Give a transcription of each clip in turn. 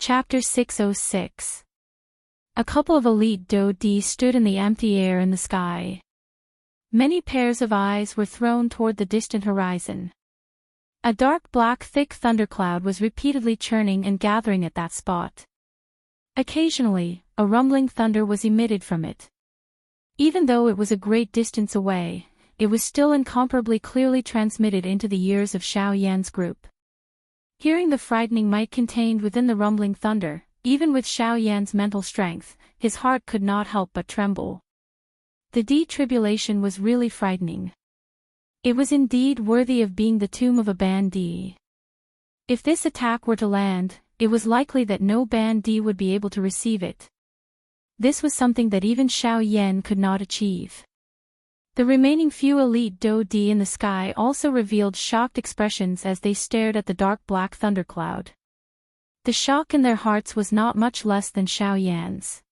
Chapter 606. A couple of elite Do-Di stood in the empty air in the sky. Many pairs of eyes were thrown toward the distant horizon. A dark black thick thundercloud was repeatedly churning and gathering at that spot. Occasionally, a rumbling thunder was emitted from it. Even though it was a great distance away, it was still incomparably clearly transmitted into the ears of Xiao Yan's group. Hearing the frightening might contained within the rumbling thunder, even with Xiao Yan's mental strength, his heart could not help but tremble. The detribulation was really frightening. It was indeed worthy of being the tomb of a bandit. If this attack were to land, it was likely that no bandit would be able to receive it. This was something that even Xiao Yan could not achieve. The remaining few elite Do-Di in the sky also revealed shocked expressions as they stared at the dark black thundercloud. The shock in their hearts was not much less than Xiao Yan's.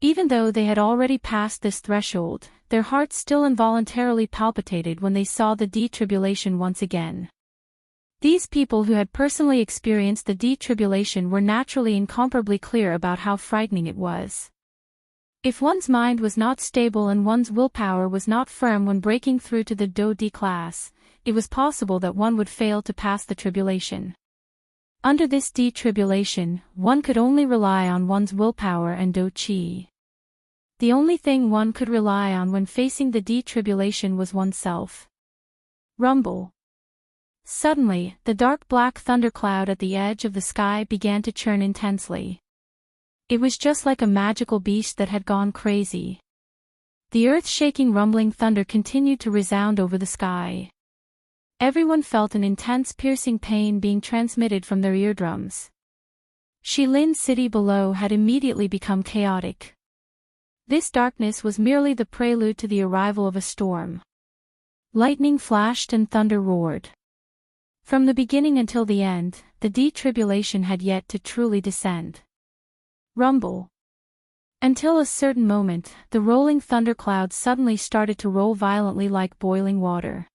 Even though they had already passed this threshold, their hearts still involuntarily palpitated when they saw the detribulation once again. These people who had personally experienced the detribulation were naturally incomparably clear about how frightening it was. If one's mind was not stable and one's willpower was not firm when breaking through to the Do-Di class, it was possible that one would fail to pass the tribulation. Under this detribulation, one could only rely on one's willpower and Do-Chi. The only thing one could rely on when facing the detribulation was oneself. Rumble. Suddenly, the dark black thundercloud at the edge of the sky began to churn intensely. It was just like a magical beast that had gone crazy. The earth-shaking rumbling thunder continued to resound over the sky. Everyone felt an intense piercing pain being transmitted from their eardrums. Shilin's city below had immediately become chaotic. This darkness was merely the prelude to the arrival of a storm. Lightning flashed and thunder roared. From the beginning until the end, the detribulation had yet to truly descend. Rumble. Until a certain moment, the rolling thundercloud suddenly started to roll violently like boiling water.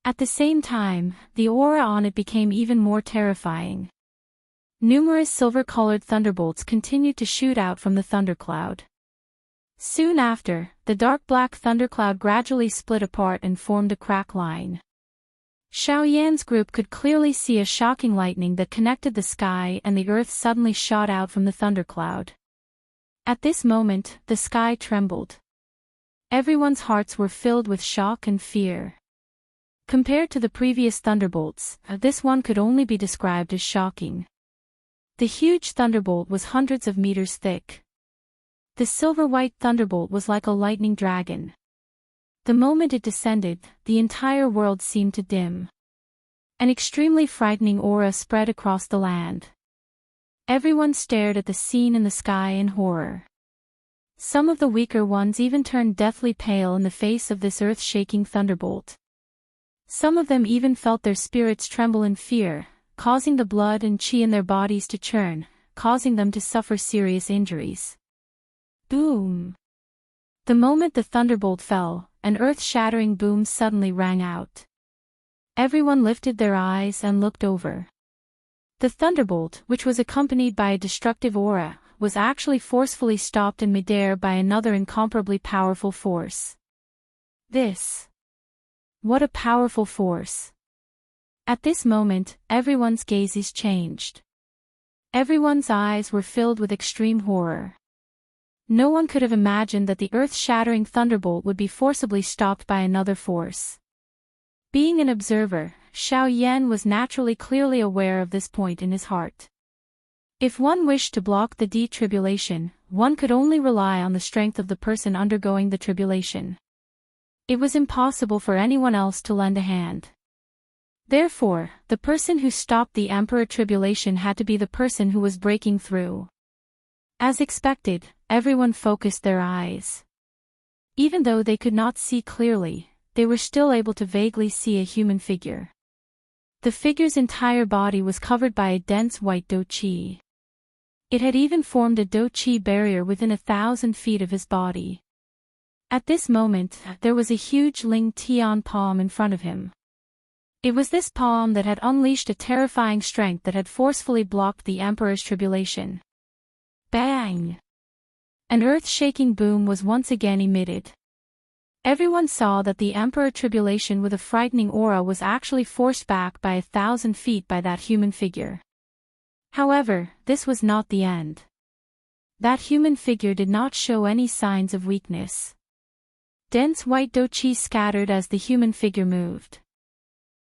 At the same time, the aura on it became even more terrifying. Numerous silver-colored thunderbolts continued to shoot out from the thundercloud. Soon after, the dark black thundercloud gradually split apart and formed a crack line. Xiao Yan's group could clearly see a shocking lightning that connected the sky and the earth suddenly shot out from the thundercloud. At this moment, the sky trembled. Everyone's hearts were filled with shock and fear. Compared to the previous thunderbolts, this one could only be described as shocking. The huge thunderbolt was hundreds of meters thick. The silver-white thunderbolt was like a lightning dragon. The moment it descended, the entire world seemed to dim. An extremely frightening aura spread across the land. Everyone stared at the scene in the sky in horror. Some of the weaker ones even turned deathly pale in the face of this earth-shaking thunderbolt. Some of them even felt their spirits tremble in fear, causing the blood and chi in their bodies to churn, causing them to suffer serious injuries. Boom! The moment the thunderbolt fell, an earth-shattering boom suddenly rang out. Everyone lifted their eyes and looked over. The thunderbolt, which was accompanied by a destructive aura, was actually forcefully stopped in midair by another incomparably powerful force. What a powerful force! At this moment, everyone's gazes changed. Everyone's eyes were filled with extreme horror. No one could have imagined that the earth-shattering thunderbolt would be forcibly stopped by another force. Being an observer, Xiao Yan was naturally clearly aware of this point in his heart. If one wished to block the detribulation, one could only rely on the strength of the person undergoing the tribulation. It was impossible for anyone else to lend a hand. Therefore, the person who stopped the Emperor tribulation had to be the person who was breaking through. As expected, everyone focused their eyes. Even though they could not see clearly, they were still able to vaguely see a human figure. The figure's entire body was covered by a dense white Do-Chi. It had even formed a Do-Chi barrier within 1,000 feet of his body. At this moment, there was a huge Ling Tian palm in front of him. It was this palm that had unleashed a terrifying strength that had forcefully blocked the Emperor's tribulation. Bang! An earth-shaking boom was once again emitted. Everyone saw that the Emperor tribulation with a frightening aura was actually forced back by 1,000 feet by that human figure. However, this was not the end. That human figure did not show any signs of weakness. Dense white dochi scattered as the human figure moved.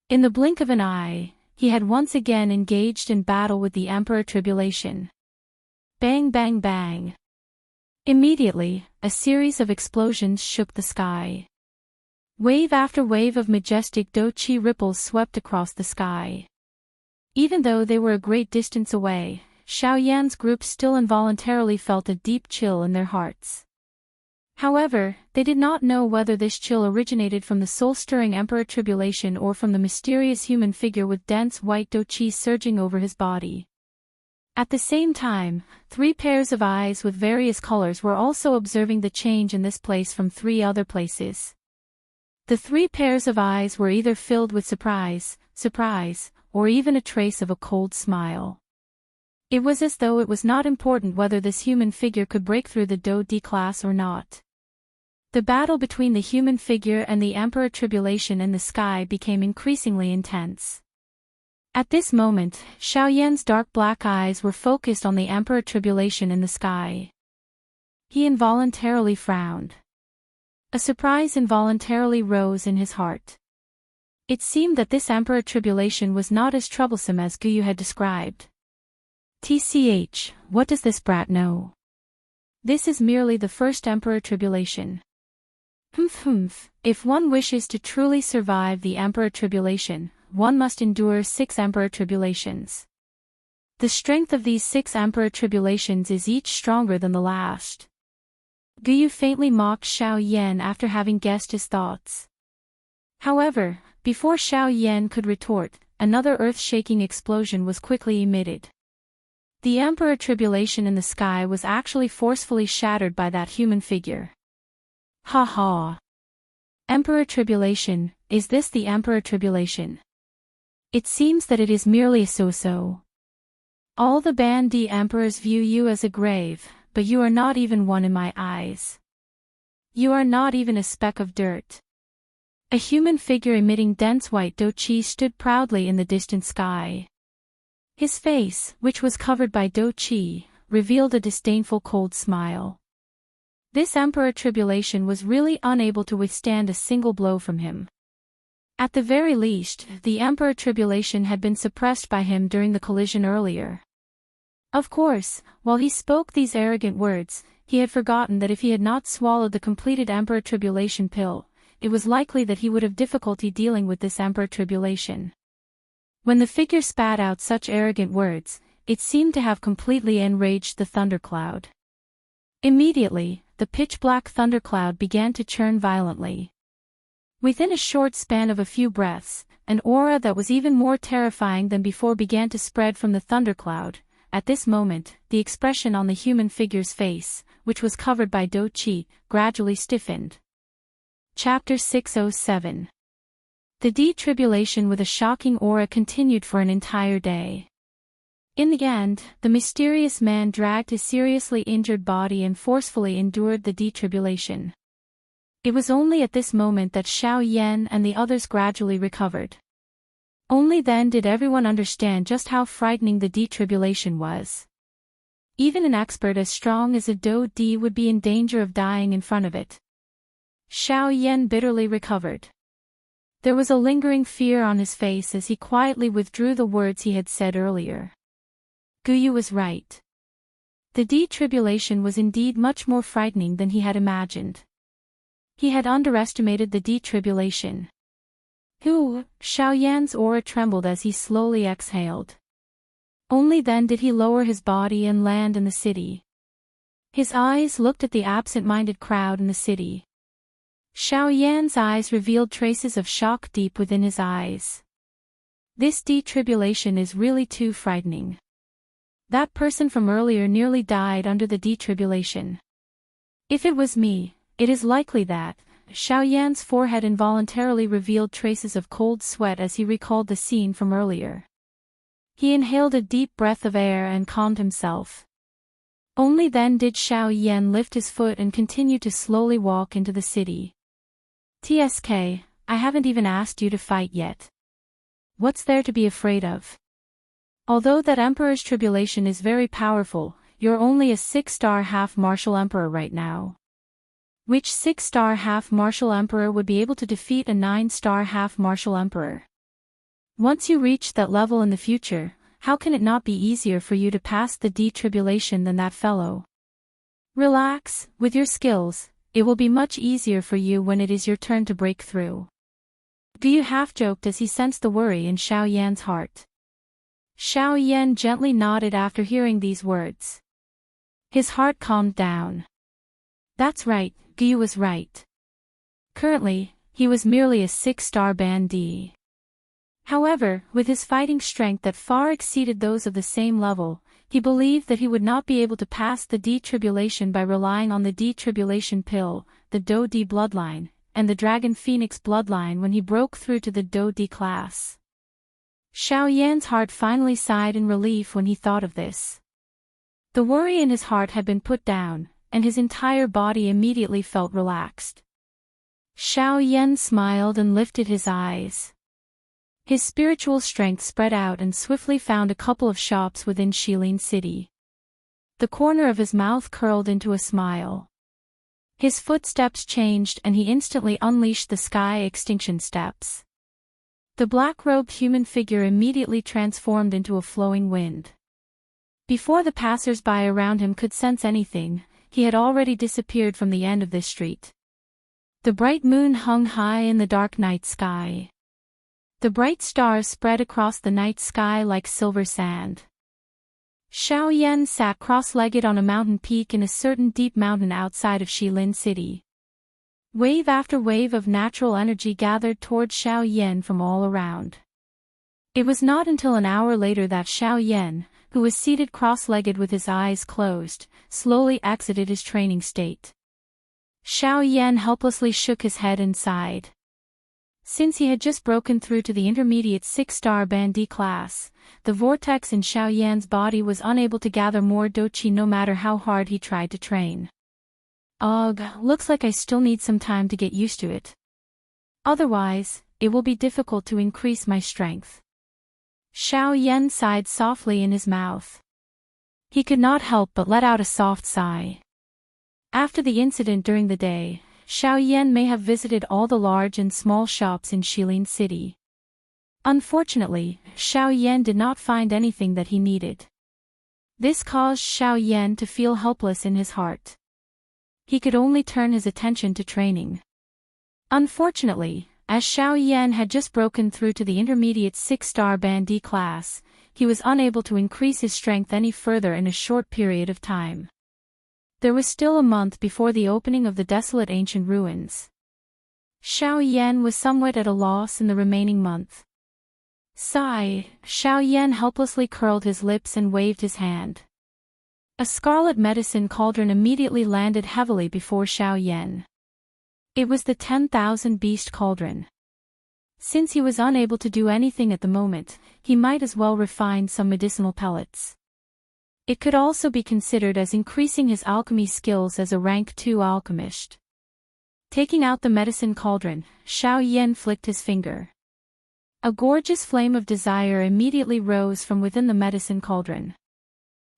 In the blink of an eye, he had once again engaged in battle with the Emperor tribulation. Bang bang bang. Immediately, a series of explosions shook the sky. Wave after wave of majestic dochi ripples swept across the sky. Even though they were a great distance away, Xiaoyan's group still involuntarily felt a deep chill in their hearts. However, they did not know whether this chill originated from the soul-stirring Emperor tribulation or from the mysterious human figure with dense white dochi surging over his body. At the same time, 3 pairs of eyes with various colors were also observing the change in this place from 3 other places. The 3 pairs of eyes were either filled with surprise, or even a trace of a cold smile. It was as though it was not important whether this human figure could break through the Do-D class or not. The battle between the human figure and the Emperor tribulation in the sky became increasingly intense. At this moment, Xiaoyan's dark black eyes were focused on the Emperor tribulation in the sky. He involuntarily frowned. A surprise involuntarily rose in his heart. It seemed that this Emperor tribulation was not as troublesome as Guyu had described. TCH, what does this brat know? This is merely the first Emperor tribulation. If one wishes to truly survive the Emperor tribulation, one must endure 6 Emperor tribulations. The strength of these 6 Emperor tribulations is each stronger than the last. Guyu faintly mocked Xiaoyan after having guessed his thoughts. However, before Xiaoyan could retort, another earth-shaking explosion was quickly emitted. The Emperor tribulation in the sky was actually forcefully shattered by that human figure. Ha ha! Emperor tribulation, is this the Emperor tribulation? It seems that it is merely a so-so. All the Bandi emperors view you as a grave, but you are not even one in my eyes. You are not even a speck of dirt. A human figure emitting dense white dochi stood proudly in the distant sky. His face, which was covered by dochi, revealed a disdainful cold smile. This Emperor tribulation was really unable to withstand a single blow from him. At the very least, the Emperor tribulation had been suppressed by him during the collision earlier. Of course, while he spoke these arrogant words, he had forgotten that if he had not swallowed the completed Emperor tribulation pill, it was likely that he would have difficulty dealing with this Emperor tribulation. When the figure spat out such arrogant words, it seemed to have completely enraged the thundercloud. Immediately, the pitch-black thundercloud began to churn violently. Within a short span of a few breaths, an aura that was even more terrifying than before began to spread from the thundercloud. At this moment, the expression on the human figure's face, which was covered by dochi, gradually stiffened. Chapter 607. The D-tribulation with a shocking aura continued for an entire day. In the end, the mysterious man dragged his seriously injured body and forcefully endured the D-tribulation. It was only at this moment that Xiaoyan and the others gradually recovered. Only then did everyone understand just how frightening the D-tribulation was. Even an expert as strong as a Do-D would be in danger of dying in front of it. Xiaoyan bitterly recovered. There was a lingering fear on his face as he quietly withdrew the words he had said earlier. Guyu was right. The D-tribulation was indeed much more frightening than he had imagined. He had underestimated the D-tribulation. Xiaoyan's aura trembled as he slowly exhaled. Only then did he lower his body and land in the city. His eyes looked at the absent-minded crowd in the city. Xiaoyan's eyes revealed traces of shock deep within his eyes. This D-tribulation is really too frightening. That person from earlier nearly died under the D-tribulation. If it was me, it is likely that, Xiao Yan's forehead involuntarily revealed traces of cold sweat as he recalled the scene from earlier. He inhaled a deep breath of air and calmed himself. Only then did Xiao Yan lift his foot and continue to slowly walk into the city. "TSK, I haven't even asked you to fight yet. What's there to be afraid of? Although that Emperor's tribulation is very powerful, you're only a 6-star half-martial emperor right now. Which 6-star half-martial emperor would be able to defeat a 9-star half-martial emperor? Once you reach that level in the future, how can it not be easier for you to pass the D-tribulation than that fellow? Relax, with your skills, it will be much easier for you when it is your turn to break through." Guyu half-joked as he sensed the worry in Xiao Yan's heart. Xiao Yan gently nodded after hearing these words. His heart calmed down. That's right, Guyu was right. Currently, he was merely a 6-star bandit. However, with his fighting strength that far exceeded those of the same level, he believed that he would not be able to pass the D-tribulation by relying on the D-tribulation pill, the Do-D bloodline, and the Dragon Phoenix bloodline when he broke through to the Do-D class. Xiao Yan's heart finally sighed in relief when he thought of this. The worry in his heart had been put down, and his entire body immediately felt relaxed. Xiao Yan smiled and lifted his eyes. His spiritual strength spread out and swiftly found a couple of shops within Shilin City. The corner of his mouth curled into a smile. His footsteps changed and he instantly unleashed the Sky Extinction Steps. The black-robed human figure immediately transformed into a flowing wind. Before the passers-by around him could sense anything, he had already disappeared from the end of this street. The bright moon hung high in the dark night sky. The bright stars spread across the night sky like silver sand. Xiao Yan sat cross-legged on a mountain peak in a certain deep mountain outside of Shilin City. Wave after wave of natural energy gathered toward Xiao Yan from all around. It was not until an hour later that Xiao Yan, who was seated cross-legged with his eyes closed, slowly exited his training state. Xiao Yan helplessly shook his head and sighed. Since he had just broken through to the intermediate 6-star bandit class, the vortex in Xiao Yan's body was unable to gather more doqi no matter how hard he tried to train. Ugh, looks like I still need some time to get used to it. Otherwise, it will be difficult to increase my strength. Xiao Yan sighed softly in his mouth. He could not help but let out a soft sigh. After the incident during the day, Xiao Yan may have visited all the large and small shops in Shilin City. Unfortunately, Xiao Yan did not find anything that he needed. This caused Xiao Yan to feel helpless in his heart. He could only turn his attention to training. Unfortunately, as Xiao Yan had just broken through to the intermediate 6-star bandit class, he was unable to increase his strength any further in a short period of time. There was still a month before the opening of the desolate ancient ruins. Xiao Yan was somewhat at a loss in the remaining month. Sigh, Xiao Yan helplessly curled his lips and waved his hand. A scarlet medicine cauldron immediately landed heavily before Xiao Yan. It was the 10,000 beast cauldron. Since he was unable to do anything at the moment, he might as well refine some medicinal pellets. It could also be considered as increasing his alchemy skills as a rank 2 alchemist. Taking out the medicine cauldron, Xiao Yan flicked his finger. A gorgeous flame of desire immediately rose from within the medicine cauldron.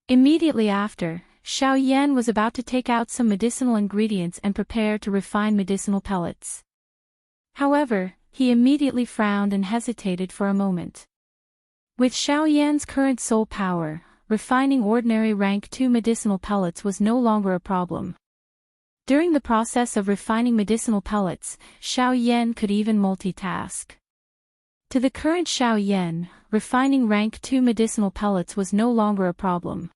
Immediately after, Xiao Yan was about to take out some medicinal ingredients and prepare to refine medicinal pellets. However, he immediately frowned and hesitated for a moment. With Xiao Yan's current soul power, refining ordinary rank 2 medicinal pellets was no longer a problem. During the process of refining medicinal pellets, Xiao Yan could even multitask. To the current Xiao Yan, refining rank 2 medicinal pellets was no longer a problem.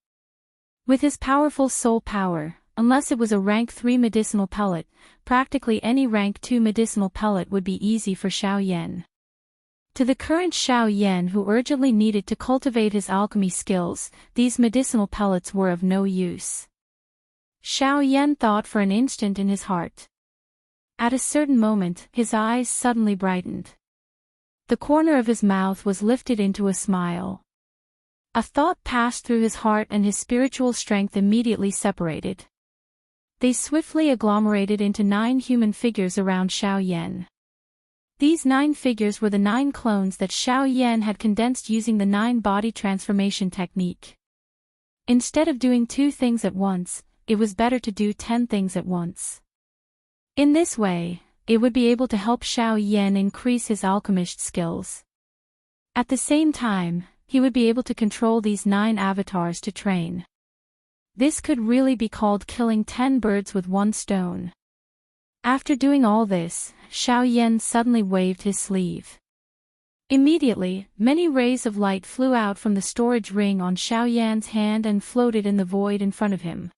With his powerful soul power, unless it was a rank 3 medicinal pellet, practically any rank 2 medicinal pellet would be easy for Xiao Yan. To the current Xiao Yan who urgently needed to cultivate his alchemy skills, these medicinal pellets were of no use. Xiao Yan thought for an instant in his heart. At a certain moment, his eyes suddenly brightened. The corner of his mouth was lifted into a smile. A thought passed through his heart and his spiritual strength immediately separated. They swiftly agglomerated into 9 human figures around Xiao Yan. These 9 figures were the 9 clones that Xiao Yan had condensed using the 9-body transformation technique. Instead of doing 2 things at once, it was better to do 10 things at once. In this way, it would be able to help Xiao Yan increase his alchemist skills. At the same time, he would be able to control these 9 avatars to train. This could really be called killing 10 birds with 1 stone. After doing all this, Xiao Yan suddenly waved his sleeve. Immediately, many rays of light flew out from the storage ring on Xiao Yan's hand and floated in the void in front of him.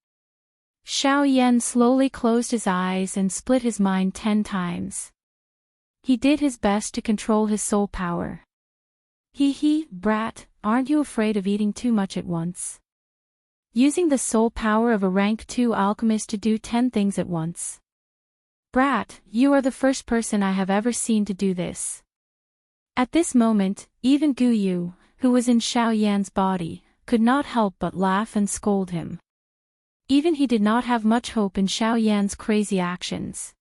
Xiao Yan slowly closed his eyes and split his mind 10 times. He did his best to control his soul power. Brat, aren't you afraid of eating too much at once? Using the soul power of a rank 2 alchemist to do 10 things at once. Brat, you are the first person I have ever seen to do this. At this moment, even Guyu, who was in Xiao Yan's body, could not help but laugh and scold him. Even he did not have much hope in Xiao Yan's crazy actions.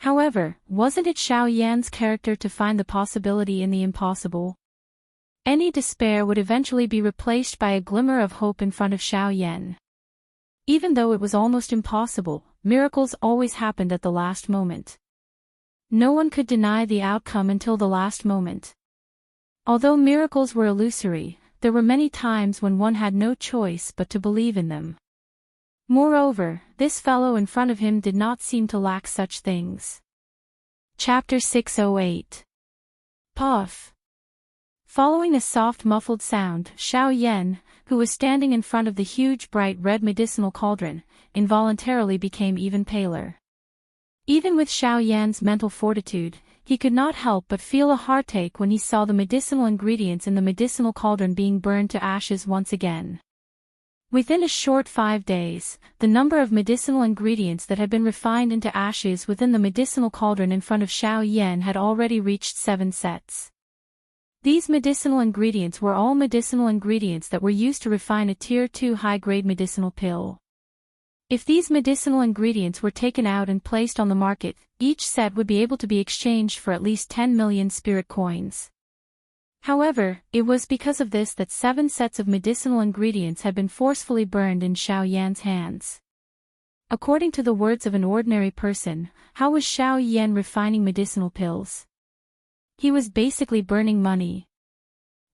However, wasn't it Xiao Yan's character to find the possibility in the impossible? Any despair would eventually be replaced by a glimmer of hope in front of Xiao Yan. Even though it was almost impossible, miracles always happened at the last moment. No one could deny the outcome until the last moment. Although miracles were illusory, there were many times when one had no choice but to believe in them. Moreover, this fellow in front of him did not seem to lack such things. Chapter 608. Puff. Following a soft muffled sound, Xiao Yan, who was standing in front of the huge bright red medicinal cauldron, involuntarily became even paler. Even with Xiao Yan's mental fortitude, he could not help but feel a heartache when he saw the medicinal ingredients in the medicinal cauldron being burned to ashes once again. Within a short 5 days, the number of medicinal ingredients that had been refined into ashes within the medicinal cauldron in front of Xiao Yan had already reached 7 sets. These medicinal ingredients were all medicinal ingredients that were used to refine a Tier 2 high-grade medicinal pill. If these medicinal ingredients were taken out and placed on the market, each set would be able to be exchanged for at least 10 million spirit coins. However, it was because of this that 7 sets of medicinal ingredients had been forcefully burned in Xiao Yan's hands. According to the words of an ordinary person, how was Xiao Yan refining medicinal pills? He was basically burning money.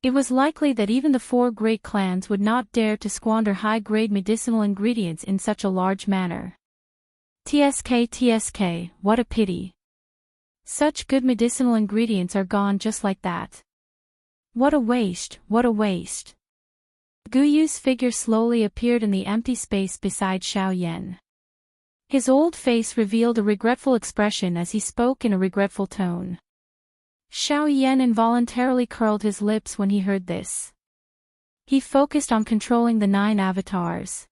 It was likely that even the 4 great clans would not dare to squander high-grade medicinal ingredients in such a large manner. TSK, what a pity. Such good medicinal ingredients are gone just like that. What a waste, what a waste. Guyu's figure slowly appeared in the empty space beside Xiao Yan. His old face revealed a regretful expression as he spoke in a regretful tone. Xiao Yan involuntarily curled his lips when he heard this. He focused on controlling the 9 avatars.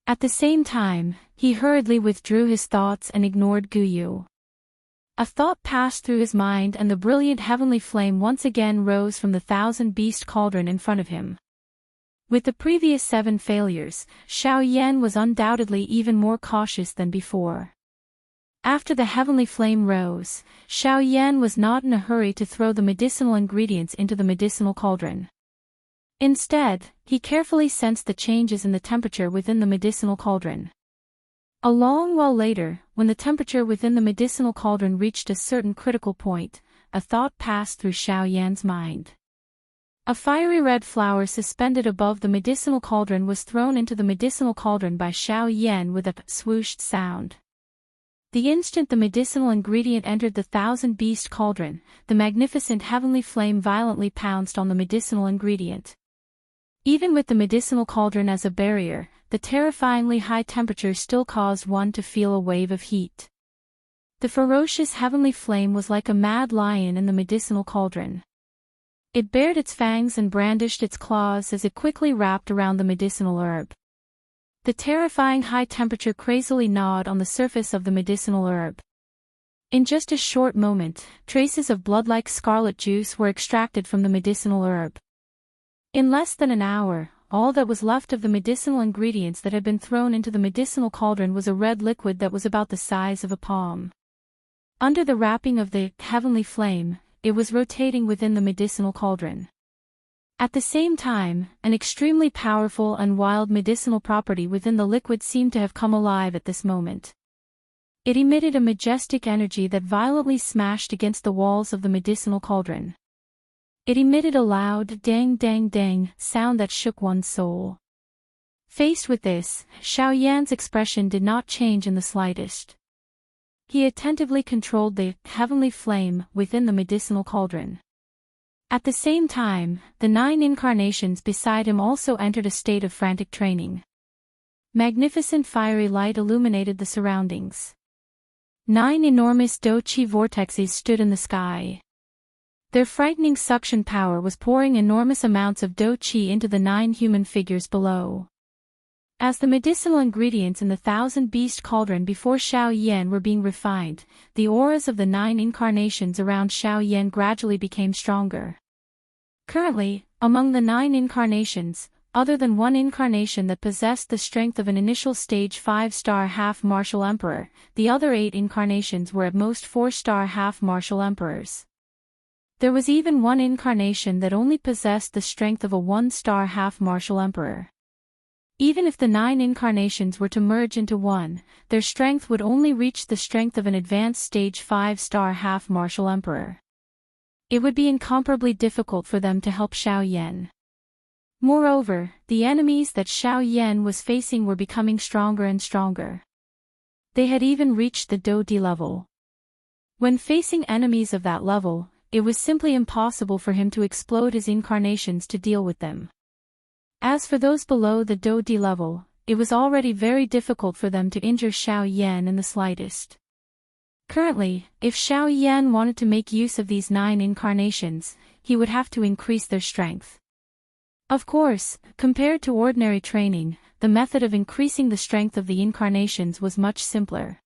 At the same time, he hurriedly withdrew his thoughts and ignored Guyu. A thought passed through his mind and the brilliant heavenly flame once again rose from the 1,000-beast cauldron in front of him. With the previous 7 failures, Xiao Yan was undoubtedly even more cautious than before. After the heavenly flame rose, Xiao Yan was not in a hurry to throw the medicinal ingredients into the medicinal cauldron. Instead, he carefully sensed the changes in the temperature within the medicinal cauldron. A long while later, when the temperature within the medicinal cauldron reached a certain critical point, a thought passed through Xiao Yan's mind. A fiery red flower suspended above the medicinal cauldron was thrown into the medicinal cauldron by Xiao Yan with a swooshed sound. The instant the medicinal ingredient entered the 1,000-beast cauldron, the magnificent heavenly flame violently pounced on the medicinal ingredient. Even with the medicinal cauldron as a barrier, the terrifyingly high temperature still caused one to feel a wave of heat. The ferocious heavenly flame was like a mad lion in the medicinal cauldron. It bared its fangs and brandished its claws as it quickly wrapped around the medicinal herb. The terrifying high temperature crazily gnawed on the surface of the medicinal herb. In just a short moment, traces of blood-like scarlet juice were extracted from the medicinal herb. In less than an hour, all that was left of the medicinal ingredients that had been thrown into the medicinal cauldron was a red liquid that was about the size of a palm. Under the wrapping of the heavenly flame, it was rotating within the medicinal cauldron. At the same time, an extremely powerful and wild medicinal property within the liquid seemed to have come alive at this moment. It emitted a majestic energy that violently smashed against the walls of the medicinal cauldron. It emitted a loud dang dang dang sound that shook one's soul. Faced with this, Xiao Yan's expression did not change in the slightest. He attentively controlled the heavenly flame within the medicinal cauldron. At the same time, the 9 incarnations beside him also entered a state of frantic training. Magnificent fiery light illuminated the surroundings. 9 enormous Do-Chi vortexes stood in the sky. Their frightening suction power was pouring enormous amounts of Do-Chi into the 9 human figures below. As the medicinal ingredients in the 1,000-beast cauldron before Xiao Yan were being refined, the auras of the 9 incarnations around Xiao Yan gradually became stronger. Currently, among the 9 incarnations, other than one incarnation that possessed the strength of an initial stage 5-star half-martial emperor, the other 8 incarnations were at most 4-star half-martial emperors. There was even one incarnation that only possessed the strength of a 1-star half-martial emperor. Even if the 9 incarnations were to merge into one, their strength would only reach the strength of an advanced stage 5-star half-martial emperor. It would be incomparably difficult for them to help Xiao Yan. Moreover, the enemies that Xiao Yan was facing were becoming stronger and stronger. They had even reached the Do-Di level. When facing enemies of that level, it was simply impossible for him to explode his incarnations to deal with them. As for those below the Do-Di level, it was already very difficult for them to injure Xiao Yan in the slightest. Currently, if Xiao Yan wanted to make use of these 9 incarnations, he would have to increase their strength. Of course, compared to ordinary training, the method of increasing the strength of the incarnations was much simpler.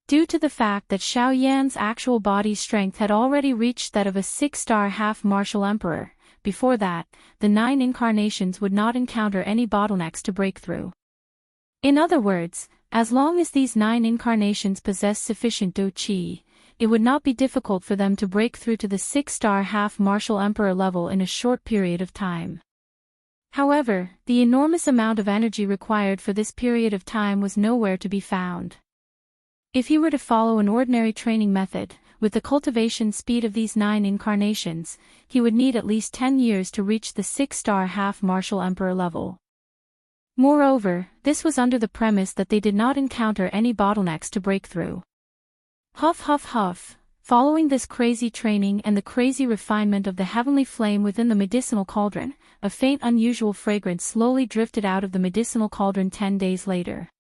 Due to the fact that Xiao Yan's actual body strength had already reached that of a 6-star half-martial emperor, before that, the 9 incarnations would not encounter any bottlenecks to break through. In other words, as long as these 9 incarnations possessed sufficient Do-Chi, it would not be difficult for them to break through to the 6-star half-martial emperor level in a short period of time. However, the enormous amount of energy required for this period of time was nowhere to be found. If he were to follow an ordinary training method, with the cultivation speed of these 9 incarnations, he would need at least 10 years to reach the 6-star half-martial emperor level. Moreover, this was under the premise that they did not encounter any bottlenecks to break through. Huff huff huff. Following this crazy training and the crazy refinement of the heavenly flame within the medicinal cauldron, a faint unusual fragrance slowly drifted out of the medicinal cauldron 10 days later.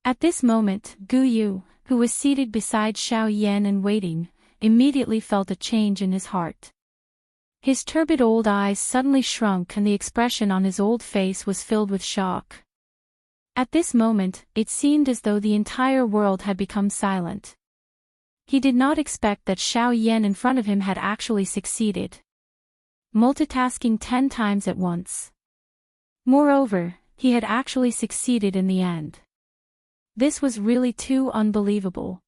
At this moment, Gu Yu, who was seated beside Xiao Yan and waiting, immediately felt a change in his heart. His turbid old eyes suddenly shrunk and the expression on his old face was filled with shock. At this moment, it seemed as though the entire world had become silent. He did not expect that Xiao Yan in front of him had actually succeeded. Multitasking 10 times at once. Moreover, he had actually succeeded in the end. This was really too unbelievable.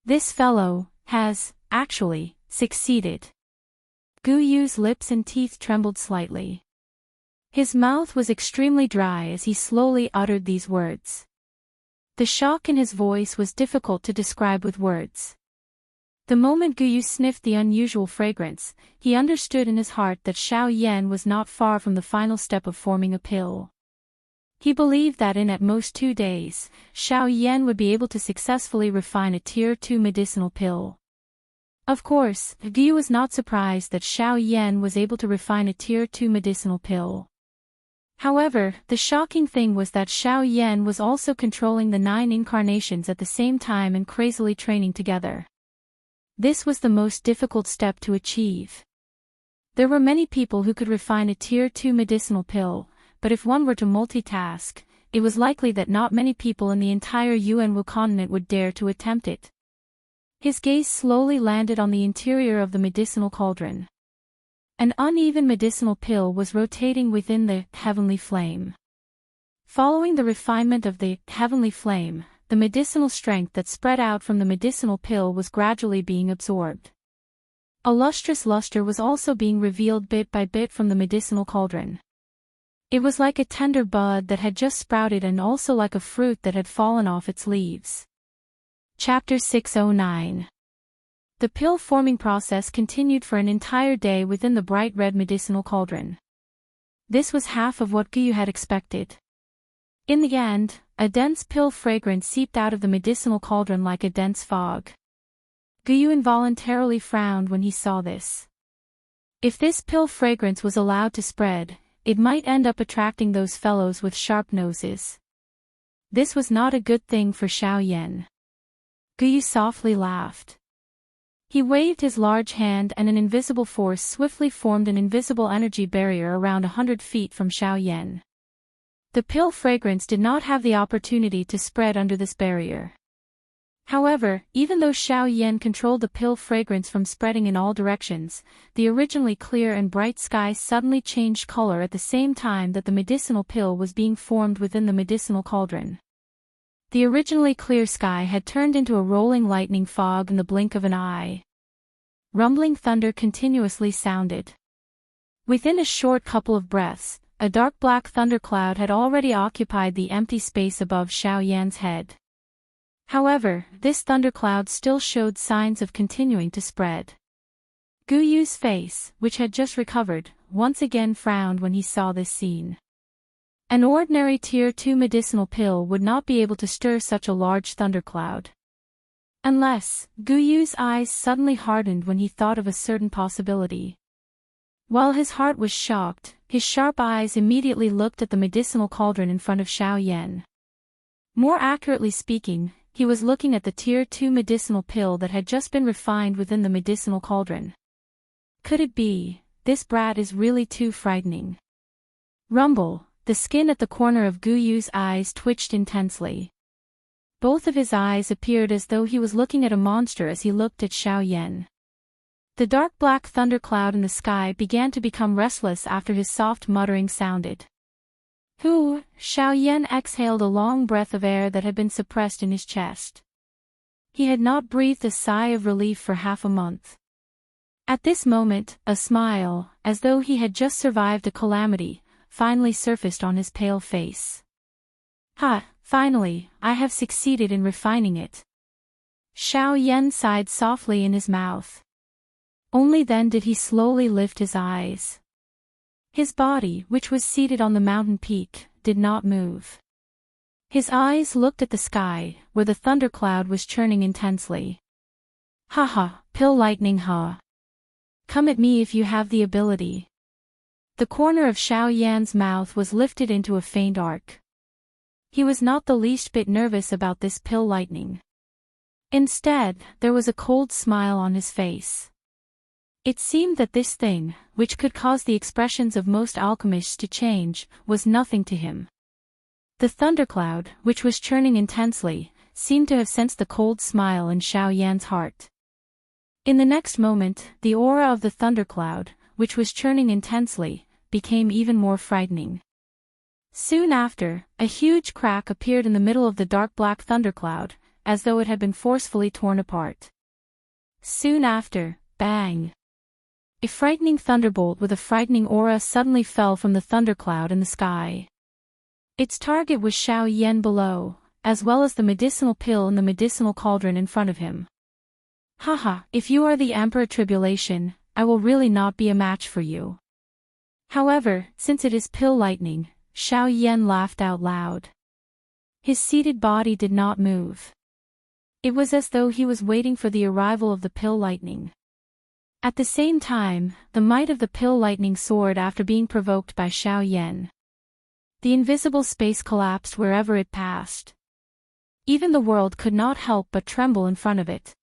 This fellow has actually succeeded. Gu Yu's lips and teeth trembled slightly. His mouth was extremely dry as he slowly uttered these words. The shock in his voice was difficult to describe with words. The moment Gu Yu sniffed the unusual fragrance, he understood in his heart that Xiao Yan was not far from the final step of forming a pill. He believed that in at most 2 days, Xiao Yan would be able to successfully refine a Tier 2 medicinal pill. Of course, Gu Yu was not surprised that Xiao Yan was able to refine a Tier 2 medicinal pill. However, the shocking thing was that Xiao Yan was also controlling the 9 incarnations at the same time and crazily training together. This was the most difficult step to achieve. There were many people who could refine a Tier 2 medicinal pill, but if one were to multitask, it was likely that not many people in the entire Yuanwu continent would dare to attempt it. His gaze slowly landed on the interior of the medicinal cauldron. An uneven medicinal pill was rotating within the heavenly flame. Following the refinement of the heavenly flame, the medicinal strength that spread out from the medicinal pill was gradually being absorbed. A lustrous luster was also being revealed bit by bit from the medicinal cauldron. It was like a tender bud that had just sprouted and also like a fruit that had fallen off its leaves. Chapter 609. The pill-forming process continued for an entire day within the bright red medicinal cauldron. This was half of what Guyu had expected. In the end, a dense pill fragrance seeped out of the medicinal cauldron like a dense fog. Guyu involuntarily frowned when he saw this. If this pill fragrance was allowed to spread, it might end up attracting those fellows with sharp noses. This was not a good thing for Xiaoyan. Guyu softly laughed. He waved his large hand and an invisible force swiftly formed an invisible energy barrier around 100 feet from Xiaoyan. The pill fragrance did not have the opportunity to spread under this barrier. However, even though Xiaoyan controlled the pill fragrance from spreading in all directions, the originally clear and bright sky suddenly changed color at the same time that the medicinal pill was being formed within the medicinal cauldron. The originally clear sky had turned into a rolling lightning fog in the blink of an eye. Rumbling thunder continuously sounded. Within a short couple of breaths, a dark black thundercloud had already occupied the empty space above Xiaoyan's head. However, this thundercloud still showed signs of continuing to spread. Guyu's face, which had just recovered, once again frowned when he saw this scene. An ordinary Tier 2 medicinal pill would not be able to stir such a large thundercloud. Unless, Guyu's eyes suddenly hardened when he thought of a certain possibility. While his heart was shocked, his sharp eyes immediately looked at the medicinal cauldron in front of Xiaoyan. More accurately speaking, he was looking at the Tier 2 medicinal pill that had just been refined within the medicinal cauldron. Could it be, this brat is really too frightening? Rumble. The skin at the corner of Guyu's eyes twitched intensely. Both of his eyes appeared as though he was looking at a monster as he looked at Xiaoyan. The dark black thundercloud in the sky began to become restless after his soft muttering sounded. Hoo! Xiaoyan exhaled a long breath of air that had been suppressed in his chest. He had not breathed a sigh of relief for half a month. At this moment, a smile, as though he had just survived a calamity, finally surfaced on his pale face. Ha, finally, I have succeeded in refining it. Xiaoyan sighed softly in his mouth. Only then did he slowly lift his eyes. His body, which was seated on the mountain peak, did not move. His eyes looked at the sky, where the thundercloud was churning intensely. Ha ha, pill lightning ha. Come at me if you have the ability. The corner of Xiaoyan's mouth was lifted into a faint arc. He was not the least bit nervous about this pill lightning. Instead, there was a cold smile on his face. It seemed that this thing, which could cause the expressions of most alchemists to change, was nothing to him. The thundercloud, which was churning intensely, seemed to have sensed the cold smile in Xiaoyan's heart. In the next moment, the aura of the thundercloud, which was churning intensely, became even more frightening. Soon after, a huge crack appeared in the middle of the dark black thundercloud, as though it had been forcefully torn apart. Soon after, bang! A frightening thunderbolt with a frightening aura suddenly fell from the thundercloud in the sky. Its target was Xiaoyan below, as well as the medicinal pill in the medicinal cauldron in front of him. Haha, if you are the Emperor Tribulation, I will really not be a match for you. However, since it is pill lightning, Xiaoyan laughed out loud. His seated body did not move. It was as though he was waiting for the arrival of the pill lightning. At the same time, the might of the pill lightning soared after being provoked by Xiaoyan. The invisible space collapsed wherever it passed. Even the world could not help but tremble in front of it.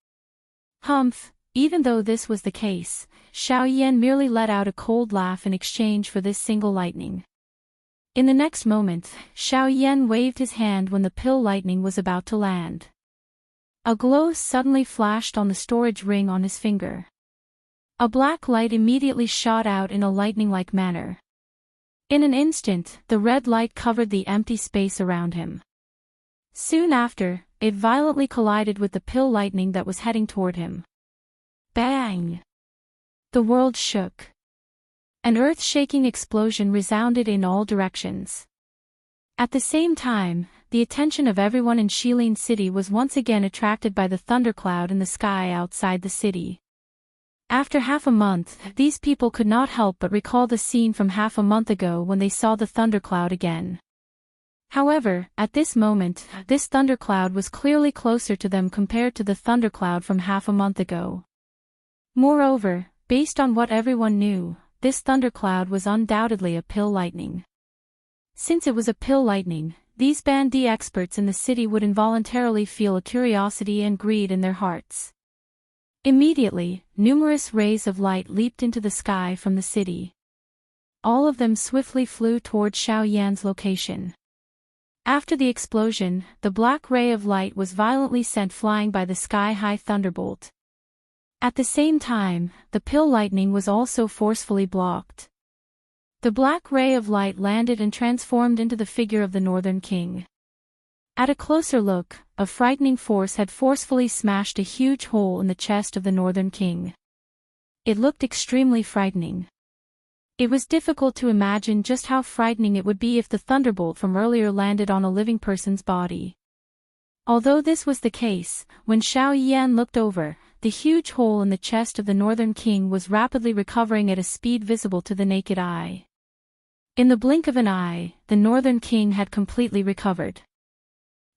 Humph! Even though this was the case, Xiaoyan merely let out a cold laugh in exchange for this single lightning. In the next moment, Xiaoyan waved his hand when the pill lightning was about to land. A glow suddenly flashed on the storage ring on his finger. A black light immediately shot out in a lightning-like manner. In an instant, the red light covered the empty space around him. Soon after, it violently collided with the pill lightning that was heading toward him. Bang! The world shook. An earth-shaking explosion resounded in all directions. At the same time, the attention of everyone in Shilin City was once again attracted by the thundercloud in the sky outside the city. After half a month, these people could not help but recall the scene from half a month ago when they saw the thundercloud again. However, at this moment, this thundercloud was clearly closer to them compared to the thundercloud from half a month ago. Moreover, based on what everyone knew, this thundercloud was undoubtedly a pill lightning. Since it was a pill lightning, these bandy experts in the city would involuntarily feel a curiosity and greed in their hearts. Immediately, numerous rays of light leaped into the sky from the city. All of them swiftly flew toward Xiao Yan's location. After the explosion, the black ray of light was violently sent flying by the sky-high thunderbolt. At the same time, the pill lightning was also forcefully blocked. The black ray of light landed and transformed into the figure of the Northern King. At a closer look, a frightening force had forcefully smashed a huge hole in the chest of the Northern King. It looked extremely frightening. It was difficult to imagine just how frightening it would be if the thunderbolt from earlier landed on a living person's body. Although this was the case, when Xiao Yan looked over, the huge hole in the chest of the Northern King was rapidly recovering at a speed visible to the naked eye. In the blink of an eye, the Northern King had completely recovered.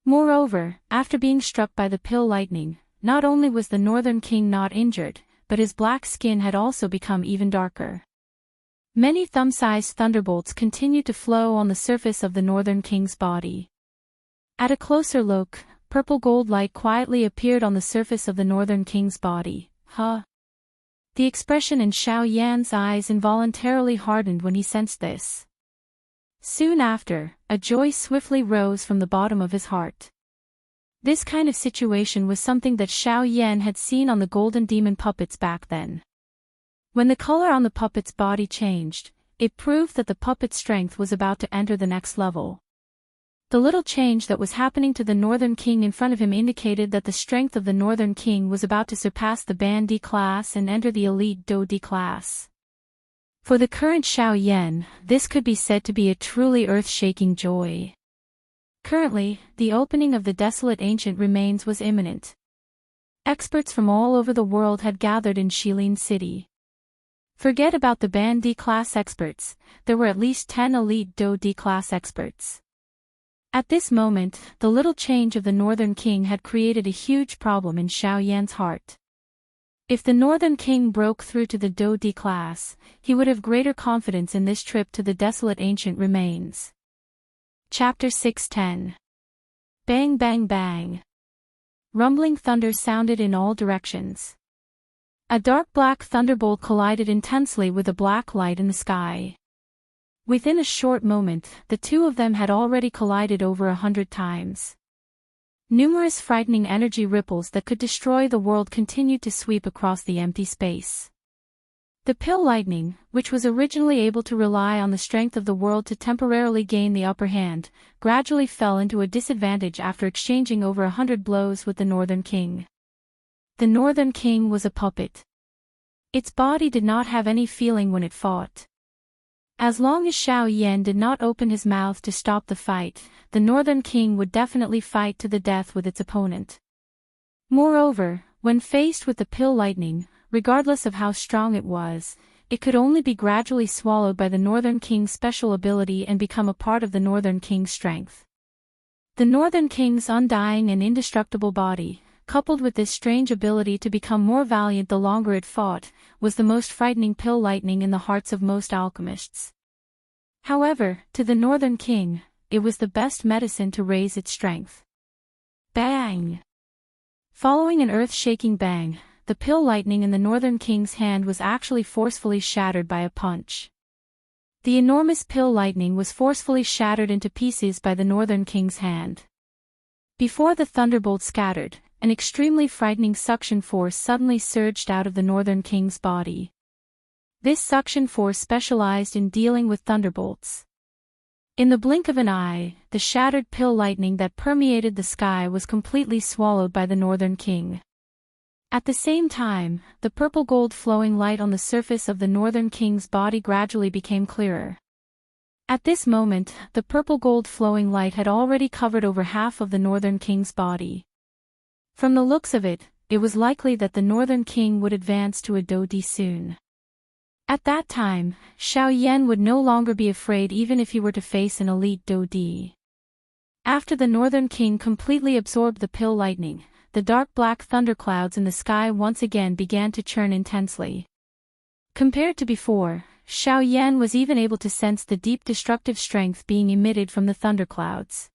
Moreover, after being struck by the pill lightning, not only was the Northern King not injured, but his black skin had also become even darker. Many thumb-sized thunderbolts continued to flow on the surface of the Northern King's body. At a closer look, purple gold light quietly appeared on the surface of the Northern King's body. Huh? The expression in Xiao Yan's eyes involuntarily hardened when he sensed this. Soon after, a joy swiftly rose from the bottom of his heart. This kind of situation was something that Xiao Yan had seen on the golden demon puppets back then. When the color on the puppet's body changed, it proved that the puppet's strength was about to enter the next level. The little change that was happening to the Northern King in front of him indicated that the strength of the Northern King was about to surpass the Ban D class and enter the elite Do D class. For the current Xiao Yan, this could be said to be a truly earth-shaking joy. Currently, the opening of the desolate ancient remains was imminent. Experts from all over the world had gathered in Shilin City. Forget about the Ban D class experts, there were at least 10 elite Do D class experts. At this moment, the little change of the Northern King had created a huge problem in Xiao Yan's heart. If the Northern King broke through to the Do D class, he would have greater confidence in this trip to the desolate ancient remains. Chapter 610. Bang bang bang. Rumbling thunder sounded in all directions. A dark black thunderbolt collided intensely with a black light in the sky. Within a short moment, the two of them had already collided over 100 times. Numerous frightening energy ripples that could destroy the world continued to sweep across the empty space. The pill lightning, which was originally able to rely on the strength of the world to temporarily gain the upper hand, gradually fell into a disadvantage after exchanging over 100 blows with the Northern King. The Northern King was a puppet. Its body did not have any feeling when it fought. As long as Xiao Yan did not open his mouth to stop the fight, the Northern King would definitely fight to the death with its opponent. Moreover, when faced with the pill lightning, regardless of how strong it was, it could only be gradually swallowed by the Northern King's special ability and become a part of the Northern King's strength. The Northern King's undying and indestructible body, coupled with this strange ability to become more valiant the longer it fought, was the most frightening pill lightning in the hearts of most alchemists. However, to the Northern King, it was the best medicine to raise its strength. Bang! Following an earth-shaking bang, the pill lightning in the Northern King's hand was actually forcefully shattered by a punch. The enormous pill lightning was forcefully shattered into pieces by the Northern King's hand. Before the thunderbolt scattered, an extremely frightening suction force suddenly surged out of the Northern King's body. This suction force specialized in dealing with thunderbolts. In the blink of an eye, the shattered pill lightning that permeated the sky was completely swallowed by the Northern King. At the same time, the purple-gold flowing light on the surface of the Northern King's body gradually became clearer. At this moment, the purple-gold flowing light had already covered over half of the Northern King's body. From the looks of it, it was likely that the Northern King would advance to a Dodi soon. At that time, Xiao Yan would no longer be afraid even if he were to face an elite Dodi. After the Northern King completely absorbed the pill lightning, the dark black thunderclouds in the sky once again began to churn intensely. Compared to before, Xiao Yan was even able to sense the deep destructive strength being emitted from the thunderclouds.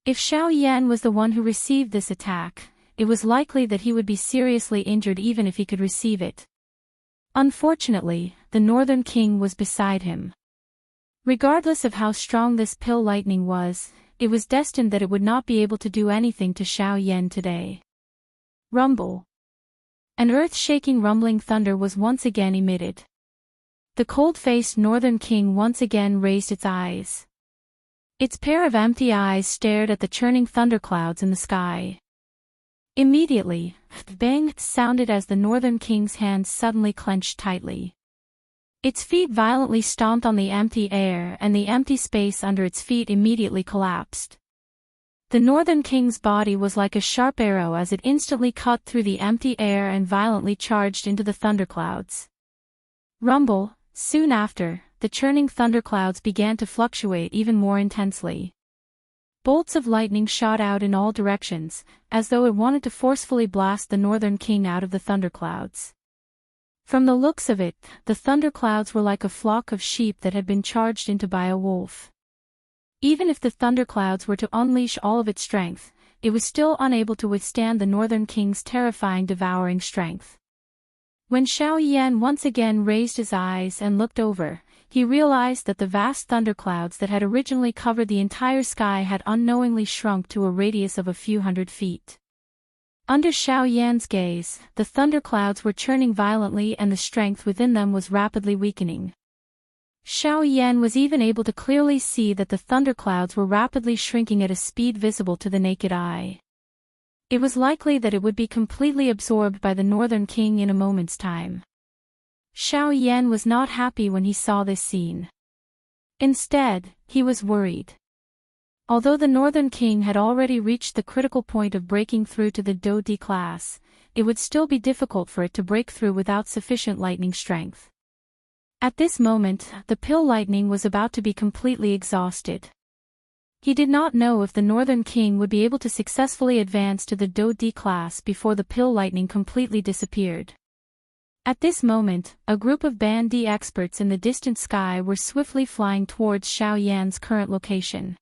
If Xiao Yan was the one who received this attack, it was likely that he would be seriously injured even if he could receive it. Unfortunately, the Northern King was beside him. Regardless of how strong this pill lightning was, it was destined that it would not be able to do anything to Xiao Yan today. Rumble. An earth-shaking rumbling thunder was once again emitted. The cold-faced Northern King once again raised its eyes. Its pair of empty eyes stared at the churning thunderclouds in the sky. Immediately, bang sounded as the Northern King's hands suddenly clenched tightly. Its feet violently stomped on the empty air and the empty space under its feet immediately collapsed. The Northern King's body was like a sharp arrow as it instantly cut through the empty air and violently charged into the thunderclouds. Rumble. Soon after, the churning thunderclouds began to fluctuate even more intensely. Bolts of lightning shot out in all directions, as though it wanted to forcefully blast the Northern King out of the thunderclouds. From the looks of it, the thunderclouds were like a flock of sheep that had been charged into by a wolf. Even if the thunderclouds were to unleash all of its strength, it was still unable to withstand the Northern King's terrifying devouring strength. When Xiao Yan once again raised his eyes and looked over, he realized that the vast thunderclouds that had originally covered the entire sky had unknowingly shrunk to a radius of a few hundred feet. Under Xiao Yan's gaze, the thunderclouds were churning violently and the strength within them was rapidly weakening. Xiao Yan was even able to clearly see that the thunderclouds were rapidly shrinking at a speed visible to the naked eye. It was likely that it would be completely absorbed by the Northern King in a moment's time. Xiao Yan was not happy when he saw this scene. Instead, he was worried. Although the Northern King had already reached the critical point of breaking through to the Dodi class, it would still be difficult for it to break through without sufficient lightning strength. At this moment, the pill lightning was about to be completely exhausted. He did not know if the Northern King would be able to successfully advance to the Dodi class before the pill lightning completely disappeared. At this moment, a group of Band D experts in the distant sky were swiftly flying towards Xiao Yan's current location.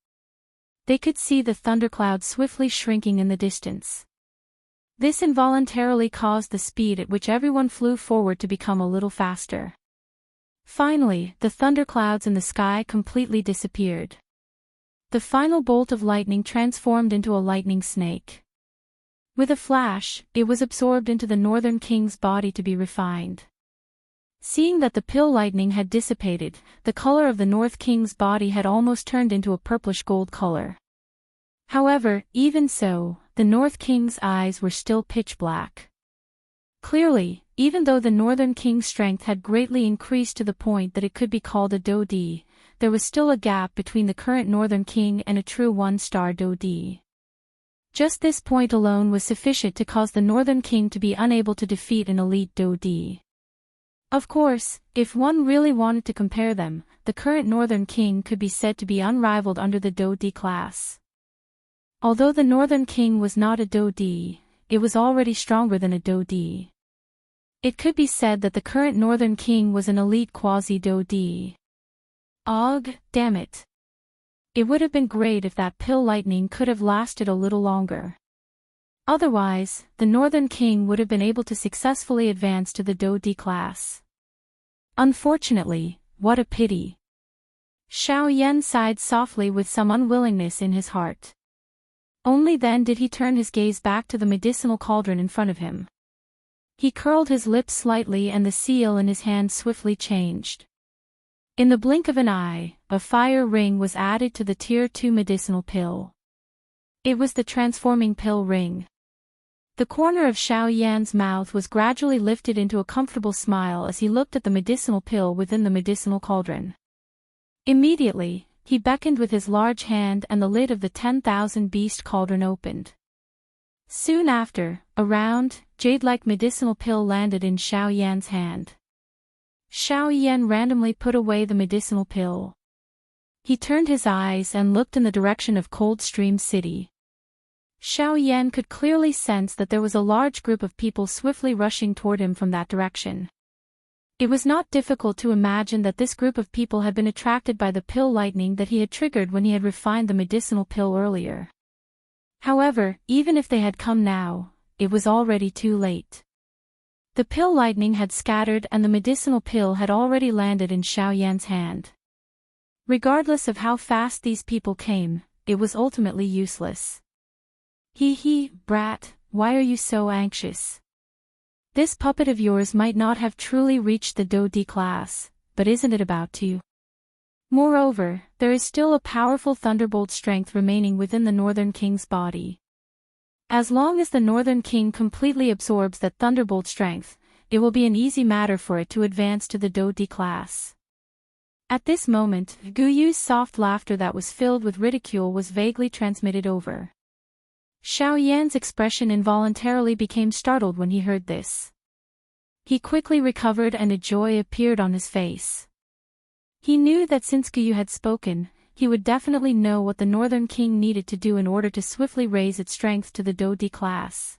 They could see the thundercloud swiftly shrinking in the distance. This involuntarily caused the speed at which everyone flew forward to become a little faster. Finally, the thunderclouds in the sky completely disappeared. The final bolt of lightning transformed into a lightning snake. With a flash, it was absorbed into the Northern King's body to be refined. Seeing that the pill lightning had dissipated, the color of the North King's body had almost turned into a purplish gold color. However, even so, the North King's eyes were still pitch black. Clearly, even though the Northern King's strength had greatly increased to the point that it could be called a Dodi, there was still a gap between the current Northern King and a true one-star Dodi. Just this point alone was sufficient to cause the Northern King to be unable to defeat an elite Dodi. Of course, if one really wanted to compare them, the current Northern King could be said to be unrivaled under the Dodi class. Although the Northern King was not a Dodi, it was already stronger than a Dodi. It could be said that the current Northern King was an elite quasi-Dodi. Og, damn it. It would have been great if that pill lightning could have lasted a little longer. Otherwise, the Northern King would have been able to successfully advance to the Dodi class. Unfortunately, what a pity. Xiao Yan sighed softly with some unwillingness in his heart. Only then did he turn his gaze back to the medicinal cauldron in front of him. He curled his lips slightly and the seal in his hand swiftly changed. In the blink of an eye, a fire ring was added to the Tier 2 medicinal pill. It was the transforming pill ring. The corner of Xiao Yan's mouth was gradually lifted into a comfortable smile as he looked at the medicinal pill within the medicinal cauldron. Immediately, he beckoned with his large hand and the lid of the 10,000 beast cauldron opened. Soon after, a round, jade-like medicinal pill landed in Xiao Yan's hand. Xiao Yan randomly put away the medicinal pill. He turned his eyes and looked in the direction of Coldstream City. Xiao Yan could clearly sense that there was a large group of people swiftly rushing toward him from that direction. It was not difficult to imagine that this group of people had been attracted by the pill lightning that he had triggered when he had refined the medicinal pill earlier. However, even if they had come now, it was already too late. The pill lightning had scattered and the medicinal pill had already landed in Xiao Yan's hand. Regardless of how fast these people came, it was ultimately useless. Hee, brat, why are you so anxious? This puppet of yours might not have truly reached the Do D class, but isn't it about to? Moreover, there is still a powerful thunderbolt strength remaining within the Northern King's body. As long as the Northern King completely absorbs that thunderbolt strength, it will be an easy matter for it to advance to the Do D class. At this moment, Gu Yu's soft laughter that was filled with ridicule was vaguely transmitted over. Xiao Yan's expression involuntarily became startled when he heard this. He quickly recovered and a joy appeared on his face. He knew that since Gu Yu had spoken, he would definitely know what the Northern King needed to do in order to swiftly raise its strength to the Do D class.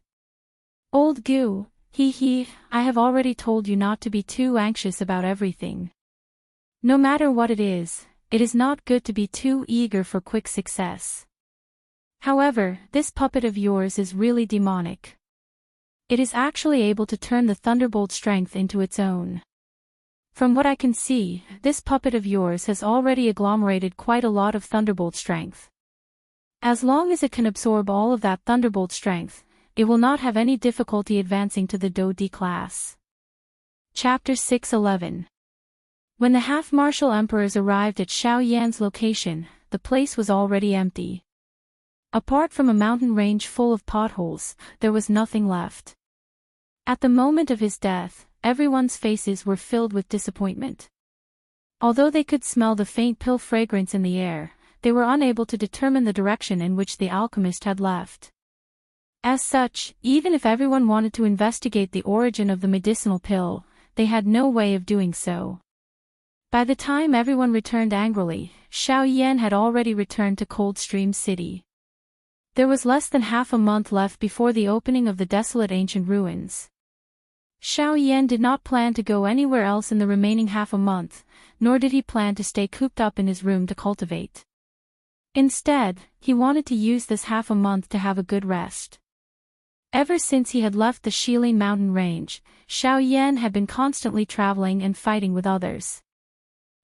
Old Gu, I have already told you not to be too anxious about everything. No matter what it is not good to be too eager for quick success. However, this puppet of yours is really demonic. It is actually able to turn the thunderbolt strength into its own. From what I can see, this puppet of yours has already agglomerated quite a lot of thunderbolt strength. As long as it can absorb all of that thunderbolt strength, it will not have any difficulty advancing to the Do D class. Chapter 6:11. When the half-martial emperors arrived at Xiao Yan's location, the place was already empty. Apart from a mountain range full of potholes, there was nothing left. At the moment of his death, everyone's faces were filled with disappointment. Although they could smell the faint pill fragrance in the air, they were unable to determine the direction in which the alchemist had left. As such, even if everyone wanted to investigate the origin of the medicinal pill, they had no way of doing so. By the time everyone returned angrily, Xiao Yan had already returned to Coldstream City. There was less than half a month left before the opening of the desolate ancient ruins. Xiao Yan did not plan to go anywhere else in the remaining half a month, nor did he plan to stay cooped up in his room to cultivate. Instead, he wanted to use this half a month to have a good rest. Ever since he had left the Shilin mountain range, Xiao Yan had been constantly traveling and fighting with others.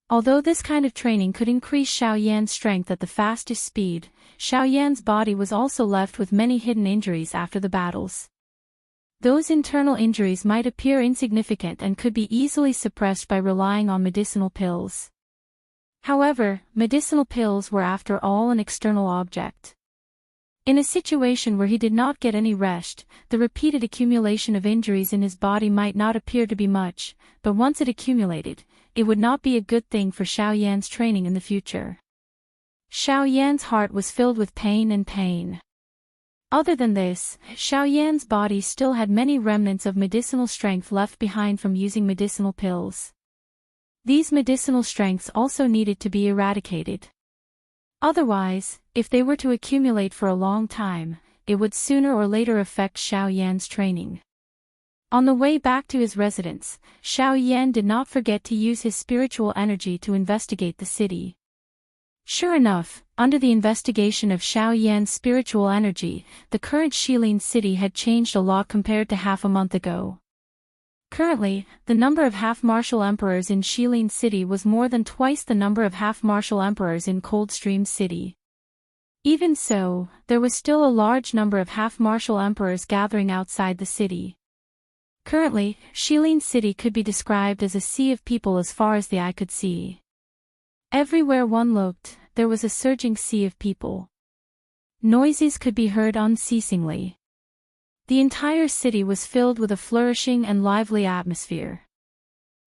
Although this kind of training could increase Xiao Yan's strength at the fastest speed, Xiao Yan's body was also left with many hidden injuries after the battles. Those internal injuries might appear insignificant and could be easily suppressed by relying on medicinal pills. However, medicinal pills were after all an external object. In a situation where he did not get any rest, the repeated accumulation of injuries in his body might not appear to be much, but once it accumulated, it would not be a good thing for Xiao Yan's training in the future. Xiao Yan's heart was filled with pain. Other than this, Xiao Yan's body still had many remnants of medicinal strength left behind from using medicinal pills. These medicinal strengths also needed to be eradicated. Otherwise, if they were to accumulate for a long time, it would sooner or later affect Xiao Yan's training. On the way back to his residence, Xiao Yan did not forget to use his spiritual energy to investigate the city. Sure enough, under the investigation of Xiao Yan's spiritual energy, the current Shilin city had changed a lot compared to half a month ago. Currently, the number of half-martial emperors in Shilin city was more than twice the number of half-martial emperors in Coldstream city. Even so, there was still a large number of half-martial emperors gathering outside the city. Currently, Shilin City could be described as a sea of people as far as the eye could see. Everywhere one looked, there was a surging sea of people. Noises could be heard unceasingly. The entire city was filled with a flourishing and lively atmosphere.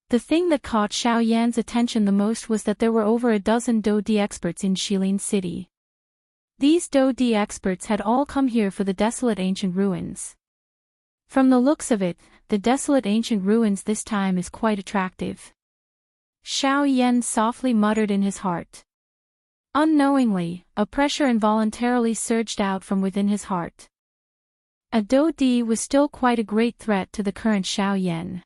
The thing that caught Xiao Yan's attention the most was that there were over a dozen Do-Di experts in Shilin City. These Do-Di experts had all come here for the desolate ancient ruins. From the looks of it, the desolate ancient ruins this time is quite attractive. Xiao Yan softly muttered in his heart. Unknowingly, a pressure involuntarily surged out from within his heart. A Do-Di was still quite a great threat to the current Xiao Yan.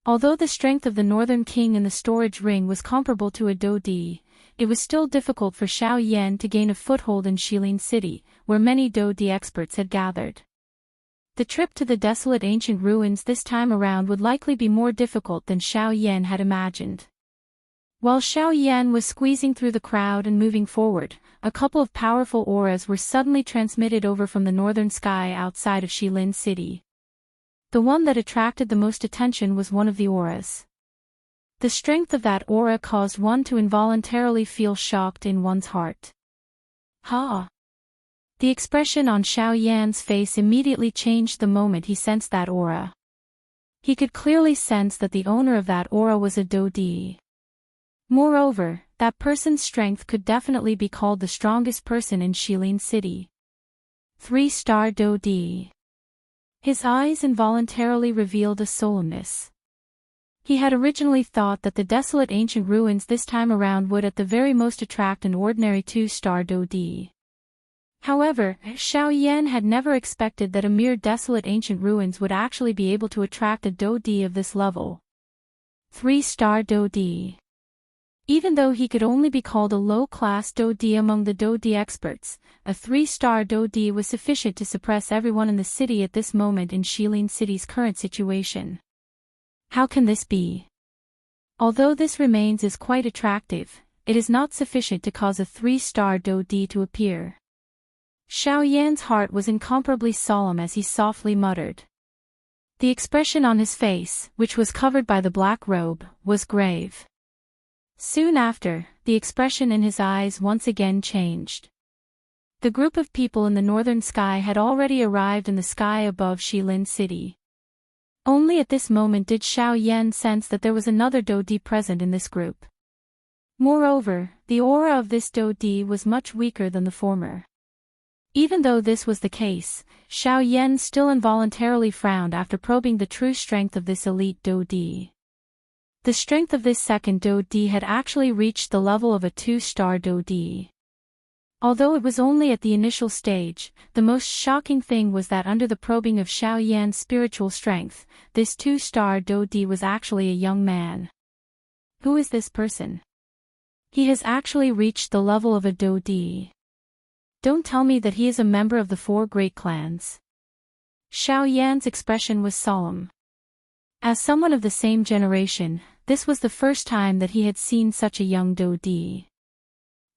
Although the strength of the Northern King in the storage ring was comparable to a Do-Di, it was still difficult for Xiao Yan to gain a foothold in Shilin City, where many Do-Di experts had gathered. The trip to the desolate ancient ruins this time around would likely be more difficult than Xiao Yan had imagined. While Xiao Yan was squeezing through the crowd and moving forward, a couple of powerful auras were suddenly transmitted over from the northern sky outside of Shilin City. The one that attracted the most attention was one of the auras. The strength of that aura caused one to involuntarily feel shocked in one's heart. Ha! The expression on Xiao Yan's face immediately changed the moment he sensed that aura. He could clearly sense that the owner of that aura was a Do-Di. Moreover, that person's strength could definitely be called the strongest person in Shilin City. 3-star Do-Di. His eyes involuntarily revealed a solemnness. He had originally thought that the desolate ancient ruins this time around would at the very most attract an ordinary 2-star Do-Di. However, Xiao Yan had never expected that a mere desolate ancient ruins would actually be able to attract a Do-Di of this level. 3-star Do-Di. Even though he could only be called a low-class Do-Di among the Do-Di experts, a 3-star Do-Di was sufficient to suppress everyone in the city at this moment in Shilin City's current situation. How can this be? Although this remains is quite attractive, it is not sufficient to cause a 3-star Do-Di to appear. Xiao Yan's heart was incomparably solemn as he softly muttered. The expression on his face, which was covered by the black robe, was grave. Soon after, the expression in his eyes once again changed. The group of people in the northern sky had already arrived in the sky above Shilin City. Only at this moment did Xiao Yan sense that there was another Do-Di present in this group. Moreover, the aura of this Do-Di was much weaker than the former. Even though this was the case, Xiao Yan still involuntarily frowned after probing the true strength of this elite Do-Di. The strength of this second Do-Di had actually reached the level of a 2-star Do-Di. Although it was only at the initial stage, the most shocking thing was that under the probing of Xiao Yan's spiritual strength, this 2-star Do-Di was actually a young man. Who is this person? He has actually reached the level of a Do-Di. Don't tell me that he is a member of the 4 great clans. Xiao Yan's expression was solemn. As someone of the same generation, this was the first time that he had seen such a young Do-Di.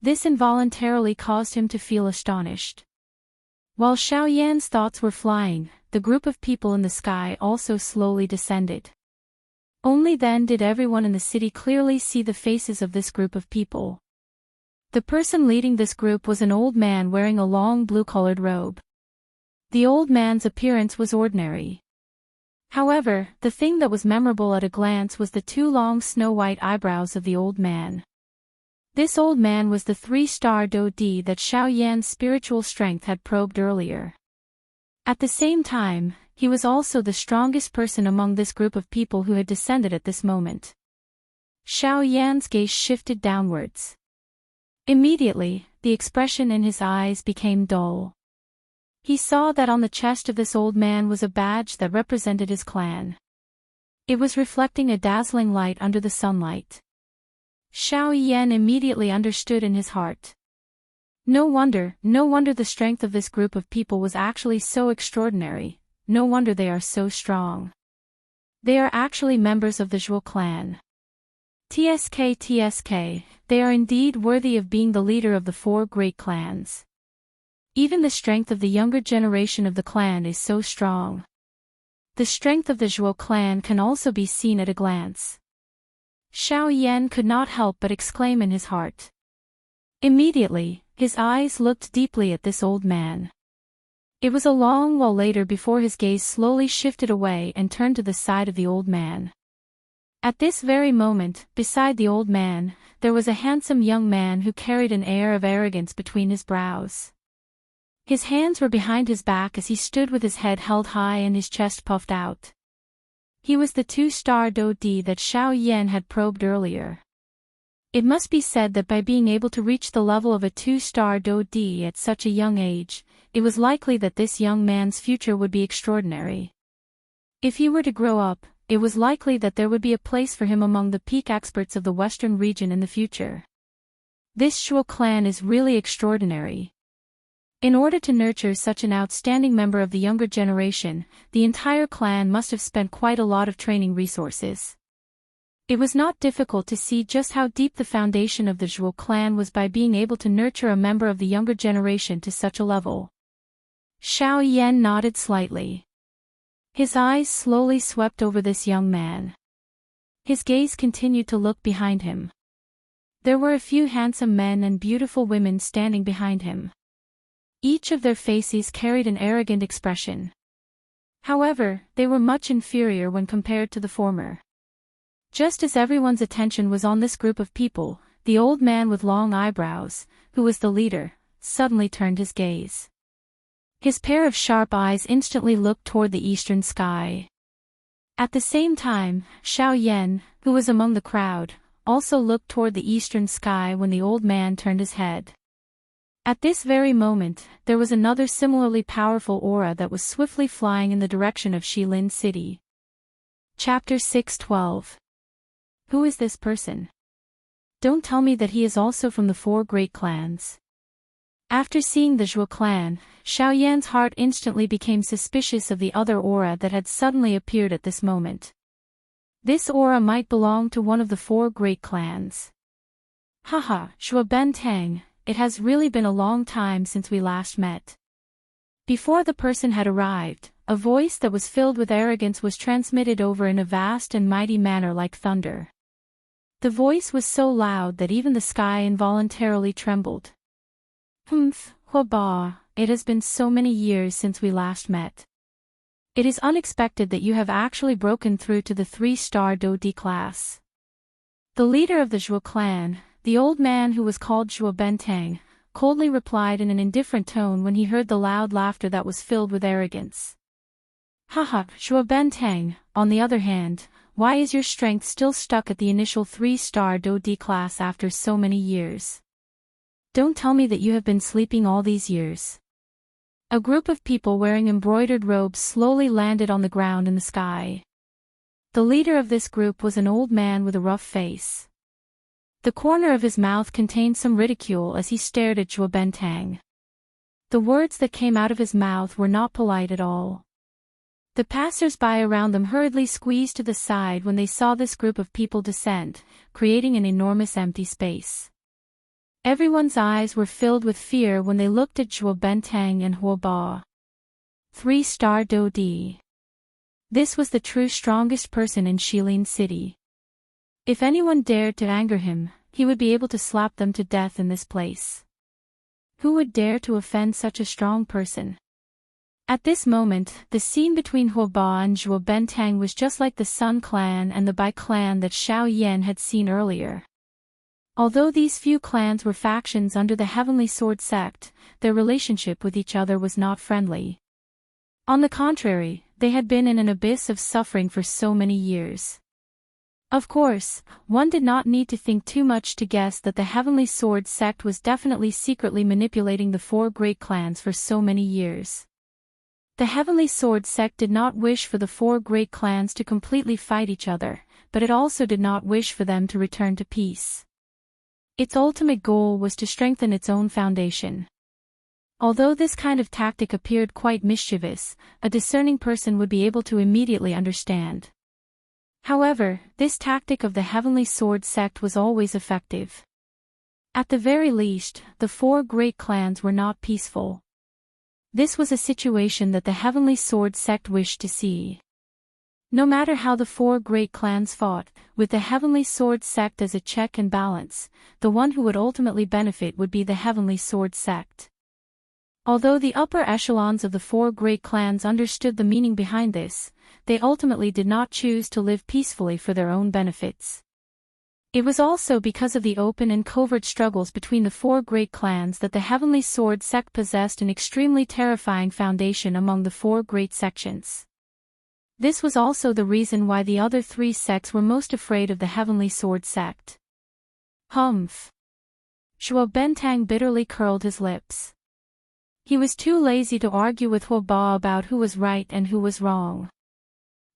This involuntarily caused him to feel astonished. While Xiao Yan's thoughts were flying, the group of people in the sky also slowly descended. Only then did everyone in the city clearly see the faces of this group of people. The person leading this group was an old man wearing a long blue-colored robe. The old man's appearance was ordinary. However, the thing that was memorable at a glance was the 2 long snow-white eyebrows of the old man. This old man was the 3-star Do-Di that Xiao Yan's spiritual strength had probed earlier. At the same time, he was also the strongest person among this group of people who had descended at this moment. Xiao Yan's gaze shifted downwards. Immediately, the expression in his eyes became dull. He saw that on the chest of this old man was a badge that represented his clan. It was reflecting a dazzling light under the sunlight. Xiao Yan immediately understood in his heart. No wonder the strength of this group of people was actually so extraordinary, no wonder they are so strong. They are actually members of the Zhuo clan. TSK, they are indeed worthy of being the leader of the 4 great clans. Even the strength of the younger generation of the clan is so strong. The strength of the Zhuo clan can also be seen at a glance. Xiao Yan could not help but exclaim in his heart. Immediately, his eyes looked deeply at this old man. It was a long while later before his gaze slowly shifted away and turned to the side of the old man. At this very moment, beside the old man, there was a handsome young man who carried an air of arrogance between his brows. His hands were behind his back as he stood with his head held high and his chest puffed out. He was the 2-star Do Di that Xiao Yan had probed earlier. It must be said that by being able to reach the level of a 2-star Do Di at such a young age, it was likely that this young man's future would be extraordinary. If he were to grow up, it was likely that there would be a place for him among the peak experts of the Western region in the future. This Zhuo clan is really extraordinary. In order to nurture such an outstanding member of the younger generation, the entire clan must have spent quite a lot of training resources. It was not difficult to see just how deep the foundation of the Zhuo clan was by being able to nurture a member of the younger generation to such a level. Xiao Yan nodded slightly. His eyes slowly swept over this young man. His gaze continued to look behind him. There were a few handsome men and beautiful women standing behind him. Each of their faces carried an arrogant expression. However, they were much inferior when compared to the former. Just as everyone's attention was on this group of people, the old man with long eyebrows, who was the leader, suddenly turned his gaze. His pair of sharp eyes instantly looked toward the eastern sky. At the same time, Xiao Yan, who was among the crowd, also looked toward the eastern sky when the old man turned his head. At this very moment, there was another similarly powerful aura that was swiftly flying in the direction of Shilin City. Chapter 6:12. Who is this person? Don't tell me that he is also from the 4 great clans. After seeing the Zhuo clan, Xiao Yan's heart instantly became suspicious of the other aura that had suddenly appeared at this moment. This aura might belong to one of the 4 great clans. Haha, Zhuo Bentang. It has really been a long time since we last met. Before the person had arrived, a voice that was filled with arrogance was transmitted over in a vast and mighty manner like thunder. The voice was so loud that even the sky involuntarily trembled. Humph, Huaba, it has been so many years since we last met. It is unexpected that you have actually broken through to the 3-star Do Di class. The leader of the Zhuo clan, the old man who was called Zhuo Bentang, coldly replied in an indifferent tone when he heard the loud laughter that was filled with arrogance. Haha, Zhuo Bentang, on the other hand, why is your strength still stuck at the initial 3-star Do Di class after so many years? Don't tell me that you have been sleeping all these years. A group of people wearing embroidered robes slowly landed on the ground in the sky. The leader of this group was an old man with a rough face. The corner of his mouth contained some ridicule as he stared at Zhuo Bentang. The words that came out of his mouth were not polite at all. The passers-by around them hurriedly squeezed to the side when they saw this group of people descend, creating an enormous empty space. Everyone's eyes were filled with fear when they looked at Zhuo Bentang and Huaba. 3-star Do Di. This was the true strongest person in Shilin City. If anyone dared to anger him, he would be able to slap them to death in this place. Who would dare to offend such a strong person? At this moment, the scene between Huaba and Zhuo Bentang was just like the Sun clan and the Bai clan that Xiao Yan had seen earlier. Although these few clans were factions under the Heavenly Sword sect, their relationship with each other was not friendly. On the contrary, they had been in an abyss of suffering for so many years. Of course, one did not need to think too much to guess that the Heavenly Sword sect was definitely secretly manipulating the 4 great clans for so many years. The Heavenly Sword sect did not wish for the 4 great clans to completely fight each other, but it also did not wish for them to return to peace. Its ultimate goal was to strengthen its own foundation. Although this kind of tactic appeared quite mischievous, a discerning person would be able to immediately understand. However, this tactic of the Heavenly Sword sect was always effective. At the very least, the 4 great clans were not peaceful. This was a situation that the Heavenly Sword sect wished to see. No matter how the four great clans fought, with the Heavenly Sword sect as a check and balance, the one who would ultimately benefit would be the Heavenly Sword sect. Although the upper echelons of the four great clans understood the meaning behind this, they ultimately did not choose to live peacefully for their own benefits. It was also because of the open and covert struggles between the four great clans that the Heavenly Sword sect possessed an extremely terrifying foundation among the four great sections. This was also the reason why the other three sects were most afraid of the Heavenly Sword sect. Humph! Zhuo Bentang bitterly curled his lips. He was too lazy to argue with Huo Ba about who was right and who was wrong.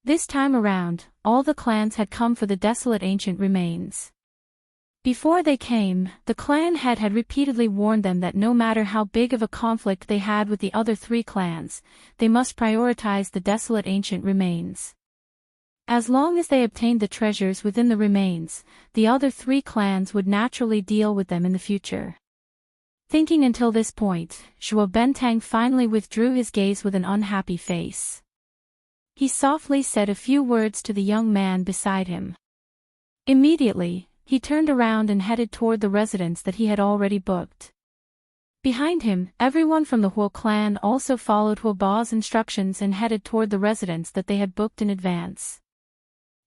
This time around, all the clans had come for the desolate ancient remains. Before they came, the clan head had repeatedly warned them that no matter how big of a conflict they had with the other three clans, they must prioritize the desolate ancient remains. As long as they obtained the treasures within the remains, the other three clans would naturally deal with them in the future. Thinking until this point, Zhuo Bentang finally withdrew his gaze with an unhappy face. He softly said a few words to the young man beside him. Immediately, he turned around and headed toward the residence that he had already booked. Behind him, everyone from the Huo clan also followed Huo Ba's instructions and headed toward the residence that they had booked in advance.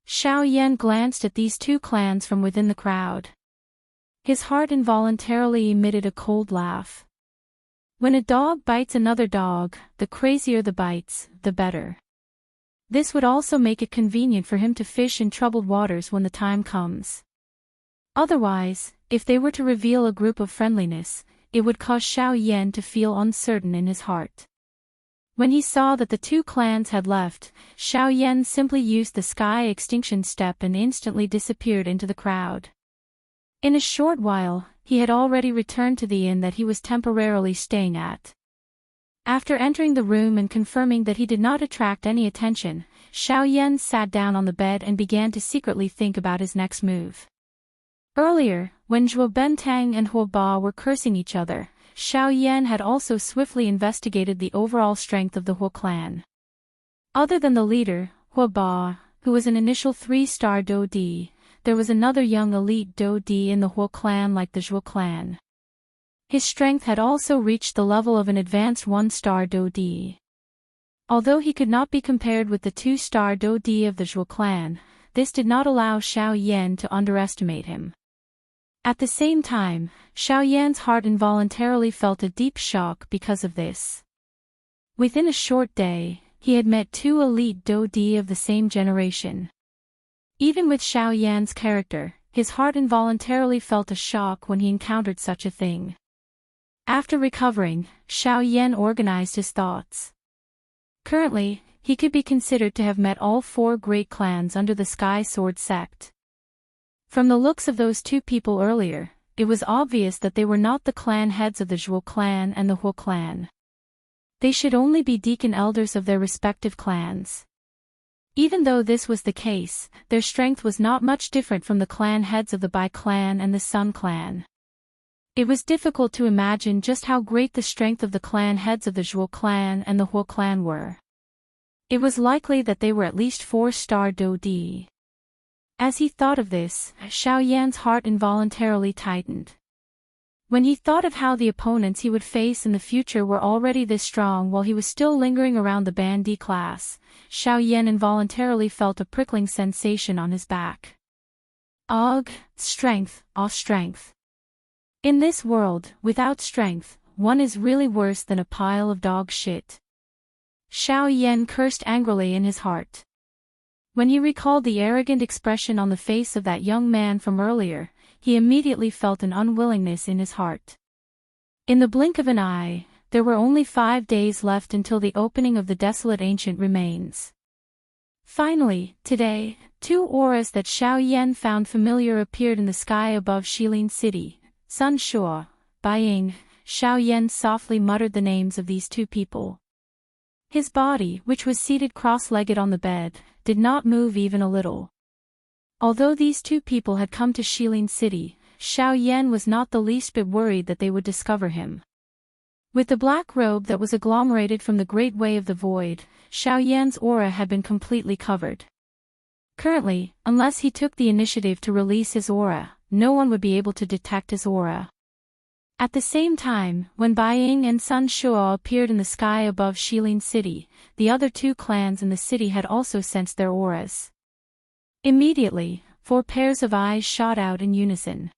Xiao Yan glanced at these two clans from within the crowd. His heart involuntarily emitted a cold laugh. When a dog bites another dog, the crazier the bites, the better. This would also make it convenient for him to fish in troubled waters when the time comes. Otherwise, if they were to reveal a group of friendliness, it would cause Xiao Yan to feel uncertain in his heart. When he saw that the two clans had left, Xiao Yan simply used the sky extinction step and instantly disappeared into the crowd. In a short while, he had already returned to the inn that he was temporarily staying at. After entering the room and confirming that he did not attract any attention, Xiao Yan sat down on the bed and began to secretly think about his next move. Earlier, when Zhuo Bentang and Huo Ba were cursing each other, Xiao Yan had also swiftly investigated the overall strength of the Huo clan. Other than the leader, Huo Ba, who was an initial 3-star Do Di, there was another young elite Do Di in the Huo clan like the Zhuo clan. His strength had also reached the level of an advanced 1-star Do Di. Although he could not be compared with the 2-star Do Di of the Zhuo clan, this did not allow Xiao Yan to underestimate him. At the same time, Xiao Yan's heart involuntarily felt a deep shock because of this. Within a short day, he had met two elite Do Di of the same generation. Even with Xiao Yan's character, his heart involuntarily felt a shock when he encountered such a thing. After recovering, Xiao Yan organized his thoughts. Currently, he could be considered to have met all four great clans under the Sky Sword sect. From the looks of those two people earlier, it was obvious that they were not the clan heads of the Zhuo clan and the Huo clan. They should only be deacon elders of their respective clans. Even though this was the case, their strength was not much different from the clan heads of the Bai clan and the Sun clan. It was difficult to imagine just how great the strength of the clan heads of the Zhuo clan and the Huo clan were. It was likely that they were at least 4-star Do Di. As he thought of this, Xiao Yan's heart involuntarily tightened. When he thought of how the opponents he would face in the future were already this strong while he was still lingering around the Band D class, Xiao Yan involuntarily felt a prickling sensation on his back. Ugh, strength, strength. In this world, without strength, one is really worse than a pile of dog shit. Xiao Yan cursed angrily in his heart. When he recalled the arrogant expression on the face of that young man from earlier, he immediately felt an unwillingness in his heart. In the blink of an eye, there were only 5 days left until the opening of the desolate ancient remains. Finally, today, 2 auras that Xiao Yan found familiar appeared in the sky above Shilin City. Sun Shuo, Bai Ying. Xiao Yan softly muttered the names of these 2 people. His body, which was seated cross-legged on the bed, did not move even a little. Although these 2 people had come to Shilin City, Xiao Yan was not the least bit worried that they would discover him. With the black robe that was agglomerated from the great way of the void, Xiao Yan's aura had been completely covered. Currently, unless he took the initiative to release his aura, no one would be able to detect his aura. At the same time, when Bai Ying and Sun Shuo appeared in the sky above Shilin City, the other two clans in the city had also sensed their auras. Immediately, 4 pairs of eyes shot out in unison.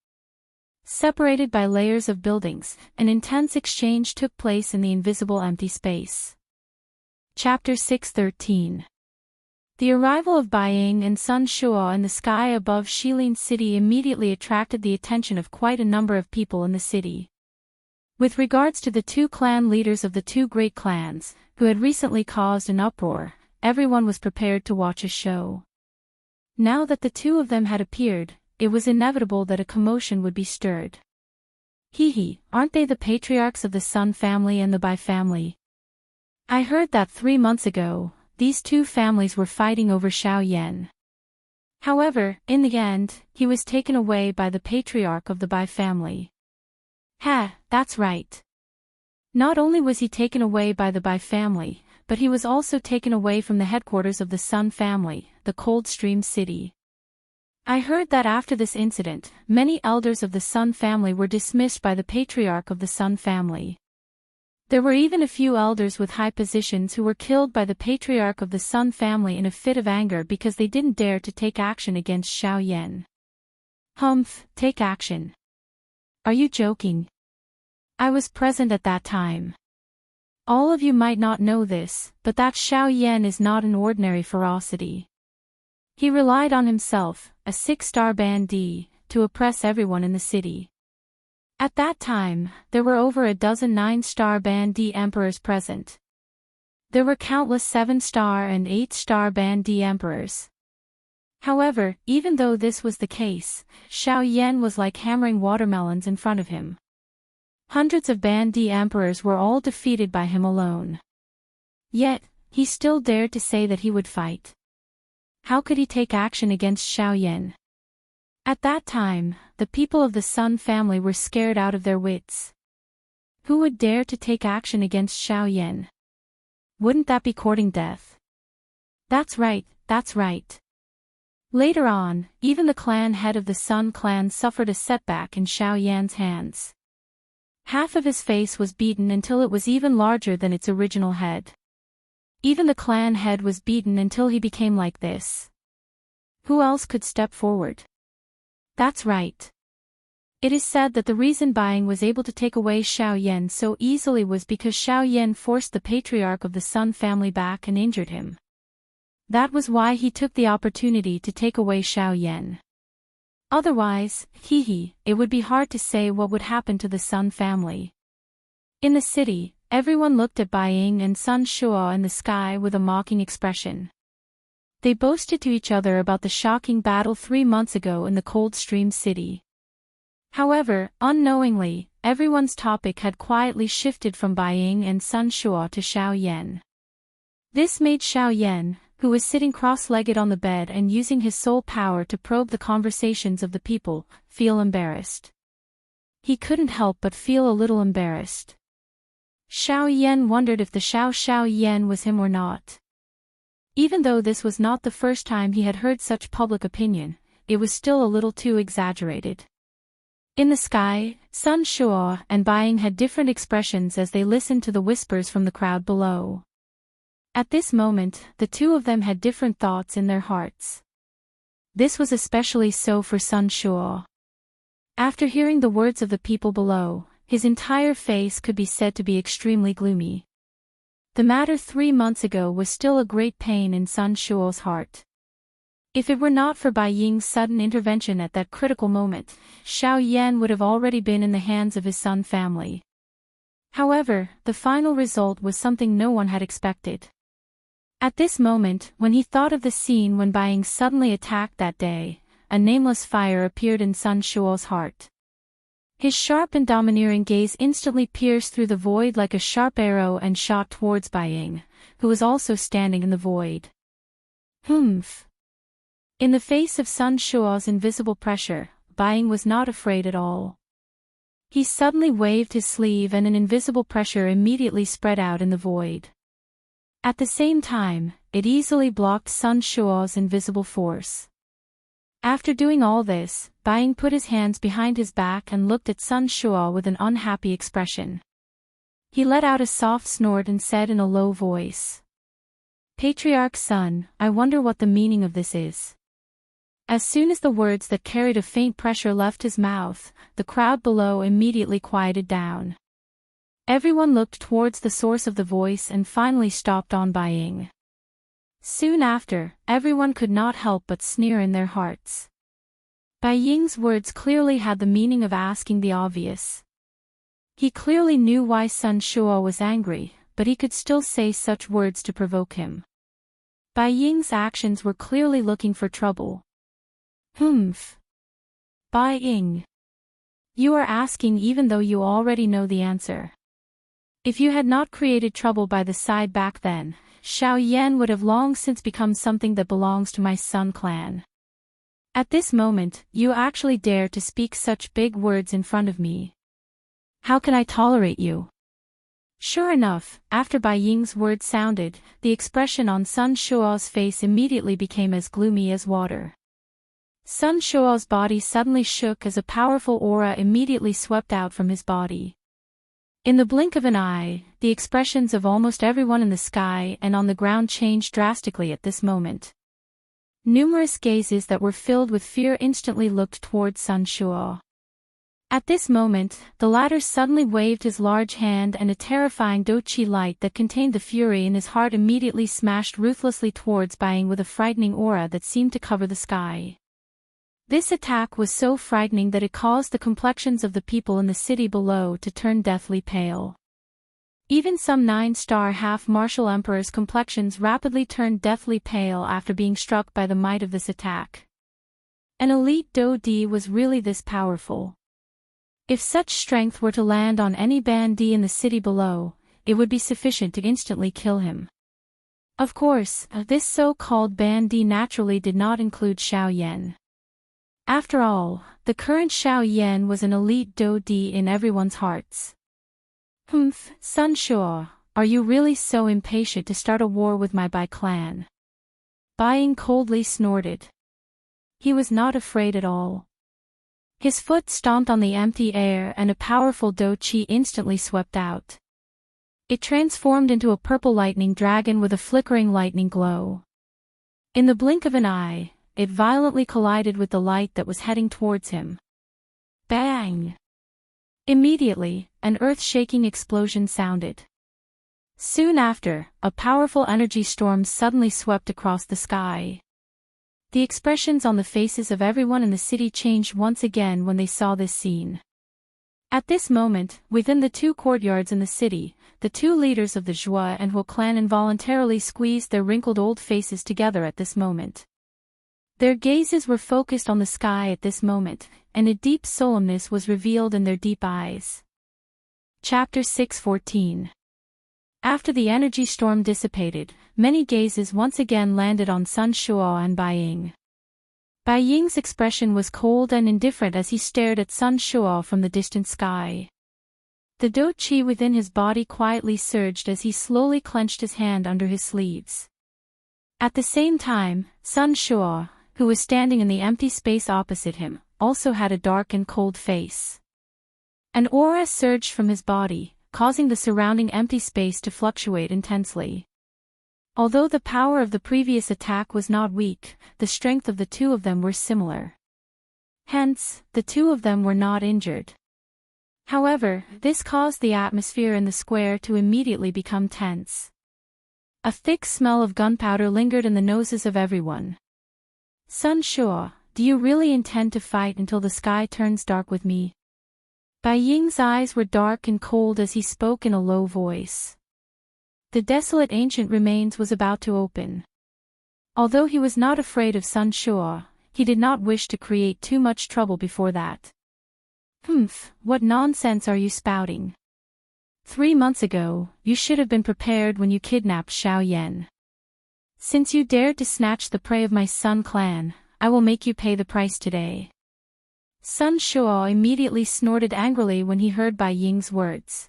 Separated by layers of buildings, an intense exchange took place in the invisible empty space. Chapter 613. The arrival of Bai Ying and Sun Shuo in the sky above Shilin City immediately attracted the attention of quite a number of people in the city. With regards to the 2 clan leaders of the 2 great clans, who had recently caused an uproar, everyone was prepared to watch a show. Now that the 2 of them had appeared, it was inevitable that a commotion would be stirred. Aren't they the patriarchs of the Sun family and the Bai family? I heard that 3 months ago, these 2 families were fighting over Xiao Yan. However, in the end, he was taken away by the patriarch of the Bai family. That's right. Not only was he taken away by the Bai family, but he was also taken away from the headquarters of the Sun family, the Coldstream City. I heard that after this incident, many elders of the Sun family were dismissed by the patriarch of the Sun family. There were even a few elders with high positions who were killed by the patriarch of the Sun family in a fit of anger because they didn't dare to take action against Xiao Yan. Take action. Are you joking? I was present at that time. All of you might not know this, but that Xiao Yan is not an ordinary ferocity. He relied on himself, a 6-star bandit, to oppress everyone in the city. At that time, there were over a dozen 9-star bandit emperors present. There were countless 7-star and 8-star bandit emperors. However, even though this was the case, Xiao Yan was like hammering watermelons in front of him. Hundreds of bandit emperors were all defeated by him alone. Yet, he still dared to say that he would fight. How could he take action against Xiao Yan? At that time, the people of the Sun family were scared out of their wits. Who would dare to take action against Xiao Yan? Wouldn't that be courting death? That's right. Later on, even the clan head of the Sun clan suffered a setback in Xiao Yan's hands. Half of his face was beaten until it was even larger than its original head. Even the clan head was beaten until he became like this. Who else could step forward? That's right. It is said that the reason Bai Ying was able to take away Xiao Yan so easily was because Xiao Yan forced the patriarch of the Sun family back and injured him. That was why he took the opportunity to take away Xiao Yan. Otherwise, it would be hard to say what would happen to the Sun family. In the city, everyone looked at Bai Ying and Sun Shuo in the sky with a mocking expression. They boasted to each other about the shocking battle 3 months ago in the Coldstream City. However, unknowingly, everyone's topic had quietly shifted from Bai Ying and Sun Shuo to Xiao Yan. This made Xiao Yan, who was sitting cross-legged on the bed and using his soul power to probe the conversations of the people, feel embarrassed. He couldn't help but feel a little embarrassed. Xiao Yan wondered if the Xiao Yan was him or not. Even though this was not the first time he had heard such public opinion, it was still a little too exaggerated. In the sky, Sun Shuo and Bai Ying had different expressions as they listened to the whispers from the crowd below. At this moment, the 2 of them had different thoughts in their hearts. This was especially so for Sun Shuo. After hearing the words of the people below, his entire face could be said to be extremely gloomy. The matter 3 months ago was still a great pain in Sun Shuo's heart. If it were not for Bai Ying's sudden intervention at that critical moment, Xiao Yan would have already been in the hands of his Sun family. However, the final result was something no one had expected. At this moment, when he thought of the scene when Bai Ying suddenly attacked that day, a nameless fire appeared in Sun Shuo's heart. His sharp and domineering gaze instantly pierced through the void like a sharp arrow and shot towards Bai Ying, who was also standing in the void. In the face of Sun Shuo's invisible pressure, Bai Ying was not afraid at all. He suddenly waved his sleeve and an invisible pressure immediately spread out in the void. At the same time, it easily blocked Sun Shuo's invisible force. After doing all this, Bai put his hands behind his back and looked at Sun Shuo with an unhappy expression. He let out a soft snort and said in a low voice, "Patriarch's son, I wonder what the meaning of this is." As soon as the words that carried a faint pressure left his mouth, the crowd below immediately quieted down. Everyone looked towards the source of the voice and finally stopped on Bai. Soon after, everyone could not help but sneer in their hearts. Bai's words clearly had the meaning of asking the obvious. He clearly knew why Sun Shuo was angry, but he could still say such words to provoke him. Bai's actions were clearly looking for trouble. Humph. Bai, you are asking even though you already know the answer. If you had not created trouble by the side back then, Xiao Yan would have long since become something that belongs to my Sun clan. At this moment, you actually dare to speak such big words in front of me. How can I tolerate you? Sure enough, after Bai's words sounded, the expression on Sun Shuo's face immediately became as gloomy as water. Sun Shuo's body suddenly shook as a powerful aura immediately swept out from his body. In the blink of an eye, the expressions of almost everyone in the sky and on the ground changed drastically at this moment. Numerous gazes that were filled with fear instantly looked toward Sun Shuo. At this moment, the latter suddenly waved his large hand and a terrifying doqi light that contained the fury in his heart immediately smashed ruthlessly towards Bai with a frightening aura that seemed to cover the sky. This attack was so frightening that it caused the complexions of the people in the city below to turn deathly pale. Even some 9-star half-martial emperors' complexions rapidly turned deathly pale after being struck by the might of this attack. An elite Do Di was really this powerful. If such strength were to land on any bandit in the city below, it would be sufficient to instantly kill him. Of course, this so-called bandit naturally did not include Xiao Yan. After all, the current Xiao Yan was an elite Do Di in everyone's hearts. Humph, Sun Shuo, are you really so impatient to start a war with my Bai clan? Bai coldly snorted. He was not afraid at all. His foot stomped on the empty air and a powerful doqi instantly swept out. It transformed into a purple lightning dragon with a flickering lightning glow. In the blink of an eye, it violently collided with the light that was heading towards him. Bang! Immediately, an earth-shaking explosion sounded. Soon after, a powerful energy storm suddenly swept across the sky. The expressions on the faces of everyone in the city changed once again when they saw this scene. At this moment, within the two courtyards in the city, the two leaders of the Zhua and Huo clan involuntarily squeezed their wrinkled old faces together at this moment. Their gazes were focused on the sky at this moment, and a deep solemnness was revealed in their deep eyes. Chapter 6:14. After the energy storm dissipated, many gazes once again landed on Sun Shuo and Bai. Bai's expression was cold and indifferent as he stared at Sun Shuo from the distant sky. The doqi within his body quietly surged as he slowly clenched his hand under his sleeves. At the same time, Sun Shuo, who was standing in the empty space opposite him, also had a dark and cold face. An aura surged from his body, causing the surrounding empty space to fluctuate intensely. Although the power of the previous attack was not weak, the strength of the two of them were similar. Hence, the two of them were not injured. However, this caused the atmosphere in the square to immediately become tense. A thick smell of gunpowder lingered in the noses of everyone. Sun Shuo, do you really intend to fight until the sky turns dark with me? Bai's eyes were dark and cold as he spoke in a low voice. The desolate ancient remains was about to open. Although he was not afraid of Sun Shuo, he did not wish to create too much trouble before that. Humph, what nonsense are you spouting? 3 months ago, you should have been prepared when you kidnapped Xiao Yan. Since you dared to snatch the prey of my Sun clan, I will make you pay the price today. Sun Shuo immediately snorted angrily when he heard Bai Ying's words.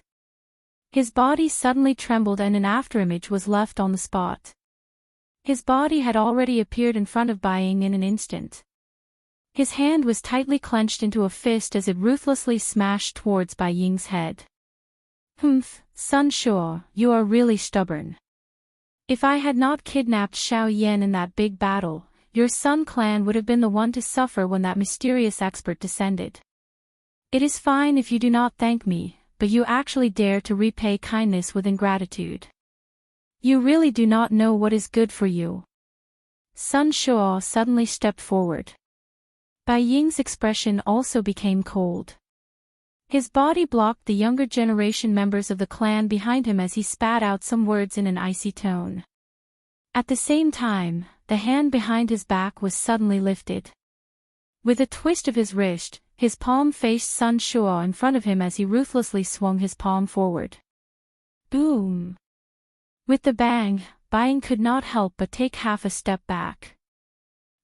His body suddenly trembled and an afterimage was left on the spot. His body had already appeared in front of Bai Ying in an instant. His hand was tightly clenched into a fist as it ruthlessly smashed towards Bai Ying's head. Humph, Sun Shuo, you are really stubborn. If I had not kidnapped Xiao Yan in that big battle, your Sun clan would have been the one to suffer when that mysterious expert descended. It is fine if you do not thank me, but you actually dare to repay kindness with ingratitude. You really do not know what is good for you. Sun Shuo suddenly stepped forward. Bai Ying's expression also became cold. His body blocked the younger generation members of the clan behind him as he spat out some words in an icy tone. At the same time, the hand behind his back was suddenly lifted. With a twist of his wrist, his palm faced Sun Shuo in front of him as he ruthlessly swung his palm forward. Boom! With the bang, Bai Ying could not help but take half a step back.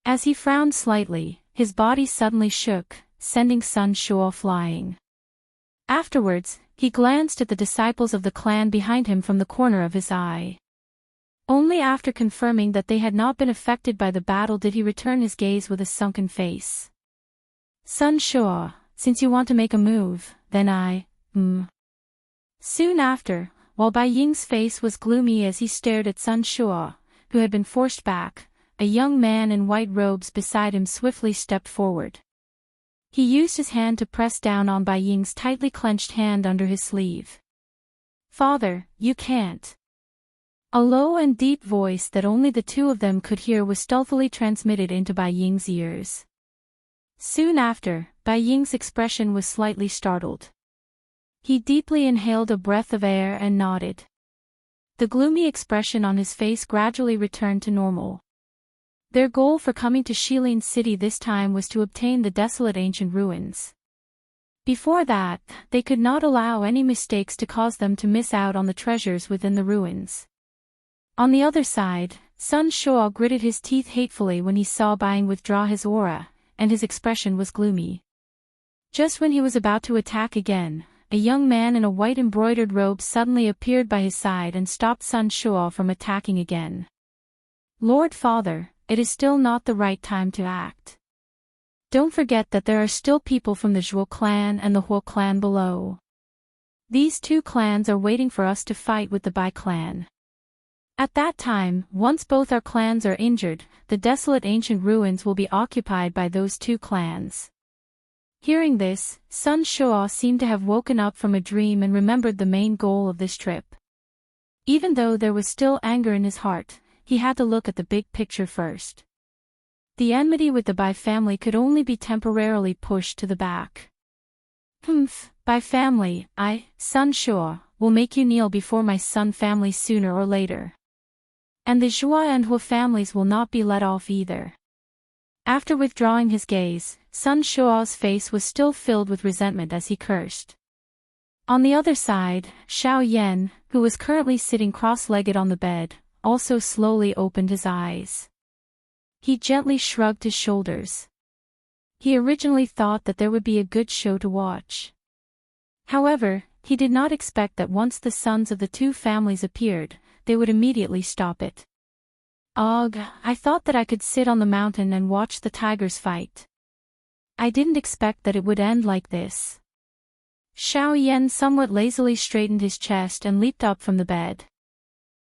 As he frowned slightly, his body suddenly shook, sending Sun Shuo flying. Afterwards, he glanced at the disciples of the clan behind him from the corner of his eye. Only after confirming that they had not been affected by the battle did he return his gaze with a sunken face. Sun Shuo, since you want to make a move, then Soon after, while Bai Ying's face was gloomy as he stared at Sun Shuo, who had been forced back, a young man in white robes beside him swiftly stepped forward. He used his hand to press down on Bai Ying's tightly clenched hand under his sleeve. Father, you can't. A low and deep voice that only the two of them could hear was stealthily transmitted into Bai Ying's ears. Soon after, Bai Ying's expression was slightly startled. He deeply inhaled a breath of air and nodded. The gloomy expression on his face gradually returned to normal. Their goal for coming to Shilin City this time was to obtain the desolate ancient ruins. Before that, they could not allow any mistakes to cause them to miss out on the treasures within the ruins. On the other side, Sun Shuo gritted his teeth hatefully when he saw Bai Ying withdraw his aura, and his expression was gloomy. Just when he was about to attack again, a young man in a white embroidered robe suddenly appeared by his side and stopped Sun Shuo from attacking again. Lord Father, it is still not the right time to act. Don't forget that there are still people from the Zhuo clan and the Huo clan below. These two clans are waiting for us to fight with the Bai clan. At that time, once both our clans are injured, the desolate ancient ruins will be occupied by those two clans. Hearing this, Sun Shuo seemed to have woken up from a dream and remembered the main goal of this trip. Even though there was still anger in his heart, he had to look at the big picture first. The enmity with the Bai family could only be temporarily pushed to the back. Bai family, Sun Shuo, will make you kneel before my Sun family sooner or later. And the Zhua and Huo families will not be let off either. After withdrawing his gaze, Sun Shuo's face was still filled with resentment as he cursed. On the other side, Xiao Yan, who was currently sitting cross-legged on the bed, also slowly opened his eyes. He gently shrugged his shoulders. He originally thought that there would be a good show to watch. However, he did not expect that once the sons of the two families appeared, they would immediately stop it. Ugh, I thought that I could sit on the mountain and watch the tigers fight. I didn't expect that it would end like this. Xiao Yan somewhat lazily straightened his chest and leaped up from the bed.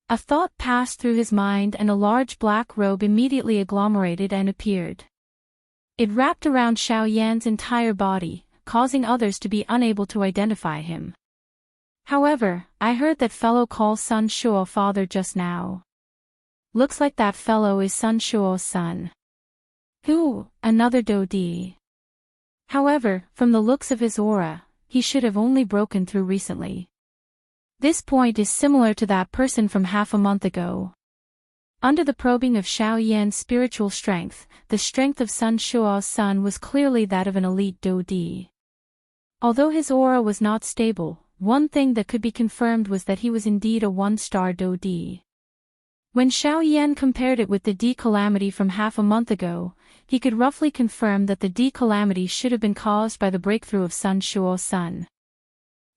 A thought passed through his mind and a large black robe immediately agglomerated and appeared. It wrapped around Xiao Yan's entire body, causing others to be unable to identify him. However, I heard that fellow call Sun Shuo father just now. Looks like that fellow is Sun Shuo's son. Who, another Dodi. However, from the looks of his aura, he should have only broken through recently. This point is similar to that person from half a month ago. Under the probing of Xiao Yan's spiritual strength, the strength of Sun Shuo's son was clearly that of an elite Dodi. Although his aura was not stable, one thing that could be confirmed was that he was indeed a one-star Dodi. When Xiao Yan compared it with the D calamity from half a month ago, he could roughly confirm that the D-calamity should have been caused by the breakthrough of Sun Shuo's sun.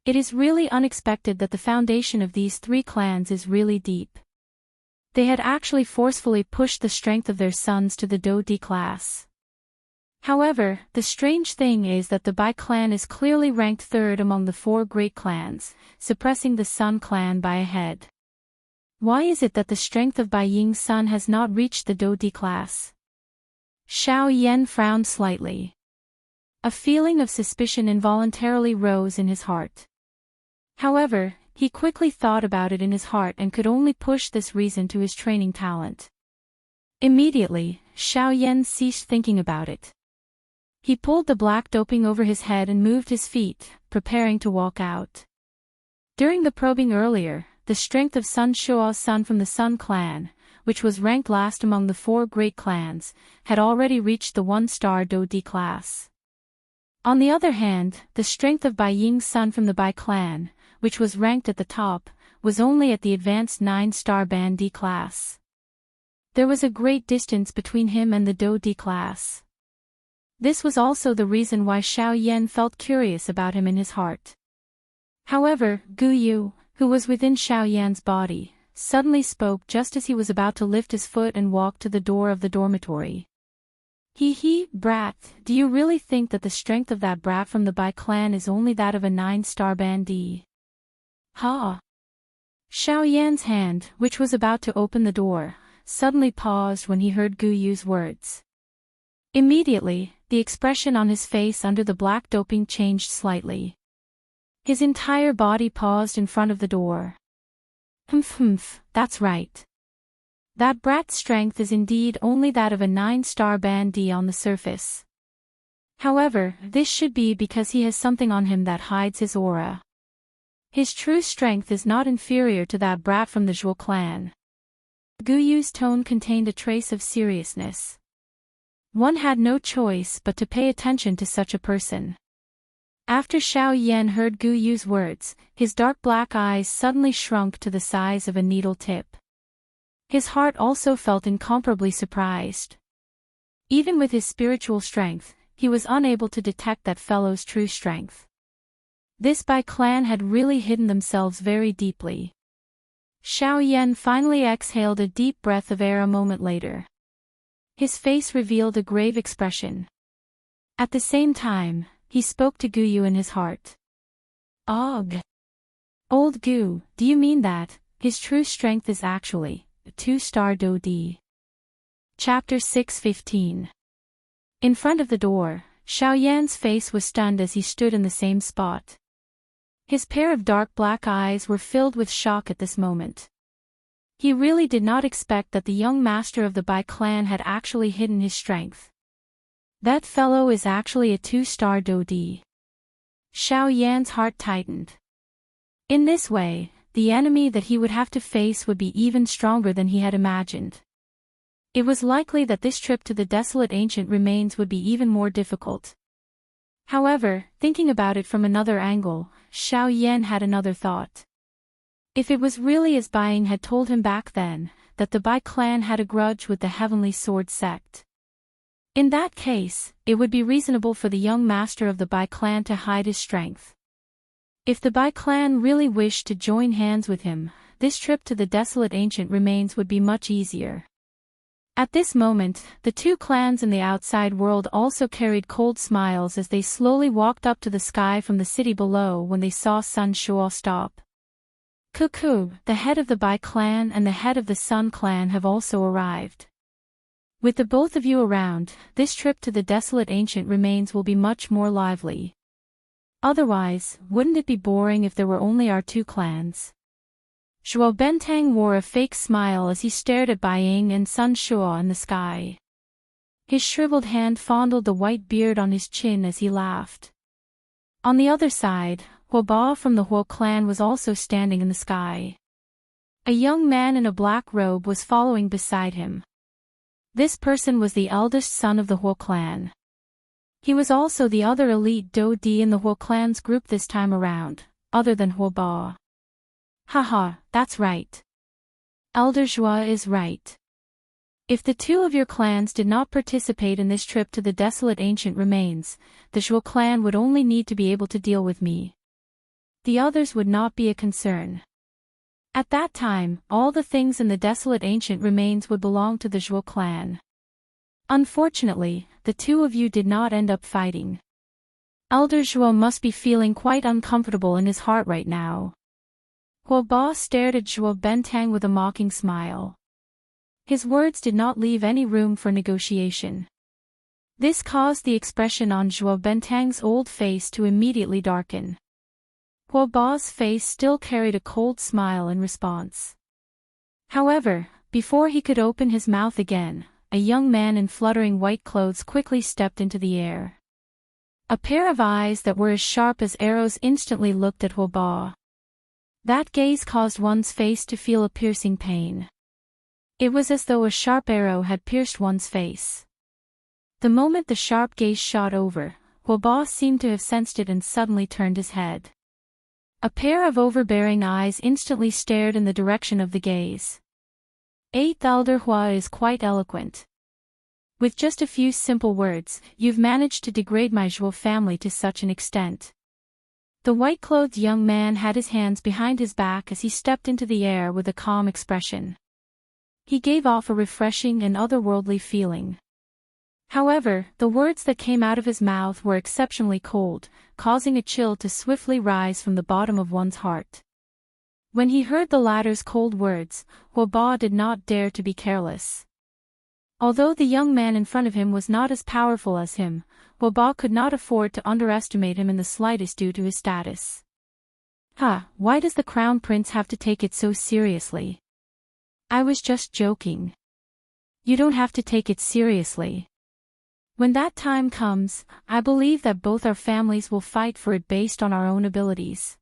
It is really unexpected that the foundation of these three clans is really deep. They had actually forcefully pushed the strength of their sons to the Do D class. However, the strange thing is that the Bai clan is clearly ranked third among the four great clans, suppressing the Sun clan by a head. Why is it that the strength of Bai Ying's son has not reached the Do D class? Xiao Yan frowned slightly. A feeling of suspicion involuntarily rose in his heart. However, he quickly thought about it in his heart and could only push this reason to his training talent. Immediately, Xiao Yan ceased thinking about it. He pulled the black doping over his head and moved his feet, preparing to walk out. During the probing earlier, the strength of Sun Shuo's son from the Sun clan, which was ranked last among the four great clans, had already reached the 1-star Do D class. On the other hand, the strength of Bai Ying's son from the Bai clan, which was ranked at the top, was only at the advanced 9-star Ban D class. There was a great distance between him and the Do D class. This was also the reason why Xiao Yan felt curious about him in his heart. However, Gu Yu, who was within Xiao Yan's body, suddenly spoke just as he was about to lift his foot and walk to the door of the dormitory. Brat, do you really think that the strength of that brat from the Bai clan is only that of a 9-star Ban D? Ha! Xiao Yan's hand, which was about to open the door, suddenly paused when he heard Gu Yu's words. Immediately, the expression on his face under the black doping changed slightly. His entire body paused in front of the door. That's right. That brat's strength is indeed only that of a 9-star Ban D on the surface. However, this should be because he has something on him that hides his aura. His true strength is not inferior to that brat from the Zhuo clan. Gu Yu's tone contained a trace of seriousness. One had no choice but to pay attention to such a person. After Xiao Yan heard Gu Yu's words, his dark black eyes suddenly shrunk to the size of a needle tip. His heart also felt incomparably surprised. Even with his spiritual strength, he was unable to detect that fellow's true strength. This Bai clan had really hidden themselves very deeply. Xiao Yan finally exhaled a deep breath of air a moment later. His face revealed a grave expression. At the same time, he spoke to Gu Yu in his heart. Ugh! Old Gu, do you mean that his true strength is actually a 2-star Do D? Chapter 6:15. In front of the door, Xiao Yan's face was stunned as he stood in the same spot. His pair of dark black eyes were filled with shock at this moment. He really did not expect that the young master of the Bai clan had actually hidden his strength. That fellow is actually a 2-star Do D. Xiao Yan's heart tightened. In this way, the enemy that he would have to face would be even stronger than he had imagined. It was likely that this trip to the desolate ancient remains would be even more difficult. However, thinking about it from another angle, Xiao Yan had another thought. If it was really as Bai Ying had told him back then, that the Bai clan had a grudge with the Heavenly Sword sect. In that case, it would be reasonable for the young master of the Bai clan to hide his strength. If the Bai clan really wished to join hands with him, this trip to the desolate ancient remains would be much easier. At this moment, the two clans in the outside world also carried cold smiles as they slowly walked up to the sky from the city below when they saw Sun Shuo stop. Cuckoo, the head of the Bai clan and the head of the Sun clan have also arrived. With the both of you around, this trip to the desolate ancient remains will be much more lively. Otherwise, wouldn't it be boring if there were only our two clans? Zhuo Bentang wore a fake smile as he stared at Bai Ying and Sun Shuo in the sky. His shriveled hand fondled the white beard on his chin as he laughed. On the other side, Huo Ba from the Huo clan was also standing in the sky. A young man in a black robe was following beside him. This person was the eldest son of the Huo clan. He was also the other elite Do D in the Huo clan's group this time around, other than Huo Ba. Haha, that's right. Elder Zhua is right. If the two of your clans did not participate in this trip to the desolate ancient remains, the Zhuo clan would only need to be able to deal with me. The others would not be a concern. At that time, all the things in the desolate ancient remains would belong to the Zhuo clan. Unfortunately, the two of you did not end up fighting. Elder Zhuo must be feeling quite uncomfortable in his heart right now. Huo Ba stared at Zhuo Bentang with a mocking smile. His words did not leave any room for negotiation. This caused the expression on Zhuo Bentang's old face to immediately darken. Huo Ba's face still carried a cold smile in response. However, before he could open his mouth again, a young man in fluttering white clothes quickly stepped into the air. A pair of eyes that were as sharp as arrows instantly looked at Huo Ba. That gaze caused one's face to feel a piercing pain. It was as though a sharp arrow had pierced one's face. The moment the sharp gaze shot over, Huo Ba seemed to have sensed it and suddenly turned his head. A pair of overbearing eyes instantly stared in the direction of the gaze. Eighth Elder Hua is quite eloquent. With just a few simple words, you've managed to degrade my Zhuo family to such an extent. The white-clothed young man had his hands behind his back as he stepped into the air with a calm expression. He gave off a refreshing and otherworldly feeling. However, the words that came out of his mouth were exceptionally cold, causing a chill to swiftly rise from the bottom of one's heart. When he heard the latter's cold words, Huo Ba did not dare to be careless. Although the young man in front of him was not as powerful as him, Huo Ba could not afford to underestimate him in the slightest due to his status. Why does the Crown Prince have to take it so seriously? I was just joking. You don't have to take it seriously. When that time comes, I believe that both our families will fight for it based on our own abilities.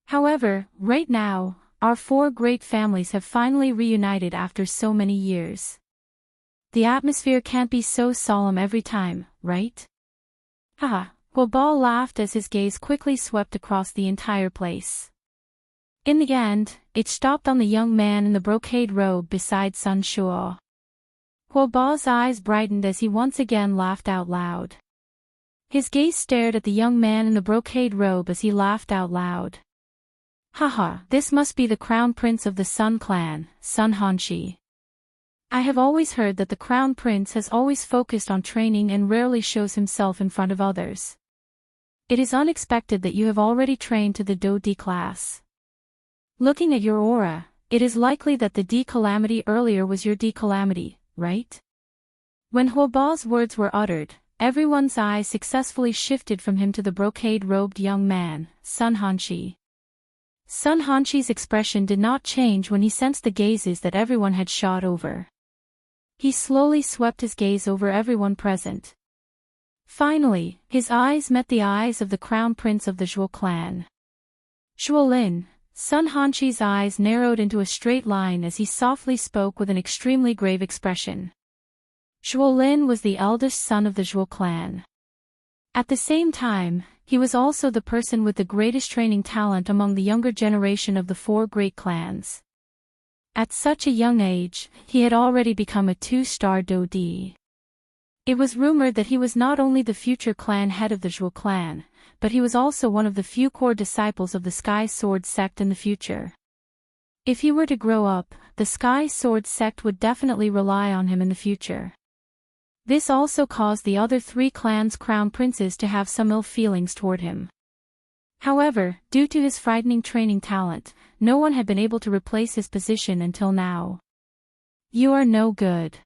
However, right now, our four great families have finally reunited after so many years. The atmosphere can't be so solemn every time, right? Huo Ba laughed as his gaze quickly swept across the entire place. In the end, it stopped on the young man in the brocade robe beside Sun Shuo. Huo Ba's eyes brightened as he once again laughed out loud. His gaze stared at the young man in the brocade robe as he laughed out loud. This must be the Crown Prince of the Sun Clan, Sun Hanshi. I have always heard that the Crown Prince has always focused on training and rarely shows himself in front of others. It is unexpected that you have already trained to the Do D class. Looking at your aura, it is likely that the D calamity earlier was your D calamity, right? When Huo Ba's words were uttered, everyone's eyes successfully shifted from him to the brocade-robed young man, Sun Hanshi. Sun Hanshi's expression did not change when he sensed the gazes that everyone had shot over. He slowly swept his gaze over everyone present. Finally, his eyes met the eyes of the Crown Prince of the Zhuo clan. Zhuolin, Sun Hanshi's eyes narrowed into a straight line as he softly spoke with an extremely grave expression. Zhuolin was the eldest son of the Zhuo clan. At the same time, he was also the person with the greatest training talent among the younger generation of the four great clans. At such a young age, he had already become a two-star Do Di. It was rumored that he was not only the future clan head of the Zhuo clan, but he was also one of the few core disciples of the Sky Sword sect in the future. If he were to grow up, the Sky Sword sect would definitely rely on him in the future. This also caused the other three clans' crown princes to have some ill feelings toward him. However, due to his frightening training talent, no one had been able to replace his position until now. You are no good.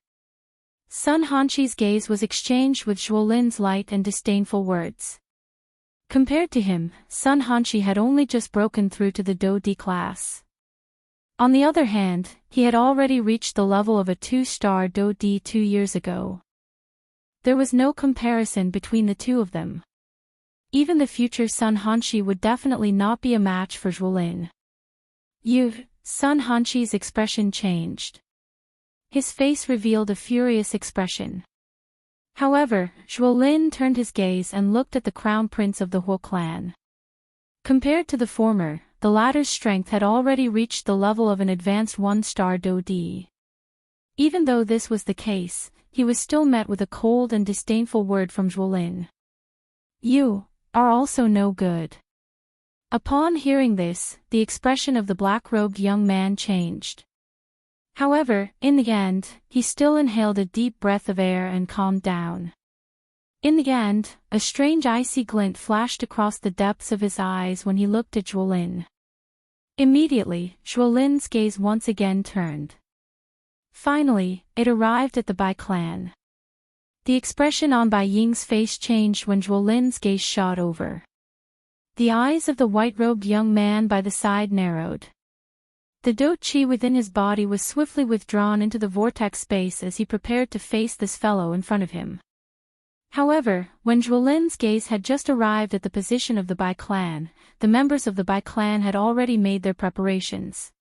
Sun Hanshi's gaze was exchanged with Zhuolin's light and disdainful words. Compared to him, Sun Hanshi had only just broken through to the Do Di class. On the other hand, he had already reached the level of a two-star Do Di 2 years ago. There was no comparison between the two of them. Even the future Sun Hanshi would definitely not be a match for Zhuolin. Sun Hanshi's expression changed. His face revealed a furious expression. However, Zhuolin turned his gaze and looked at the crown prince of the Huo clan. Compared to the former, the latter's strength had already reached the level of an advanced one-star Do Di. Even though this was the case, he was still met with a cold and disdainful word from Zhuolin. You are also no good. Upon hearing this, the expression of the black-robed young man changed. However, in the end, he still inhaled a deep breath of air and calmed down. In the end, a strange icy glint flashed across the depths of his eyes when he looked at Zhuolin. Immediately, Zhuolin's gaze once again turned. Finally, it arrived at the Bai clan. The expression on Bai Ying's face changed when Zhuolin's gaze shot over. The eyes of the white-robed young man by the side narrowed. The dou qi within his body was swiftly withdrawn into the vortex space as he prepared to face this fellow in front of him. However, when Zhuolin's gaze had just arrived at the position of the Bai clan, the members of the Bai clan had already made their preparations.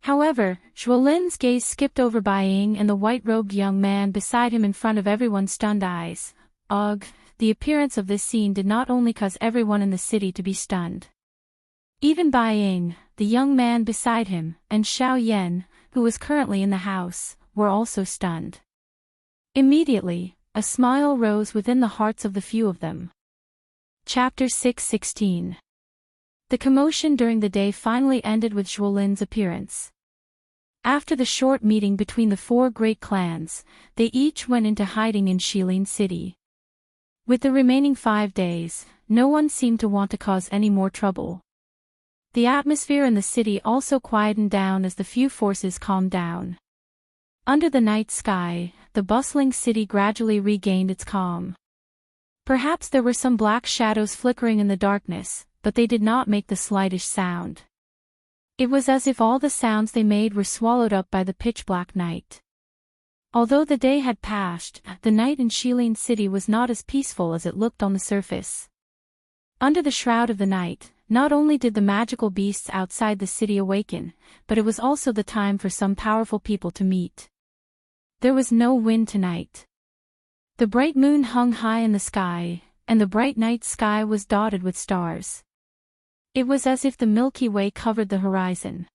However, Zhuolin's gaze skipped over Bai Ying and the white-robed young man beside him in front of everyone's stunned eyes. Ugh, the appearance of this scene did not only cause everyone in the city to be stunned. Even Bai Ying, the young man beside him, and Xiao Yan, who was currently in the house, were also stunned. Immediately, a smile rose within the hearts of the few of them. Chapter 6:16. The commotion during the day finally ended with Zhuolin's appearance. After the short meeting between the four great clans, they each went into hiding in Shilin City. With the remaining 5 days, no one seemed to want to cause any more trouble. The atmosphere in the city also quietened down as the few forces calmed down. Under the night sky, the bustling city gradually regained its calm. Perhaps there were some black shadows flickering in the darkness, but they did not make the slightest sound. It was as if all the sounds they made were swallowed up by the pitch-black night. Although the day had passed, the night in Shilin City was not as peaceful as it looked on the surface. Under the shroud of the night, not only did the magical beasts outside the city awaken, but it was also the time for some powerful people to meet. There was no wind tonight. The bright moon hung high in the sky, and the bright night sky was dotted with stars. It was as if the Milky Way covered the horizon.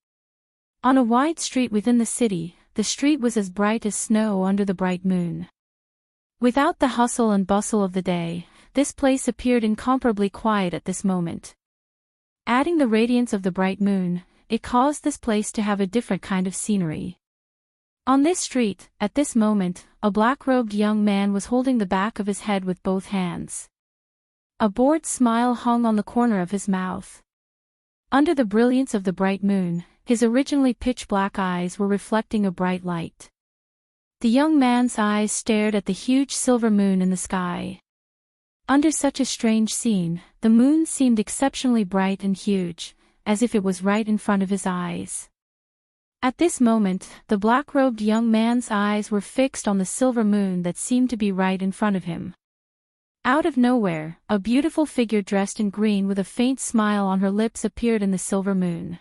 On a wide street within the city, the street was as bright as snow under the bright moon. Without the hustle and bustle of the day, this place appeared incomparably quiet at this moment. Adding the radiance of the bright moon, it caused this place to have a different kind of scenery. On this street, at this moment, a black-robed young man was holding the back of his head with both hands. A bored smile hung on the corner of his mouth. Under the brilliance of the bright moon, his originally pitch-black eyes were reflecting a bright light. The young man's eyes stared at the huge silver moon in the sky. Under such a strange scene, the moon seemed exceptionally bright and huge, as if it was right in front of his eyes. At this moment, the black-robed young man's eyes were fixed on the silver moon that seemed to be right in front of him. Out of nowhere, a beautiful figure dressed in green with a faint smile on her lips appeared in the silver moon.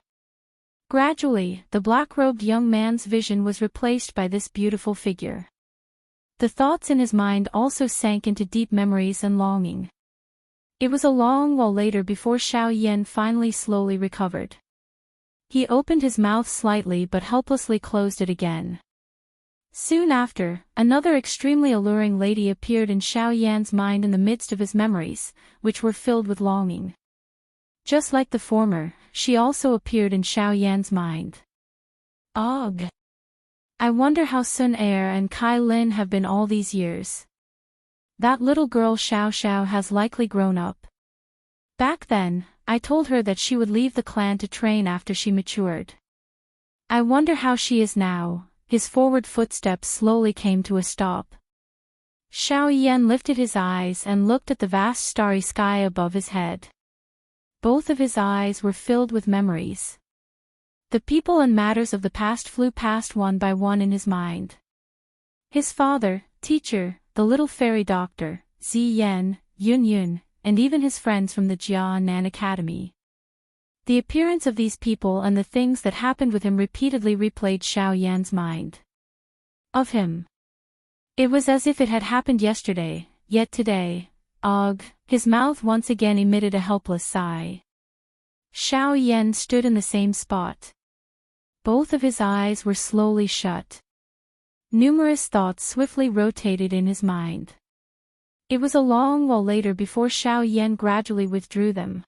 Gradually, the black-robed young man's vision was replaced by this beautiful figure. The thoughts in his mind also sank into deep memories and longing. It was a long while later before Xiao Yan finally slowly recovered. He opened his mouth slightly but helplessly closed it again. Soon after, another extremely alluring lady appeared in Xiao Yan's mind in the midst of his memories, which were filled with longing. Just like the former, she also appeared in Xiao Yan's mind. Ugh! I wonder how Sun Er and Kai Lin have been all these years. That little girl Xiao Xiao has likely grown up. Back then, I told her that she would leave the clan to train after she matured. I wonder how she is now. His forward footsteps slowly came to a stop. Xiao Yan lifted his eyes and looked at the vast starry sky above his head. Both of his eyes were filled with memories. The people and matters of the past flew past one by one in his mind. His father, teacher, the little fairy doctor, Zi Yan, Yun Yun, and even his friends from the Jia Nan Academy. The appearance of these people and the things that happened with him repeatedly replayed Xiao Yan's mind. Of him. It was as if it had happened yesterday, yet today, ugh, his mouth once again emitted a helpless sigh. Xiao Yan stood in the same spot. Both of his eyes were slowly shut. Numerous thoughts swiftly rotated in his mind. It was a long while later before Xiao Yan gradually withdrew them.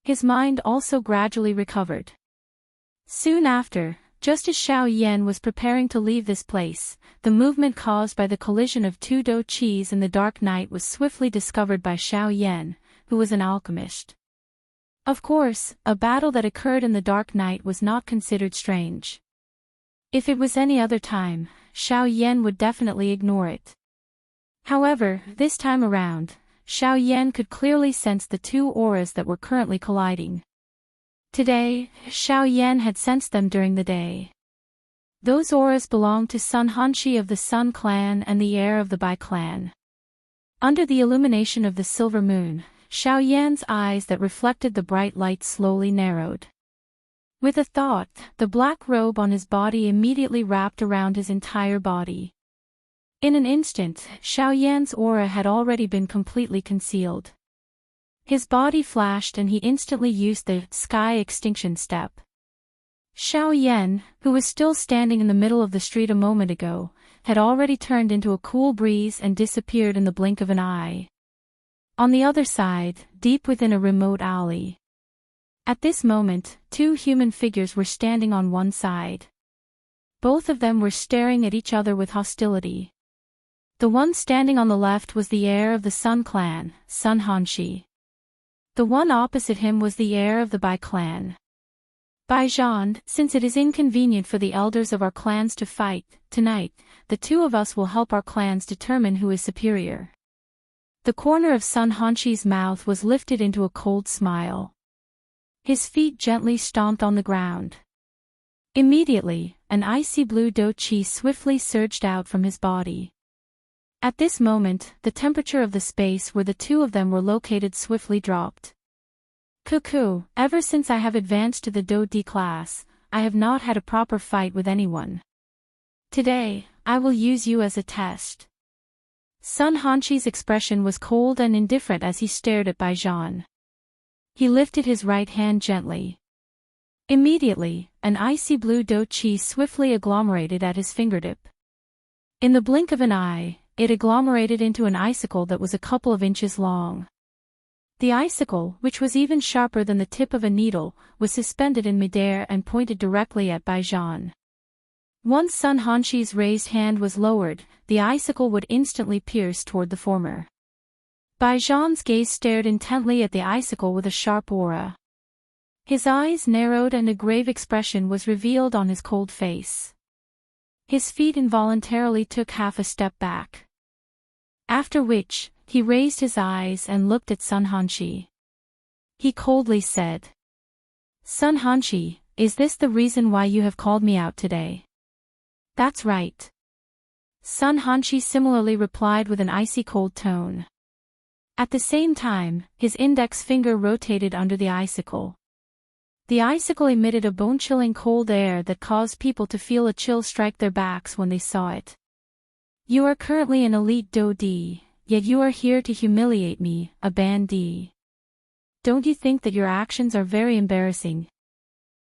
His mind also gradually recovered. Soon after, just as Xiao Yan was preparing to leave this place, the movement caused by the collision of two Do Qis in the dark night was swiftly discovered by Xiao Yan, who was an alchemist. Of course, a battle that occurred in the dark night was not considered strange. If it was any other time, Xiao Yan would definitely ignore it. However, this time around, Xiao Yan could clearly sense the two auras that were currently colliding. Today, Xiao Yan had sensed them during the day. Those auras belonged to Sun Hanshi of the Sun clan and the heir of the Bai clan. Under the illumination of the silver moon, Xiao Yan's eyes that reflected the bright light slowly narrowed. With a thought, the black robe on his body immediately wrapped around his entire body. In an instant, Xiao Yan's aura had already been completely concealed. His body flashed and he instantly used the sky extinction step. Xiao Yan, who was still standing in the middle of the street a moment ago, had already turned into a cool breeze and disappeared in the blink of an eye. On the other side, deep within a remote alley. At this moment, two human figures were standing on one side. Both of them were staring at each other with hostility. The one standing on the left was the heir of the Sun clan, Sun Hanshi. The one opposite him was the heir of the Bai clan. Bai Zhan, since it is inconvenient for the elders of our clans to fight, tonight, the two of us will help our clans determine who is superior. The corner of Sun Hanshi's mouth was lifted into a cold smile. His feet gently stomped on the ground. Immediately, an icy blue Do Qi swiftly surged out from his body. At this moment, the temperature of the space where the two of them were located swiftly dropped. Cuckoo, ever since I have advanced to the Do D class, I have not had a proper fight with anyone. Today, I will use you as a test. Sun Hanshi's expression was cold and indifferent as he stared at Bai Zhan. He lifted his right hand gently. Immediately, an icy blue Do Qi swiftly agglomerated at his fingertip. In the blink of an eye, it agglomerated into an icicle that was a couple of inches long. The icicle, which was even sharper than the tip of a needle, was suspended in midair and pointed directly at Bai Zhan. Once Sun Hanshi's raised hand was lowered, the icicle would instantly pierce toward the former. Bai Zhan's gaze stared intently at the icicle with a sharp aura. His eyes narrowed and a grave expression was revealed on his cold face. His feet involuntarily took half a step back. After which, he raised his eyes and looked at Sun Hanshi. He coldly said, "Sun Hanshi, is this the reason why you have called me out today?" "That's right." Sun Hanshi similarly replied with an icy cold tone. At the same time, his index finger rotated under the icicle. The icicle emitted a bone-chilling cold air that caused people to feel a chill strike their backs when they saw it. "You are currently an elite Do D, yet you are here to humiliate me, a Ban D. Don't you think that your actions are very embarrassing?"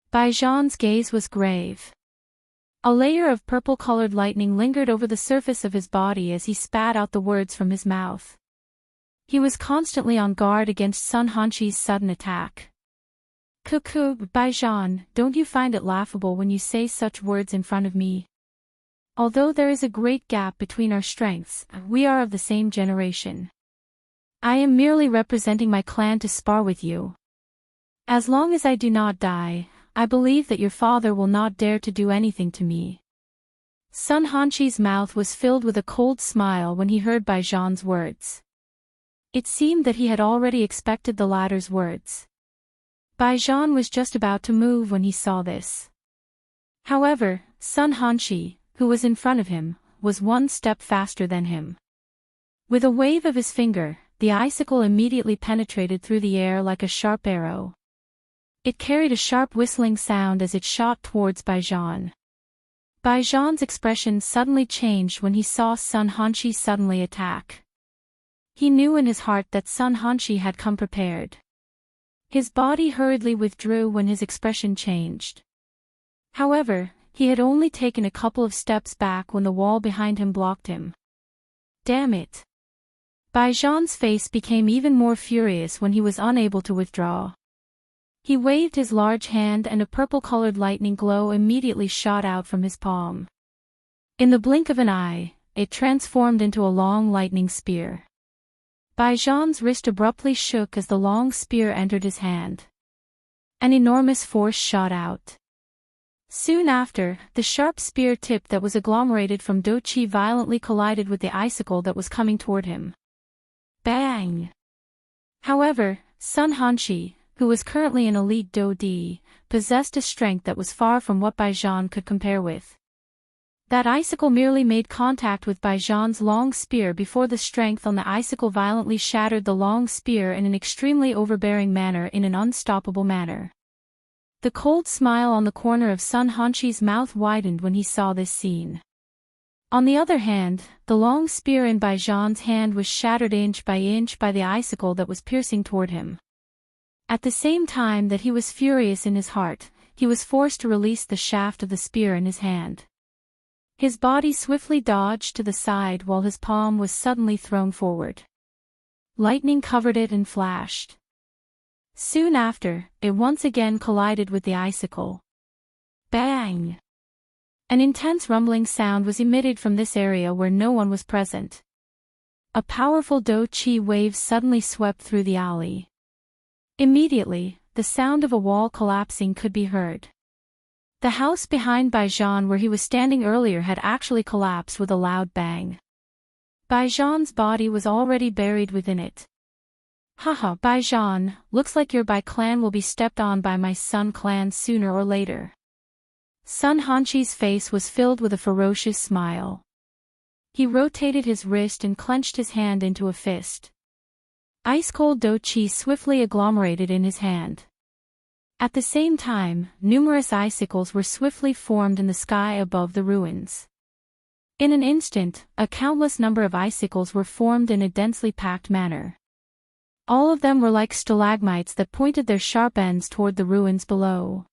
Bai Zhan's gaze was grave. A layer of purple-colored lightning lingered over the surface of his body as he spat out the words from his mouth. He was constantly on guard against Sun Hanshi's sudden attack. "Cuckoo, Bai Zhan, don't you find it laughable when you say such words in front of me? Although there is a great gap between our strengths, we are of the same generation. I am merely representing my clan to spar with you. As long as I do not die, I believe that your father will not dare to do anything to me." Sun Hanshi's mouth was filled with a cold smile when he heard Bai Zhan's words. It seemed that he had already expected the latter's words. Bai Zhan was just about to move when he saw this. However, Sun Hanshi, who was in front of him, was one step faster than him. With a wave of his finger, the icicle immediately penetrated through the air like a sharp arrow. It carried a sharp whistling sound as it shot towards Bai Zhan. Bai Zhan's expression suddenly changed when he saw Sun Hanshi suddenly attack. He knew in his heart that Sun Hanshi had come prepared. His body hurriedly withdrew when his expression changed. However, he had only taken a couple of steps back when the wall behind him blocked him. Damn it! Baijan's face became even more furious when he was unable to withdraw. He waved his large hand and a purple-colored lightning glow immediately shot out from his palm. In the blink of an eye, it transformed into a long lightning spear. Baijan's wrist abruptly shook as the long spear entered his hand. An enormous force shot out. Soon after, the sharp spear tip that was agglomerated from Do Chi violently collided with the icicle that was coming toward him. Bang! However, Sun Hanshi, who was currently an elite Do Di, possessed a strength that was far from what Baijan could compare with. That icicle merely made contact with Baijan's long spear before the strength on the icicle violently shattered the long spear in an extremely overbearing manner in an unstoppable manner. The cold smile on the corner of Sun Hanshi's mouth widened when he saw this scene. On the other hand, the long spear in Baijan's hand was shattered inch by the icicle that was piercing toward him. At the same time that he was furious in his heart, he was forced to release the shaft of the spear in his hand. His body swiftly dodged to the side while his palm was suddenly thrown forward. Lightning covered it and flashed. Soon after, it once again collided with the icicle. Bang! An intense rumbling sound was emitted from this area where no one was present. A powerful Do Chi wave suddenly swept through the alley. Immediately, the sound of a wall collapsing could be heard. The house behind Baijan where he was standing earlier had actually collapsed with a loud bang. Baijan's body was already buried within it. Haha, Baijan, looks like your Bai clan will be stepped on by my Sun clan sooner or later. Sun Hanshi's face was filled with a ferocious smile. He rotated his wrist and clenched his hand into a fist. Ice-cold Do Chi swiftly agglomerated in his hand. At the same time, numerous icicles were swiftly formed in the sky above the ruins. In an instant, a countless number of icicles were formed in a densely packed manner. All of them were like stalagmites that pointed their sharp ends toward the ruins below.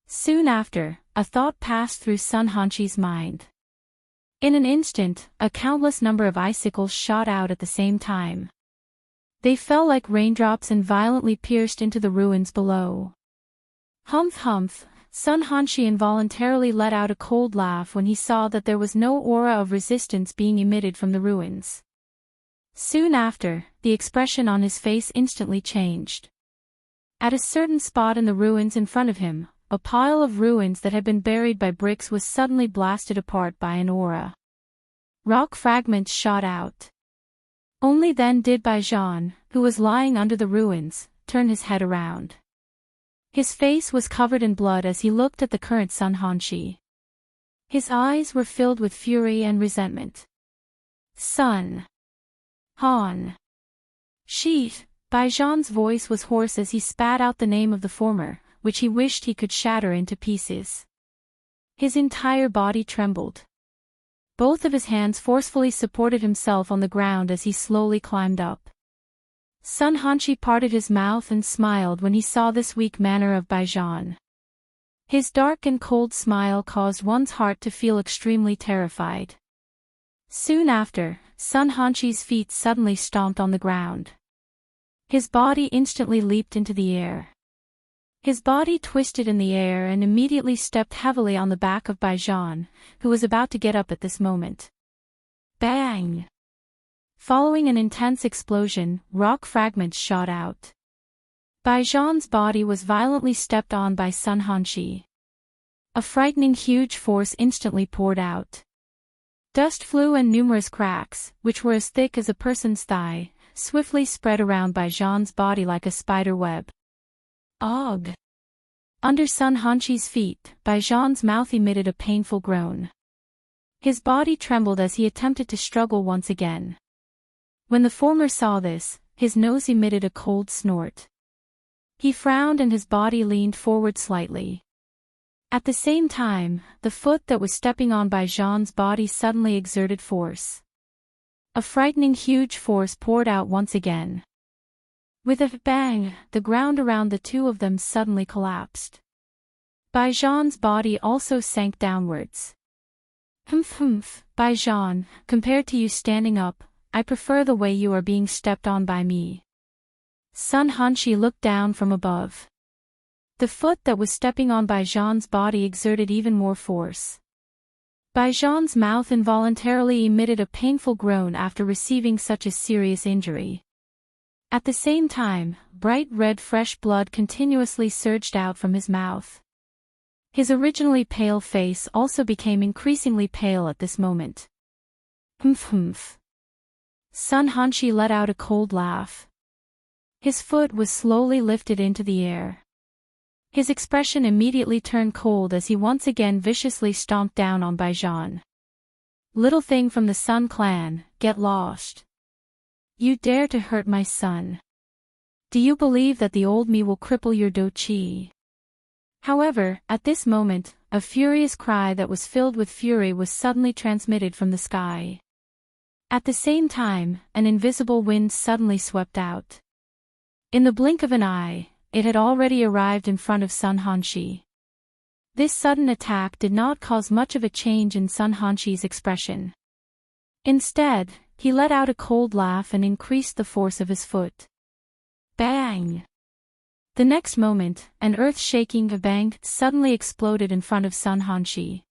Soon after, a thought passed through Sun Hanshi's mind. In an instant, a countless number of icicles shot out at the same time. They fell like raindrops and violently pierced into the ruins below. Humph humph, Sun Hanshi involuntarily let out a cold laugh when he saw that there was no aura of resistance being emitted from the ruins. Soon after, the expression on his face instantly changed. At a certain spot in the ruins in front of him, a pile of ruins that had been buried by bricks was suddenly blasted apart by an aura. Rock fragments shot out. Only then did Baijan, who was lying under the ruins, turn his head around. His face was covered in blood as he looked at the current Sun Hanshi. His eyes were filled with fury and resentment. Sun Han Shi. Baijan's voice was hoarse as he spat out the name of the former, which he wished he could shatter into pieces. His entire body trembled. Both of his hands forcefully supported himself on the ground as he slowly climbed up. Sun Hanshi parted his mouth and smiled when he saw this weak manner of Baijan. His dark and cold smile caused one's heart to feel extremely terrified. Soon after, Sun Hanshi's feet suddenly stomped on the ground. His body instantly leaped into the air. His body twisted in the air and immediately stepped heavily on the back of Baijan, who was about to get up at this moment. Bang! Following an intense explosion, rock fragments shot out. Baijan's body was violently stepped on by Sun Hanshi. A frightening huge force instantly poured out. Dust flew and numerous cracks, which were as thick as a person's thigh, swiftly spread around Baijan's body like a spider web. Ugh! Under Sun Hanshi's feet, Baijan's mouth emitted a painful groan. His body trembled as he attempted to struggle once again. When the former saw this, his nose emitted a cold snort. He frowned and his body leaned forward slightly. At the same time, the foot that was stepping on Baijan's body suddenly exerted force. A frightening huge force poured out once again. With a bang, the ground around the two of them suddenly collapsed. Bai Zhan's body also sank downwards. Humph, Bai Zhan, compared to you standing up, I prefer the way you are being stepped on by me. Sun Hanshi looked down from above. The foot that was stepping on Bai Zhan's body exerted even more force. Bai Zhan's mouth involuntarily emitted a painful groan after receiving such a serious injury. At the same time, bright red fresh blood continuously surged out from his mouth. His originally pale face also became increasingly pale at this moment. Humph. Sun Hanshi let out a cold laugh. His foot was slowly lifted into the air. His expression immediately turned cold as he once again viciously stomped down on Bai Zhan. Little thing from the Sun clan, get lost. You dare to hurt my son. Do you believe that the old me will cripple your do chi? However, at this moment, a furious cry that was filled with fury was suddenly transmitted from the sky. At the same time, an invisible wind suddenly swept out. In the blink of an eye, it had already arrived in front of Sun Hanshi. This sudden attack did not cause much of a change in Sun Hanshi's expression. Instead, he let out a cold laugh and increased the force of his foot. Bang! The next moment, an earth-shaking bang suddenly exploded in front of Sun Hanshi.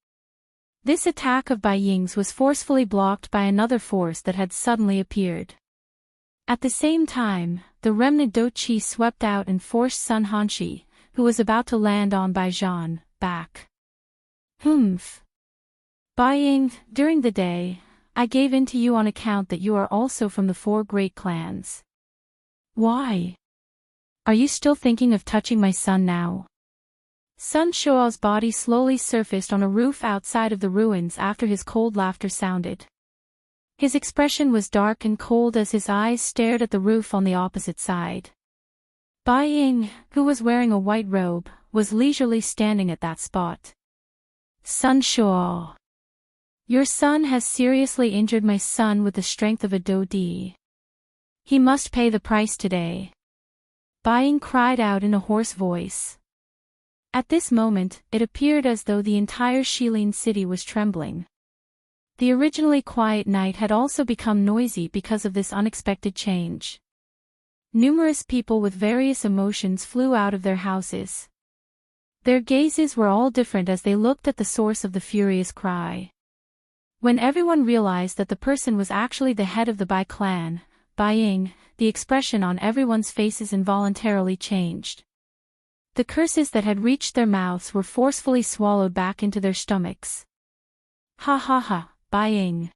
This attack of Bai Ying's was forcefully blocked by another force that had suddenly appeared. At the same time, the remnant do chi swept out and forced Sun Hanshi, who was about to land on Bai Zhan, back. Humph. Bai Ying, during the day, I gave in to you on account that you are also from the 4 great clans. Why? Are you still thinking of touching my son now? Sun Shuo's body slowly surfaced on a roof outside of the ruins after his cold laughter sounded. His expression was dark and cold as his eyes stared at the roof on the opposite side. Bai Ying, who was wearing a white robe, was leisurely standing at that spot. Sun Shuo. Your son has seriously injured my son with the strength of a do di. He must pay the price today. Bai Ying cried out in a hoarse voice. At this moment, it appeared as though the entire Shilin city was trembling. The originally quiet night had also become noisy because of this unexpected change. Numerous people with various emotions flew out of their houses. Their gazes were all different as they looked at the source of the furious cry. When everyone realized that the person was actually the head of the Bai clan, Bai Ying, the expression on everyone's faces involuntarily changed. The curses that had reached their mouths were forcefully swallowed back into their stomachs. Ha ha ha, Bai Ying.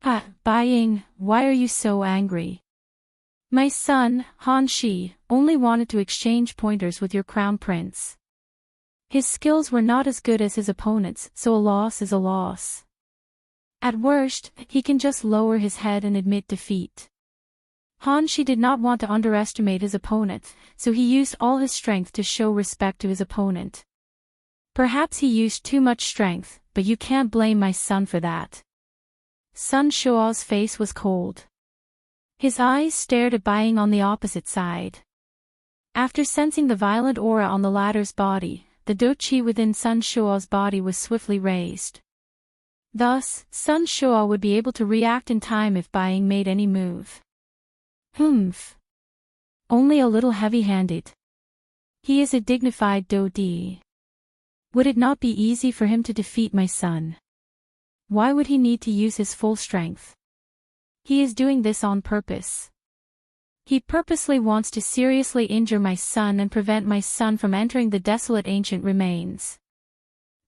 Ah, Bai Ying, why are you so angry? My son, Han Shi, only wanted to exchange pointers with your crown prince. His skills were not as good as his opponent's, so a loss is a loss. At worst, he can just lower his head and admit defeat. Han Shi did not want to underestimate his opponent, so he used all his strength to show respect to his opponent. Perhaps he used too much strength, but you can't blame my son for that. Sun Shuo's face was cold. His eyes stared at Bai Ying on the opposite side. After sensing the violent aura on the latter's body, the do chi within Sun Shuo's body was swiftly raised. Thus, Sun Shuo would be able to react in time if Bai Ying made any move. Humph. Only a little heavy-handed. He is a dignified do di. Would it not be easy for him to defeat my son? Why would he need to use his full strength? He is doing this on purpose. He purposely wants to seriously injure my son and prevent my son from entering the desolate ancient remains.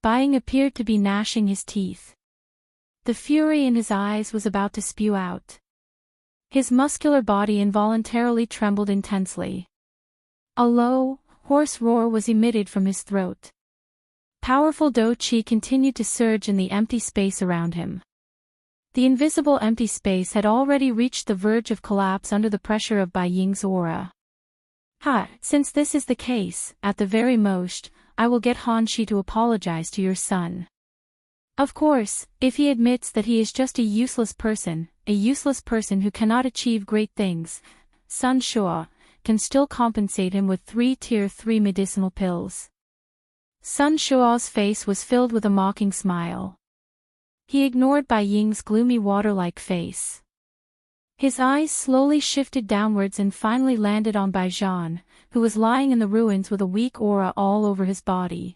Bai Ying appeared to be gnashing his teeth. The fury in his eyes was about to spew out. His muscular body involuntarily trembled intensely. A low, hoarse roar was emitted from his throat. Powerful do chi continued to surge in the empty space around him. The invisible empty space had already reached the verge of collapse under the pressure of Bai Ying's aura. Since this is the case, at the very most, I will get Han Shi to apologize to your son. Of course, if he admits that he is just a useless person who cannot achieve great things, Sun Shuo can still compensate him with 3 tier 3 medicinal pills. Sun Shuo's face was filled with a mocking smile. He ignored Bai Ying's gloomy water-like face. His eyes slowly shifted downwards and finally landed on Bai Zhan, who was lying in the ruins with a weak aura all over his body.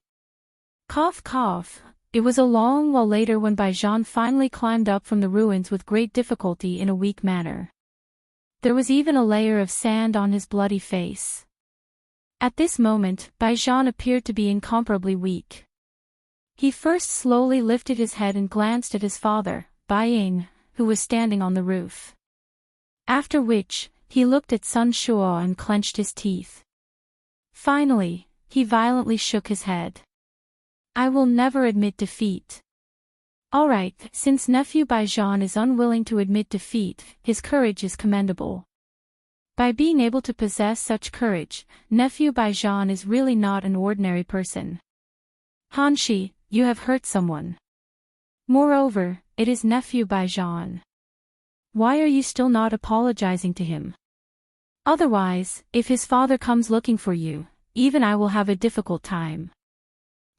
Cough cough. It was a long while later when Bai Zhan finally climbed up from the ruins with great difficulty in a weak manner. There was even a layer of sand on his bloody face. At this moment, Bai Zhan appeared to be incomparably weak. He first slowly lifted his head and glanced at his father, Bai Ying, who was standing on the roof. After which, he looked at Sun Shuo and clenched his teeth. Finally, he violently shook his head. I will never admit defeat. Alright, since nephew Bai Zhan is unwilling to admit defeat, his courage is commendable. By being able to possess such courage, nephew Bai Zhan is really not an ordinary person. Hanshi, you have hurt someone. Moreover, it is nephew Bai Zhan. Why are you still not apologizing to him? Otherwise, if his father comes looking for you, even I will have a difficult time.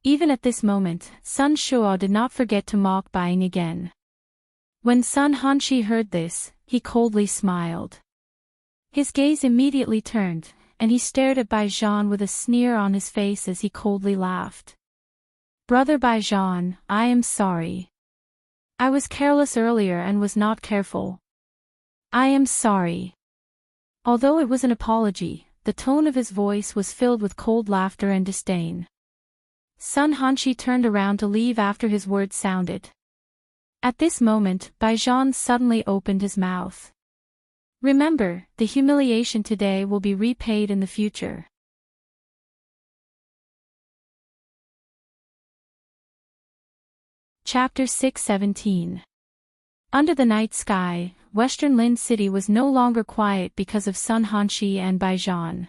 Even at this moment, Sun Shuo did not forget to mock Bai Ying again. When Sun Hanshi heard this, he coldly smiled. His gaze immediately turned, and he stared at Bai Zhan with a sneer on his face as he coldly laughed. Brother Bai Zhan, I am sorry. I was careless earlier and was not careful. I am sorry. Although it was an apology, the tone of his voice was filled with cold laughter and disdain. Sun Hanshi turned around to leave after his words sounded. At this moment, Bai Zhan suddenly opened his mouth. Remember, the humiliation today will be repaid in the future. Chapter 6:17. Under the night sky, Western Lin City was no longer quiet because of Sun Hanshi and Bai Zhan.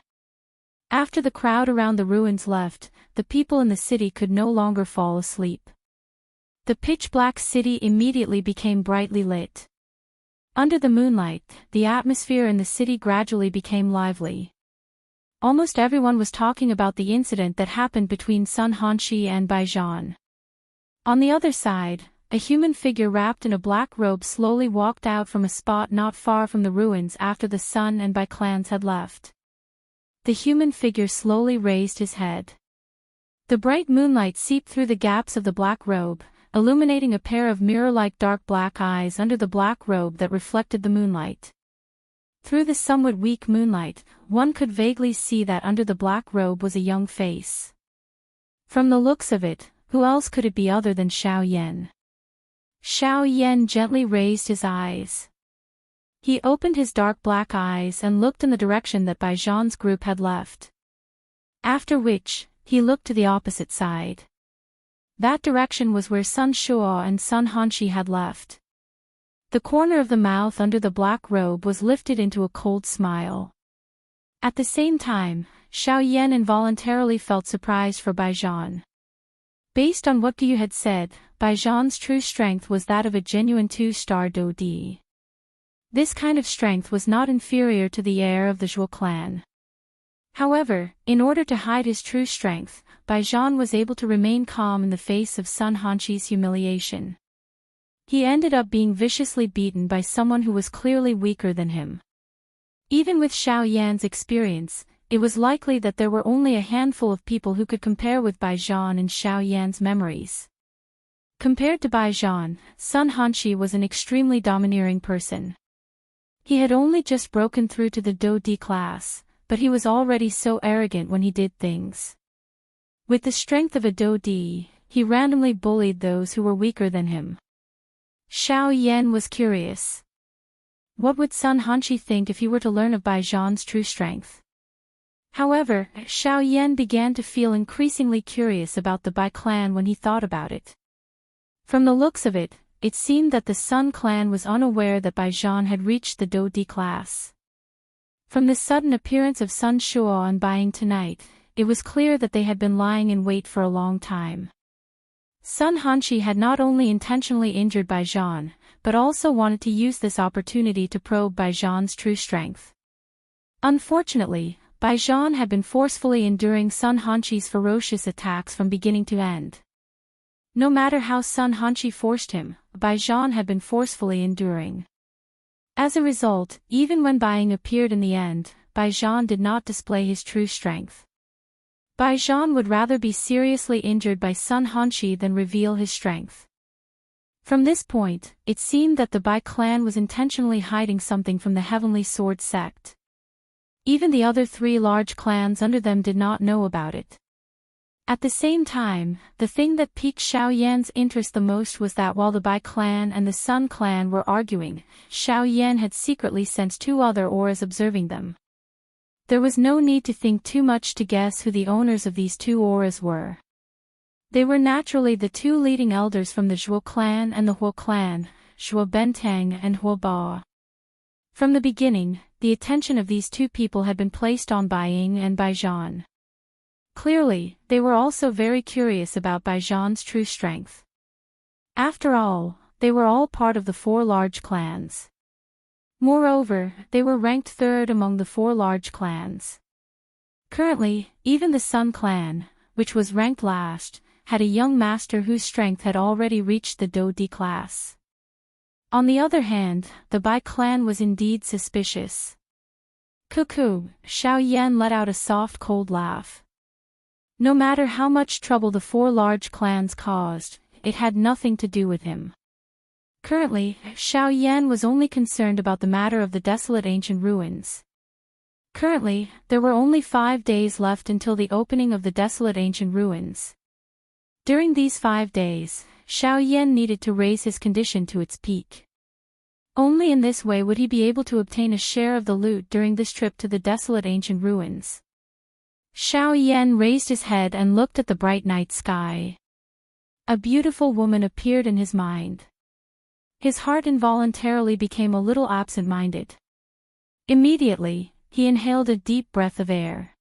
After the crowd around the ruins left, the people in the city could no longer fall asleep. The pitch-black city immediately became brightly lit. Under the moonlight, the atmosphere in the city gradually became lively. Almost everyone was talking about the incident that happened between Sun Hanshi and Bai Zhan. On the other side, a human figure wrapped in a black robe slowly walked out from a spot not far from the ruins after the Sun and Bai clans had left. The human figure slowly raised his head. The bright moonlight seeped through the gaps of the black robe, illuminating a pair of mirror-like dark black eyes under the black robe that reflected the moonlight. Through the somewhat weak moonlight, one could vaguely see that under the black robe was a young face. From the looks of it, who else could it be other than Xiao Yan? Xiao Yan gently raised his eyes. He opened his dark black eyes and looked in the direction that Bai Zhan's group had left. After which, he looked to the opposite side. That direction was where Sun Shuo and Sun Hanshi had left. The corner of the mouth under the black robe was lifted into a cold smile. At the same time, Xiao Yan involuntarily felt surprised for Bai Zhan. Based on what Guyu had said, Bai Zhan's true strength was that of a genuine 2-star Do Di. This kind of strength was not inferior to the heir of the Zhuo clan. However, in order to hide his true strength, Bai Zhan was able to remain calm in the face of Sun Hanshi's humiliation. He ended up being viciously beaten by someone who was clearly weaker than him. Even with Xiao Yan's experience, it was likely that there were only a handful of people who could compare with Bai Zhan in Xiao Yan's memories. Compared to Bai Zhan, Sun Hanshi was an extremely domineering person. He had only just broken through to the Do Di class, but he was already so arrogant when he did things. With the strength of a Do Di, he randomly bullied those who were weaker than him. Xiao Yan was curious. What would Sun Hanshi think if he were to learn of Bai Zhan's true strength? However, Xiao Yan began to feel increasingly curious about the Bai clan when he thought about it. From the looks of it, it seemed that the Sun clan was unaware that Bai Zhan had reached the Do Di class. From the sudden appearance of Sun Shuo and Bai Ying tonight, it was clear that they had been lying in wait for a long time. Sun Hanshi had not only intentionally injured Bai Zhan, but also wanted to use this opportunity to probe Bai Zhan's true strength. Unfortunately, Baijan had been forcefully enduring Sun Hanqi's ferocious attacks from beginning to end. No matter how Sun Hanqi forced him, Baijan had been forcefully enduring. As a result, even when Baiing appeared in the end, Baijan did not display his true strength. Baijan would rather be seriously injured by Sun Hanqi than reveal his strength. From this point, it seemed that the Bai clan was intentionally hiding something from the Heavenly Sword sect. Even the other 3 large clans under them did not know about it. At the same time, the thing that piqued Xiao Yan's interest the most was that while the Bai clan and the Sun clan were arguing, Xiao Yan had secretly sent 2 other auras observing them. There was no need to think too much to guess who the owners of these 2 auras were. They were naturally the 2 leading elders from the Zhuo clan and the Huo clan, Zhuo Bentang and Huo Ba. From the beginning, the attention of these 2 people had been placed on Baiing and Baijan. Clearly, they were also very curious about Baijan's true strength. After all, they were all part of the 4 large clans. Moreover, they were ranked 3rd among the 4 large clans. Currently, even the Sun clan, which was ranked last, had a young master whose strength had already reached the Do D class. On the other hand, the Bai clan was indeed suspicious. Cuckoo, Xiao Yan let out a soft cold laugh. No matter how much trouble the 4 large clans caused, it had nothing to do with him. Currently, Xiao Yan was only concerned about the matter of the desolate ancient ruins. Currently, there were only 5 days left until the opening of the desolate ancient ruins. During these 5 days, Xiao Yan needed to raise his condition to its peak. Only in this way would he be able to obtain a share of the loot during this trip to the desolate ancient ruins. Xiao Yan raised his head and looked at the bright night sky. A beautiful woman appeared in his mind. His heart involuntarily became a little absent-minded. Immediately, he inhaled a deep breath of air.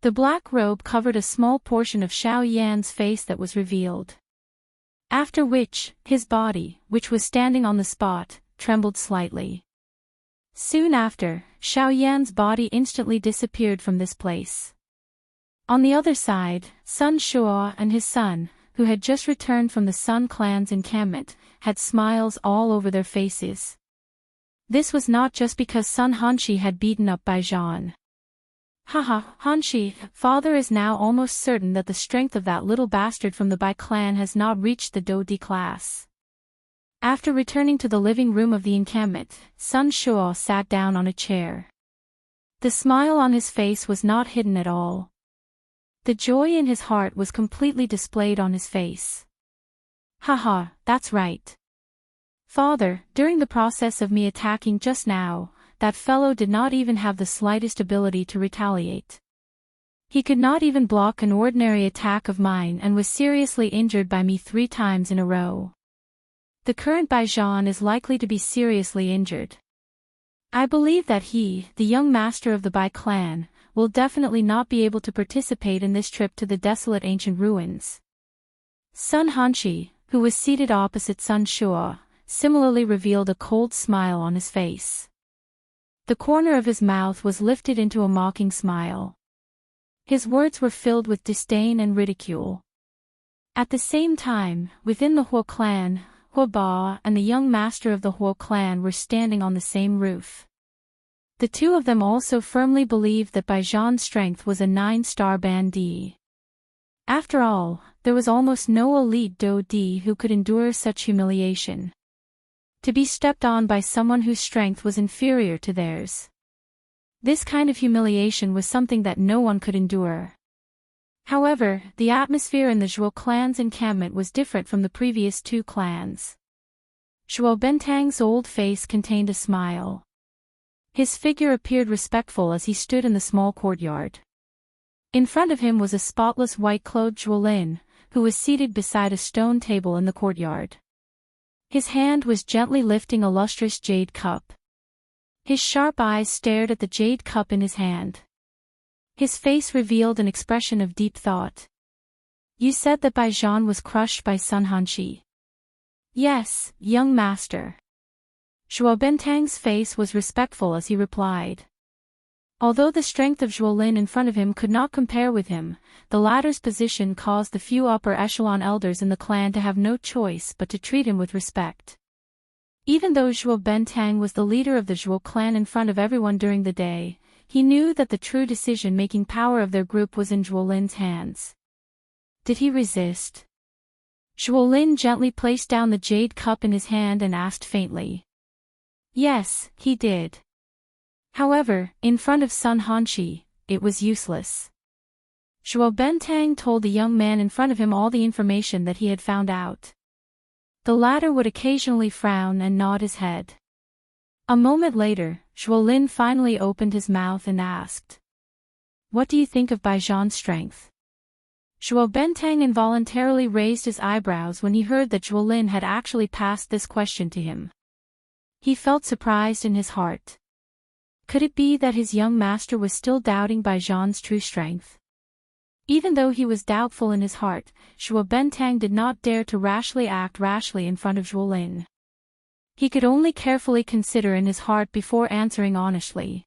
The black robe covered a small portion of Xiao Yan's face that was revealed. After which, his body, which was standing on the spot, trembled slightly. Soon after, Xiao Yan's body instantly disappeared from this place. On the other side, Sun Shuo and his son, who had just returned from the Sun clan's encampment, had smiles all over their faces. This was not just because Sun Hanqi had beaten up Baijan. Haha, Hanqi, father is now almost certain that the strength of that little bastard from the Bai clan has not reached the Do D class. After returning to the living room of the encampment, Sun Shuo sat down on a chair. The smile on his face was not hidden at all. The joy in his heart was completely displayed on his face. Haha, that's right. Father, during the process of me attacking just now, that fellow did not even have the slightest ability to retaliate. He could not even block an ordinary attack of mine and was seriously injured by me 3 times in a row. The current Baijan is likely to be seriously injured. I believe that he, the young master of the Bai clan, will definitely not be able to participate in this trip to the desolate ancient ruins. Sun Hanqi, who was seated opposite Sun Shuo, similarly revealed a cold smile on his face. The corner of his mouth was lifted into a mocking smile. His words were filled with disdain and ridicule. At the same time, within the Huo clan, Huo Ba and the young master of the Huo clan were standing on the same roof. The 2 of them also firmly believed that Baijan's strength was a 9-star band D. After all, there was almost no elite Do D who could endure such humiliation. To be stepped on by someone whose strength was inferior to theirs. This kind of humiliation was something that no one could endure. However, the atmosphere in the Zhuo clan's encampment was different from the previous 2 clans. Zhuo Bentang's old face contained a smile. His figure appeared respectful as he stood in the small courtyard. In front of him was a spotless white-clothed Zhuo Lin, who was seated beside a stone table in the courtyard. His hand was gently lifting a lustrous jade cup. His sharp eyes stared at the jade cup in his hand. His face revealed an expression of deep thought. You said that Baijan was crushed by Sun Hanqi. Yes, young master. Zhuo Bentang's face was respectful as he replied. Although the strength of Zhuolin in front of him could not compare with him, the latter's position caused the few upper echelon elders in the clan to have no choice but to treat him with respect. Even though Zhuo Bentang was the leader of the Zhuo clan in front of everyone during the day, he knew that the true decision-making power of their group was in Zhuolin's hands. Did he resist? Zhuolin gently placed down the jade cup in his hand and asked faintly. Yes, he did. However, in front of Sun Hanshi, it was useless. Zhuo Bentang told the young man in front of him all the information that he had found out. The latter would occasionally frown and nod his head. A moment later, Zhuolin finally opened his mouth and asked. What do you think of Baijian's strength? Zhuo Bentang involuntarily raised his eyebrows when he heard that Zhuolin had actually passed this question to him. He felt surprised in his heart. Could it be that his young master was still doubting Baijian's true strength? Even though he was doubtful in his heart, Zhuo Bentang did not dare to act rashly in front of Zhuolin. He could only carefully consider in his heart before answering honestly.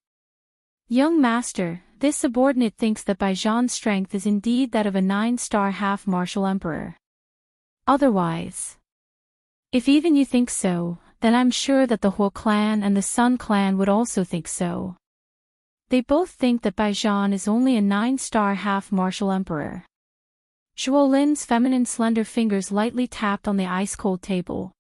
Young master, this subordinate thinks that Baijian's strength is indeed that of a 9-star half-martial emperor. Otherwise, if even you think so, then I'm sure that the Huo clan and the Sun clan would also think so. They both think that Baijian is only a 9-star half-martial emperor. Zhuolin's feminine slender fingers lightly tapped on the ice-cold table.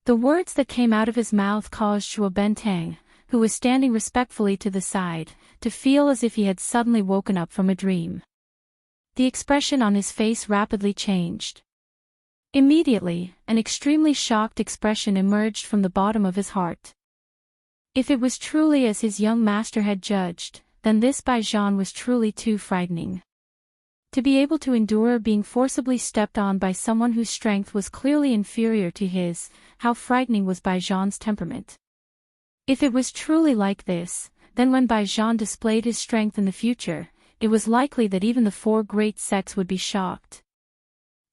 The words that came out of his mouth caused Zhuo Bentang, who was standing respectfully to the side, to feel as if he had suddenly woken up from a dream. The expression on his face rapidly changed. Immediately, an extremely shocked expression emerged from the bottom of his heart. If it was truly as his young master had judged, then this Baijian was truly too frightening. To be able to endure being forcibly stepped on by someone whose strength was clearly inferior to his, how frightening was Baijian's temperament. If it was truly like this, then when Baijian displayed his strength in the future, it was likely that even the 4 great sects would be shocked.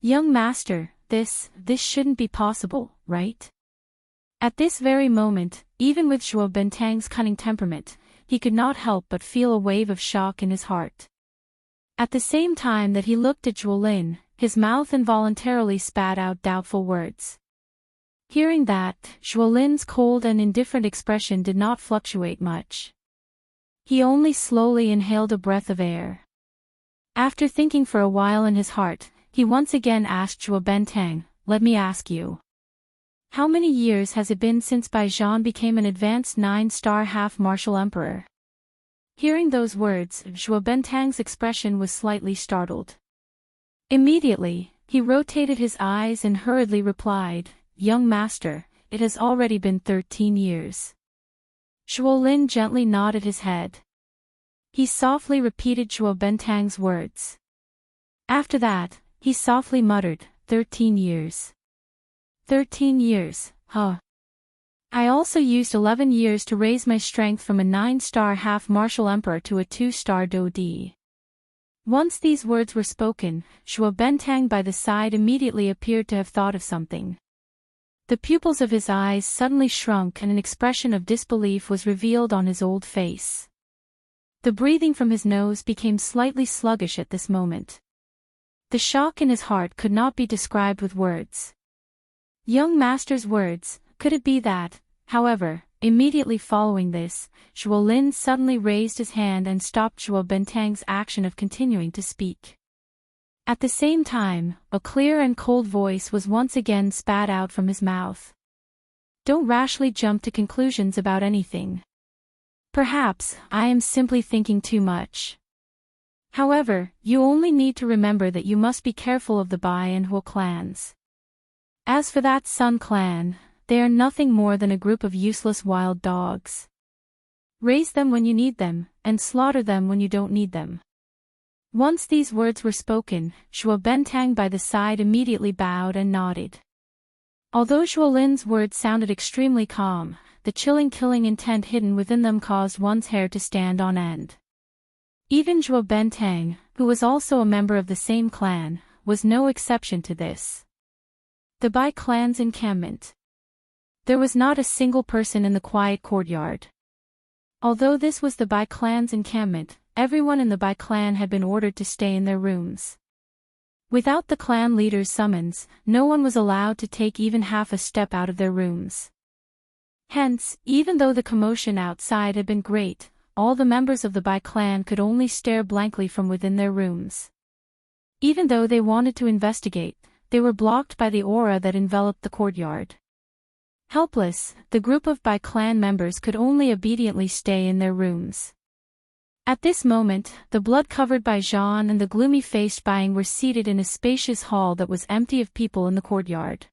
Young master, this shouldn't be possible, right? At this very moment, even with Zhuo Bentang's cunning temperament, he could not help but feel a wave of shock in his heart. At the same time that he looked at Zhuolin, his mouth involuntarily spat out doubtful words. Hearing that, Zhuolin's cold and indifferent expression did not fluctuate much. He only slowly inhaled a breath of air. After thinking for a while in his heart, he once again asked Zhuo Bentang, let me ask you. How many years has it been since Baijian became an advanced 9-star half-martial emperor? Hearing those words, Zhuo Bentang's expression was slightly startled. Immediately, he rotated his eyes and hurriedly replied, Young master, it has already been 13 years. Zhuolin gently nodded his head. He softly repeated Zhuo Bentang's words. After that, he softly muttered, 13 years. 13 years, huh? I also used 11 years to raise my strength from a 9-star half-martial emperor to a 2-star Dodi. Once these words were spoken, Zhuo Bentang by the side immediately appeared to have thought of something. The pupils of his eyes suddenly shrunk and an expression of disbelief was revealed on his old face. The breathing from his nose became slightly sluggish at this moment. The shock in his heart could not be described with words. Young master's words, could it be that, however, immediately following this, Zhuolin suddenly raised his hand and stopped Zhuo Bentang's action of continuing to speak. At the same time, a clear and cold voice was once again spat out from his mouth. Don't rashly jump to conclusions about anything. Perhaps, I am simply thinking too much. However, you only need to remember that you must be careful of the Bai and Huo clans. As for that Sun clan, they are nothing more than a group of useless wild dogs. Raise them when you need them, and slaughter them when you don't need them. Once these words were spoken, Zhuo Bentang by the side immediately bowed and nodded. Although Zhuolin's words sounded extremely calm, the chilling killing intent hidden within them caused one's hair to stand on end. Even Zhuo Bentang, who was also a member of the same clan, was no exception to this. The Bai clan's encampment. There was not a single person in the quiet courtyard. Although this was the Bai clan's encampment, everyone in the Bai clan had been ordered to stay in their rooms. Without the clan leader's summons, no one was allowed to take even half a step out of their rooms. Hence, even though the commotion outside had been great, all the members of the Bai clan could only stare blankly from within their rooms. Even though they wanted to investigate, they were blocked by the aura that enveloped the courtyard. Helpless, the group of Bai clan members could only obediently stay in their rooms. At this moment, the blood-covered Bai Zhan and the gloomy-faced Baiing were seated in a spacious hall that was empty of people in the courtyard.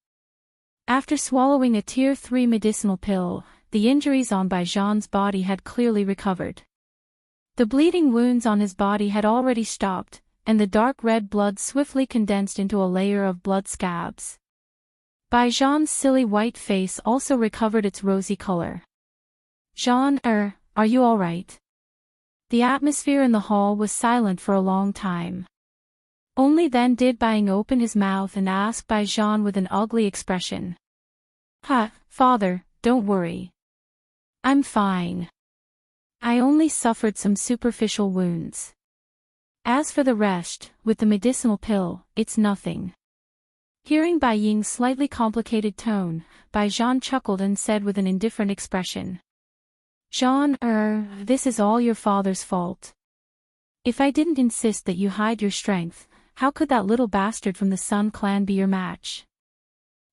After swallowing a Tier 3 medicinal pill, the injuries on Bai Zhan's body had clearly recovered. The bleeding wounds on his body had already stopped, and the dark red blood swiftly condensed into a layer of blood scabs. Bai Zhan's silly white face also recovered its rosy color. "Zhan, are you all right?" The atmosphere in the hall was silent for a long time. Only then did Baiing open his mouth and ask Bai Zhan with an ugly expression. Father, don't worry. I'm fine. I only suffered some superficial wounds. As for the rest, with the medicinal pill, it's nothing." Hearing Bai Ying's slightly complicated tone, Bai Zhan chuckled and said with an indifferent expression. "Zhan, this is all your father's fault. If I didn't insist that you hide your strength, how could that little bastard from the Sun clan be your match?"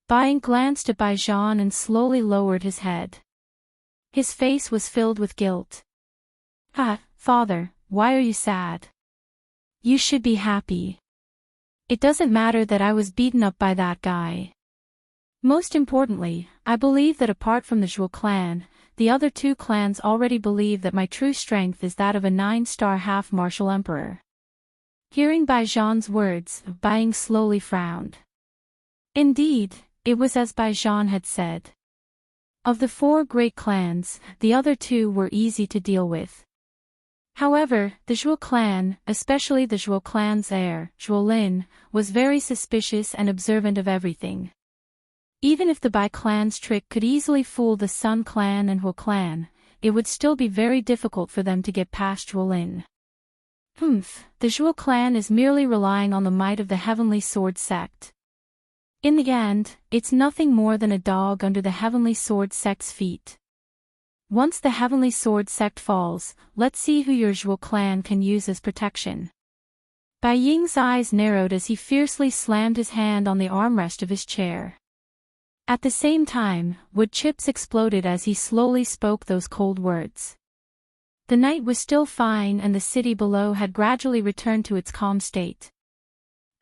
Bai Ying glanced at Bai Zhan and slowly lowered his head. His face was filled with guilt. Father, why are you sad? You should be happy. It doesn't matter that I was beaten up by that guy. Most importantly, I believe that apart from the Zhuo clan, the other two clans already believe that my true strength is that of a 9-star half-martial emperor." Hearing Bai Zhan's words, Baiing slowly frowned. Indeed, it was as Bai Zhan had said. Of the 4 great clans, the other 2 were easy to deal with. However, the Zhuo clan, especially the Zhuo clan's heir, Zhuo Lin, was very suspicious and observant of everything. Even if the Bai clan's trick could easily fool the Sun clan and Huo clan, it would still be very difficult for them to get past Zhuo Lin. The Zhuo clan is merely relying on the might of the Heavenly Sword sect. In the end, it's nothing more than a dog under the Heavenly Sword sect's feet. Once the Heavenly Sword sect falls, let's see who your Zhuo clan can use as protection. Bai Ying's eyes narrowed as he fiercely slammed his hand on the armrest of his chair. At the same time, wood chips exploded as he slowly spoke those cold words. The night was still fine and the city below had gradually returned to its calm state.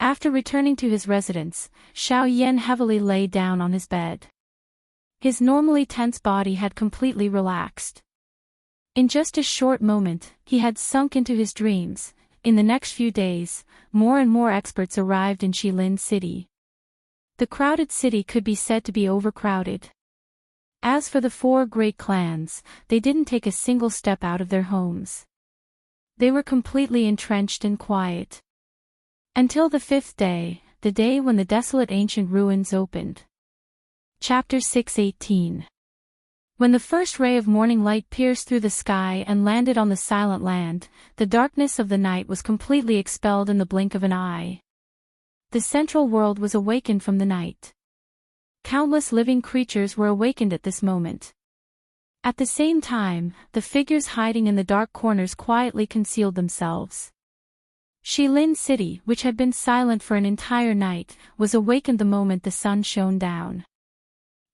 After returning to his residence, Xiao Yan heavily lay down on his bed. His normally tense body had completely relaxed. In just a short moment, he had sunk into his dreams. In the next few days, more and more experts arrived in Xilin City. The crowded city could be said to be overcrowded. As for the 4 great clans, they didn't take a single step out of their homes. They were completely entrenched and quiet. Until the 5th day, the day when the desolate ancient ruins opened. Chapter 6:18. When the first ray of morning light pierced through the sky and landed on the silent land, the darkness of the night was completely expelled in the blink of an eye. The central world was awakened from the night. Countless living creatures were awakened at this moment. At the same time, the figures hiding in the dark corners quietly concealed themselves. Xilin City, which had been silent for an entire night, was awakened the moment the sun shone down.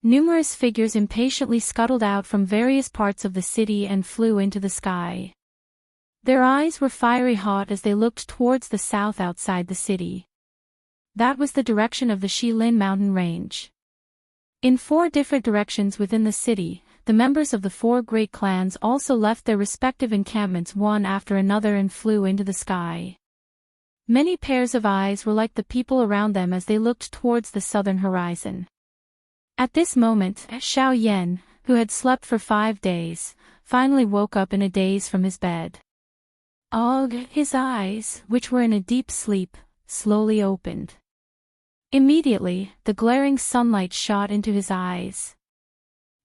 Numerous figures impatiently scuttled out from various parts of the city and flew into the sky. Their eyes were fiery hot as they looked towards the south outside the city. That was the direction of the Xilin mountain range. In 4 different directions within the city, the members of the 4 great clans also left their respective encampments one after another and flew into the sky. Many pairs of eyes were like the people around them as they looked towards the southern horizon. At this moment, Xiao Yan, who had slept for 5 days, finally woke up in a daze from his bed. His eyes, which were in a deep sleep, slowly opened. Immediately, the glaring sunlight shot into his eyes.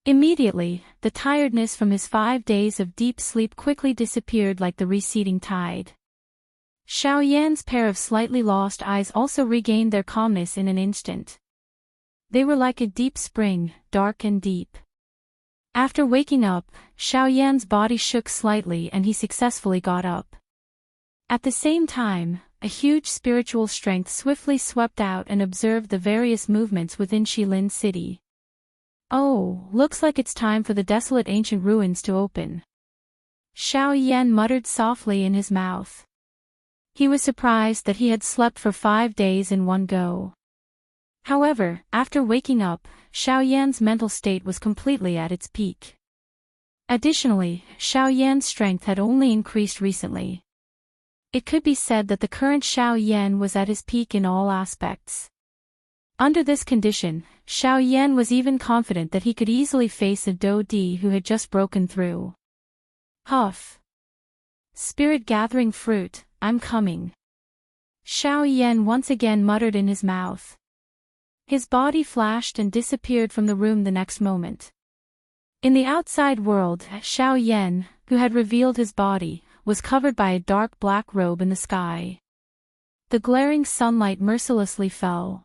Immediately, the tiredness from his 5 days of deep sleep quickly disappeared like the receding tide. Xiao Yan's pair of slightly lost eyes also regained their calmness in an instant. They were like a deep spring, dark and deep. After waking up, Xiao Yan's body shook slightly and he successfully got up. At the same time, a huge spiritual strength swiftly swept out and observed the various movements within Shilin City. Oh, looks like it's time for the desolate ancient ruins to open. Xiao Yan muttered softly in his mouth. He was surprised that he had slept for 5 days in one go. However, after waking up, Xiao Yan's mental state was completely at its peak. Additionally, Xiao Yan's strength had only increased recently. It could be said that the current Xiao Yan was at his peak in all aspects. Under this condition, Xiao Yan was even confident that he could easily face a Dou Di who had just broken through. Huff. Spirit gathering fruit, I'm coming. Xiao Yan once again muttered in his mouth. His body flashed and disappeared from the room the next moment. In the outside world, Xiao Yan, who had revealed his body, was covered by a dark black robe in the sky. The glaring sunlight mercilessly fell.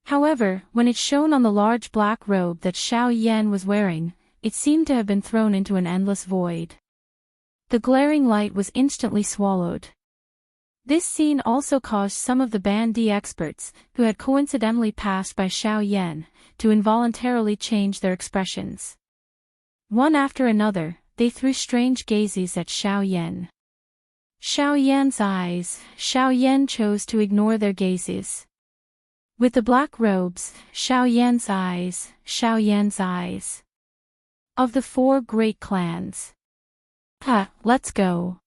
However, when it shone on the large black robe that Xiao Yan was wearing, it seemed to have been thrown into an endless void. The glaring light was instantly swallowed. This scene also caused some of the Bandi experts, who had coincidentally passed by Xiao Yan, to involuntarily change their expressions. One after another, they threw strange gazes at Xiao Yan. Xiao Yan chose to ignore their gazes. With the black robes, Xiao Yan's eyes. Of the 4 great clans. Let's go.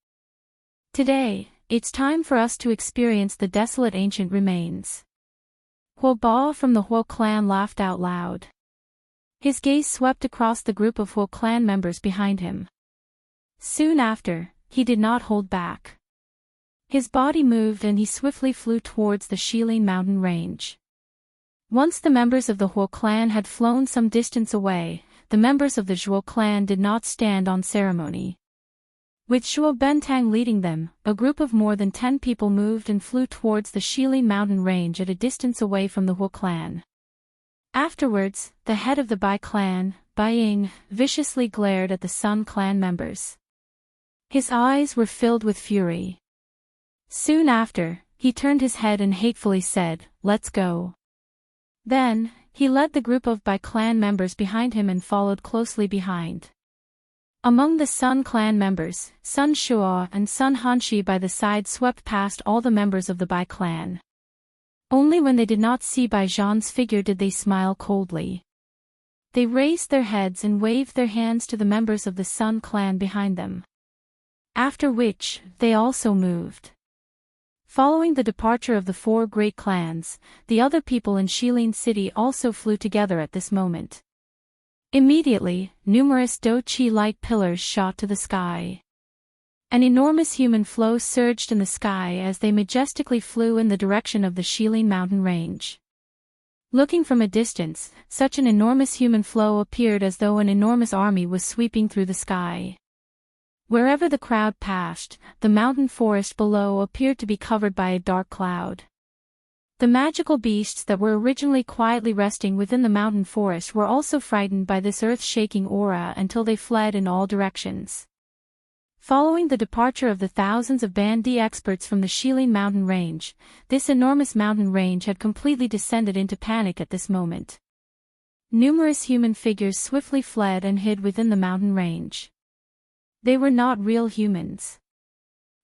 Today, it's time for us to experience the desolate ancient remains. Huo Ba from the Huo clan laughed out loud. His gaze swept across the group of Huo clan members behind him. Soon after, he did not hold back. His body moved and he swiftly flew towards the Shilin mountain range. Once the members of the Huo clan had flown some distance away, the members of the Zhuo clan did not stand on ceremony. With Zhuo Bentang leading them, a group of more than 10 people moved and flew towards the Shilin mountain range at a distance away from the Huo clan. Afterwards, the head of the Bai clan, Bai Ying, viciously glared at the Sun clan members. His eyes were filled with fury. Soon after, he turned his head and hatefully said, "Let's go." Then, he led the group of Bai clan members behind him and followed closely behind. Among the Sun clan members, Sun Shuo and Sun Hanshi by the side swept past all the members of the Bai clan. Only when they did not see Bai Zhan's figure did they smile coldly. They raised their heads and waved their hands to the members of the Sun clan behind them. After which, they also moved. Following the departure of the 4 great clans, the other people in Shilin City also flew together at this moment. Immediately, numerous Do Chi light pillars shot to the sky. An enormous human flow surged in the sky as they majestically flew in the direction of the Shilin mountain range. Looking from a distance, such an enormous human flow appeared as though an enormous army was sweeping through the sky. Wherever the crowd passed, the mountain forest below appeared to be covered by a dark cloud. The magical beasts that were originally quietly resting within the mountain forest were also frightened by this earth-shaking aura until they fled in all directions. Following the departure of the thousands of Bandi experts from the Shilin mountain range, this enormous mountain range had completely descended into panic at this moment. Numerous human figures swiftly fled and hid within the mountain range. They were not real humans.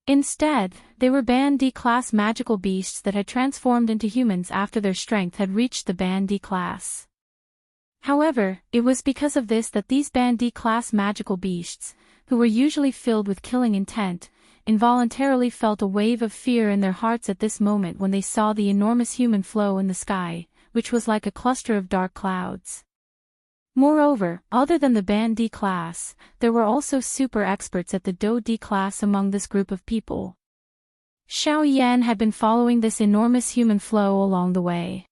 Instead, they were Bandi class magical beasts that had transformed into humans after their strength had reached the Bandi class. However, it was because of this that these Bandi class magical beasts, who were usually filled with killing intent, involuntarily felt a wave of fear in their hearts at this moment when they saw the enormous human flow in the sky, which was like a cluster of dark clouds. Moreover, other than the Bandi class, there were also super experts at the Dou Di class among this group of people. Xiao Yan had been following this enormous human flow along the way.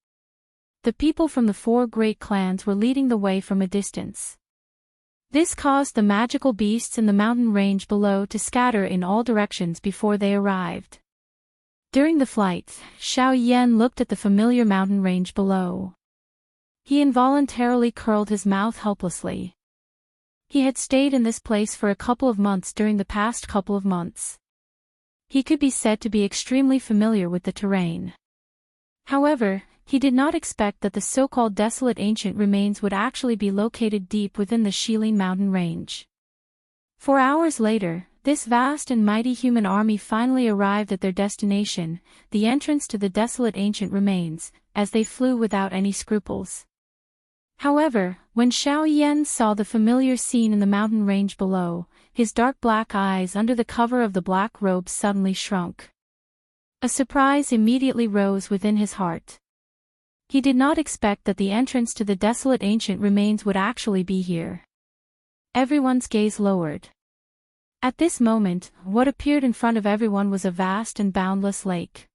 The people from the 4 great clans were leading the way from a distance. This caused the magical beasts in the mountain range below to scatter in all directions before they arrived. During the flight, Xiao Yan looked at the familiar mountain range below. He involuntarily curled his mouth helplessly. He had stayed in this place for a couple of months during the past couple of months. He could be said to be extremely familiar with the terrain. However, he did not expect that the so-called desolate ancient remains would actually be located deep within the Shilin mountain range. 4 hours later, this vast and mighty human army finally arrived at their destination, the entrance to the desolate ancient remains, as they flew without any scruples. However, when Xiao Yan saw the familiar scene in the mountain range below, his dark black eyes under the cover of the black robe suddenly shrunk. A surprise immediately rose within his heart. He did not expect that the entrance to the desolate ancient remains would actually be here. Everyone's gaze lowered. At this moment, what appeared in front of everyone was a vast and boundless lake.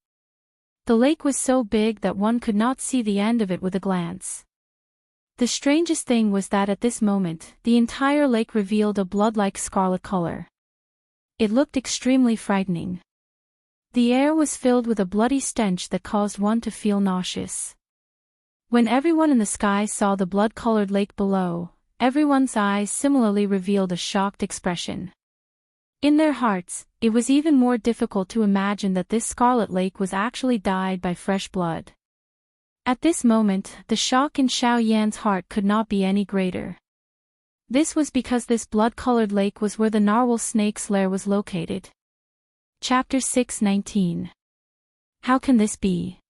The lake was so big that one could not see the end of it with a glance. The strangest thing was that at this moment, the entire lake revealed a blood-like scarlet color. It looked extremely frightening. The air was filled with a bloody stench that caused one to feel nauseous. When everyone in the sky saw the blood-colored lake below, everyone's eyes similarly revealed a shocked expression. In their hearts, it was even more difficult to imagine that this scarlet lake was actually dyed by fresh blood. At this moment, the shock in Xiao Yan's heart could not be any greater. This was because this blood-colored lake was where the narwhal snake's lair was located. Chapter 6:19. How can this be?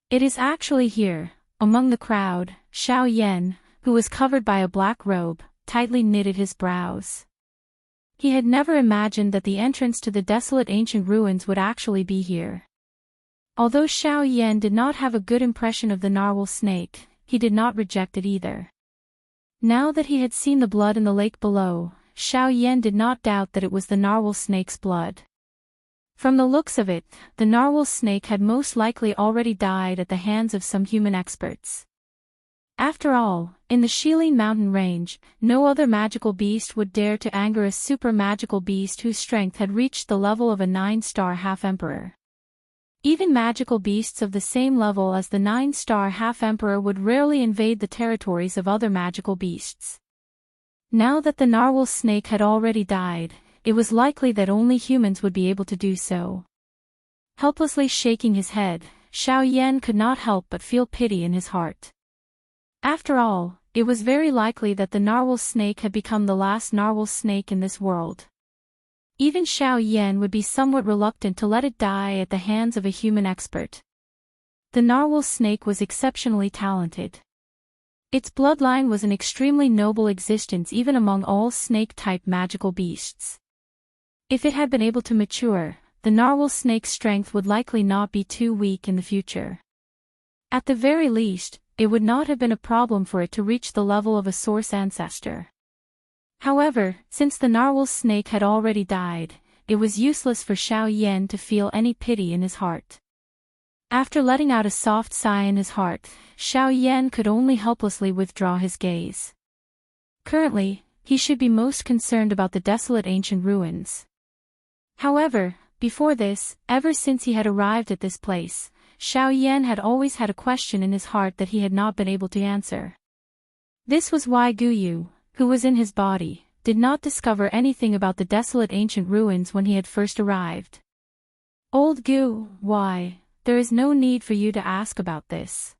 It is actually here. Among the crowd, Xiao Yan, who was covered by a black robe, tightly knitted his brows. He had never imagined that the entrance to the desolate ancient ruins would actually be here. Although Xiao Yan did not have a good impression of the narwhal snake, he did not reject it either. Now that he had seen the blood in the lake below, Xiao Yan did not doubt that it was the narwhal snake's blood. From the looks of it, the narwhal snake had most likely already died at the hands of some human experts. After all, in the Shilin mountain range, no other magical beast would dare to anger a super magical beast whose strength had reached the level of a 9-star half-emperor. Even magical beasts of the same level as the 9-star half-emperor would rarely invade the territories of other magical beasts. Now that the narwhal snake had already died, it was likely that only humans would be able to do so. Helplessly shaking his head, Xiao Yan could not help but feel pity in his heart. After all, it was very likely that the narwhal snake had become the last narwhal snake in this world. Even Xiao Yan would be somewhat reluctant to let it die at the hands of a human expert. The narwhal snake was exceptionally talented. Its bloodline was an extremely noble existence even among all snake-type magical beasts. If it had been able to mature, the narwhal snake's strength would likely not be too weak in the future. At the very least, it would not have been a problem for it to reach the level of a source ancestor. However, since the narwhal snake had already died, it was useless for Xiao Yan to feel any pity in his heart. After letting out a soft sigh in his heart, Xiao Yan could only helplessly withdraw his gaze. Currently, he should be most concerned about the desolate ancient ruins. However, before this, ever since he had arrived at this place, Xiao Yan had always had a question in his heart that he had not been able to answer. This was why Guyu, who was in his body, did not discover anything about the desolate ancient ruins when he had first arrived. Old Gu, why, there is no need for you to ask about this.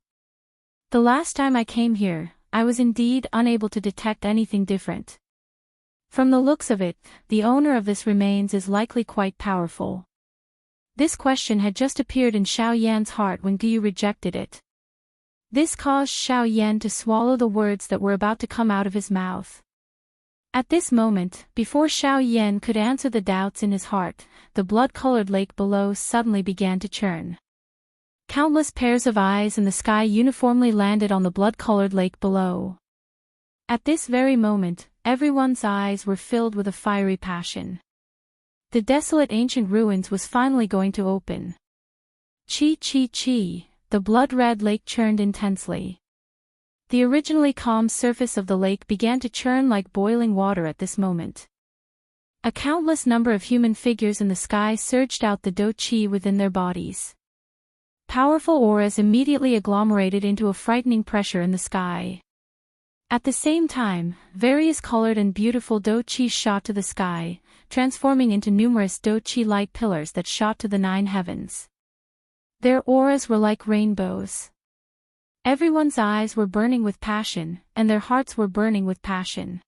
The last time I came here, I was indeed unable to detect anything different. From the looks of it, the owner of this remains is likely quite powerful. This question had just appeared in Xiao Yan's heart when Gu rejected it. This caused Xiao Yan to swallow the words that were about to come out of his mouth. At this moment, before Xiao Yan could answer the doubts in his heart, the blood-colored lake below suddenly began to churn. Countless pairs of eyes in the sky uniformly landed on the blood-colored lake below. At this very moment, everyone's eyes were filled with a fiery passion. The desolate ancient ruins was finally going to open. Chi chi chi. The blood-red lake churned intensely. The originally calm surface of the lake began to churn like boiling water at this moment. A countless number of human figures in the sky surged out the do-chi within their bodies. Powerful auras immediately agglomerated into a frightening pressure in the sky. At the same time, various colored and beautiful do-chi shot to the sky, transforming into numerous do-chi light pillars that shot to the 9 heavens. Their auras were like rainbows. Everyone's eyes were burning with passion, and their hearts were burning with passion.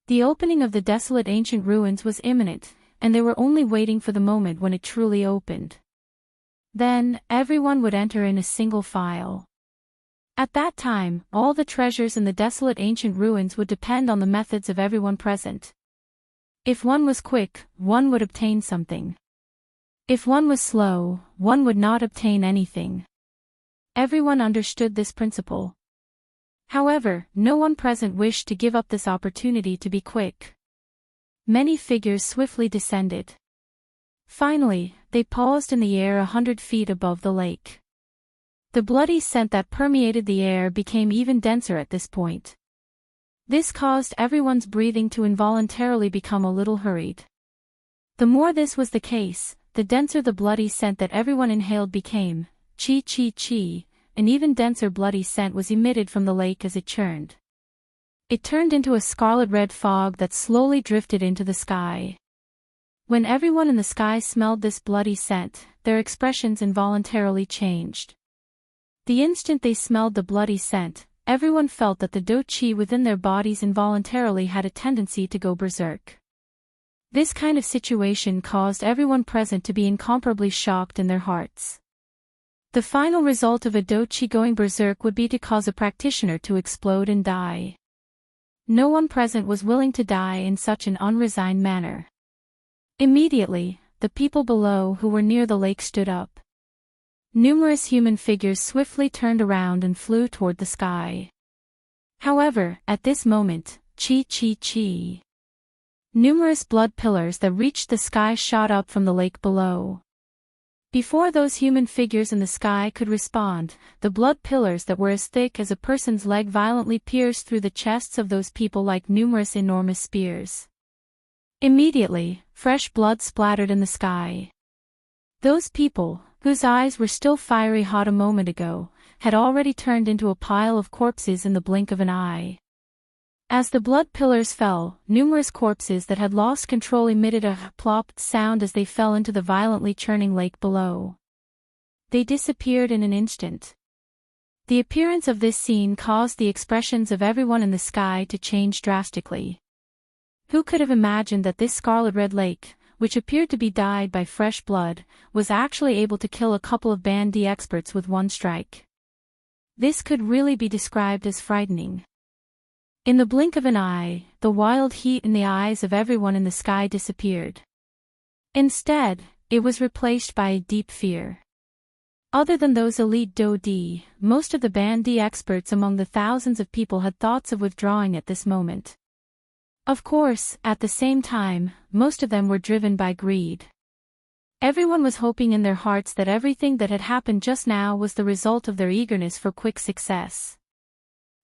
The opening of the desolate ancient ruins was imminent, and they were only waiting for the moment when it truly opened. Then, everyone would enter in a single file. At that time, all the treasures in the desolate ancient ruins would depend on the methods of everyone present. If one was quick, one would obtain something. If one was slow, one would not obtain anything. Everyone understood this principle. However, no one present wished to give up this opportunity to be quick. Many figures swiftly descended. Finally, they paused in the air 100 feet above the lake. The bloody scent that permeated the air became even denser at this point. This caused everyone's breathing to involuntarily become a little hurried. The more this was the case, the denser the bloody scent that everyone inhaled became. Chi. An even denser bloody scent was emitted from the lake as it churned. It turned into a scarlet-red fog that slowly drifted into the sky. When everyone in the sky smelled this bloody scent, their expressions involuntarily changed. The instant they smelled the bloody scent, everyone felt that the do-chi within their bodies involuntarily had a tendency to go berserk. This kind of situation caused everyone present to be incomparably shocked in their hearts. The final result of a do-chi going berserk would be to cause a practitioner to explode and die. No one present was willing to die in such an unresigned manner. Immediately, the people below who were near the lake stood up. Numerous human figures swiftly turned around and flew toward the sky. However, at this moment, chi. Numerous blood pillars that reached the sky shot up from the lake below. Before those human figures in the sky could respond, the blood pillars that were as thick as a person's leg violently pierced through the chests of those people like numerous enormous spears. Immediately, fresh blood splattered in the sky. Those people, whose eyes were still fiery hot a moment ago, had already turned into a pile of corpses in the blink of an eye. As the blood pillars fell, numerous corpses that had lost control emitted a plopped sound as they fell into the violently churning lake below. They disappeared in an instant. The appearance of this scene caused the expressions of everyone in the sky to change drastically. Who could have imagined that this scarlet-red lake, which appeared to be dyed by fresh blood, was actually able to kill a couple of Band D experts with one strike? This could really be described as frightening. In the blink of an eye, the wild heat in the eyes of everyone in the sky disappeared. Instead, it was replaced by a deep fear. Other than those elite Do-D, most of the Band D experts among the thousands of people had thoughts of withdrawing at this moment. Of course, at the same time, most of them were driven by greed. Everyone was hoping in their hearts that everything that had happened just now was the result of their eagerness for quick success.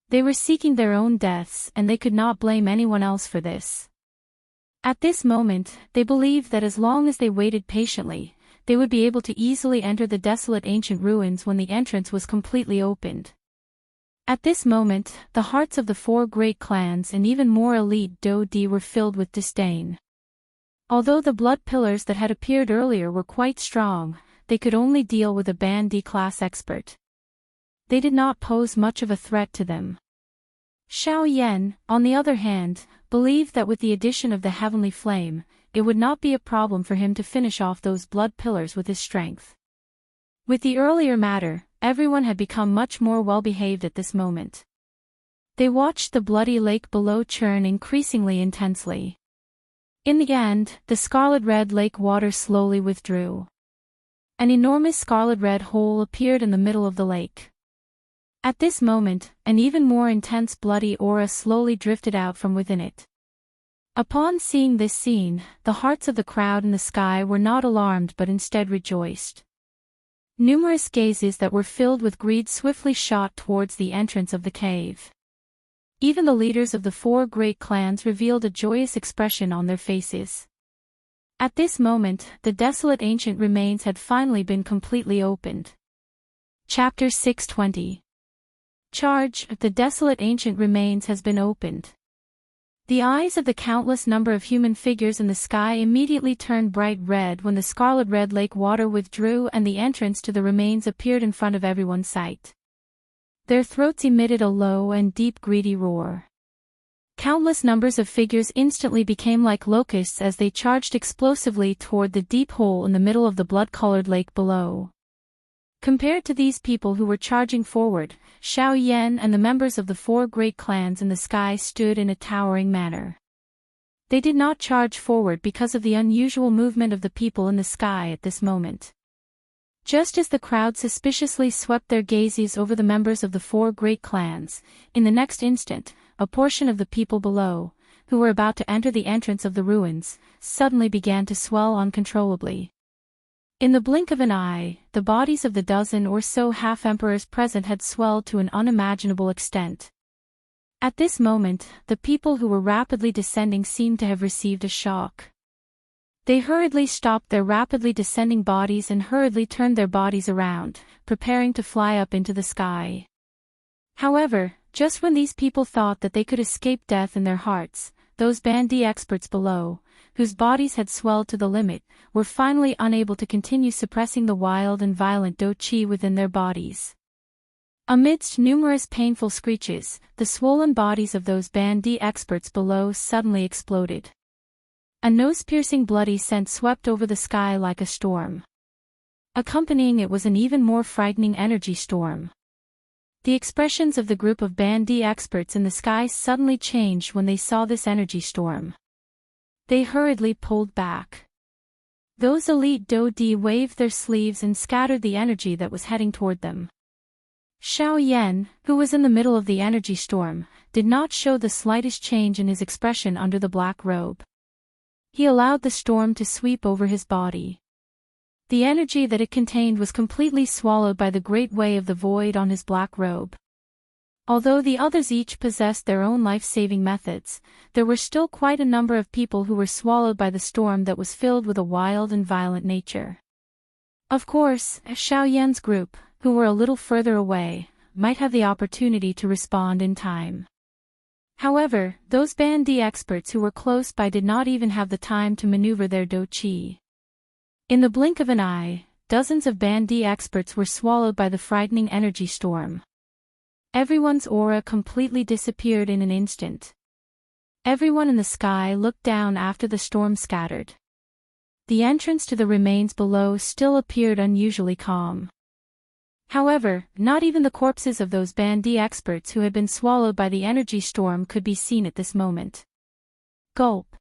They were seeking their own deaths, and they could not blame anyone else for this. At this moment, they believed that as long as they waited patiently, they would be able to easily enter the desolate ancient ruins when the entrance was completely opened. At this moment, the hearts of the 4 great clans and even more elite Do-D were filled with disdain. Although the blood pillars that had appeared earlier were quite strong, they could only deal with a Band D class expert. They did not pose much of a threat to them. Xiao Yan, on the other hand, believed that with the addition of the heavenly flame, it would not be a problem for him to finish off those blood pillars with his strength. With the earlier matter, everyone had become much more well-behaved at this moment. They watched the bloody lake below churn increasingly intensely. In the end, the scarlet-red lake water slowly withdrew. An enormous scarlet-red hole appeared in the middle of the lake. At this moment, an even more intense bloody aura slowly drifted out from within it. Upon seeing this scene, the hearts of the crowd in the sky were not alarmed but instead rejoiced. Numerous gazes that were filled with greed swiftly shot towards the entrance of the cave. Even the leaders of the 4 great clans revealed a joyous expression on their faces. At this moment, the desolate ancient remains had finally been completely opened. Chapter 620. Charge, the desolate ancient remains has been opened. The eyes of the countless number of human figures in the sky immediately turned bright red when the scarlet red lake water withdrew and the entrance to the remains appeared in front of everyone's sight. Their throats emitted a low and deep greedy roar. Countless numbers of figures instantly became like locusts as they charged explosively toward the deep hole in the middle of the blood-colored lake below. Compared to these people who were charging forward, Xiao Yan and the members of the 4 great clans in the sky stood in a towering manner. They did not charge forward because of the unusual movement of the people in the sky at this moment. Just as the crowd suspiciously swept their gazes over the members of the 4 great clans, in the next instant, a portion of the people below, who were about to enter the entrance of the ruins, suddenly began to swell uncontrollably. In the blink of an eye, the bodies of the dozen or so half-emperors present had swelled to an unimaginable extent. At this moment, the people who were rapidly descending seemed to have received a shock. They hurriedly stopped their rapidly descending bodies and hurriedly turned their bodies around, preparing to fly up into the sky. However, just when these people thought that they could escape death in their hearts, those bandy experts below, whose bodies had swelled to the limit, were finally unable to continue suppressing the wild and violent do-chi within their bodies. Amidst numerous painful screeches, the swollen bodies of those bandy experts below suddenly exploded. A nose-piercing bloody scent swept over the sky like a storm. Accompanying it was an even more frightening energy storm. The expressions of the group of bandy experts in the sky suddenly changed when they saw this energy storm. They hurriedly pulled back. Those elite do-di waved their sleeves and scattered the energy that was heading toward them. Xiao Yan, who was in the middle of the energy storm, did not show the slightest change in his expression under the black robe. He allowed the storm to sweep over his body. The energy that it contained was completely swallowed by the great way of the void on his black robe. Although the others each possessed their own life-saving methods, there were still quite a number of people who were swallowed by the storm that was filled with a wild and violent nature. Of course, Xiao Yan's group, who were a little further away, might have the opportunity to respond in time. However, those bandy experts who were close by did not even have the time to maneuver their do-chi. In the blink of an eye, dozens of bandy experts were swallowed by the frightening energy storm. Everyone's aura completely disappeared in an instant. Everyone in the sky looked down after the storm scattered. The entrance to the remains below still appeared unusually calm. However, not even the corpses of those bandy experts who had been swallowed by the energy storm could be seen at this moment. Gulp.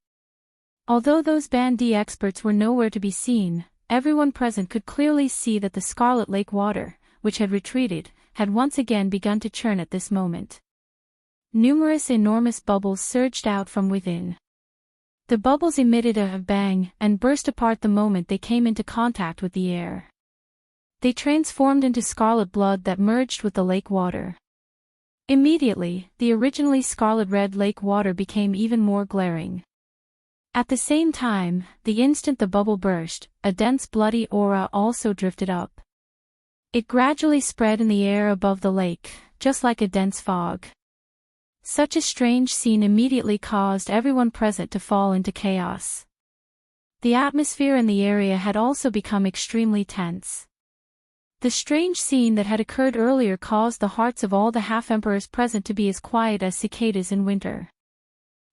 Although those bandy experts were nowhere to be seen, everyone present could clearly see that the scarlet lake water, which had retreated, had once again begun to churn at this moment. Numerous enormous bubbles surged out from within. The bubbles emitted a bang and burst apart the moment they came into contact with the air. They transformed into scarlet blood that merged with the lake water. Immediately, the originally scarlet-red lake water became even more glaring. At the same time, the instant the bubble burst, a dense bloody aura also drifted up. It gradually spread in the air above the lake, just like a dense fog. Such a strange scene immediately caused everyone present to fall into chaos. The atmosphere in the area had also become extremely tense. The strange scene that had occurred earlier caused the hearts of all the half-emperors present to be as quiet as cicadas in winter.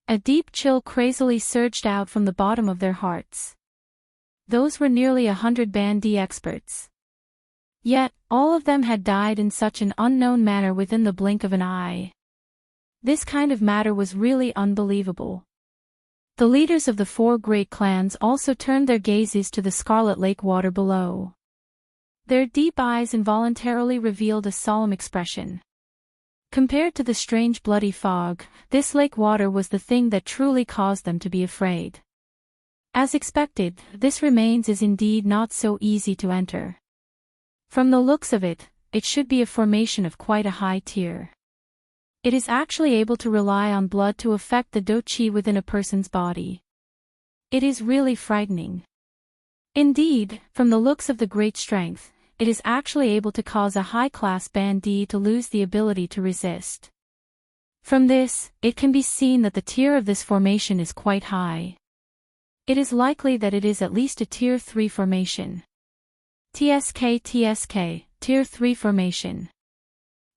A deep chill crazily surged out from the bottom of their hearts. Those were nearly 100 bandy experts. Yet, all of them had died in such an unknown manner within the blink of an eye. This kind of matter was really unbelievable. The leaders of the 4 great clans also turned their gazes to the scarlet lake water below. Their deep eyes involuntarily revealed a solemn expression. Compared to the strange bloody fog, this lake water was the thing that truly caused them to be afraid. As expected, this remains is indeed not so easy to enter. From the looks of it, it should be a formation of quite a high tier. It is actually able to rely on blood to affect the do chi within a person's body. It is really frightening. Indeed, from the looks of the great strength, it is actually able to cause a high-class bandee to lose the ability to resist. From this, it can be seen that the tier of this formation is quite high. It is likely that it is at least a Tier 3 formation. TSK, Tier 3 formation.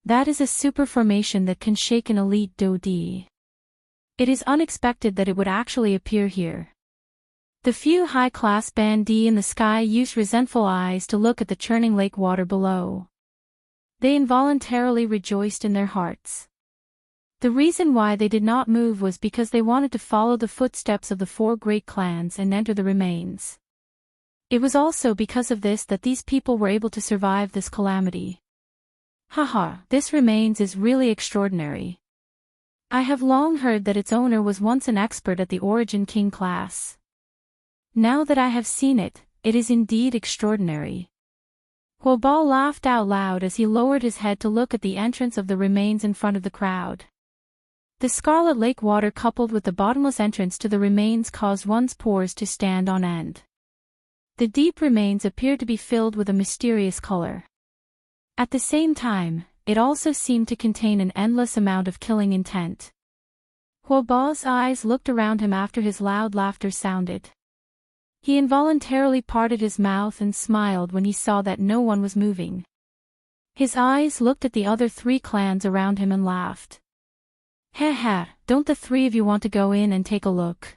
That is a super formation that can shake an elite do di. It is unexpected that it would actually appear here. The few high-class bandee in the sky used resentful eyes to look at the churning lake water below. They involuntarily rejoiced in their hearts. The reason why they did not move was because they wanted to follow the footsteps of the 4 great clans and enter the remains. It was also because of this that these people were able to survive this calamity. Haha, this remains is really extraordinary. I have long heard that its owner was once an expert at the Origin King class. Now that I have seen it, it is indeed extraordinary. Huoba laughed out loud as he lowered his head to look at the entrance of the remains in front of the crowd. The scarlet lake water coupled with the bottomless entrance to the remains caused one's pores to stand on end. The deep remains appeared to be filled with a mysterious color. At the same time, it also seemed to contain an endless amount of killing intent. Huoba's eyes looked around him after his loud laughter sounded. He involuntarily parted his mouth and smiled when he saw that no one was moving. His eyes looked at the other 3 clans around him and laughed. Heh, don't the 3 of you want to go in and take a look?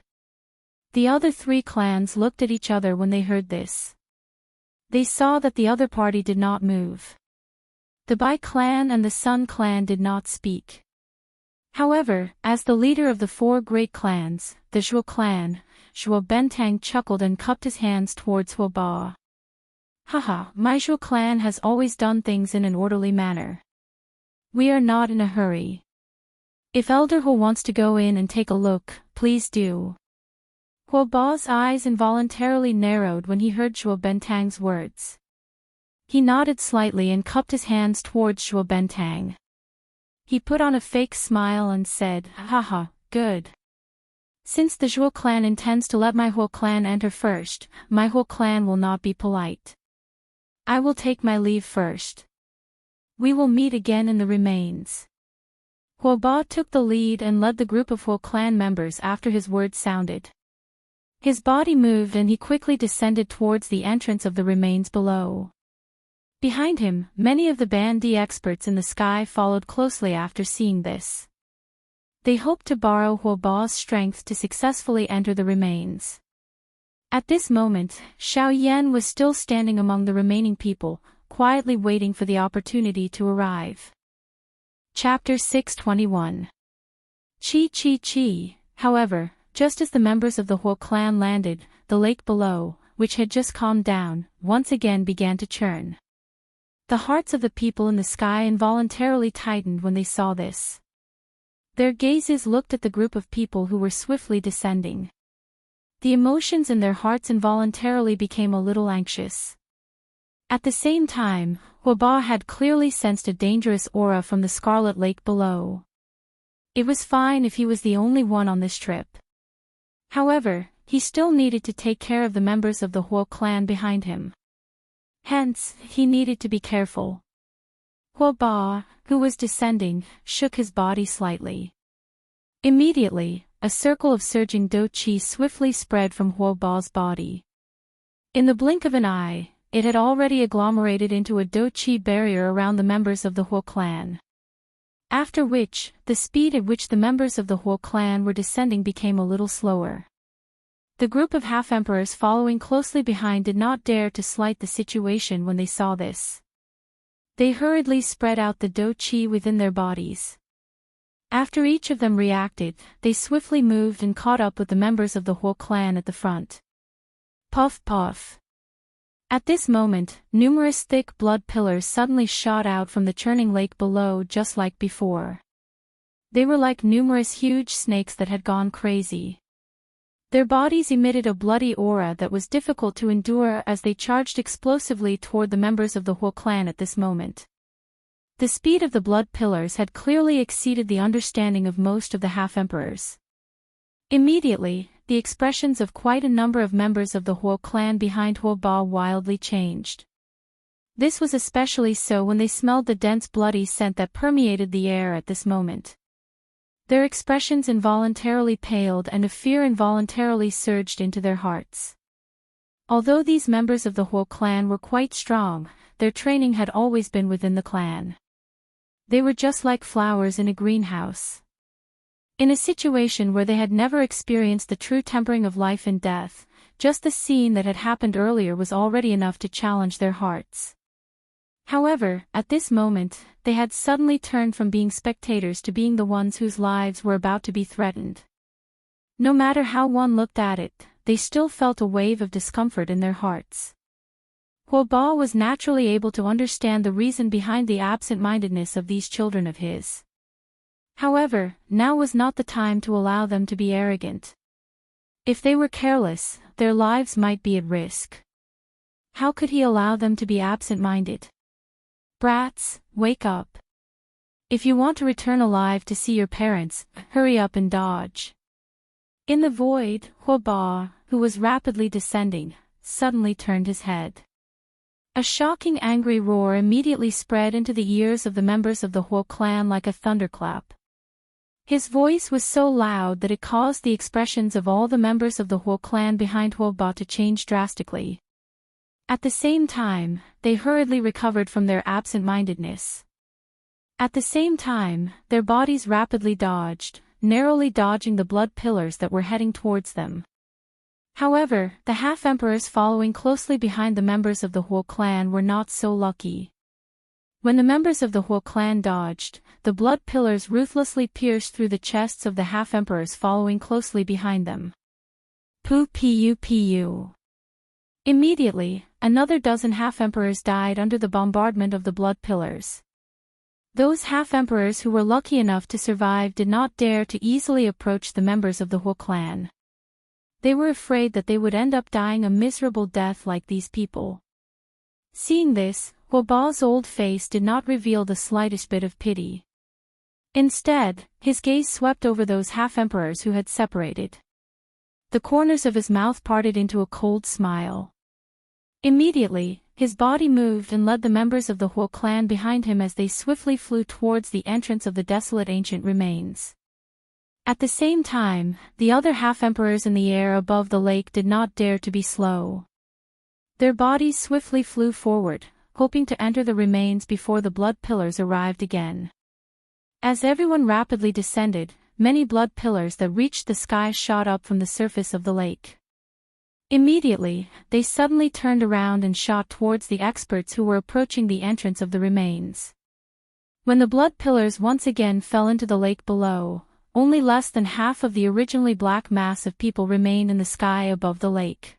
The other 3 clans looked at each other when they heard this. They saw that the other party did not move. The Bai clan and the Sun clan did not speak. However, as the leader of the 4 great clans, the Zhuo clan, Zhuo Bentang chuckled and cupped his hands towards Huoba. Haha, my Zhuo clan has always done things in an orderly manner. We are not in a hurry. If Elder Huo wants to go in and take a look, please do. Huoba's eyes involuntarily narrowed when he heard Zhuo Bentang's words. He nodded slightly and cupped his hands towards Zhuo Bentang. He put on a fake smile and said, haha, good. Since the Zhuo clan intends to let my Huo clan enter first, my Huo clan will not be polite. I will take my leave first. We will meet again in the remains. Huoba took the lead and led the group of Huo clan members after his words sounded. His body moved and he quickly descended towards the entrance of the remains below. Behind him, many of the bandee experts in the sky followed closely after seeing this. They hoped to borrow Huoba's strength to successfully enter the remains. At this moment, Xiao Yan was still standing among the remaining people, quietly waiting for the opportunity to arrive. Chapter 621. Chi. However, just as the members of the Huo clan landed, the lake below, which had just calmed down, once again began to churn. The hearts of the people in the sky involuntarily tightened when they saw this. Their gazes looked at the group of people who were swiftly descending. The emotions in their hearts involuntarily became a little anxious. At the same time, Huoba had clearly sensed a dangerous aura from the Scarlet Lake below. It was fine if he was the only one on this trip. However, he still needed to take care of the members of the Huo clan behind him. Hence, he needed to be careful. Huoba, who was descending, shook his body slightly. Immediately, a circle of surging do chi swiftly spread from Huoba's body. In the blink of an eye, it had already agglomerated into a do chi barrier around the members of the Huo clan. After which, the speed at which the members of the Huo clan were descending became a little slower. The group of half-emperors following closely behind did not dare to slight the situation when they saw this. They hurriedly spread out the do chi within their bodies. After each of them reacted, they swiftly moved and caught up with the members of the Huo clan at the front. Puff puff. At this moment, numerous thick blood pillars suddenly shot out from the churning lake below just like before. They were like numerous huge snakes that had gone crazy. Their bodies emitted a bloody aura that was difficult to endure as they charged explosively toward the members of the whole clan at this moment. The speed of the blood pillars had clearly exceeded the understanding of most of the half-emperors. Immediately, the expressions of quite a number of members of the whole clan behind Huoba wildly changed. This was especially so when they smelled the dense bloody scent that permeated the air at this moment. Their expressions involuntarily paled and a fear involuntarily surged into their hearts. Although these members of the whole clan were quite strong, their training had always been within the clan. They were just like flowers in a greenhouse. In a situation where they had never experienced the true tempering of life and death, just the scene that had happened earlier was already enough to challenge their hearts. However, at this moment, they had suddenly turned from being spectators to being the ones whose lives were about to be threatened. No matter how one looked at it, they still felt a wave of discomfort in their hearts. Huoba was naturally able to understand the reason behind the absent-mindedness of these children of his. However, now was not the time to allow them to be arrogant. If they were careless, their lives might be at risk. How could he allow them to be absent-minded? Brats, wake up. If you want to return alive to see your parents, hurry up and dodge. In the void, Huoba, who was rapidly descending, suddenly turned his head. A shocking angry roar immediately spread into the ears of the members of the whole clan like a thunderclap. His voice was so loud that it caused the expressions of all the members of the whole clan behind Huoba to change drastically. At the same time, they hurriedly recovered from their absent-mindedness. At the same time, their bodies rapidly dodged, narrowly dodging the blood pillars that were heading towards them. However, the half-emperors following closely behind the members of the whole clan were not so lucky. When the members of the whole clan dodged, the blood pillars ruthlessly pierced through the chests of the half-emperors following closely behind them. Pu. Immediately, another dozen half-emperors died under the bombardment of the blood pillars. Those half-emperors who were lucky enough to survive did not dare to easily approach the members of the whole clan. They were afraid that they would end up dying a miserable death like these people. Seeing this, Huoba's old face did not reveal the slightest bit of pity. Instead, his gaze swept over those half-emperors who had separated. The corners of his mouth parted into a cold smile. Immediately, his body moved and led the members of the whole clan behind him as they swiftly flew towards the entrance of the desolate ancient remains. At the same time, the other half-emperors in the air above the lake did not dare to be slow. Their bodies swiftly flew forward, hoping to enter the remains before the blood pillars arrived again. As everyone rapidly descended, many blood pillars that reached the sky shot up from the surface of the lake. Immediately, they suddenly turned around and shot towards the experts who were approaching the entrance of the remains. When the blood pillars once again fell into the lake below, only less than half of the originally black mass of people remained in the sky above the lake.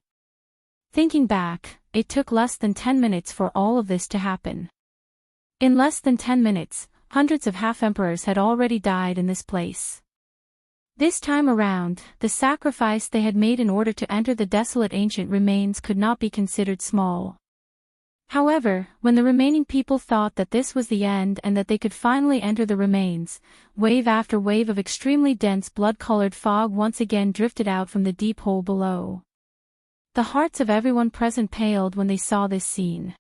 Thinking back, it took less than 10 minutes for all of this to happen. In less than 10 minutes, hundreds of half-emperors had already died in this place. This time around, the sacrifice they had made in order to enter the desolate ancient remains could not be considered small. However, when the remaining people thought that this was the end and that they could finally enter the remains, wave after wave of extremely dense blood-colored fog once again drifted out from the deep hole below. The hearts of everyone present paled when they saw this scene.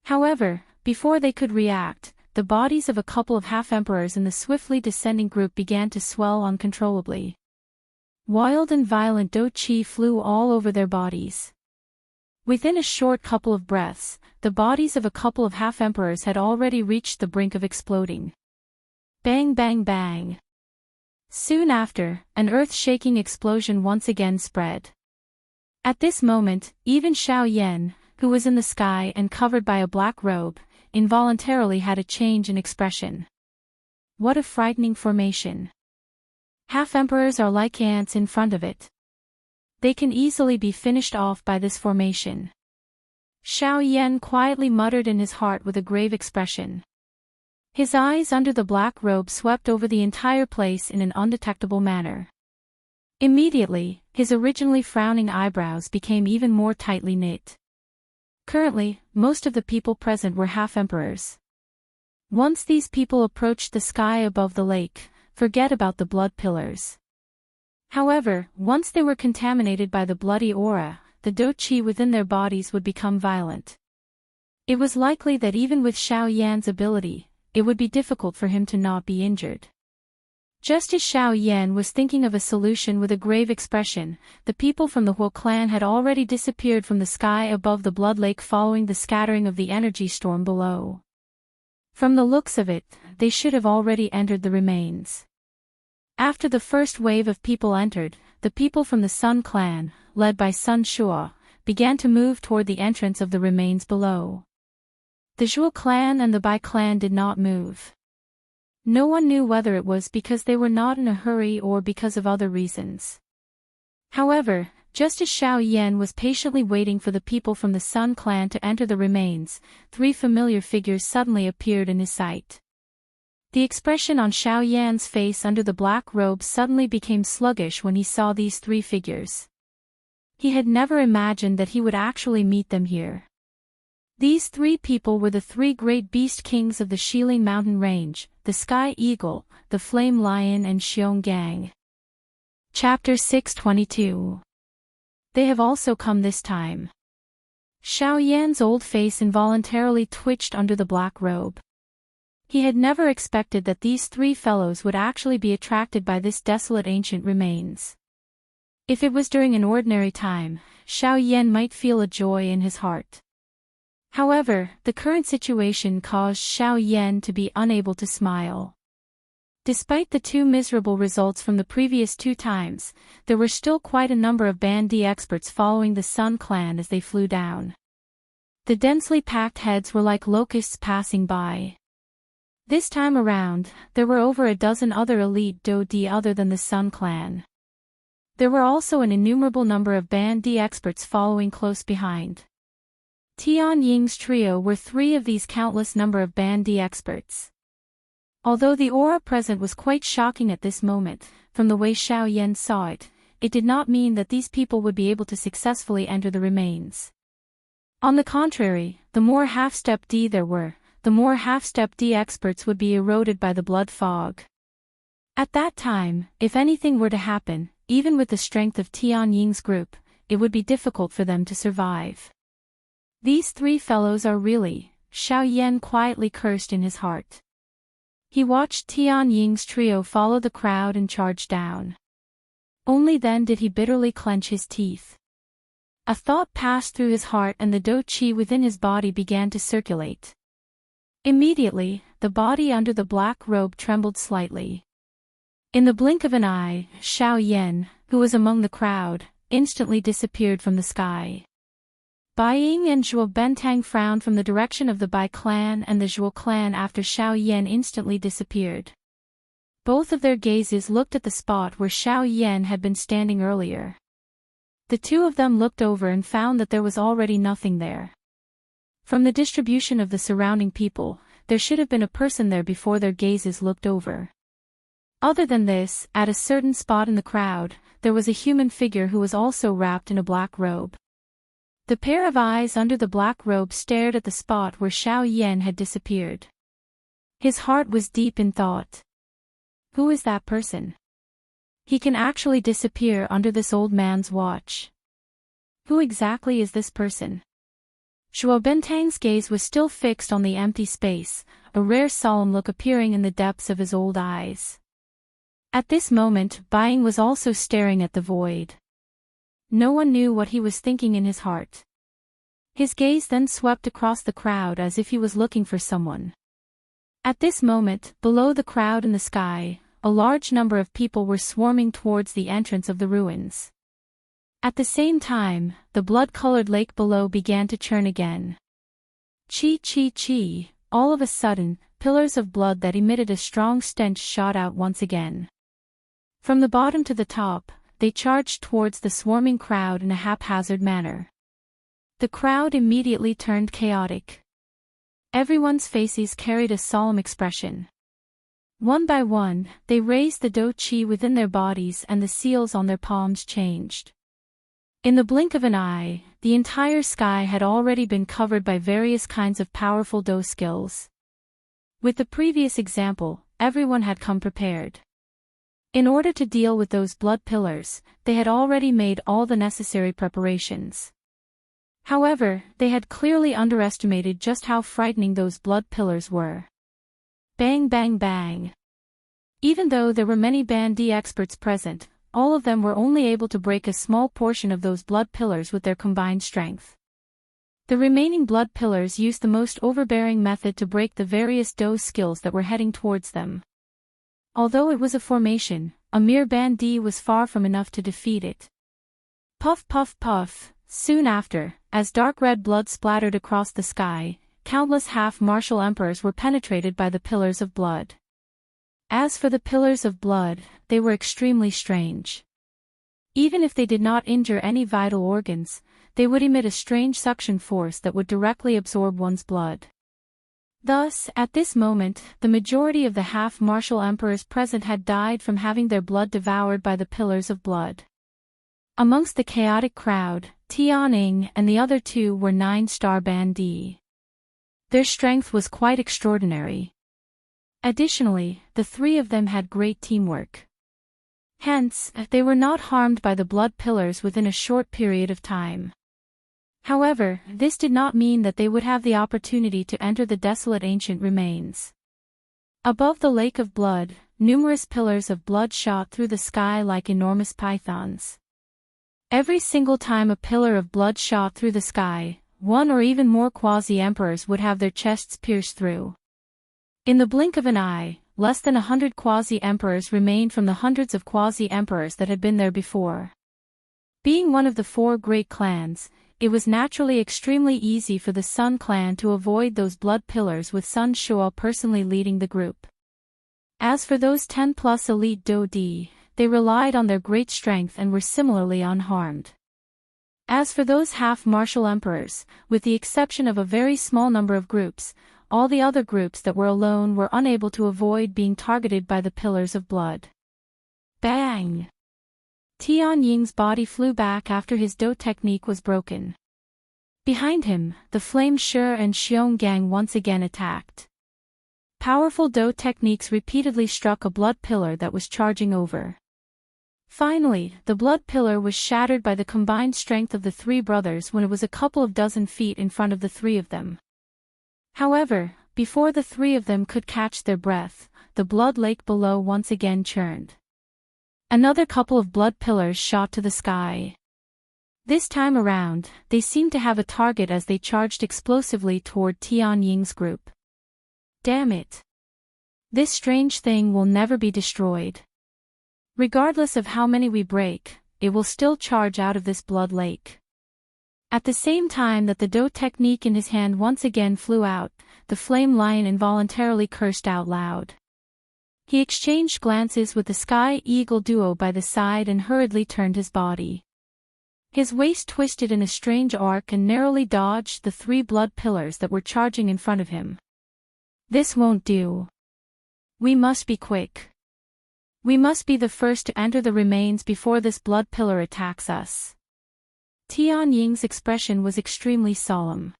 However, before they could react, the bodies of a couple of half-emperors in the swiftly descending group began to swell uncontrollably. Wild and violent do-chi flew all over their bodies. Within a short couple of breaths, the bodies of a couple of half-emperors had already reached the brink of exploding. Bang bang bang. Soon after, an earth-shaking explosion once again spread. At this moment, even Xiao Yan, who was in the sky and covered by a black robe, involuntarily had a change in expression. What a frightening formation. Half-emperors are like ants in front of it. They can easily be finished off by this formation. Xiao Yan quietly muttered in his heart with a grave expression. His eyes under the black robe swept over the entire place in an undetectable manner. Immediately, his originally frowning eyebrows became even more tightly knit. Currently, most of the people present were half-emperors. Once these people approached the sky above the lake, forget about the blood pillars. However, once they were contaminated by the bloody aura, the do-chi within their bodies would become violent. It was likely that even with Xiao Yan's ability, it would be difficult for him to not be injured. Just as Xiao Yan was thinking of a solution with a grave expression, the people from the Huo clan had already disappeared from the sky above the Blood Lake following the scattering of the energy storm below. From the looks of it, they should have already entered the remains. After the first wave of people entered, the people from the Sun clan, led by Sun Shua, began to move toward the entrance of the remains below. The Zhuo clan and the Bai clan did not move. No one knew whether it was because they were not in a hurry or because of other reasons. However, just as Xiao Yan was patiently waiting for the people from the Sun clan to enter the remains, three familiar figures suddenly appeared in his sight. The expression on Xiao Yan's face under the black robe suddenly became sluggish when he saw these three figures. He had never imagined that he would actually meet them here. These three people were the three great beast kings of the Shilin mountain range, the Sky Eagle, the Flame Lion and Xiong Gang. Chapter 622. They have also come this time. Xiao Yan's old face involuntarily twitched under the black robe. He had never expected that these three fellows would actually be attracted by this desolate ancient remains. If it was during an ordinary time, Xiao Yan might feel a joy in his heart. However, the current situation caused Xiao Yan to be unable to smile. Despite the two miserable results from the previous two times, there were still quite a number of Band D experts following the Sun clan as they flew down. The densely packed heads were like locusts passing by. This time around, there were over a dozen other elite Do-D other than the Sun clan. There were also an innumerable number of Band D experts following close behind. Tian Ying's trio were three of these countless number of Band D experts. Although the aura present was quite shocking at this moment, from the way Xiao Yan saw it, it did not mean that these people would be able to successfully enter the remains. On the contrary, the more half-step D there were, the more half-step D experts would be eroded by the blood fog. At that time, if anything were to happen, even with the strength of Tian Ying's group, it would be difficult for them to survive. These three fellows are really, Xiao Yan quietly cursed in his heart. He watched Tian Ying's trio follow the crowd and charge down. Only then did he bitterly clench his teeth. A thought passed through his heart and the do-chi within his body began to circulate. Immediately, the body under the black robe trembled slightly. In the blink of an eye, Xiao Yan, who was among the crowd, instantly disappeared from the sky. Bai Ying and Zhuo Bentang frowned from the direction of the Bai clan and the Zhuo clan after Xiao Yan instantly disappeared. Both of their gazes looked at the spot where Xiao Yan had been standing earlier. The two of them looked over and found that there was already nothing there. From the distribution of the surrounding people, there should have been a person there before their gazes looked over. Other than this, at a certain spot in the crowd, there was a human figure who was also wrapped in a black robe. The pair of eyes under the black robe stared at the spot where Xiao Yan had disappeared. His heart was deep in thought. Who is that person? He can actually disappear under this old man's watch. Who exactly is this person? Zhuo Bentang's gaze was still fixed on the empty space, a rare solemn look appearing in the depths of his old eyes. At this moment, Bai Ying was also staring at the void. No one knew what he was thinking in his heart. His gaze then swept across the crowd as if he was looking for someone. At this moment, below the crowd in the sky, a large number of people were swarming towards the entrance of the ruins. At the same time, the blood-colored lake below began to churn again. Chi chi chi, all of a sudden, pillars of blood that emitted a strong stench shot out once again. From the bottom to the top, they charged towards the swarming crowd in a haphazard manner. The crowd immediately turned chaotic. Everyone's faces carried a solemn expression. One by one, they raised the do chi within their bodies and the seals on their palms changed. In the blink of an eye, the entire sky had already been covered by various kinds of powerful do skills. With the previous example, everyone had come prepared. In order to deal with those blood pillars, they had already made all the necessary preparations. However, they had clearly underestimated just how frightening those blood pillars were. Bang bang bang. Even though there were many bandy experts present, all of them were only able to break a small portion of those blood pillars with their combined strength. The remaining blood pillars used the most overbearing method to break the various do skills that were heading towards them. Although it was a formation, a mere bandy was far from enough to defeat it. Puff puff puff, soon after, as dark red blood splattered across the sky, countless half-martial emperors were penetrated by the pillars of blood. As for the pillars of blood, they were extremely strange. Even if they did not injure any vital organs, they would emit a strange suction force that would directly absorb one's blood. Thus, at this moment, the majority of the half-martial emperors present had died from having their blood devoured by the pillars of blood. Amongst the chaotic crowd, Tianning and the other two were 9-star bandits. Their strength was quite extraordinary. Additionally, the three of them had great teamwork. Hence, they were not harmed by the blood pillars within a short period of time. However, this did not mean that they would have the opportunity to enter the desolate ancient remains. Above the lake of blood, numerous pillars of blood shot through the sky like enormous pythons. Every single time a pillar of blood shot through the sky, one or even more quasi-emperors would have their chests pierced through. In the blink of an eye, less than 100 quasi-emperors remained from the hundreds of quasi-emperors that had been there before. Being one of the 4 great clans, it was naturally extremely easy for the Sun clan to avoid those blood pillars with Sun Shuo personally leading the group. As for those 10+ elite Dodi, they relied on their great strength and were similarly unharmed. As for those half-martial emperors, with the exception of a very small number of groups, all the other groups that were alone were unable to avoid being targeted by the pillars of blood. Bang! Tianying's body flew back after his do technique was broken. Behind him, the Flame Shi and Xionggang once again attacked. Powerful do techniques repeatedly struck a blood pillar that was charging over. Finally, the blood pillar was shattered by the combined strength of the 3 brothers when it was a couple of dozen feet in front of the 3 of them. However, before the 3 of them could catch their breath, the blood lake below once again churned. Another couple of blood pillars shot to the sky. This time around, they seemed to have a target as they charged explosively toward Tianying's group. Damn it! This strange thing will never be destroyed. Regardless of how many we break, it will still charge out of this blood lake. At the same time that the do technique in his hand once again flew out, the flame lion involuntarily cursed out loud. He exchanged glances with the sky eagle duo by the side and hurriedly turned his body. His waist twisted in a strange arc and narrowly dodged the 3 blood pillars that were charging in front of him. This won't do. We must be quick. We must be the first to enter the remains before this blood pillar attacks us. Tianying's expression was extremely solemn.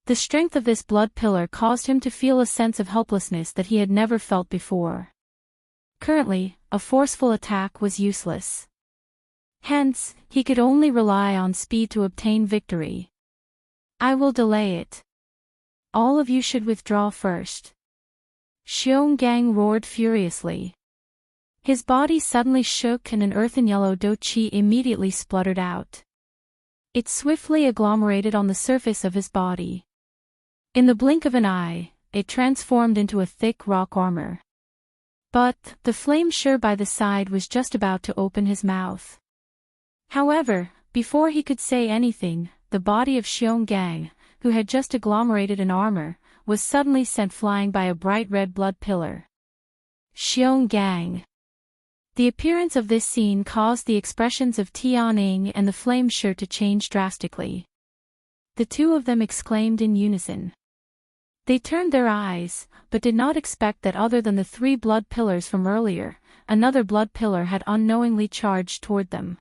The strength of this blood pillar caused him to feel a sense of helplessness that he had never felt before. Currently, a forceful attack was useless. Hence, he could only rely on speed to obtain victory. I will delay it. All of you should withdraw first. Xionggang roared furiously. His body suddenly shook and an earthen yellow do chi immediately spluttered out. It swiftly agglomerated on the surface of his body. In the blink of an eye, it transformed into a thick rock armor. But, the Flame Shi by the side was just about to open his mouth. However, before he could say anything, the body of Xionggang, who had just agglomerated an armor, was suddenly sent flying by a bright red blood pillar. Xionggang. The appearance of this scene caused the expressions of Tianning and the Flame Shi to change drastically. The 2 of them exclaimed in unison. They turned their eyes, but did not expect that other than the 3 blood pillars from earlier, another blood pillar had unknowingly charged toward them.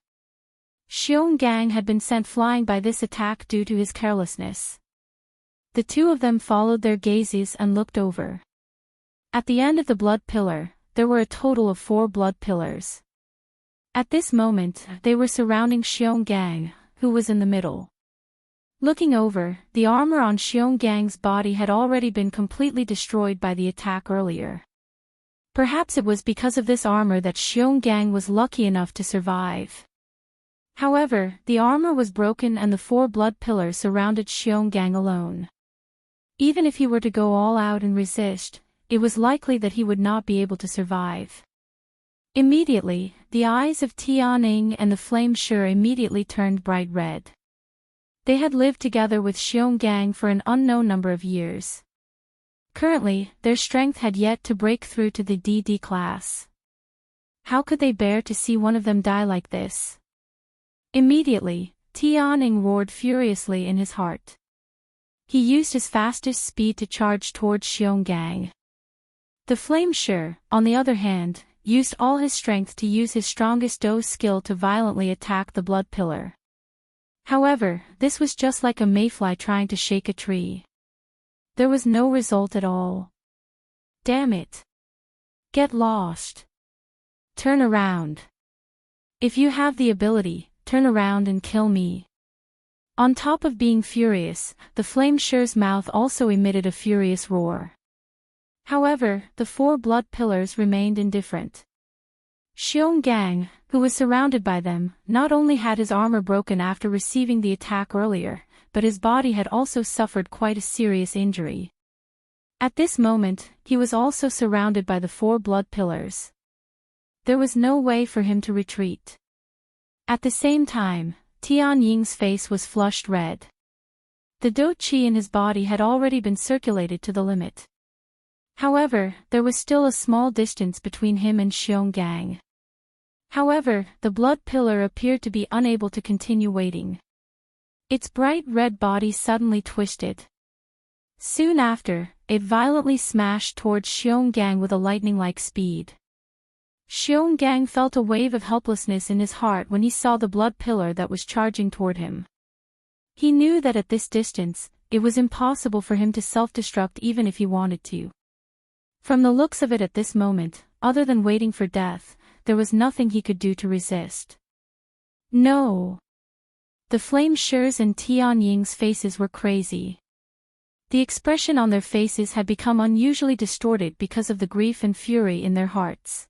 Xionggang had been sent flying by this attack due to his carelessness. The 2 of them followed their gazes and looked over. At the end of the blood pillar, there were a total of 4 blood pillars. At this moment, they were surrounding Xionggang, who was in the middle. Looking over, the armor on Xiongang's body had already been completely destroyed by the attack earlier. Perhaps it was because of this armor that Xionggang was lucky enough to survive. However, the armor was broken and the 4 blood pillars surrounded Xionggang alone. Even if he were to go all out and resist, it was likely that he would not be able to survive. Immediately, the eyes of Tianning and the flame Shi immediately turned bright red. They had lived together with Xionggang for an unknown number of years. Currently, their strength had yet to break through to the DD class. How could they bear to see one of them die like this? Immediately, Tianning roared furiously in his heart. He used his fastest speed to charge towards Xionggang. The flame Shi, on the other hand, used all his strength to use his strongest dose skill to violently attack the blood pillar. However, this was just like a mayfly trying to shake a tree. There was no result at all. Damn it. Get lost. Turn around. If you have the ability, turn around and kill me. On top of being furious, the flame Shi's mouth also emitted a furious roar. However, the 4 blood pillars remained indifferent. Xionggang, who was surrounded by them, not only had his armor broken after receiving the attack earlier, but his body had also suffered quite a serious injury. At this moment, he was also surrounded by the 4 blood pillars. There was no way for him to retreat. At the same time, Tianying's face was flushed red. The do qi in his body had already been circulated to the limit. However, there was still a small distance between him and Xionggang. However, the blood pillar appeared to be unable to continue waiting. Its bright red body suddenly twisted. Soon after, it violently smashed towards Xionggang with a lightning-like speed. Xionggang felt a wave of helplessness in his heart when he saw the blood pillar that was charging toward him. He knew that at this distance, it was impossible for him to self-destruct even if he wanted to. From the looks of it at this moment, other than waiting for death, there was nothing he could do to resist. No. The flame Shi's and Tianying's faces were crazy. The expression on their faces had become unusually distorted because of the grief and fury in their hearts.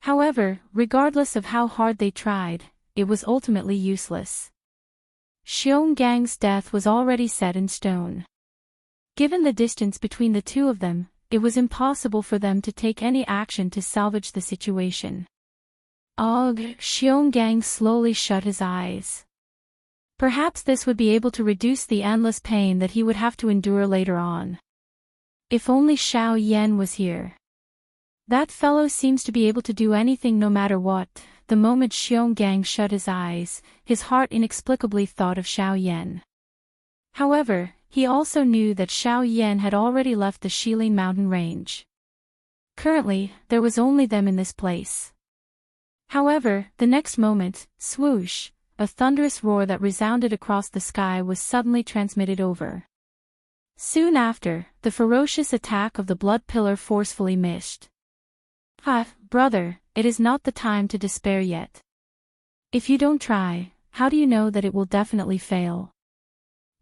However, regardless of how hard they tried, it was ultimately useless. Xiongang's death was already set in stone. Given the distance between the 2 of them, it was impossible for them to take any action to salvage the situation. Ugh, Xionggang slowly shut his eyes. Perhaps this would be able to reduce the endless pain that he would have to endure later on. If only Xiao Yan was here. That fellow seems to be able to do anything no matter what. The moment Xionggang shut his eyes, his heart inexplicably thought of Xiao Yan. However, he also knew that Xiao Yan had already left the Shilin mountain range. Currently, there was only them in this place. However, the next moment, swoosh, a thunderous roar that resounded across the sky was suddenly transmitted over. Soon after, the ferocious attack of the blood pillar forcefully missed. Brother, it is not the time to despair yet. If you don't try, how do you know that it will definitely fail?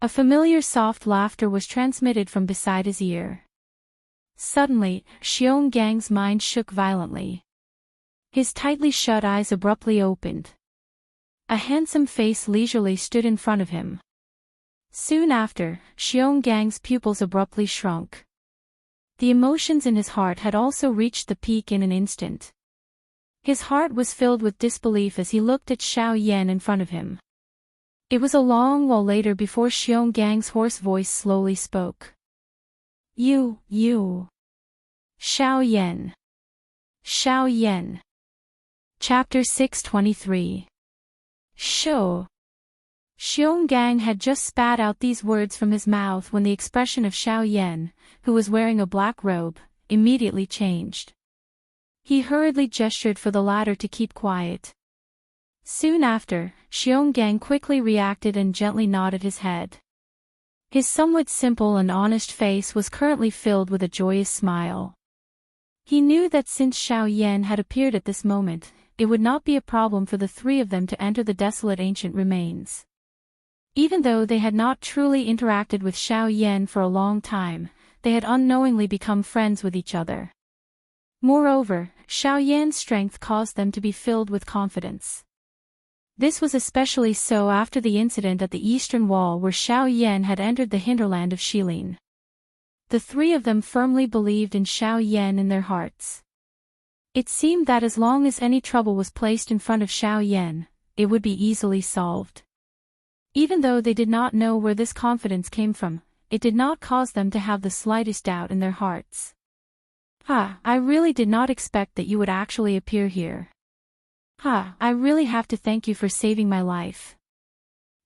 A familiar soft laughter was transmitted from beside his ear. Suddenly, Xiongang's mind shook violently. His tightly shut eyes abruptly opened. A handsome face leisurely stood in front of him. Soon after, Xiongang's pupils abruptly shrunk. The emotions in his heart had also reached the peak in an instant. His heart was filled with disbelief as he looked at Xiao Yan in front of him. It was a long while later before Xiongang's hoarse voice slowly spoke. You. Xiao Yan. Xiao Yan. Chapter 623. Xionggang had just spat out these words from his mouth when the expression of Xiao Yan, who was wearing a black robe, immediately changed. He hurriedly gestured for the latter to keep quiet. Soon after, Xionggang quickly reacted and gently nodded his head. His somewhat simple and honest face was currently filled with a joyous smile. He knew that since Xiao Yan had appeared at this moment, it would not be a problem for the three of them to enter the desolate ancient remains. Even though they had not truly interacted with Xiao Yan for a long time, they had unknowingly become friends with each other. Moreover, Xiao Yan's strength caused them to be filled with confidence. This was especially so after the incident at the eastern wall where Xiao Yan had entered the hinterland of Shilin. The three of them firmly believed in Xiao Yan in their hearts. It seemed that as long as any trouble was placed in front of Xiao Yan, it would be easily solved. Even though they did not know where this confidence came from, it did not cause them to have the slightest doubt in their hearts. I really did not expect that you would actually appear here. I really have to thank you for saving my life.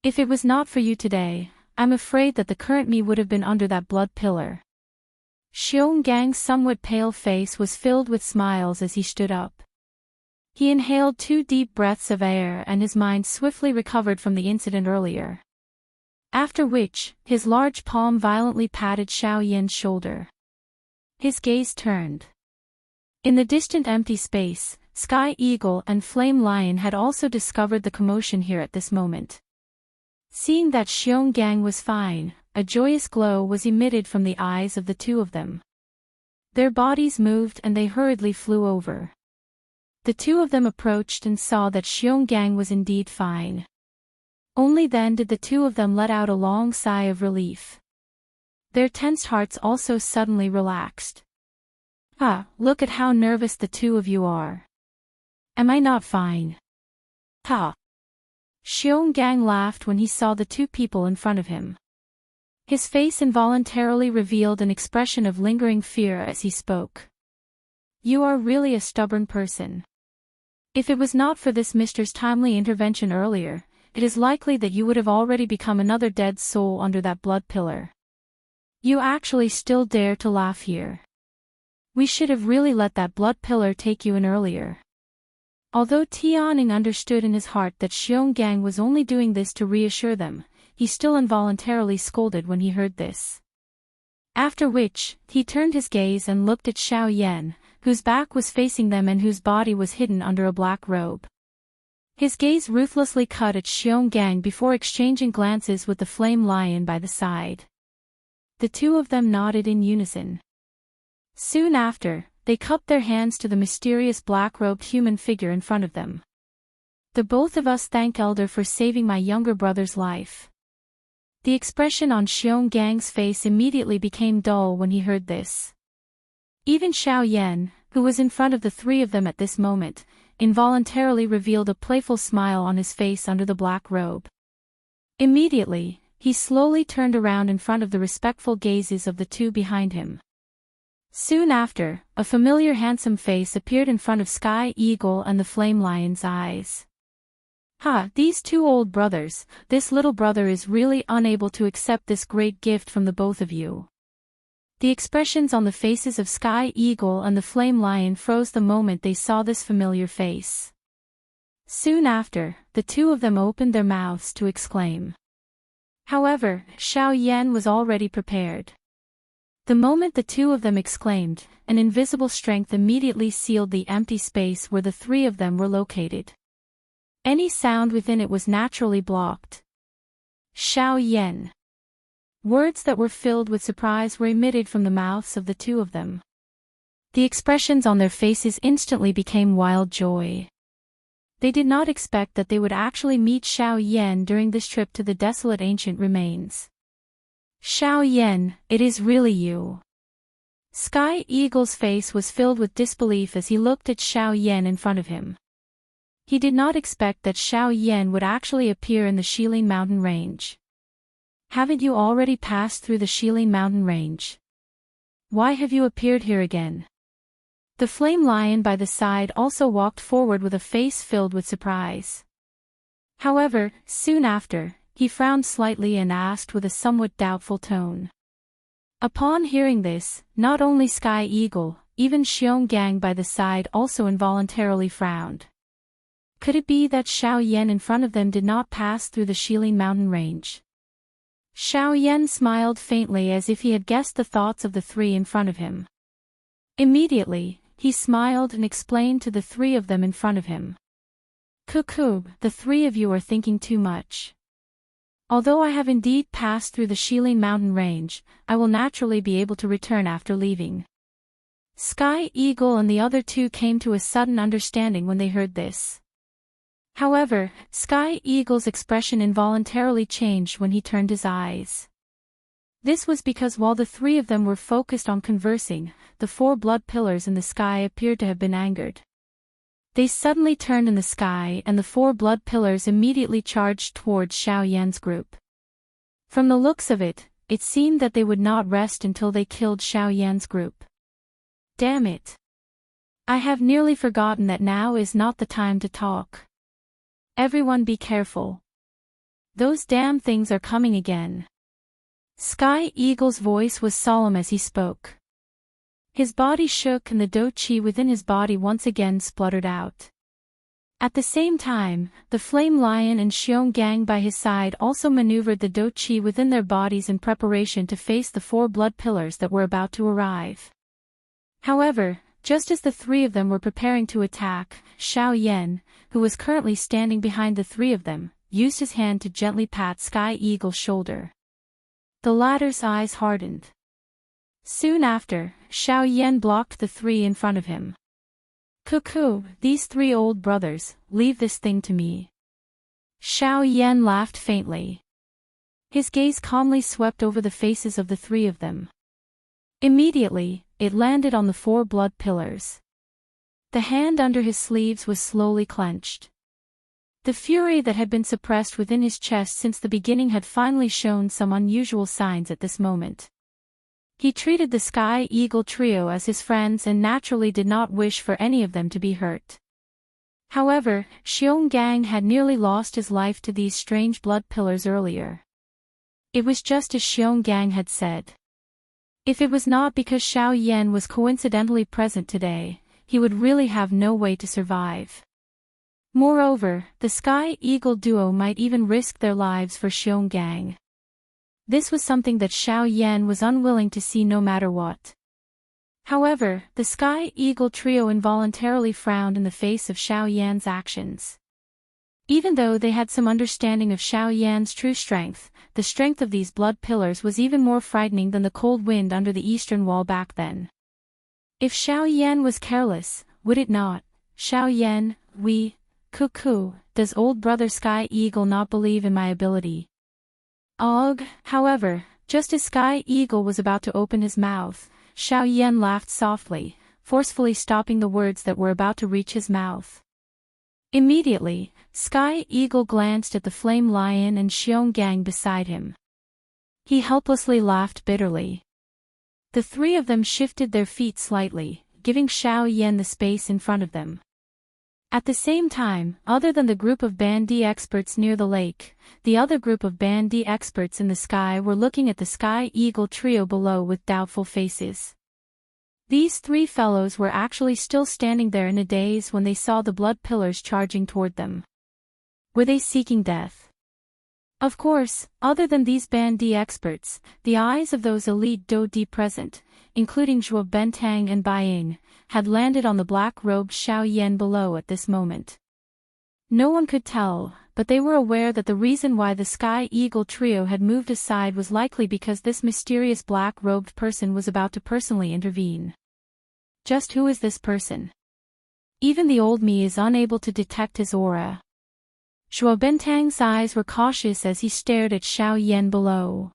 If it was not for you today, I'm afraid that the current me would have been under that blood pillar. Xiongang's somewhat pale face was filled with smiles as he stood up. He inhaled 2 deep breaths of air and his mind swiftly recovered from the incident earlier. After which, his large palm violently patted Xiao Yan's shoulder. His gaze turned. In the distant empty space, Sky Eagle and Flame Lion had also discovered the commotion here at this moment. Seeing that Xionggang was fine, a joyous glow was emitted from the eyes of the two of them. Their bodies moved and they hurriedly flew over. The two of them approached and saw that Xionggang was indeed fine. Only then did the two of them let out a long sigh of relief. Their tensed hearts also suddenly relaxed. Look at how nervous the two of you are. Am I not fine? Xionggang laughed when he saw the two people in front of him. His face involuntarily revealed an expression of lingering fear as he spoke. You are really a stubborn person. If it was not for this Mr.'s timely intervention earlier, it is likely that you would have already become another dead soul under that blood pillar. You actually still dare to laugh here. We should have really let that blood pillar take you in earlier. Although Tianning understood in his heart that Xionggang was only doing this to reassure them, he still involuntarily scolded when he heard this. After which, he turned his gaze and looked at Xiao Yan, whose back was facing them and whose body was hidden under a black robe. His gaze ruthlessly cut at Xionggang before exchanging glances with the Flame Lion by the side. The two of them nodded in unison. Soon after, they cupped their hands to the mysterious black-robed human figure in front of them. The both of us thank Elder for saving my younger brother's life. The expression on Xiongang's face immediately became dull when he heard this. Even Xiao Yan, who was in front of the three of them at this moment, involuntarily revealed a playful smile on his face under the black robe. Immediately, he slowly turned around in front of the respectful gazes of the two behind him. Soon after, a familiar handsome face appeared in front of Sky Eagle and the Flame Lion's eyes. These two old brothers, this little brother is really unable to accept this great gift from the both of you. The expressions on the faces of Sky Eagle and the Flame Lion froze the moment they saw this familiar face. Soon after, the two of them opened their mouths to exclaim. However, Xiao Yan was already prepared. The moment the two of them exclaimed, an invisible strength immediately sealed the empty space where the three of them were located. Any sound within it was naturally blocked. Xiao Yan. Words that were filled with surprise were emitted from the mouths of the two of them. The expressions on their faces instantly became wild joy. They did not expect that they would actually meet Xiao Yan during this trip to the desolate ancient remains. Xiao Yan, it is really you. Sky Eagle's face was filled with disbelief as he looked at Xiao Yan in front of him. He did not expect that Xiao Yan would actually appear in the Shilin mountain range. Haven't you already passed through the Shilin mountain range? Why have you appeared here again? The Flame Lion by the side also walked forward with a face filled with surprise. However, soon after, He frowned slightly and asked with a somewhat doubtful tone. Upon hearing this, not only Sky Eagle, even Xionggang by the side also involuntarily frowned. Could it be that Xiao Yan in front of them did not pass through the Shilin mountain range? Xiao Yan smiled faintly as if he had guessed the thoughts of the three in front of him. Immediately, he smiled and explained to the three of them in front of him. Cuckoo, the three of you are thinking too much. Although I have indeed passed through the Shilin mountain range, I will naturally be able to return after leaving. Sky Eagle and the other two came to a sudden understanding when they heard this. However, Sky Eagle's expression involuntarily changed when he turned his eyes. This was because while the three of them were focused on conversing, the four blood pillars in the sky appeared to have been angered. They suddenly turned in the sky and the four blood pillars immediately charged towards Xiao Yan's group. From the looks of it, it seemed that they would not rest until they killed Xiao Yan's group. Damn it! I have nearly forgotten that now is not the time to talk. Everyone be careful. Those damn things are coming again. Sky Eagle's voice was solemn as he spoke. His body shook and the Do Chi within his body once again spluttered out. At the same time, the Flame Lion and Xionggang by his side also maneuvered the Do Chi within their bodies in preparation to face the four blood pillars that were about to arrive. However, just as the three of them were preparing to attack, Xiao Yan, who was currently standing behind the three of them, used his hand to gently pat Sky Eagle's shoulder. The latter's eyes hardened. Soon after, Xiao Yan blocked the three in front of him. Cuckoo, these three old brothers, leave this thing to me. Xiao Yan laughed faintly. His gaze calmly swept over the faces of the three of them. Immediately, it landed on the four blood pillars. The hand under his sleeves was slowly clenched. The fury that had been suppressed within his chest since the beginning had finally shown some unusual signs at this moment. He treated the Sky Eagle trio as his friends and naturally did not wish for any of them to be hurt. However, Xionggang had nearly lost his life to these strange blood pillars earlier. It was just as Xionggang had said. If it was not because Xiao Yan was coincidentally present today, he would really have no way to survive. Moreover, the Sky Eagle duo might even risk their lives for Xionggang. This was something that Xiao Yan was unwilling to see no matter what. However, the Sky Eagle trio involuntarily frowned in the face of Xiao Yan's actions. Even though they had some understanding of Xiao Yan's true strength, the strength of these blood pillars was even more frightening than the cold wind under the eastern wall back then. If Xiao Yan was careless, would it not? Xiao Yan, Cuckoo, does old brother Sky Eagle not believe in my ability? Ugh, however, just as Sky Eagle was about to open his mouth, Xiao Yan laughed softly, forcefully stopping the words that were about to reach his mouth. Immediately, Sky Eagle glanced at the Flame Lion and Xionggang beside him. He helplessly laughed bitterly. The three of them shifted their feet slightly, giving Xiao Yan the space in front of them. At the same time, other than the group of Bandi experts near the lake, the other group of Bandi experts in the sky were looking at the Sky Eagle trio below with doubtful faces. These three fellows were actually still standing there in a daze when they saw the blood pillars charging toward them. Were they seeking death? Of course, other than these Bandi experts, the eyes of those elite Do-Di present, including Zhuo Bentang and Baiying, had landed on the black-robed Xiao Yan below at this moment. No one could tell, but they were aware that the reason why the Sky Eagle trio had moved aside was likely because this mysterious black-robed person was about to personally intervene. Just who is this person? Even the old me is unable to detect his aura. Zhuo Bentang's eyes were cautious as he stared at Xiao Yan below.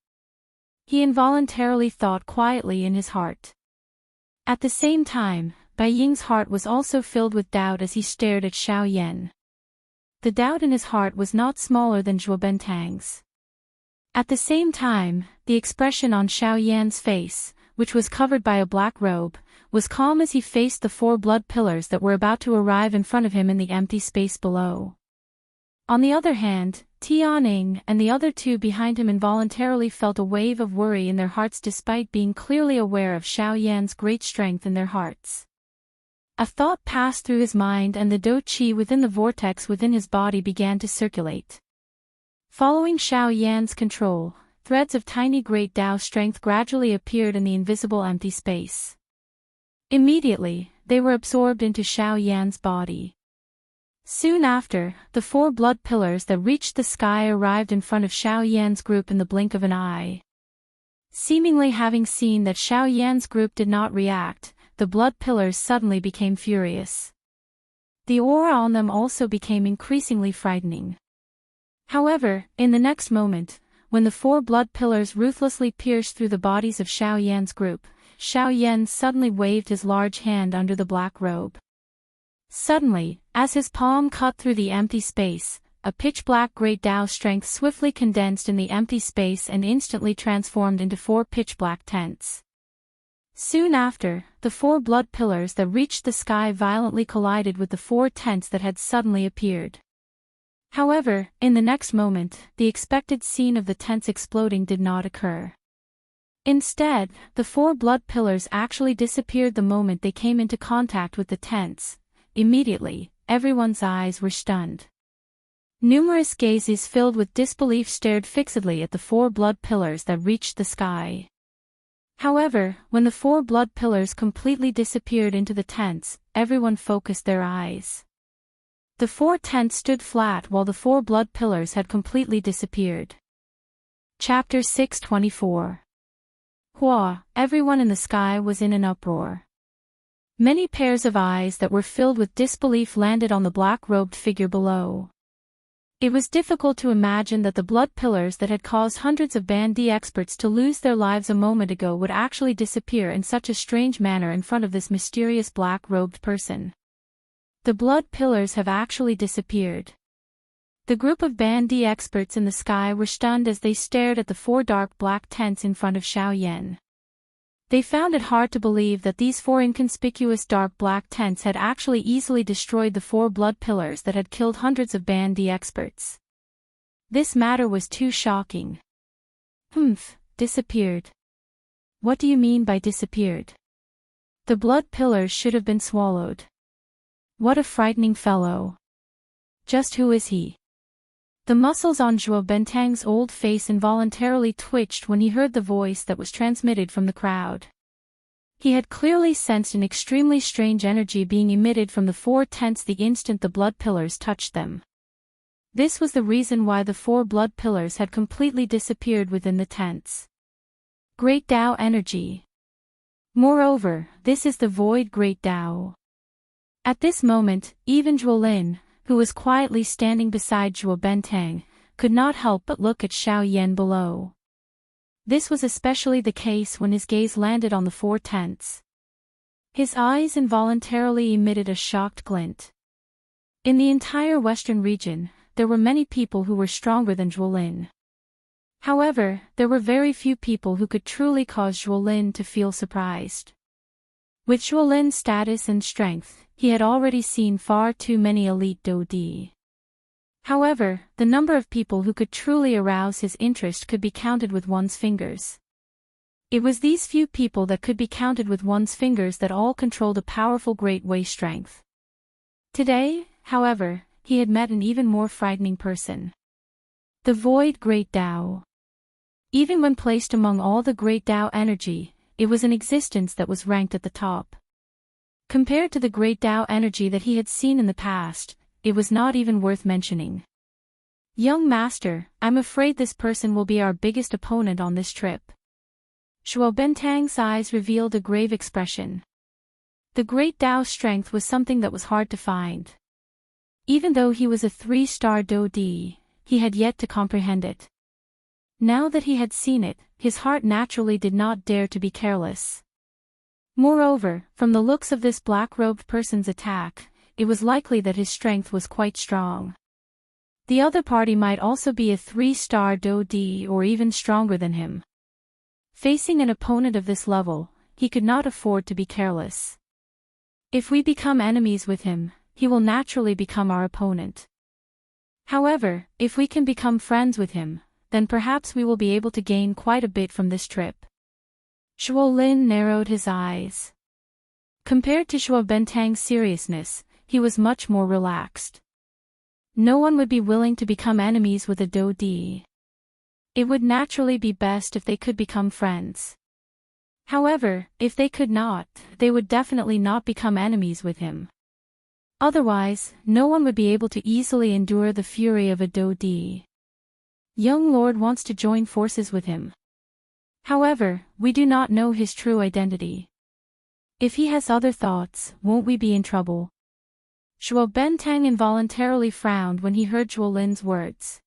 He involuntarily thought quietly in his heart. At the same time, Bai Ying's heart was also filled with doubt as he stared at Xiao Yan. The doubt in his heart was not smaller than Zhuo Bentang's. At the same time, the expression on Xiao Yan's face, which was covered by a black robe, was calm as he faced the four blood pillars that were about to arrive in front of him in the empty space below. On the other hand, Tianning and the other two behind him involuntarily felt a wave of worry in their hearts despite being clearly aware of Xiao Yan's great strength in their hearts. A thought passed through his mind and the Do Qi within the vortex within his body began to circulate. Following Xiao Yan's control, threads of tiny great Tao strength gradually appeared in the invisible empty space. Immediately, they were absorbed into Xiao Yan's body. Soon after, the 4 blood pillars that reached the sky arrived in front of Xiao Yan's group in the blink of an eye. Seemingly having seen that Xiao Yan's group did not react, the blood pillars suddenly became furious. The aura on them also became increasingly frightening. However, in the next moment, when the 4 blood pillars ruthlessly pierced through the bodies of Xiao Yan's group, Xiao Yan suddenly waved his large hand under the black robe. Suddenly, as his palm cut through the empty space, a pitch-black great Tao strength swiftly condensed in the empty space and instantly transformed into 4 pitch-black tents. Soon after, the 4 blood pillars that reached the sky violently collided with the 4 tents that had suddenly appeared. However, in the next moment, the expected scene of the tents exploding did not occur. Instead, the 4 blood pillars actually disappeared the moment they came into contact with the tents. Immediately, everyone's eyes were stunned. Numerous gazes filled with disbelief stared fixedly at the 4 blood pillars that reached the sky. However, when the 4 blood pillars completely disappeared into the tents, everyone focused their eyes. The 4 tents stood flat while the 4 blood pillars had completely disappeared. Chapter 624. Hua, everyone in the sky was in an uproar. Many pairs of eyes that were filled with disbelief landed on the black-robed figure below. It was difficult to imagine that the blood pillars that had caused hundreds of Band D experts to lose their lives a moment ago would actually disappear in such a strange manner in front of this mysterious black-robed person. The blood pillars have actually disappeared. The group of Band D experts in the sky were stunned as they stared at the 4 dark black tents in front of Xiao Yan. They found it hard to believe that these 4 inconspicuous dark black tents had actually easily destroyed the 4 blood pillars that had killed hundreds of Band D experts. This matter was too shocking. Disappeared. What do you mean by disappeared? The blood pillars should have been swallowed. What a frightening fellow. Just who is he? The muscles on Zhuo Bentang's old face involuntarily twitched when he heard the voice that was transmitted from the crowd. He had clearly sensed an extremely strange energy being emitted from the 4 tents the instant the blood pillars touched them. This was the reason why the 4 blood pillars had completely disappeared within the tents. Great Tao energy. Moreover, this is the void Great Tao. At this moment, even Zhuolin, who was quietly standing beside Zhuo Bentang, could not help but look at Xiao Yan below. This was especially the case when his gaze landed on the 4 tents. His eyes involuntarily emitted a shocked glint. In the entire western region, there were many people who were stronger than Zhuolin. However, there were very few people who could truly cause Zhuolin to feel surprised. With Zhuolin's status and strength, he had already seen far too many elite Do Di. However, the number of people who could truly arouse his interest could be counted with one's fingers. It was these few people that could be counted with one's fingers that all controlled a powerful Great Way strength. Today, however, he had met an even more frightening person. The Void Great Tao. Even when placed among all the Great Tao energy, it was an existence that was ranked at the top. Compared to the Great Tao energy that he had seen in the past, it was not even worth mentioning. Young Master, I'm afraid this person will be our biggest opponent on this trip. Zhuo Bentang's eyes revealed a grave expression. The Great Tao strength was something that was hard to find. Even though he was a 3-star Do Di, he had yet to comprehend it. Now that he had seen it, his heart naturally did not dare to be careless. Moreover, from the looks of this black-robed person's attack, it was likely that his strength was quite strong. The other party might also be a 3-star Do Di or even stronger than him. Facing an opponent of this level, he could not afford to be careless. If we become enemies with him, he will naturally become our opponent. However, if we can become friends with him, then perhaps we will be able to gain quite a bit from this trip. Zhuo Lin narrowed his eyes. Compared to Zhuo Bentang's seriousness, he was much more relaxed. No one would be willing to become enemies with a Dou Di. It would naturally be best if they could become friends. However, if they could not, they would definitely not become enemies with him. Otherwise, no one would be able to easily endure the fury of a Dou Di. Young Lord wants to join forces with him. However, we do not know his true identity. If he has other thoughts, won't we be in trouble? Zhuo Bentang involuntarily frowned when he heard Zhuo Lin's words.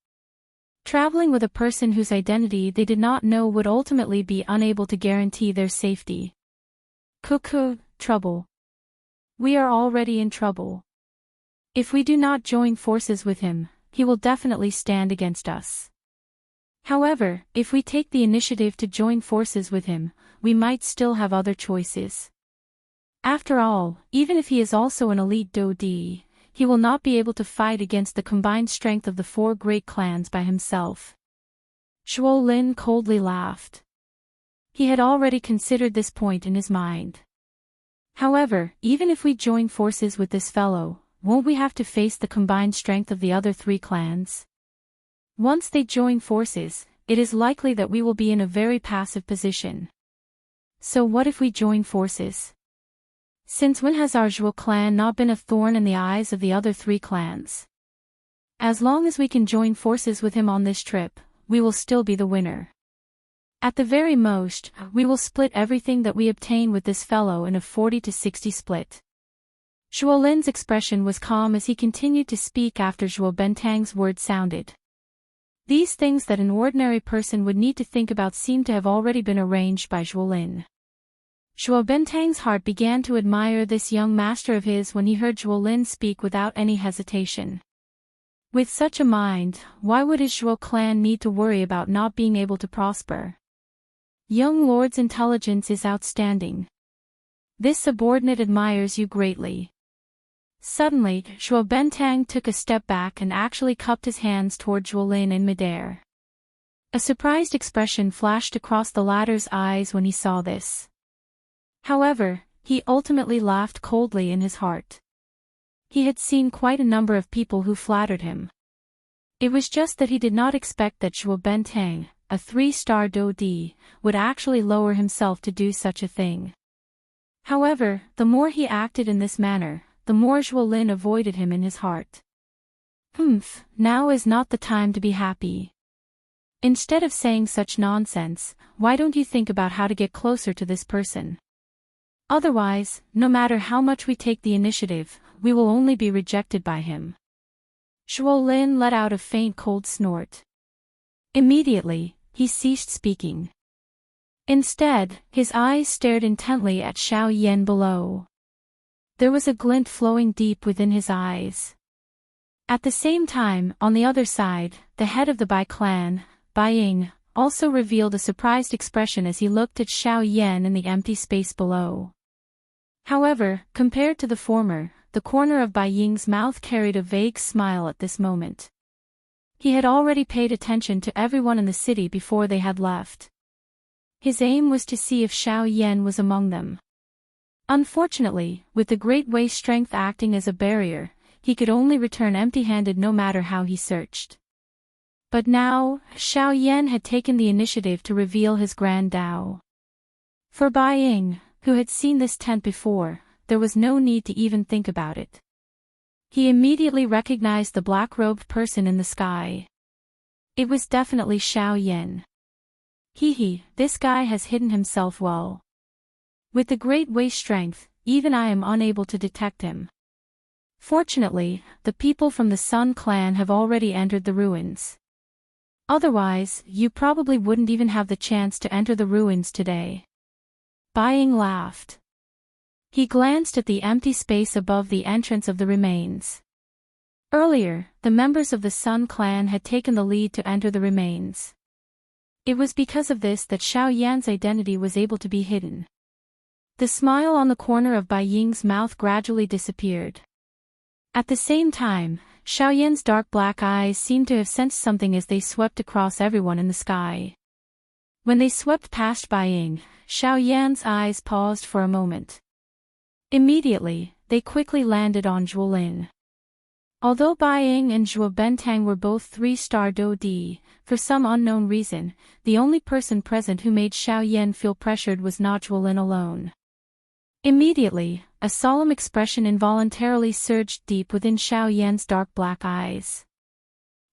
Traveling with a person whose identity they did not know would ultimately be unable to guarantee their safety. Cuckoo, trouble. We are already in trouble. If we do not join forces with him, he will definitely stand against us. However, if we take the initiative to join forces with him, we might still have other choices. After all, even if he is also an elite Dou Di, he will not be able to fight against the combined strength of the 4 great clans by himself. Zhuo Lin coldly laughed. He had already considered this point in his mind. However, even if we join forces with this fellow, won't we have to face the combined strength of the other 3 clans? Once they join forces, it is likely that we will be in a very passive position. So what if we join forces? Since when has our Zhuo clan not been a thorn in the eyes of the other 3 clans? As long as we can join forces with him on this trip, we will still be the winner. At the very most, we will split everything that we obtain with this fellow in a 40-60 split. Zhuo Lin's expression was calm as he continued to speak after Zhuo Bentang's words sounded. These things that an ordinary person would need to think about seemed to have already been arranged by Zhuo Lin. Zhuo Bentang's heart began to admire this young master of his when he heard Zhuo Lin speak without any hesitation. With such a mind, why would his Zhuo clan need to worry about not being able to prosper? Young Lord's intelligence is outstanding. This subordinate admires you greatly. Suddenly, Zhuo Bentang took a step back and actually cupped his hands toward Zhuo Lin in midair. A surprised expression flashed across the latter's eyes when he saw this. However, he ultimately laughed coldly in his heart. He had seen quite a number of people who flattered him. It was just that he did not expect that Zhuo Bentang, a 3-star Dou Di, would actually lower himself to do such a thing. However, the more he acted in this manner, the more Zhuo Lin avoided him in his heart. Now is not the time to be happy. Instead of saying such nonsense, why don't you think about how to get closer to this person? Otherwise, no matter how much we take the initiative, we will only be rejected by him. Zhuo Lin let out a faint cold snort. Immediately, he ceased speaking. Instead, his eyes stared intently at Xiao Yan below. There was a glint flowing deep within his eyes. At the same time, on the other side, the head of the Bai clan, Bai Ying, also revealed a surprised expression as he looked at Xiao Yan in the empty space below. However, compared to the former, the corner of Bai Ying's mouth carried a vague smile at this moment. He had already paid attention to everyone in the city before they had left. His aim was to see if Xiao Yan was among them. Unfortunately, with the Great Way strength acting as a barrier, he could only return empty-handed no matter how he searched. But now, Xiao Yan had taken the initiative to reveal his grand Dao. For Bai Ying, who had seen this tent before, there was no need to even think about it. He immediately recognized the black-robed person in the sky. It was definitely Xiao Yan. This guy has hidden himself well. With the Great Way strength, even I am unable to detect him. Fortunately, the people from the Sun clan have already entered the ruins. Otherwise, you probably wouldn't even have the chance to enter the ruins today. Bai Ying laughed. He glanced at the empty space above the entrance of the remains. Earlier, the members of the Sun clan had taken the lead to enter the remains. It was because of this that Xiao Yan's identity was able to be hidden. The smile on the corner of Bai Ying's mouth gradually disappeared. At the same time, Xiaoyan's dark black eyes seemed to have sensed something as they swept across everyone in the sky. When they swept past Bai Ying, Xiaoyan's eyes paused for a moment. Immediately, they quickly landed on Zhuo Lin. Although Bai Ying and Zhuo Bentang were both 3-star Do Di, for some unknown reason, the only person present who made Xiaoyan feel pressured was not Zhuo Lin alone. Immediately, a solemn expression involuntarily surged deep within Xiaoyan's dark black eyes.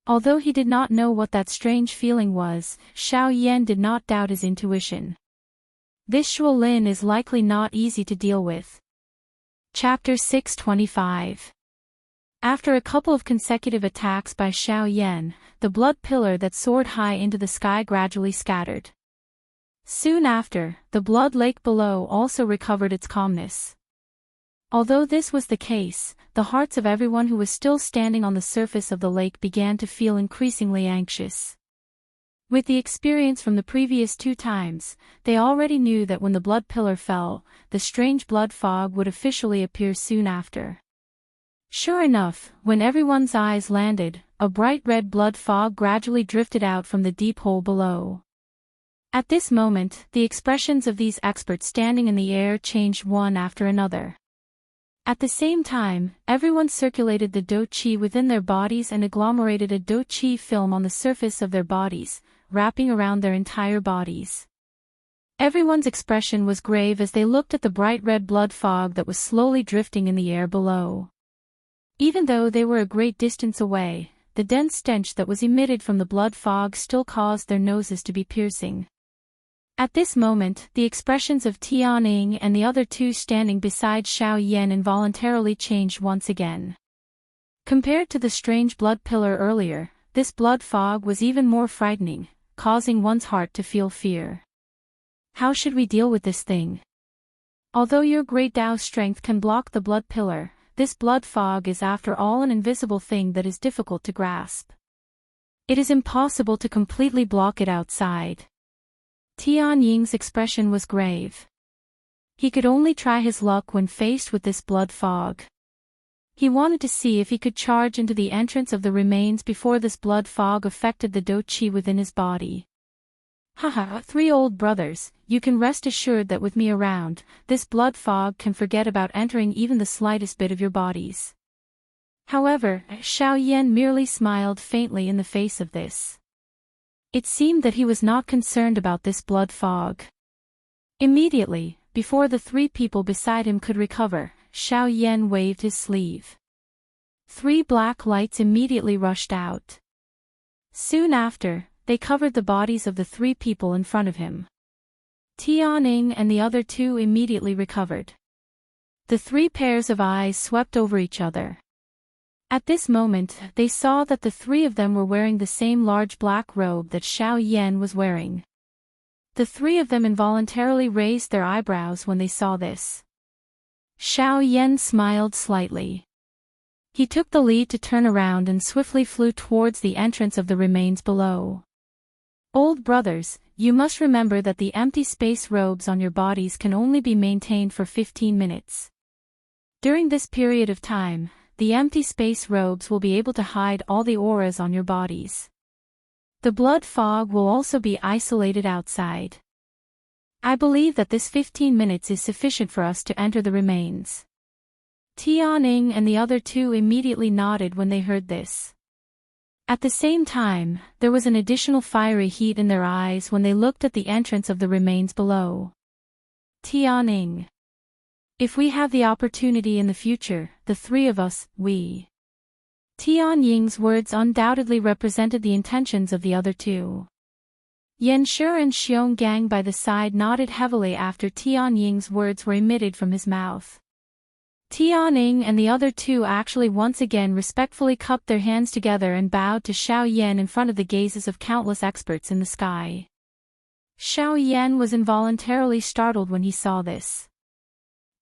Although he did not know what that strange feeling was, Xiaoyan did not doubt his intuition. This Zhuo Lin is likely not easy to deal with. Chapter 625. After a couple of consecutive attacks by Xiaoyan, the blood pillar that soared high into the sky gradually scattered. Soon after, the blood lake below also recovered its calmness. Although this was the case, the hearts of everyone who was still standing on the surface of the lake began to feel increasingly anxious. With the experience from the previous 2 times, they already knew that when the blood pillar fell, the strange blood fog would officially appear soon after. Sure enough, when everyone's eyes landed, a bright red blood fog gradually drifted out from the deep hole below. At this moment, the expressions of these experts standing in the air changed one after another. At the same time, everyone circulated the Do Qi within their bodies and agglomerated a Do Qi film on the surface of their bodies, wrapping around their entire bodies. Everyone's expression was grave as they looked at the bright red blood fog that was slowly drifting in the air below. Even though they were a great distance away, the dense stench that was emitted from the blood fog still caused their noses to be piercing. At this moment, the expressions of Tianning and the other 2 standing beside Xiaoyan involuntarily changed once again. Compared to the strange blood pillar earlier, this blood fog was even more frightening, causing one's heart to feel fear. How should we deal with this thing? Although your great Dao strength can block the blood pillar, this blood fog is after all an invisible thing that is difficult to grasp. It is impossible to completely block it outside. Tianying's expression was grave. He could only try his luck when faced with this blood fog. He wanted to see if he could charge into the entrance of the remains before this blood fog affected the Do Qi within his body. Haha, 3 old brothers, you can rest assured that with me around, this blood fog can forget about entering even the slightest bit of your bodies. However, Xiaoyan merely smiled faintly in the face of this. It seemed that he was not concerned about this blood fog. Immediately, before the 3 people beside him could recover, Xiaoyan waved his sleeve. 3 black lights immediately rushed out. Soon after, they covered the bodies of the 3 people in front of him. Tianning and the other 2 immediately recovered. The 3 pairs of eyes swept over each other. At this moment, they saw that the 3 of them were wearing the same large black robe that Xiaoyan was wearing. The 3 of them involuntarily raised their eyebrows when they saw this. Xiaoyan smiled slightly. He took the lead to turn around and swiftly flew towards the entrance of the remains below. Old brothers, you must remember that the empty space robes on your bodies can only be maintained for 15 minutes. During this period of time, the empty space robes will be able to hide all the auras on your bodies. The blood fog will also be isolated outside. I believe that this 15 minutes is sufficient for us to enter the remains. Tianning and the other 2 immediately nodded when they heard this. At the same time, there was an additional fiery heat in their eyes when they looked at the entrance of the remains below. Tianning. If we have the opportunity in the future, the 3 of us, we. Tianying's words undoubtedly represented the intentions of the other 2. Yanshi and Xionggang by the side nodded heavily after Tianying's words were emitted from his mouth. Tianning and the other 2 actually once again respectfully cupped their hands together and bowed to Xiaoyan in front of the gazes of countless experts in the sky. Xiaoyan was involuntarily startled when he saw this.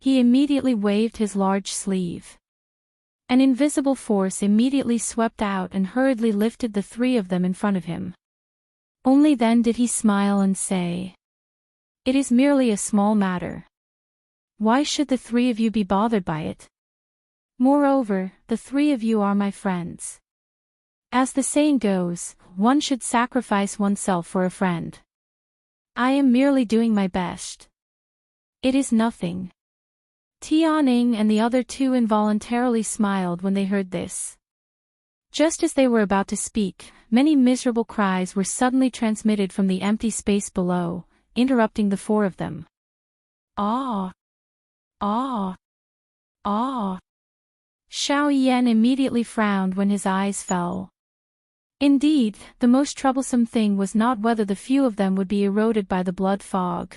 He immediately waved his large sleeve. An invisible force immediately swept out and hurriedly lifted the 3 of them in front of him. Only then did he smile and say, "It is merely a small matter. Why should the 3 of you be bothered by it? Moreover, the three of you are my friends. As the saying goes, one should sacrifice oneself for a friend. I am merely doing my best. It is nothing. Tianning and the other two involuntarily smiled when they heard this. Just as they were about to speak, many miserable cries were suddenly transmitted from the empty space below, interrupting the four of them. Ah! Ah! Ah! Xiao Yan immediately frowned when his eyes fell. Indeed, the most troublesome thing was not whether the few of them would be eroded by the blood fog.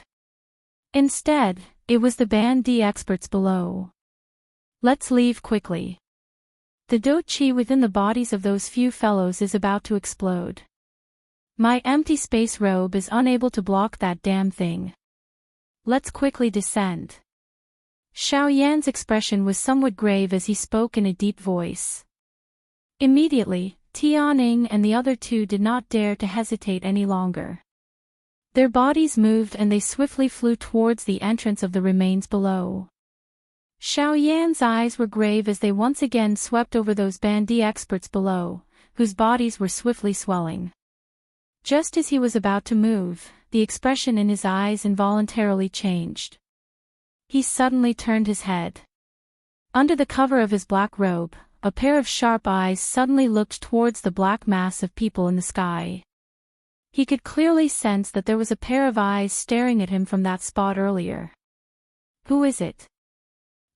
Instead, it was the Band D experts below. Let's leave quickly. The Do Chi within the bodies of those few fellows is about to explode. My empty space robe is unable to block that damn thing. Let's quickly descend. Xiao Yan's expression was somewhat grave as he spoke in a deep voice. Immediately, Tianning and the other two did not dare to hesitate any longer. Their bodies moved and they swiftly flew towards the entrance of the remains below. Xiao Yan's eyes were grave as they once again swept over those Band D experts below, whose bodies were swiftly swelling. Just as he was about to move, the expression in his eyes involuntarily changed. He suddenly turned his head. Under the cover of his black robe, a pair of sharp eyes suddenly looked towards the black mass of people in the sky. He could clearly sense that there was a pair of eyes staring at him from that spot earlier. Who is it?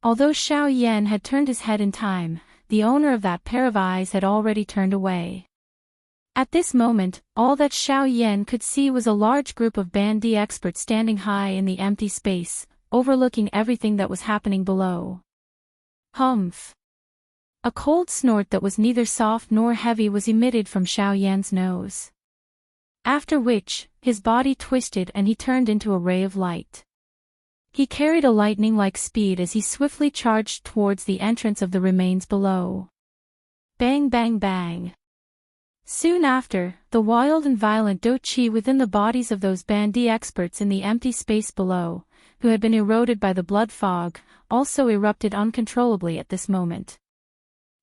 Although Xiao Yan had turned his head in time, the owner of that pair of eyes had already turned away. At this moment, all that Xiao Yan could see was a large group of Band D experts standing high in the empty space, overlooking everything that was happening below. Humph! A cold snort that was neither soft nor heavy was emitted from Xiao Yan's nose. After which, his body twisted and he turned into a ray of light. He carried a lightning-like speed as he swiftly charged towards the entrance of the remains below. Bang bang bang. Soon after, the wild and violent Do Chi within the bodies of those Band D experts in the empty space below, who had been eroded by the blood fog, also erupted uncontrollably at this moment.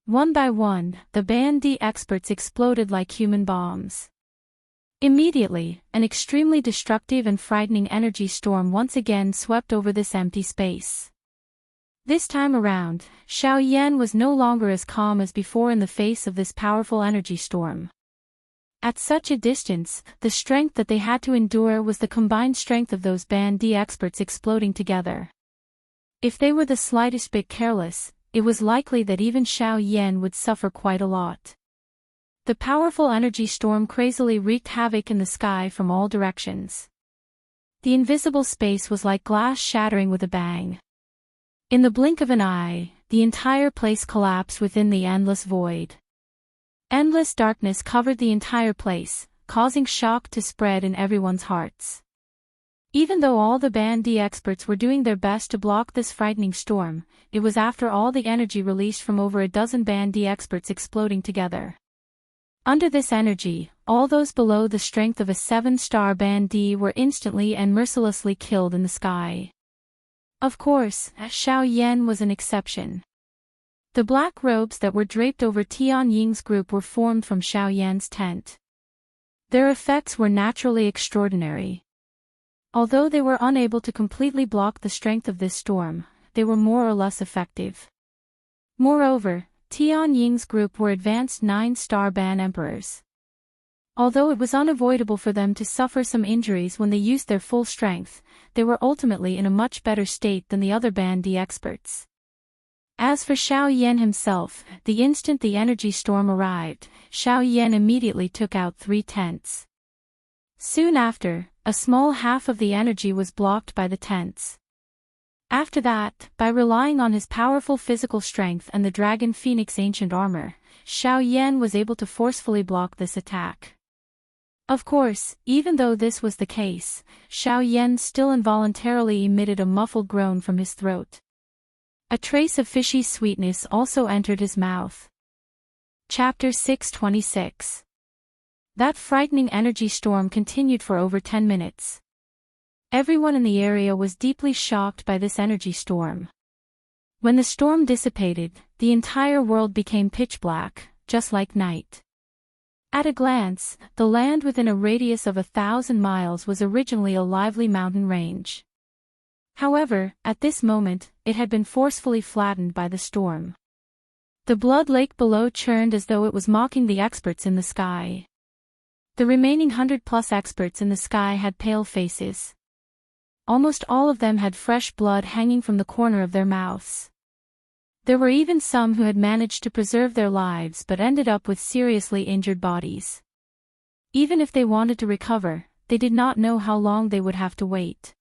One by one, the Band D experts exploded like human bombs. Immediately, an extremely destructive and frightening energy storm once again swept over this empty space. This time around, Xiao Yan was no longer as calm as before in the face of this powerful energy storm. At such a distance, the strength that they had to endure was the combined strength of those Band D experts exploding together. If they were the slightest bit careless, it was likely that even Xiao Yan would suffer quite a lot. The powerful energy storm crazily wreaked havoc in the sky from all directions. The invisible space was like glass shattering with a bang. In the blink of an eye, the entire place collapsed within the endless void. Endless darkness covered the entire place, causing shock to spread in everyone's hearts. Even though all the Band D experts were doing their best to block this frightening storm, it was after all the energy released from over a dozen Band D experts exploding together. Under this energy, all those below the strength of a 7-star Band D were instantly and mercilessly killed in the sky. Of course, Xiao Yan was an exception. The black robes that were draped over Tian Ying's group were formed from Xiao Yan's tent. Their effects were naturally extraordinary. Although they were unable to completely block the strength of this storm, they were more or less effective. Moreover, Tian Ying's group were advanced 9-star Ban Emperors. Although it was unavoidable for them to suffer some injuries when they used their full strength, they were ultimately in a much better state than the other Band D experts. As for Xiao Yan himself, the instant the energy storm arrived, Xiao Yan immediately took out 3 tents. Soon after, a small half of the energy was blocked by the tents. After that, by relying on his powerful physical strength and the Dragon Phoenix ancient armor, Xiao Yan was able to forcefully block this attack. Of course, even though this was the case, Xiao Yan still involuntarily emitted a muffled groan from his throat. A trace of fishy sweetness also entered his mouth. Chapter 626. That frightening energy storm continued for over 10 minutes. Everyone in the area was deeply shocked by this energy storm. When the storm dissipated, the entire world became pitch black, just like night. At a glance, the land within a radius of 1,000 miles was originally a lively mountain range. However, at this moment, it had been forcefully flattened by the storm. The blood lake below churned as though it was mocking the experts in the sky. The remaining 100+ experts in the sky had pale faces. Almost all of them had fresh blood hanging from the corner of their mouths. There were even some who had managed to preserve their lives but ended up with seriously injured bodies. Even if they wanted to recover, they did not know how long they would have to wait.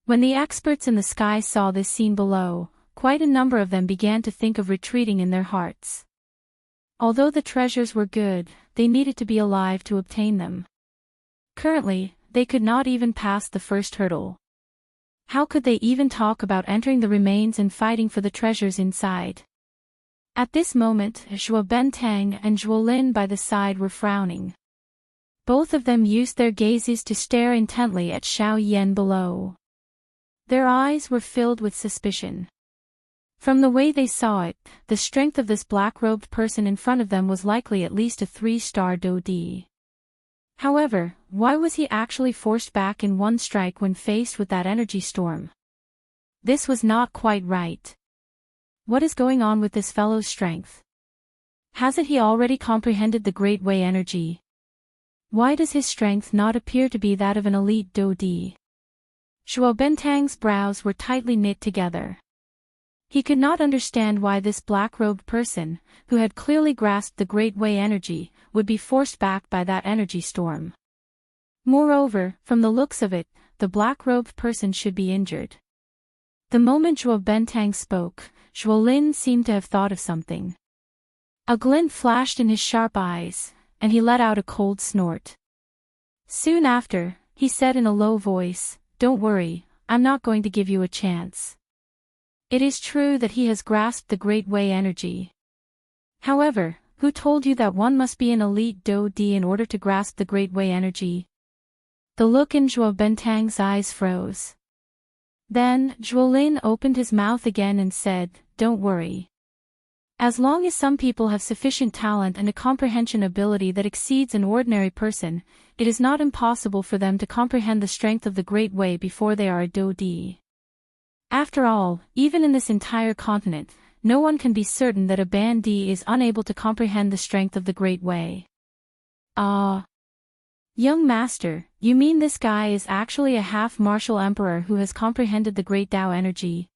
When the experts in the sky saw this scene below, quite a number of them began to think of retreating in their hearts. Although the treasures were good, they needed to be alive to obtain them. Currently, they could not even pass the first hurdle. How could they even talk about entering the remains and fighting for the treasures inside? At this moment, Zhuo Bentang and Zhuo Lin by the side were frowning. Both of them used their gazes to stare intently at Xiao Yan below. Their eyes were filled with suspicion. From the way they saw it, the strength of this black-robed person in front of them was likely at least a 3-star Dodi. However, why was he actually forced back in one strike when faced with that energy storm? This was not quite right. What is going on with this fellow's strength? Hasn't he already comprehended the Great Way energy? Why does his strength not appear to be that of an elite Dodi? Zhuo Bentang's brows were tightly knit together. He could not understand why this black-robed person, who had clearly grasped the Great Way energy, would be forced back by that energy storm. Moreover, from the looks of it, the black-robed person should be injured. The moment Zhuo Bentang spoke, Zhuo Lin seemed to have thought of something. A glint flashed in his sharp eyes, and he let out a cold snort. Soon after, he said in a low voice, "Don't worry, I'm not going to give you a chance. It is true that he has grasped the Great Way energy. However, who told you that one must be an elite Dodi in order to grasp the Great Way energy?" The look in Zhuo Bentang's eyes froze. Then, Zhuo Lin opened his mouth again and said, "Don't worry. As long as some people have sufficient talent and a comprehension ability that exceeds an ordinary person, it is not impossible for them to comprehend the strength of the Great Way before they are a Dodi. After all, even in this entire continent, no one can be certain that a Bandi is unable to comprehend the strength of the Great Way." "Ah. Young master, you mean this guy is actually a half-martial emperor who has comprehended the Great Tao energy?"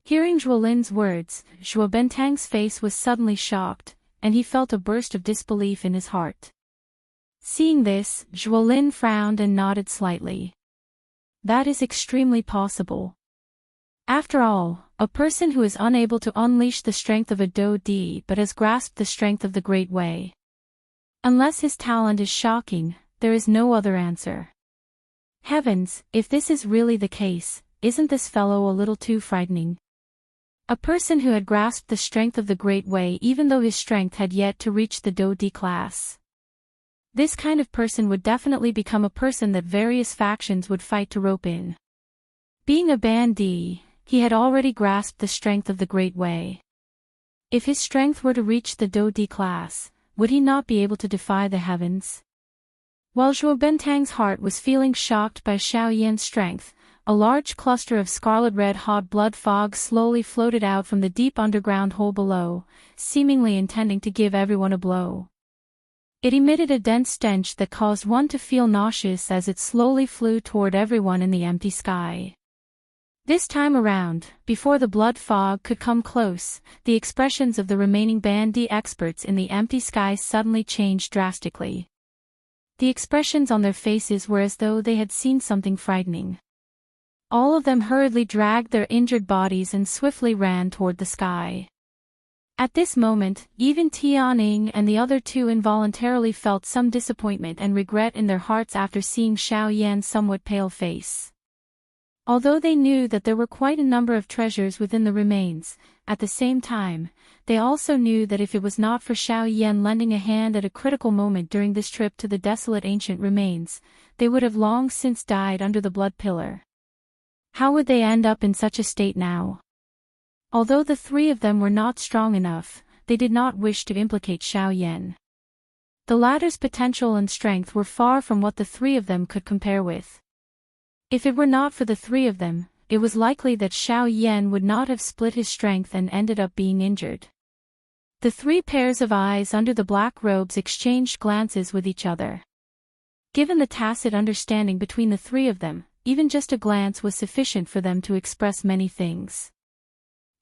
Hearing Zhuo Lin's words, Zhuo Bentang's face was suddenly shocked, and he felt a burst of disbelief in his heart. Seeing this, Zhuo Lin frowned and nodded slightly. That is extremely possible. After all, a person who is unable to unleash the strength of a Dodi but has grasped the strength of the Great Way. Unless his talent is shocking, there is no other answer. Heavens, if this is really the case, isn't this fellow a little too frightening? A person who had grasped the strength of the Great Way even though his strength had yet to reach the Dodi class. This kind of person would definitely become a person that various factions would fight to rope in. Being a Bandi, he had already grasped the strength of the Great Way. If his strength were to reach the Dodi class, would he not be able to defy the heavens? While Zhuo Bentang's heart was feeling shocked by Xiao Yan's strength, a large cluster of scarlet-red hot blood fog slowly floated out from the deep underground hole below, seemingly intending to give everyone a blow. It emitted a dense stench that caused one to feel nauseous as it slowly flew toward everyone in the empty sky. This time around, before the blood fog could come close, the expressions of the remaining Bandi experts in the empty sky suddenly changed drastically. The expressions on their faces were as though they had seen something frightening. All of them hurriedly dragged their injured bodies and swiftly ran toward the sky. At this moment, even Tianing and the other two involuntarily felt some disappointment and regret in their hearts after seeing Xiao Yan's somewhat pale face. Although they knew that there were quite a number of treasures within the remains, at the same time, they also knew that if it was not for Xiao Yan lending a hand at a critical moment during this trip to the desolate ancient remains, they would have long since died under the blood pillar. How would they end up in such a state now? Although the three of them were not strong enough, they did not wish to implicate Xiao Yan. The latter's potential and strength were far from what the three of them could compare with. If it were not for the three of them, it was likely that Xiao Yan would not have split his strength and ended up being injured. The three pairs of eyes under the black robes exchanged glances with each other. Given the tacit understanding between the three of them, even just a glance was sufficient for them to express many things.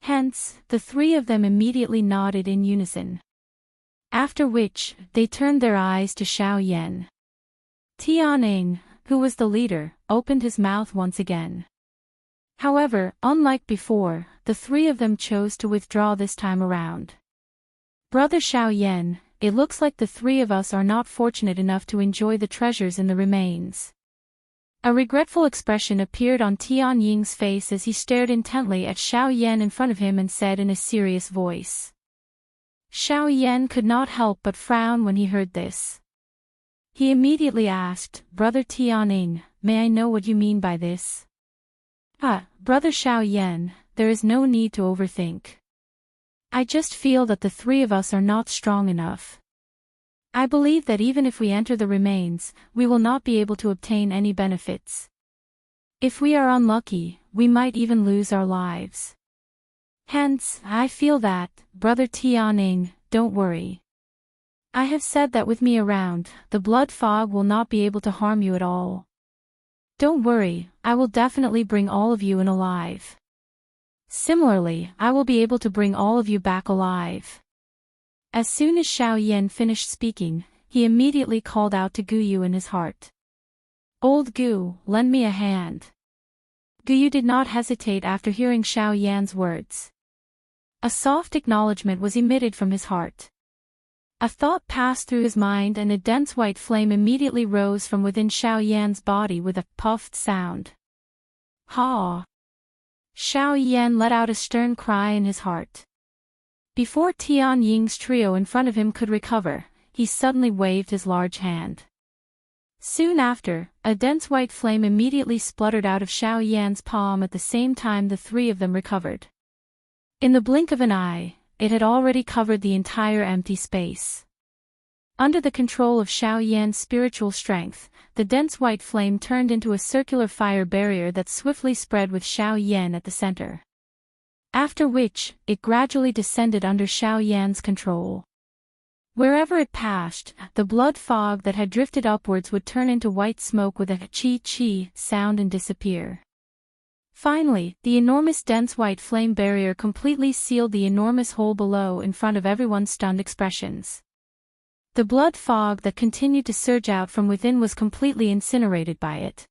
Hence, the three of them immediately nodded in unison. After which, they turned their eyes to Xiao Yan. Tianning, who was the leader, opened his mouth once again. However, unlike before, the three of them chose to withdraw this time around. Brother Xiao Yan, it looks like the three of us are not fortunate enough to enjoy the treasures in the remains. A regretful expression appeared on Tianying's face as he stared intently at Xiao Yan in front of him and said in a serious voice. Xiao Yan could not help but frown when he heard this. He immediately asked, Brother Tianning, may I know what you mean by this? Brother Xiao Yan, there is no need to overthink. I just feel that the three of us are not strong enough. I believe that even if we enter the remains, we will not be able to obtain any benefits. If we are unlucky, we might even lose our lives. Hence, I feel that, Brother Tianning, don't worry. I have said that with me around, the blood fog will not be able to harm you at all. Don't worry, I will definitely bring all of you in alive. Similarly, I will be able to bring all of you back alive. As soon as Xiao Yan finished speaking, he immediately called out to Guyu in his heart. Old Gu, lend me a hand. Guyu did not hesitate after hearing Xiao Yan's words. A soft acknowledgement was emitted from his heart. A thought passed through his mind and a dense white flame immediately rose from within Xiao Yan's body with a puffed sound. Ha! Xiao Yan let out a stern cry in his heart. Before Tianying's trio in front of him could recover, he suddenly waved his large hand. Soon after, a dense white flame immediately spluttered out of Xiao Yan's palm at the same time the three of them recovered. In the blink of an eye, it had already covered the entire empty space. Under the control of Xiao Yan's spiritual strength, the dense white flame turned into a circular fire barrier that swiftly spread with Xiao Yan at the center. After which, it gradually descended under Xiao Yan's control. Wherever it passed, the blood fog that had drifted upwards would turn into white smoke with a chi-chi sound and disappear. Finally, the enormous dense white flame barrier completely sealed the enormous hole below in front of everyone's stunned expressions. The blood fog that continued to surge out from within was completely incinerated by it.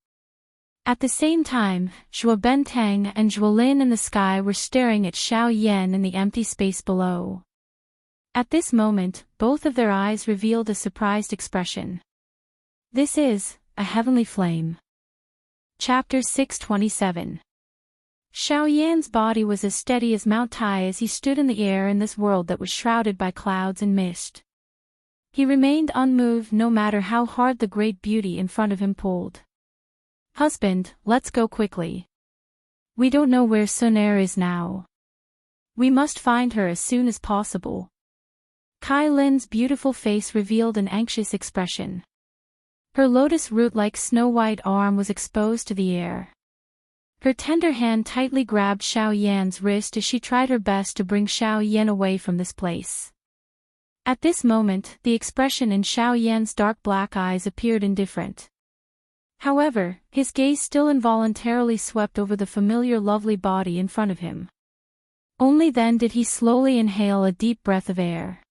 At the same time, Zhuo Bentang and Zhuo Lin in the sky were staring at Xiao Yan in the empty space below. At this moment, both of their eyes revealed a surprised expression. This is a heavenly flame. Chapter 627. Xiao Yan's body was as steady as Mount Tai as he stood in the air in this world that was shrouded by clouds and mist. He remained unmoved no matter how hard the great beauty in front of him pulled. Husband, let's go quickly. We don't know where Sunair is now. We must find her as soon as possible. Kai Lin's beautiful face revealed an anxious expression. Her lotus root-like snow-white arm was exposed to the air. Her tender hand tightly grabbed Xiao Yan's wrist as she tried her best to bring Xiao Yan away from this place. At this moment, the expression in Xiao Yan's dark black eyes appeared indifferent. However, his gaze still involuntarily swept over the familiar lovely body in front of him. Only then did he slowly inhale a deep breath of air.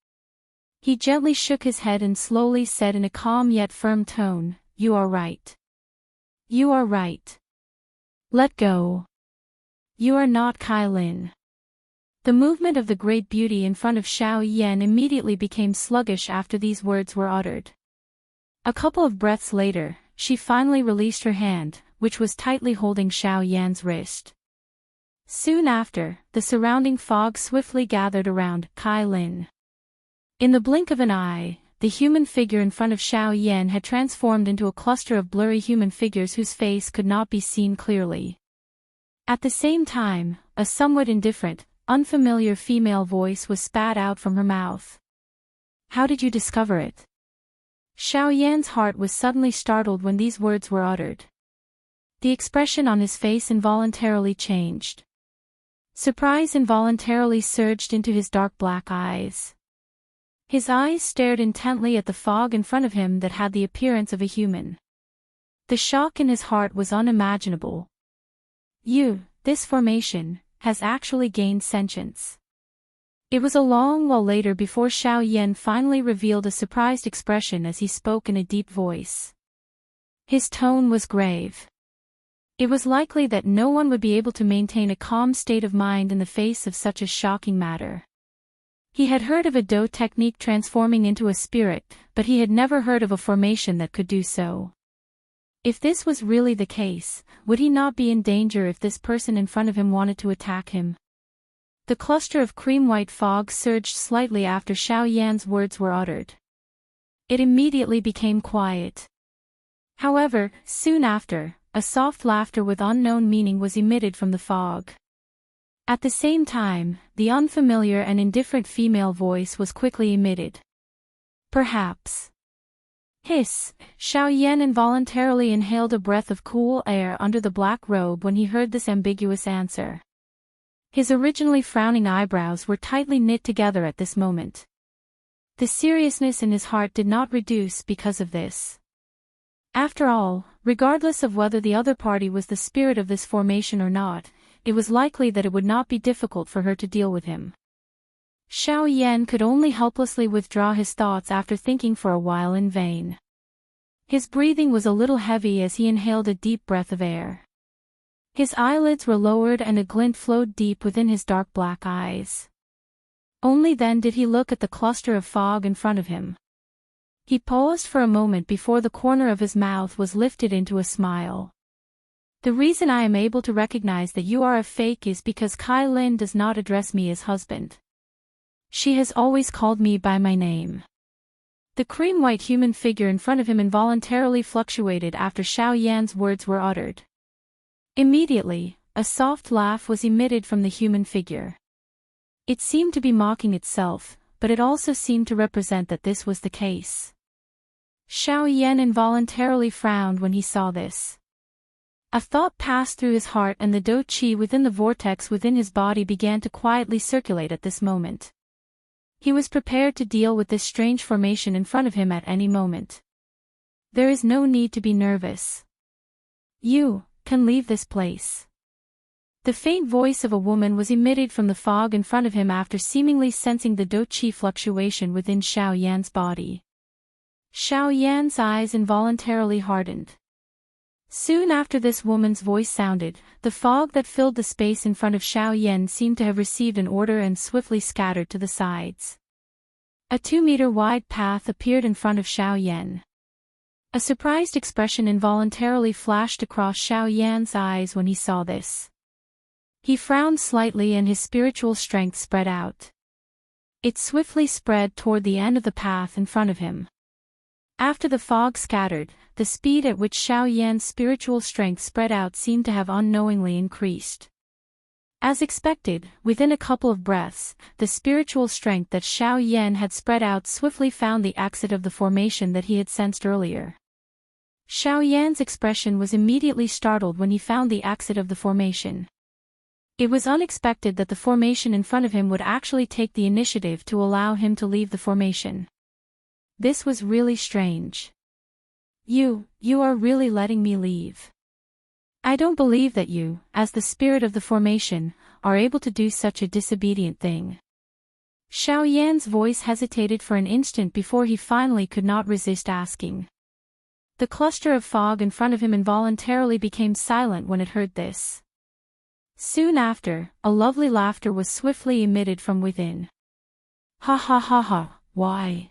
He gently shook his head and slowly said in a calm yet firm tone, "You are right. You are right. Let go. You are not Kai Lin." The movement of the great beauty in front of Xiao Yan immediately became sluggish after these words were uttered. A couple of breaths later, she finally released her hand, which was tightly holding Xiao Yan's wrist. Soon after, the surrounding fog swiftly gathered around Kai Lin. In the blink of an eye, the human figure in front of Xiao Yan had transformed into a cluster of blurry human figures whose face could not be seen clearly. At the same time, a somewhat indifferent, unfamiliar female voice was spat out from her mouth. "How did you discover it?" Xiao Yan's heart was suddenly startled when these words were uttered. The expression on his face involuntarily changed. Surprise involuntarily surged into his dark black eyes. His eyes stared intently at the fog in front of him that had the appearance of a human. The shock in his heart was unimaginable. This formation, has actually gained sentience. It was a long while later before Xiao Yan finally revealed a surprised expression as he spoke in a deep voice. His tone was grave. It was likely that no one would be able to maintain a calm state of mind in the face of such a shocking matter. He had heard of a Do technique transforming into a spirit, but he had never heard of a formation that could do so. If this was really the case, would he not be in danger if this person in front of him wanted to attack him? The cluster of cream-white fog surged slightly after Xiao Yan's words were uttered. It immediately became quiet. However, soon after, a soft laughter with unknown meaning was emitted from the fog. At the same time, the unfamiliar and indifferent female voice was quickly emitted. "Perhaps." Hiss! Xiao Yan involuntarily inhaled a breath of cool air under the black robe when he heard this ambiguous answer. His originally frowning eyebrows were tightly knit together at this moment. The seriousness in his heart did not reduce because of this. After all, regardless of whether the other party was the spirit of this formation or not, it was likely that it would not be difficult for her to deal with him. Xiao Yan could only helplessly withdraw his thoughts after thinking for a while in vain. His breathing was a little heavy as he inhaled a deep breath of air. His eyelids were lowered and a glint flowed deep within his dark black eyes. Only then did he look at the cluster of fog in front of him. He paused for a moment before the corner of his mouth was lifted into a smile. "The reason I am able to recognize that you are a fake is because Kai Lin does not address me as husband. She has always called me by my name." The cream-white human figure in front of him involuntarily fluctuated after Xiao Yan's words were uttered. Immediately, a soft laugh was emitted from the human figure. It seemed to be mocking itself, but it also seemed to represent that this was the case. Xiao Yan involuntarily frowned when he saw this. A thought passed through his heart and the Do Qi within the vortex within his body began to quietly circulate at this moment. He was prepared to deal with this strange formation in front of him at any moment. There is no need to be nervous. You can leave this place. The faint voice of a woman was emitted from the fog in front of him after seemingly sensing the Do Qi fluctuation within Xiao Yan's body. Xiao Yan's eyes involuntarily hardened. Soon after this woman's voice sounded, the fog that filled the space in front of Xiao Yan seemed to have received an order and swiftly scattered to the sides. A 2-meter-wide path appeared in front of Xiao Yan. A surprised expression involuntarily flashed across Xiao Yan's eyes when he saw this. He frowned slightly and his spiritual strength spread out. It swiftly spread toward the end of the path in front of him. After the fog scattered, the speed at which Xiao Yan's spiritual strength spread out seemed to have unknowingly increased. As expected, within a couple of breaths, the spiritual strength that Xiao Yan had spread out swiftly found the exit of the formation that he had sensed earlier. Xiao Yan's expression was immediately startled when he found the exit of the formation. It was unexpected that the formation in front of him would actually take the initiative to allow him to leave the formation. This was really strange. You are really letting me leave. I don't believe that you, as the spirit of the formation, are able to do such a disobedient thing. Xiao Yan's voice hesitated for an instant before he finally could not resist asking. The cluster of fog in front of him involuntarily became silent when it heard this. Soon after, a lovely laughter was swiftly emitted from within. Ha ha ha ha, why?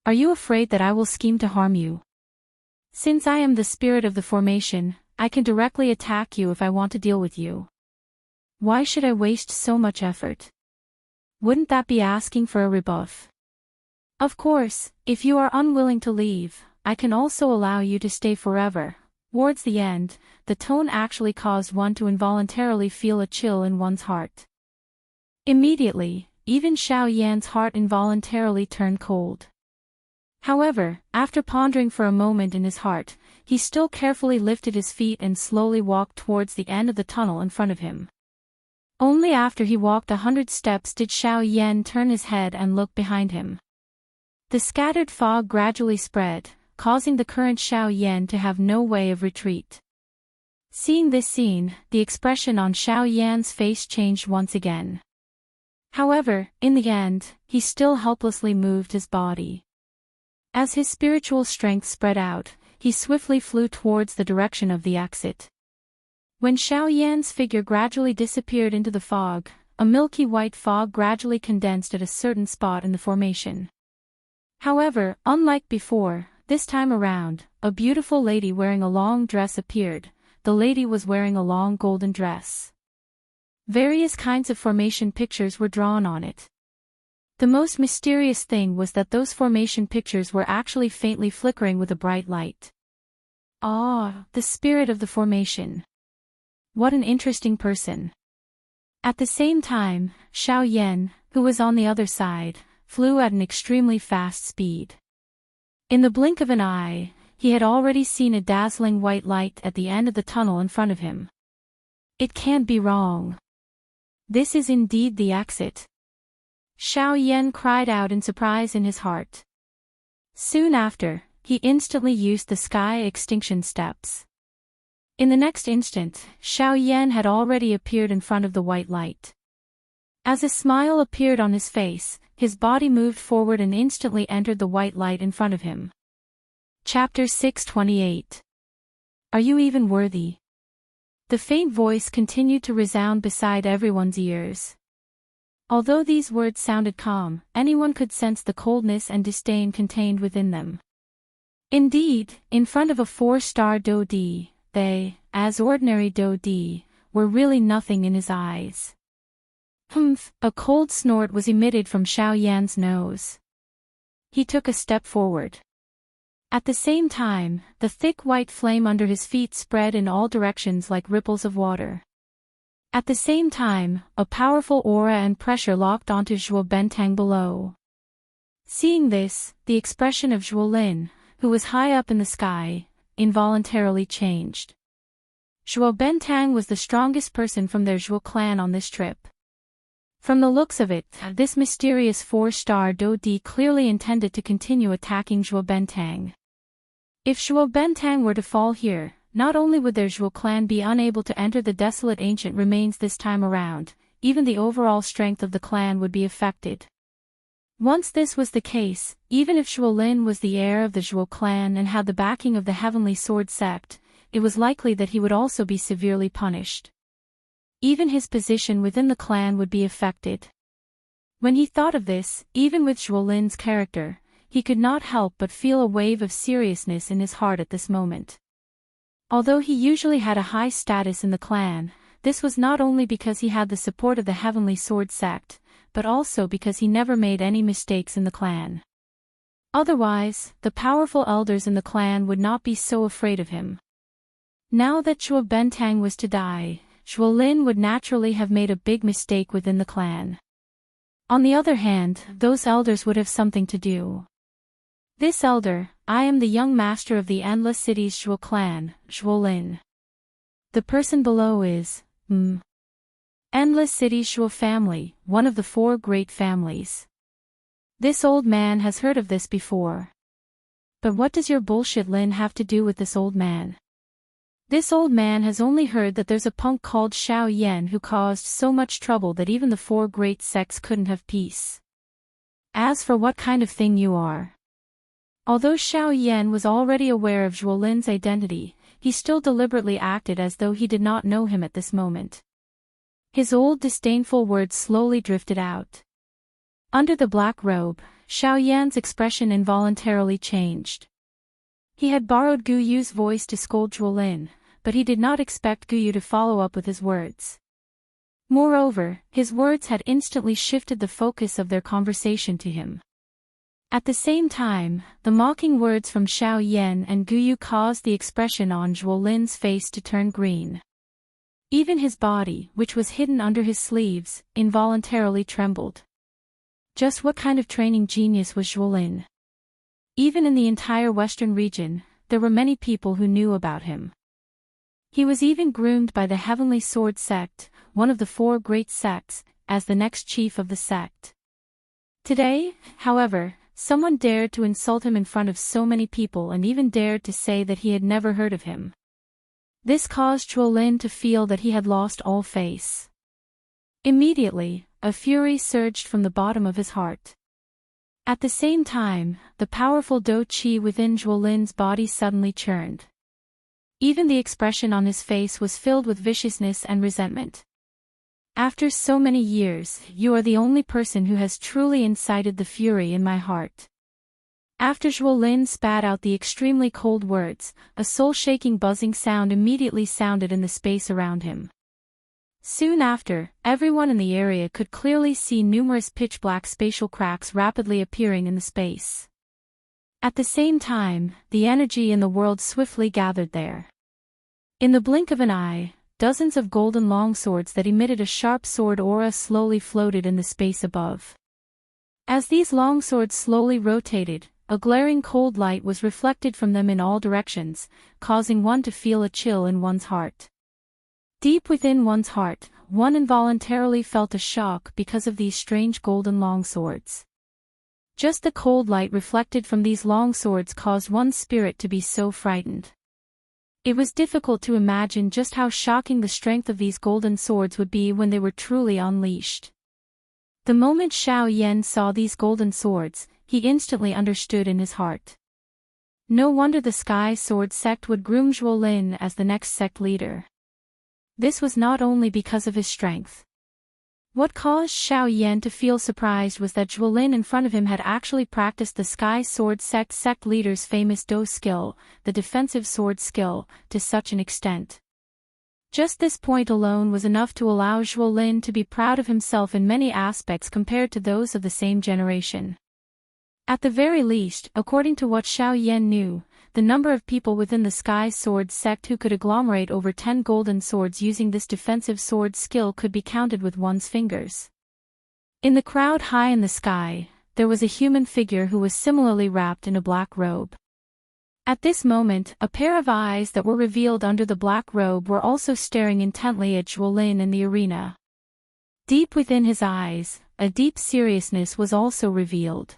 Are you afraid that I will scheme to harm you? Since I am the spirit of the formation, I can directly attack you if I want to deal with you. Why should I waste so much effort? Wouldn't that be asking for a rebuff? Of course, if you are unwilling to leave, I can also allow you to stay forever. Towards the end, the tone actually caused one to involuntarily feel a chill in one's heart. Immediately, even Xiao Yan's heart involuntarily turned cold. However, after pondering for a moment in his heart, he still carefully lifted his feet and slowly walked towards the end of the tunnel in front of him. Only after he walked 100 steps did Xiao Yan turn his head and look behind him. The scattered fog gradually spread, causing the current Xiao Yan to have no way of retreat. Seeing this scene, the expression on Xiao Yan's face changed once again. However, in the end, he still helplessly moved his body. As his spiritual strength spread out, he swiftly flew towards the direction of the exit. When Xiao Yan's figure gradually disappeared into the fog, a milky white fog gradually condensed at a certain spot in the formation. However, unlike before, this time around, a beautiful lady wearing a long dress appeared. The lady was wearing a long golden dress. Various kinds of formation pictures were drawn on it. The most mysterious thing was that those formation pictures were actually faintly flickering with a bright light. Ah, the spirit of the formation. What an interesting person. At the same time, Xiao Yan, who was on the other side, flew at an extremely fast speed. In the blink of an eye, he had already seen a dazzling white light at the end of the tunnel in front of him. It can't be wrong. This is indeed the exit. Xiao Yan cried out in surprise in his heart. Soon after, he instantly used the sky extinction steps. In the next instant, Xiao Yan had already appeared in front of the white light. As a smile appeared on his face, his body moved forward and instantly entered the white light in front of him. Chapter 628. Are you even worthy? The faint voice continued to resound beside everyone's ears. Although these words sounded calm, anyone could sense the coldness and disdain contained within them. Indeed, in front of a 4-star Dodi, they, as ordinary Dodi, were really nothing in his eyes. Humph! A cold snort was emitted from Xiao Yan's nose. He took a step forward. At the same time, the thick white flame under his feet spread in all directions like ripples of water. At the same time, a powerful aura and pressure locked onto Zhuo Bentang below. Seeing this, the expression of Zhuo Lin, who was high up in the sky, involuntarily changed. Zhuo Bentang was the strongest person from their Zhuo clan on this trip. From the looks of it, this mysterious 4-star Dodi clearly intended to continue attacking Zhuo Bentang. If Zhuo Bentang were to fall here, not only would their Zhuo clan be unable to enter the desolate ancient remains this time around, even the overall strength of the clan would be affected. Once this was the case, even if Zhuo Lin was the heir of the Zhuo clan and had the backing of the Heavenly Sword sect, it was likely that he would also be severely punished. Even his position within the clan would be affected. When he thought of this, even with Zhuo Lin's character, he could not help but feel a wave of seriousness in his heart at this moment. Although he usually had a high status in the clan, this was not only because he had the support of the Heavenly Sword sect, but also because he never made any mistakes in the clan. Otherwise, the powerful elders in the clan would not be so afraid of him. Now that Zhuo Bentang was to die, Zhuo Lin would naturally have made a big mistake within the clan. On the other hand, those elders would have something to do. This elder, I am the young master of the Endless City's Zhuo clan, Zhuo Lin. The person below is, Endless City's Zhuo family, one of the 4 great families. This old man has heard of this before. But what does your bullshit Lin have to do with this old man? This old man has only heard that there's a punk called Xiao Yan who caused so much trouble that even the 4 great sects couldn't have peace. As for what kind of thing you are. Although Xiao Yan was already aware of Zhuo Lin's identity, he still deliberately acted as though he did not know him at this moment. His old disdainful words slowly drifted out. Under the black robe, Xiao Yan's expression involuntarily changed. He had borrowed Gu Yu's voice to scold Zhuo Lin, but he did not expect Gu Yu to follow up with his words. Moreover, his words had instantly shifted the focus of their conversation to him. At the same time, the mocking words from Xiao Yan and Gu Yu caused the expression on Zhuo Lin's face to turn green. Even his body, which was hidden under his sleeves, involuntarily trembled. Just what kind of training genius was Zhuolin? Even in the entire western region, there were many people who knew about him. He was even groomed by the Heavenly Sword Sect, one of the 4 great sects, as the next chief of the sect. Today, however, someone dared to insult him in front of so many people and even dared to say that he had never heard of him. This caused Zhuolin to feel that he had lost all face. Immediately, a fury surged from the bottom of his heart. At the same time, the powerful Do Qi within Zhuolin's body suddenly churned. Even the expression on his face was filled with viciousness and resentment. After so many years, you are the only person who has truly incited the fury in my heart. After Zhuolin spat out the extremely cold words, a soul-shaking buzzing sound immediately sounded in the space around him. Soon after, everyone in the area could clearly see numerous pitch-black spatial cracks rapidly appearing in the space. At the same time, the energy in the world swiftly gathered there. In the blink of an eye, dozens of golden longswords that emitted a sharp sword aura slowly floated in the space above. As these longswords slowly rotated, a glaring cold light was reflected from them in all directions, causing one to feel a chill in one's heart. Deep within one's heart, one involuntarily felt a shock because of these strange golden longswords. Just the cold light reflected from these longswords caused one's spirit to be so frightened. It was difficult to imagine just how shocking the strength of these golden swords would be when they were truly unleashed. The moment Xiao Yan saw these golden swords, he instantly understood in his heart. No wonder the Sky Sword sect would groom Zhuolin as the next sect leader. This was not only because of his strength. What caused Xiao Yan to feel surprised was that Zhuolin in front of him had actually practiced the Sky Sword sect leader's famous Do skill, the defensive sword skill, to such an extent. Just this point alone was enough to allow Zhuolin to be proud of himself in many aspects compared to those of the same generation. At the very least, according to what Xiao Yan knew, the number of people within the Sky Sword sect who could agglomerate over 10 golden swords using this defensive sword skill could be counted with one's fingers. In the crowd high in the sky, there was a human figure who was similarly wrapped in a black robe. At this moment, a pair of eyes that were revealed under the black robe were also staring intently at Zhuolin in the arena. Deep within his eyes, a deep seriousness was also revealed.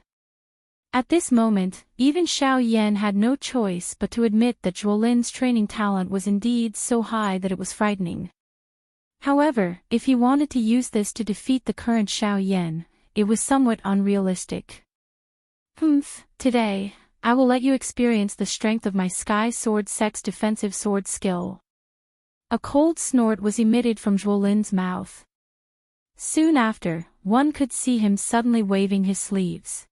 At this moment, even Xiao Yan had no choice but to admit that Zhuolin's training talent was indeed so high that it was frightening. However, if he wanted to use this to defeat the current Xiao Yan, it was somewhat unrealistic. Today, I will let you experience the strength of my Sky Sword sect's defensive sword skill. A cold snort was emitted from Zhuolin's mouth. Soon after, one could see him suddenly waving his sleeves.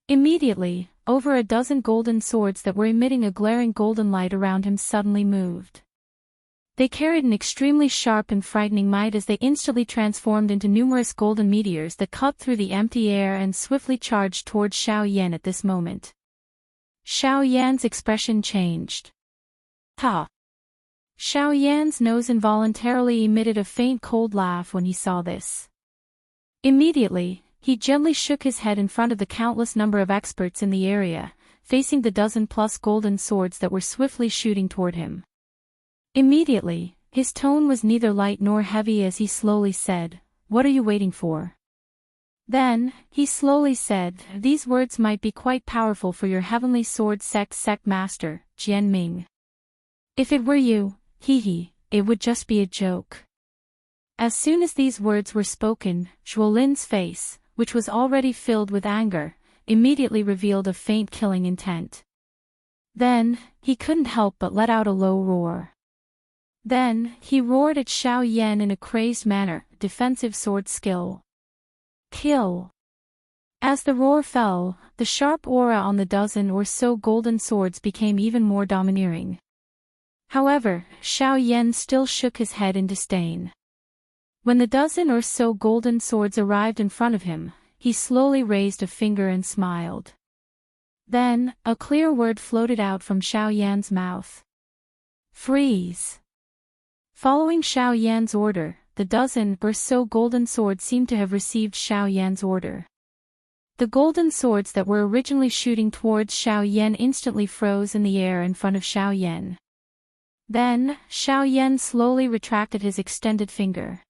Immediately, over a dozen golden swords that were emitting a glaring golden light around him suddenly moved. They carried an extremely sharp and frightening might as they instantly transformed into numerous golden meteors that cut through the empty air and swiftly charged towards Xiao Yan at this moment. Xiao Yan's expression changed. Ha! Xiao Yan's nose involuntarily emitted a faint cold laugh when he saw this. Immediately, he gently shook his head in front of the countless number of experts in the area, facing the dozen-plus golden swords that were swiftly shooting toward him. Immediately, his tone was neither light nor heavy as he slowly said, "What are you waiting for?" Then, he slowly said, "These words might be quite powerful for your Heavenly Sword sect master, Jian Ming. If it were you, it would just be a joke." As soon as these words were spoken, Zhuolin's face, which was already filled with anger, immediately revealed a faint killing intent. Then, he couldn't help but let out a low roar. Then, he roared at Xiao Yan in a crazed manner, "Defensive sword skill. Kill." As the roar fell, the sharp aura on the dozen or so golden swords became even more domineering. However, Xiao Yan still shook his head in disdain. When the dozen or so golden swords arrived in front of him, he slowly raised a finger and smiled. Then, a clear word floated out from Xiao Yan's mouth. "Freeze." Following Xiao Yan's order, the dozen or so golden swords seemed to have received Xiao Yan's order. The golden swords that were originally shooting towards Xiao Yan instantly froze in the air in front of Xiao Yan. Then, Xiao Yan slowly retracted his extended finger.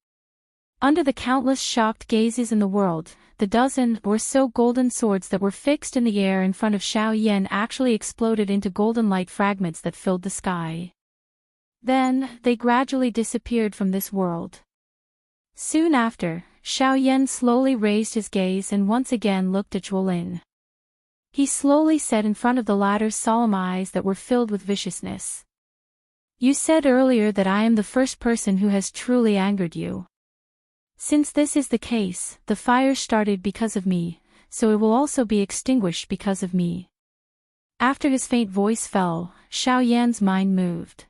Under the countless shocked gazes in the world, the dozen or so golden swords that were fixed in the air in front of Xiao Yan actually exploded into golden light fragments that filled the sky. Then, they gradually disappeared from this world. Soon after, Xiao Yan slowly raised his gaze and once again looked at Zhuolin. He slowly said in front of the latter's solemn eyes that were filled with viciousness. "You said earlier that I am the first person who has truly angered you. Since this is the case, the fire started because of me, so it will also be extinguished because of me." After his faint voice fell, Xiao Yan's mind moved.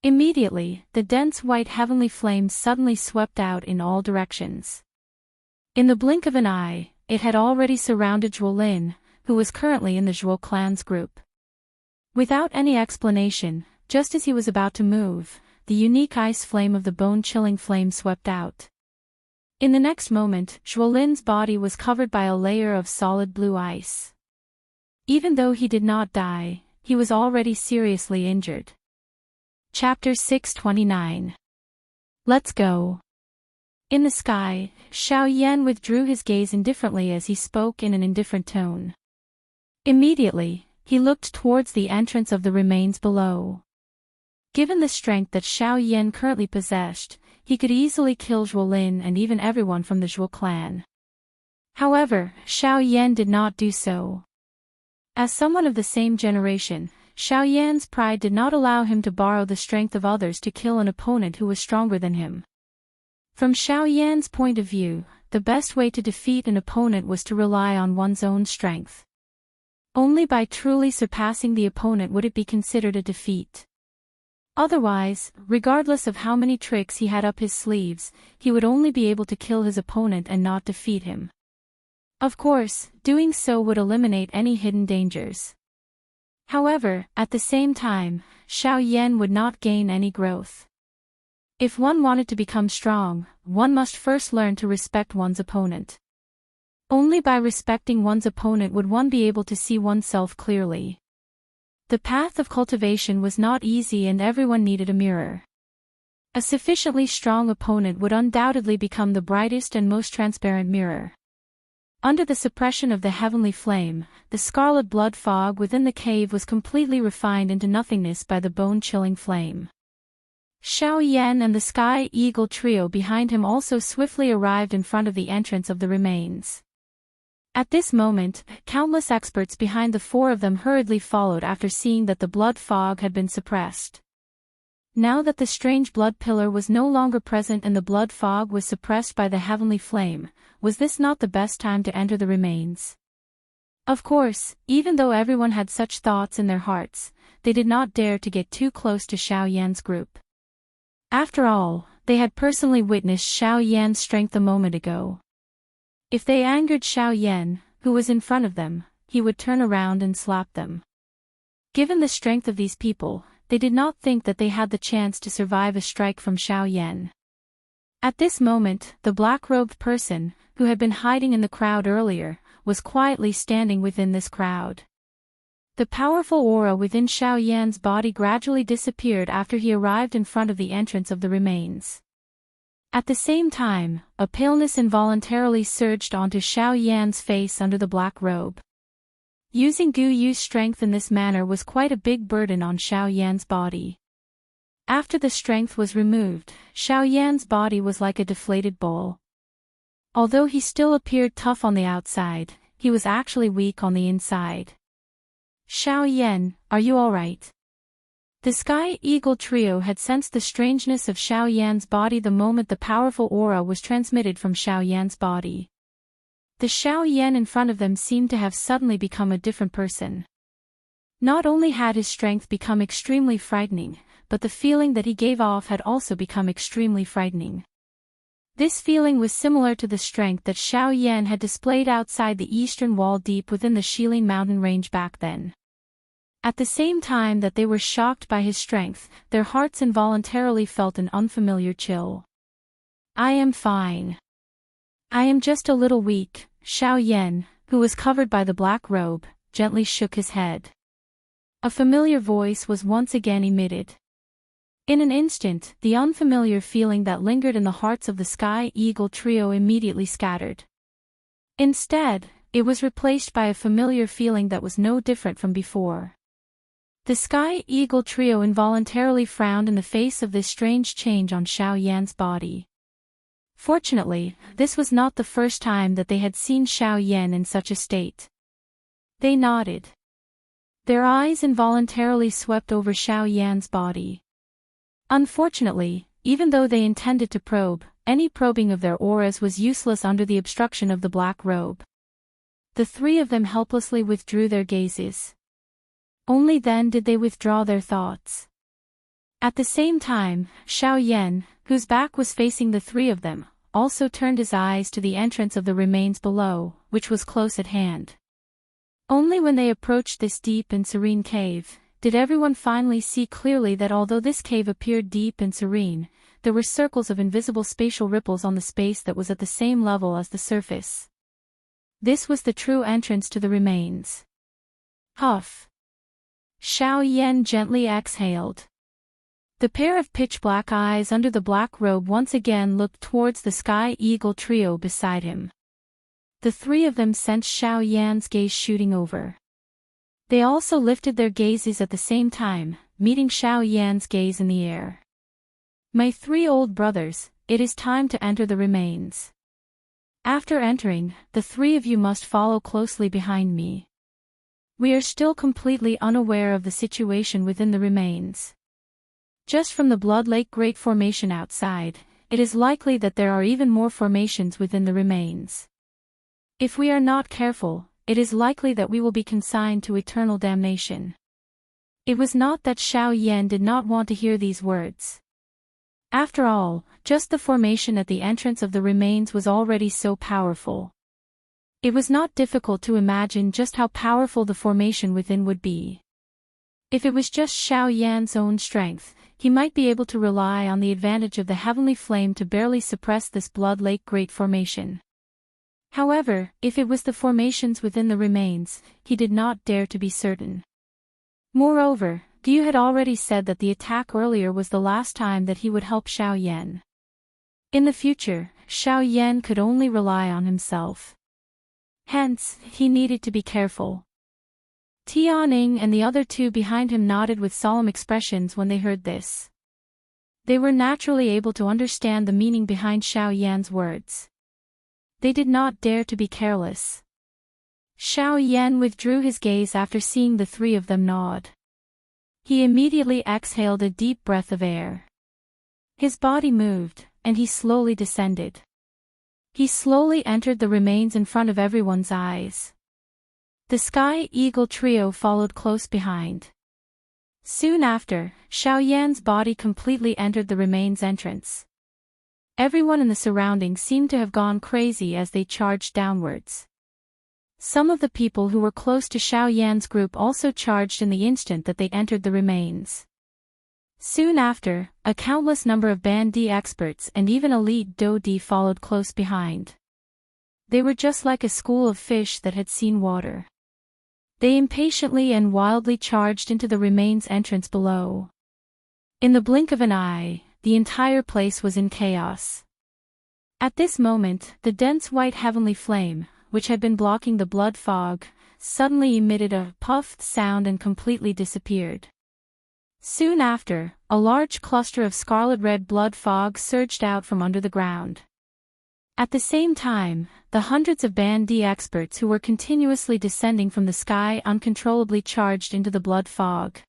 Immediately, the dense white heavenly flames suddenly swept out in all directions. In the blink of an eye, it had already surrounded Zhuolin, who was currently in the Zhuo clan's group. Without any explanation, just as he was about to move, the unique ice flame of the bone-chilling flame swept out. In the next moment, Zhuolin's body was covered by a layer of solid blue ice. Even though he did not die, he was already seriously injured. Chapter 629. Let's go. In the sky, Xiao Yan withdrew his gaze indifferently as he spoke in an indifferent tone. Immediately, he looked towards the entrance of the remains below. Given the strength that Xiao Yan currently possessed, he could easily kill Zhuolin and even everyone from the Zhuo clan. However, Xiao Yan did not do so. As someone of the same generation, Xiao Yan's pride did not allow him to borrow the strength of others to kill an opponent who was stronger than him. From Xiao Yan's point of view, the best way to defeat an opponent was to rely on one's own strength. Only by truly surpassing the opponent would it be considered a defeat. Otherwise, regardless of how many tricks he had up his sleeves, he would only be able to kill his opponent and not defeat him. Of course, doing so would eliminate any hidden dangers. However, at the same time, Xiao Yan would not gain any growth. If one wanted to become strong, one must first learn to respect one's opponent. Only by respecting one's opponent would one be able to see oneself clearly. The path of cultivation was not easy and everyone needed a mirror. A sufficiently strong opponent would undoubtedly become the brightest and most transparent mirror. Under the suppression of the heavenly flame, the scarlet blood fog within the cave was completely refined into nothingness by the bone-chilling flame. Xiao Yan and the Sky Eagle trio behind him also swiftly arrived in front of the entrance of the remains. At this moment, countless experts behind the four of them hurriedly followed after seeing that the blood fog had been suppressed. Now that the strange blood pillar was no longer present and the blood fog was suppressed by the heavenly flame, was this not the best time to enter the remains? Of course, even though everyone had such thoughts in their hearts, they did not dare to get too close to Xiao Yan's group. After all, they had personally witnessed Xiao Yan's strength a moment ago. If they angered Xiao Yan, who was in front of them, he would turn around and slap them. Given the strength of these people, they did not think that they had the chance to survive a strike from Xiao Yan. At this moment, the black-robed person, who had been hiding in the crowd earlier, was quietly standing within this crowd. The powerful aura within Xiao Yan's body gradually disappeared after he arrived in front of the entrance of the remains. At the same time, a paleness involuntarily surged onto Xiao Yan's face under the black robe. Using Gu Yu's strength in this manner was quite a big burden on Xiao Yan's body. After the strength was removed, Xiao Yan's body was like a deflated bowl. Although he still appeared tough on the outside, he was actually weak on the inside. "Xiao Yan, are you alright?" The Sky Eagle trio had sensed the strangeness of Xiao Yan's body the moment the powerful aura was transmitted from Xiao Yan's body. The Xiao Yan in front of them seemed to have suddenly become a different person. Not only had his strength become extremely frightening, but the feeling that he gave off had also become extremely frightening. This feeling was similar to the strength that Xiao Yan had displayed outside the eastern wall deep within the Shilin mountain range back then. At the same time that they were shocked by his strength, their hearts involuntarily felt an unfamiliar chill. I am fine. I am just a little weak. Xiao Yan, who was covered by the black robe, gently shook his head. A familiar voice was once again emitted. In an instant, the unfamiliar feeling that lingered in the hearts of the Sky Eagle trio immediately scattered. Instead, it was replaced by a familiar feeling that was no different from before. The Sky Eagle trio involuntarily frowned in the face of this strange change on Xiao Yan's body. Fortunately, this was not the first time that they had seen Xiao Yan in such a state. They nodded. Their eyes involuntarily swept over Xiao Yan's body. Unfortunately, even though they intended to probe, any probing of their auras was useless under the obstruction of the black robe. The three of them helplessly withdrew their gazes. Only then did they withdraw their thoughts. At the same time, Xiao Yan, whose back was facing the three of them, also turned his eyes to the entrance of the remains below, which was close at hand. Only when they approached this deep and serene cave, did everyone finally see clearly that although this cave appeared deep and serene, there were circles of invisible spatial ripples on the space that was at the same level as the surface. This was the true entrance to the remains. Huff. Xiao Yan gently exhaled. The pair of pitch-black eyes under the black robe once again looked towards the Sky Eagle trio beside him. The three of them sensed Xiao Yan's gaze shooting over. They also lifted their gazes at the same time, meeting Xiao Yan's gaze in the air. My three old brothers, it is time to enter the remains. After entering, the three of you must follow closely behind me. We are still completely unaware of the situation within the remains. Just from the Blood Lake Great Formation outside, it is likely that there are even more formations within the remains. If we are not careful, it is likely that we will be consigned to eternal damnation. It was not that Xiao Yan did not want to hear these words. After all, just the formation at the entrance of the remains was already so powerful. It was not difficult to imagine just how powerful the formation within would be. If it was just Xiao Yan's own strength, he might be able to rely on the advantage of the heavenly flame to barely suppress this Blood Lake Great Formation. However, if it was the formations within the remains, he did not dare to be certain. Moreover, Gu had already said that the attack earlier was the last time that he would help Xiao Yan. In the future, Xiao Yan could only rely on himself. Hence, he needed to be careful. Tianing and the other two behind him nodded with solemn expressions when they heard this. They were naturally able to understand the meaning behind Xiao Yan's words. They did not dare to be careless. Xiao Yan withdrew his gaze after seeing the three of them nod. He immediately exhaled a deep breath of air. His body moved, and he slowly descended. He slowly entered the remains in front of everyone's eyes. The Sky Eagle trio followed close behind. Soon after, Xiao Yan's body completely entered the remains entrance. Everyone in the surroundings seemed to have gone crazy as they charged downwards. Some of the people who were close to Xiao Yan's group also charged in the instant that they entered the remains. Soon after, a countless number of Band D experts and even elite Do D followed close behind. They were just like a school of fish that had seen water. They impatiently and wildly charged into the remains entrance below. In the blink of an eye, the entire place was in chaos. At this moment, the dense white heavenly flame, which had been blocking the blood fog, suddenly emitted a puffed sound and completely disappeared. Soon after, a large cluster of scarlet-red blood fog surged out from under the ground. At the same time, the hundreds of Band D experts who were continuously descending from the sky uncontrollably charged into the blood fog.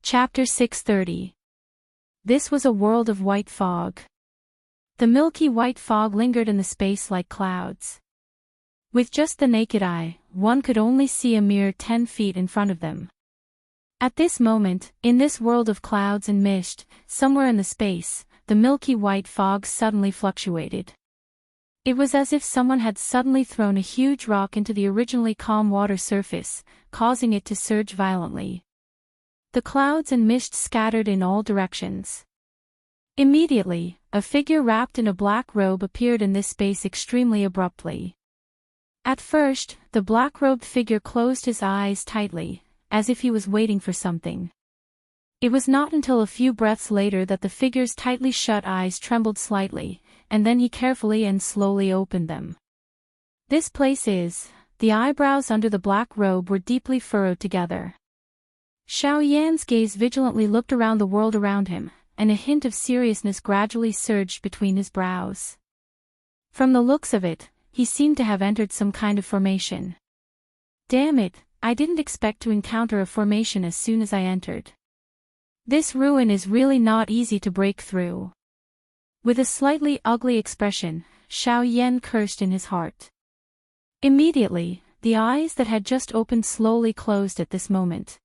Chapter 630. This was a world of white fog. The milky white fog lingered in the space like clouds. With just the naked eye, one could only see a mere 10 feet in front of them. At this moment, in this world of clouds and mist, somewhere in the space, the milky white fog suddenly fluctuated. It was as if someone had suddenly thrown a huge rock into the originally calm water surface, causing it to surge violently. The clouds and mist scattered in all directions. Immediately, a figure wrapped in a black robe appeared in this space extremely abruptly. At first, the black-robed figure closed his eyes tightly, as if he was waiting for something. It was not until a few breaths later that the figure's tightly shut eyes trembled slightly, and then he carefully and slowly opened them. This place is... The eyebrows under the black robe were deeply furrowed together. Xiao Yan's gaze vigilantly looked around the world around him, and a hint of seriousness gradually surged between his brows. From the looks of it, he seemed to have entered some kind of formation. Damn it, I didn't expect to encounter a formation as soon as I entered. This ruin is really not easy to break through. With a slightly ugly expression, Xiao Yan cursed in his heart. Immediately, the eyes that had just opened slowly closed at this moment.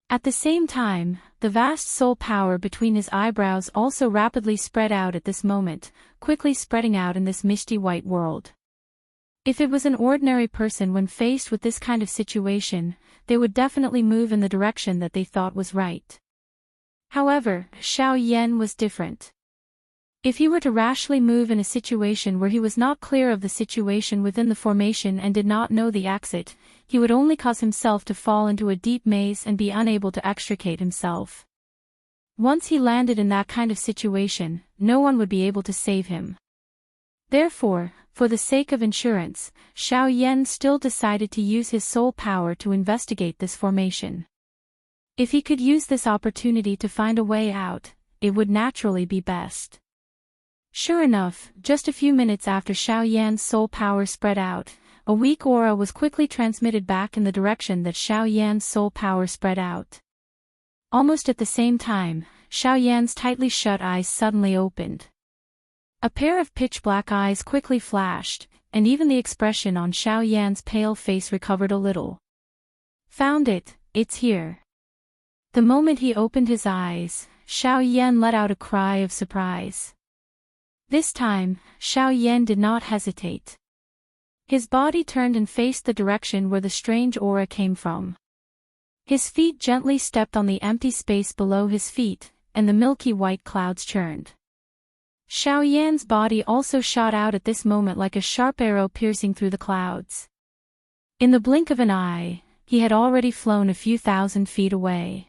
At the same time, the vast soul power between his eyebrows also rapidly spread out at this moment, quickly spreading out in this misty white world. If it was an ordinary person when faced with this kind of situation, they would definitely move in the direction that they thought was right. However, Xiao Yan was different. If he were to rashly move in a situation where he was not clear of the situation within the formation and did not know the exit, he would only cause himself to fall into a deep maze and be unable to extricate himself. Once he landed in that kind of situation, no one would be able to save him. Therefore, for the sake of insurance, Xiao Yan still decided to use his soul power to investigate this formation. If he could use this opportunity to find a way out, it would naturally be best. Sure enough, just a few minutes after Xiao Yan's soul power spread out, a weak aura was quickly transmitted back in the direction that Xiao Yan's soul power spread out. Almost at the same time, Xiao Yan's tightly shut eyes suddenly opened. A pair of pitch-black eyes quickly flashed, and even the expression on Xiao Yan's pale face recovered a little. Found it, it's here. The moment he opened his eyes, Xiao Yan let out a cry of surprise. This time, Xiao Yan did not hesitate. His body turned and faced the direction where the strange aura came from. His feet gently stepped on the empty space below his feet, and the milky white clouds churned. Xiao Yan's body also shot out at this moment like a sharp arrow piercing through the clouds. In the blink of an eye, he had already flown a few thousand feet away.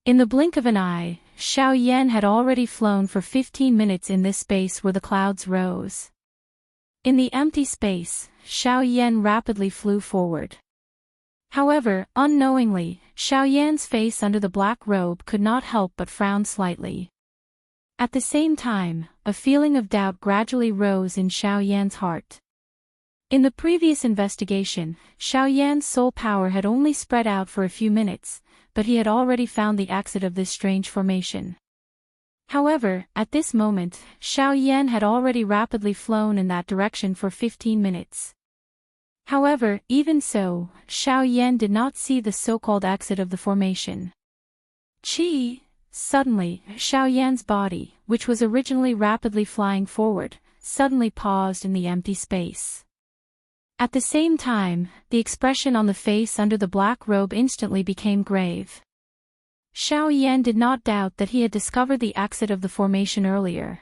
In the blink of an eye, Xiao Yan had already flown for 15 minutes in this space where the clouds rose. In the empty space, Xiao Yan rapidly flew forward. However, unknowingly, Xiao Yan's face under the black robe could not help but frown slightly. At the same time, a feeling of doubt gradually rose in Xiao Yan's heart. In the previous investigation, Xiao Yan's soul power had only spread out for a few minutes, but he had already found the exit of this strange formation. However, at this moment, Xiao Yan had already rapidly flown in that direction for 15 minutes. However, even so, Xiao Yan did not see the so-called exit of the formation. Suddenly, Xiao Yan's body, which was originally rapidly flying forward, suddenly paused in the empty space. At the same time, the expression on the face under the black robe instantly became grave. Xiao Yan did not doubt that he had discovered the exit of the formation earlier.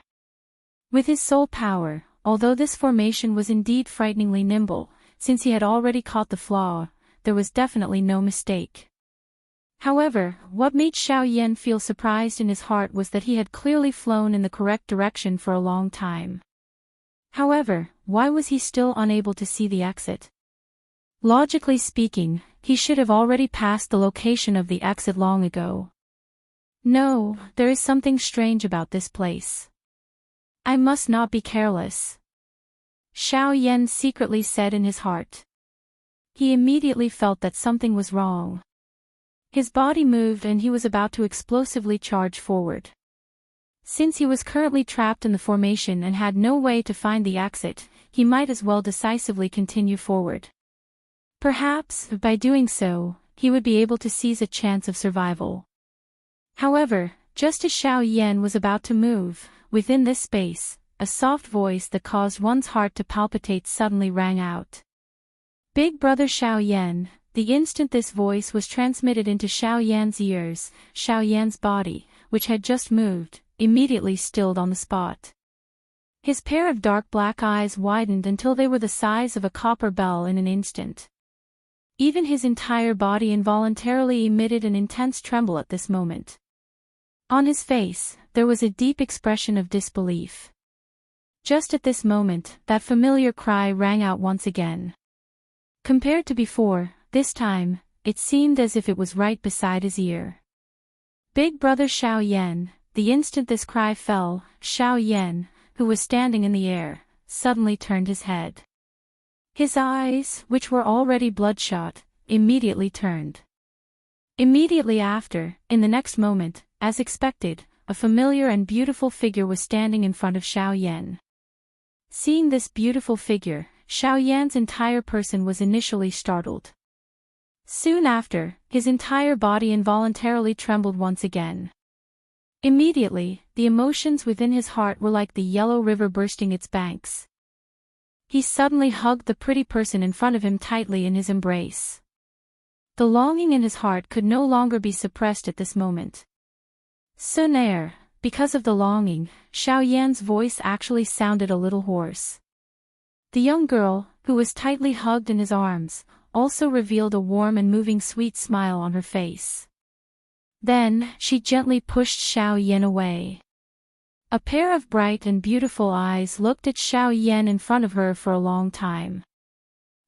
With his soul power, although this formation was indeed frighteningly nimble, since he had already caught the flaw, there was definitely no mistake. However, what made Xiao Yan feel surprised in his heart was that he had clearly flown in the correct direction for a long time. However, why was he still unable to see the exit? Logically speaking, he should have already passed the location of the exit long ago. No, there is something strange about this place. I must not be careless. Xiao Yan secretly said in his heart. He immediately felt that something was wrong. His body moved and he was about to explosively charge forward. Since he was currently trapped in the formation and had no way to find the exit, he might as well decisively continue forward. Perhaps, by doing so, he would be able to seize a chance of survival. However, just as Xiao Yan was about to move, within this space, a soft voice that caused one's heart to palpitate suddenly rang out. Big Brother Xiao Yan. The instant this voice was transmitted into Xiao Yan's ears, Xiao Yan's body, which had just moved, immediately stilled on the spot. His pair of dark black eyes widened until they were the size of a copper bell in an instant. Even his entire body involuntarily emitted an intense tremble at this moment. On his face, there was a deep expression of disbelief. Just at this moment, that familiar cry rang out once again. Compared to before, this time, it seemed as if it was right beside his ear. Big Brother Xiao Yan. The instant this cry fell, Xiao Yan, who was standing in the air, suddenly turned his head. His eyes, which were already bloodshot, immediately turned. Immediately after, in the next moment, as expected, a familiar and beautiful figure was standing in front of Xiao Yan. Seeing this beautiful figure, Xiao Yan's entire person was initially startled. Soon after, his entire body involuntarily trembled once again. Immediately, the emotions within his heart were like the yellow river bursting its banks. He suddenly hugged the pretty person in front of him tightly in his embrace. The longing in his heart could no longer be suppressed at this moment. Sun Er, because of the longing, Xiao Yan's voice actually sounded a little hoarse. The young girl, who was tightly hugged in his arms, also revealed a warm and moving sweet smile on her face. Then, she gently pushed Xiao Yan away. A pair of bright and beautiful eyes looked at Xiao Yan in front of her for a long time.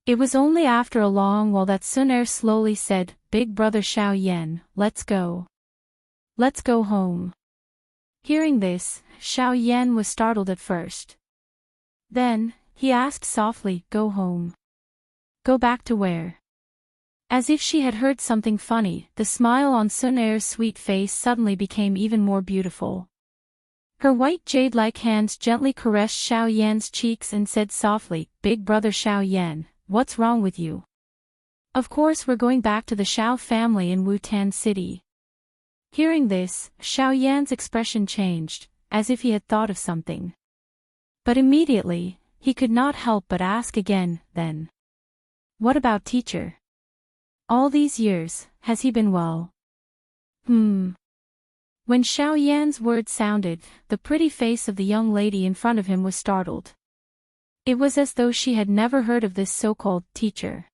It was only after a long while that Sun Er slowly said, "Big Brother Xiao Yan, let's go. Let's go home." Hearing this, Xiao Yan was startled at first. Then, he asked softly, "Go home? Go back to where?" As if she had heard something funny, the smile on Sun Er's sweet face suddenly became even more beautiful. Her white jade-like hands gently caressed Xiao Yan's cheeks and said softly, "Big Brother Xiao Yan, what's wrong with you? Of course we're going back to the Xiao family in Wutan City." Hearing this, Xiao Yan's expression changed, as if he had thought of something. But immediately, he could not help but ask again, "Then, what about teacher? All these years, has he been well?" When Xiao Yan's words sounded, the pretty face of the young lady in front of him was startled. It was as though she had never heard of this so-called teacher.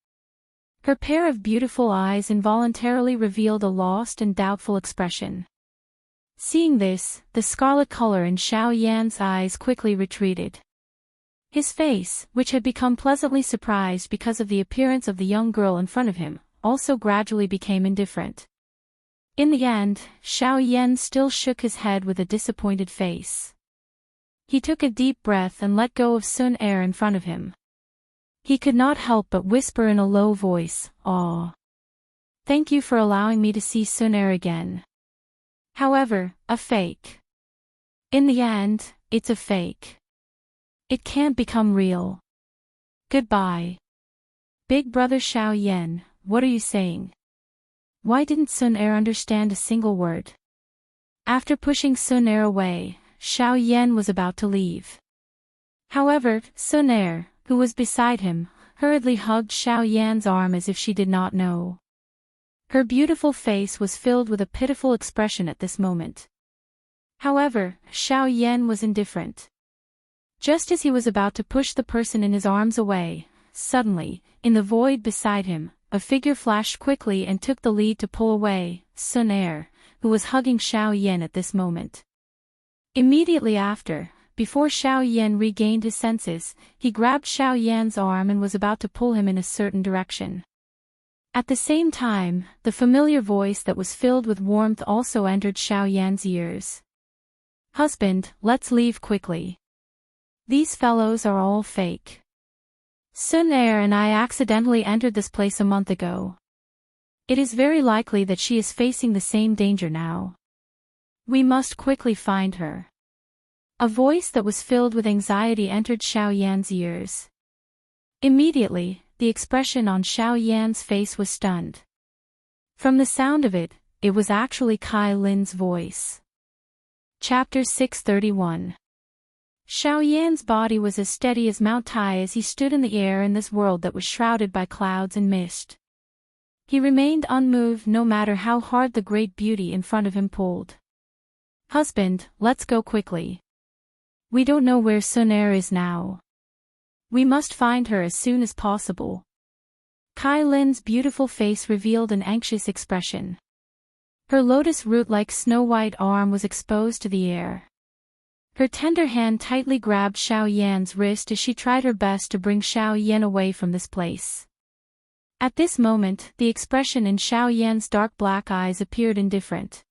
Her pair of beautiful eyes involuntarily revealed a lost and doubtful expression. Seeing this, the scarlet color in Xiao Yan's eyes quickly retreated. His face, which had become pleasantly surprised because of the appearance of the young girl in front of him, also gradually became indifferent. In the end, Xiao Yan still shook his head with a disappointed face. He took a deep breath and let go of Sun Er in front of him. He could not help but whisper in a low voice, "Aw. Thank you for allowing me to see Sun Er again. However, a fake. In the end, it's a fake. It can't become real. Goodbye." "Big Brother Xiao Yan, what are you saying?" Why didn't Sun Er understand a single word? After pushing Sun Er away, Xiao Yan was about to leave. However, Sun Er, who was beside him, hurriedly hugged Xiao Yan's arm as if she did not know. Her beautiful face was filled with a pitiful expression at this moment. However, Xiao Yan was indifferent. Just as he was about to push the person in his arms away, suddenly, in the void beside him, a figure flashed quickly and took the lead to pull away Sun Er, who was hugging Xiao Yan at this moment. Immediately after, before Xiao Yan regained his senses, he grabbed Xiao Yan's arm and was about to pull him in a certain direction. At the same time, the familiar voice that was filled with warmth also entered Xiao Yan's ears. "Husband, let's leave quickly. These fellows are all fake. Sun Er and I accidentally entered this place a month ago. It is very likely that she is facing the same danger now. We must quickly find her." A voice that was filled with anxiety entered Xiao Yan's ears. Immediately, the expression on Xiao Yan's face was stunned. From the sound of it, it was actually Kai Lin's voice. Chapter 631. Xiao Yan's body was as steady as Mount Tai as he stood in the air in this world that was shrouded by clouds and mist. He remained unmoved no matter how hard the great beauty in front of him pulled. "Husband, let's go quickly. We don't know where Sun Er is now. We must find her as soon as possible." Kai Lin's beautiful face revealed an anxious expression. Her lotus root-like snow-white arm was exposed to the air. Her tender hand tightly grabbed Xiao Yan's wrist as she tried her best to bring Xiao Yan away from this place. At this moment, the expression in Xiao Yan's dark black eyes appeared indifferent.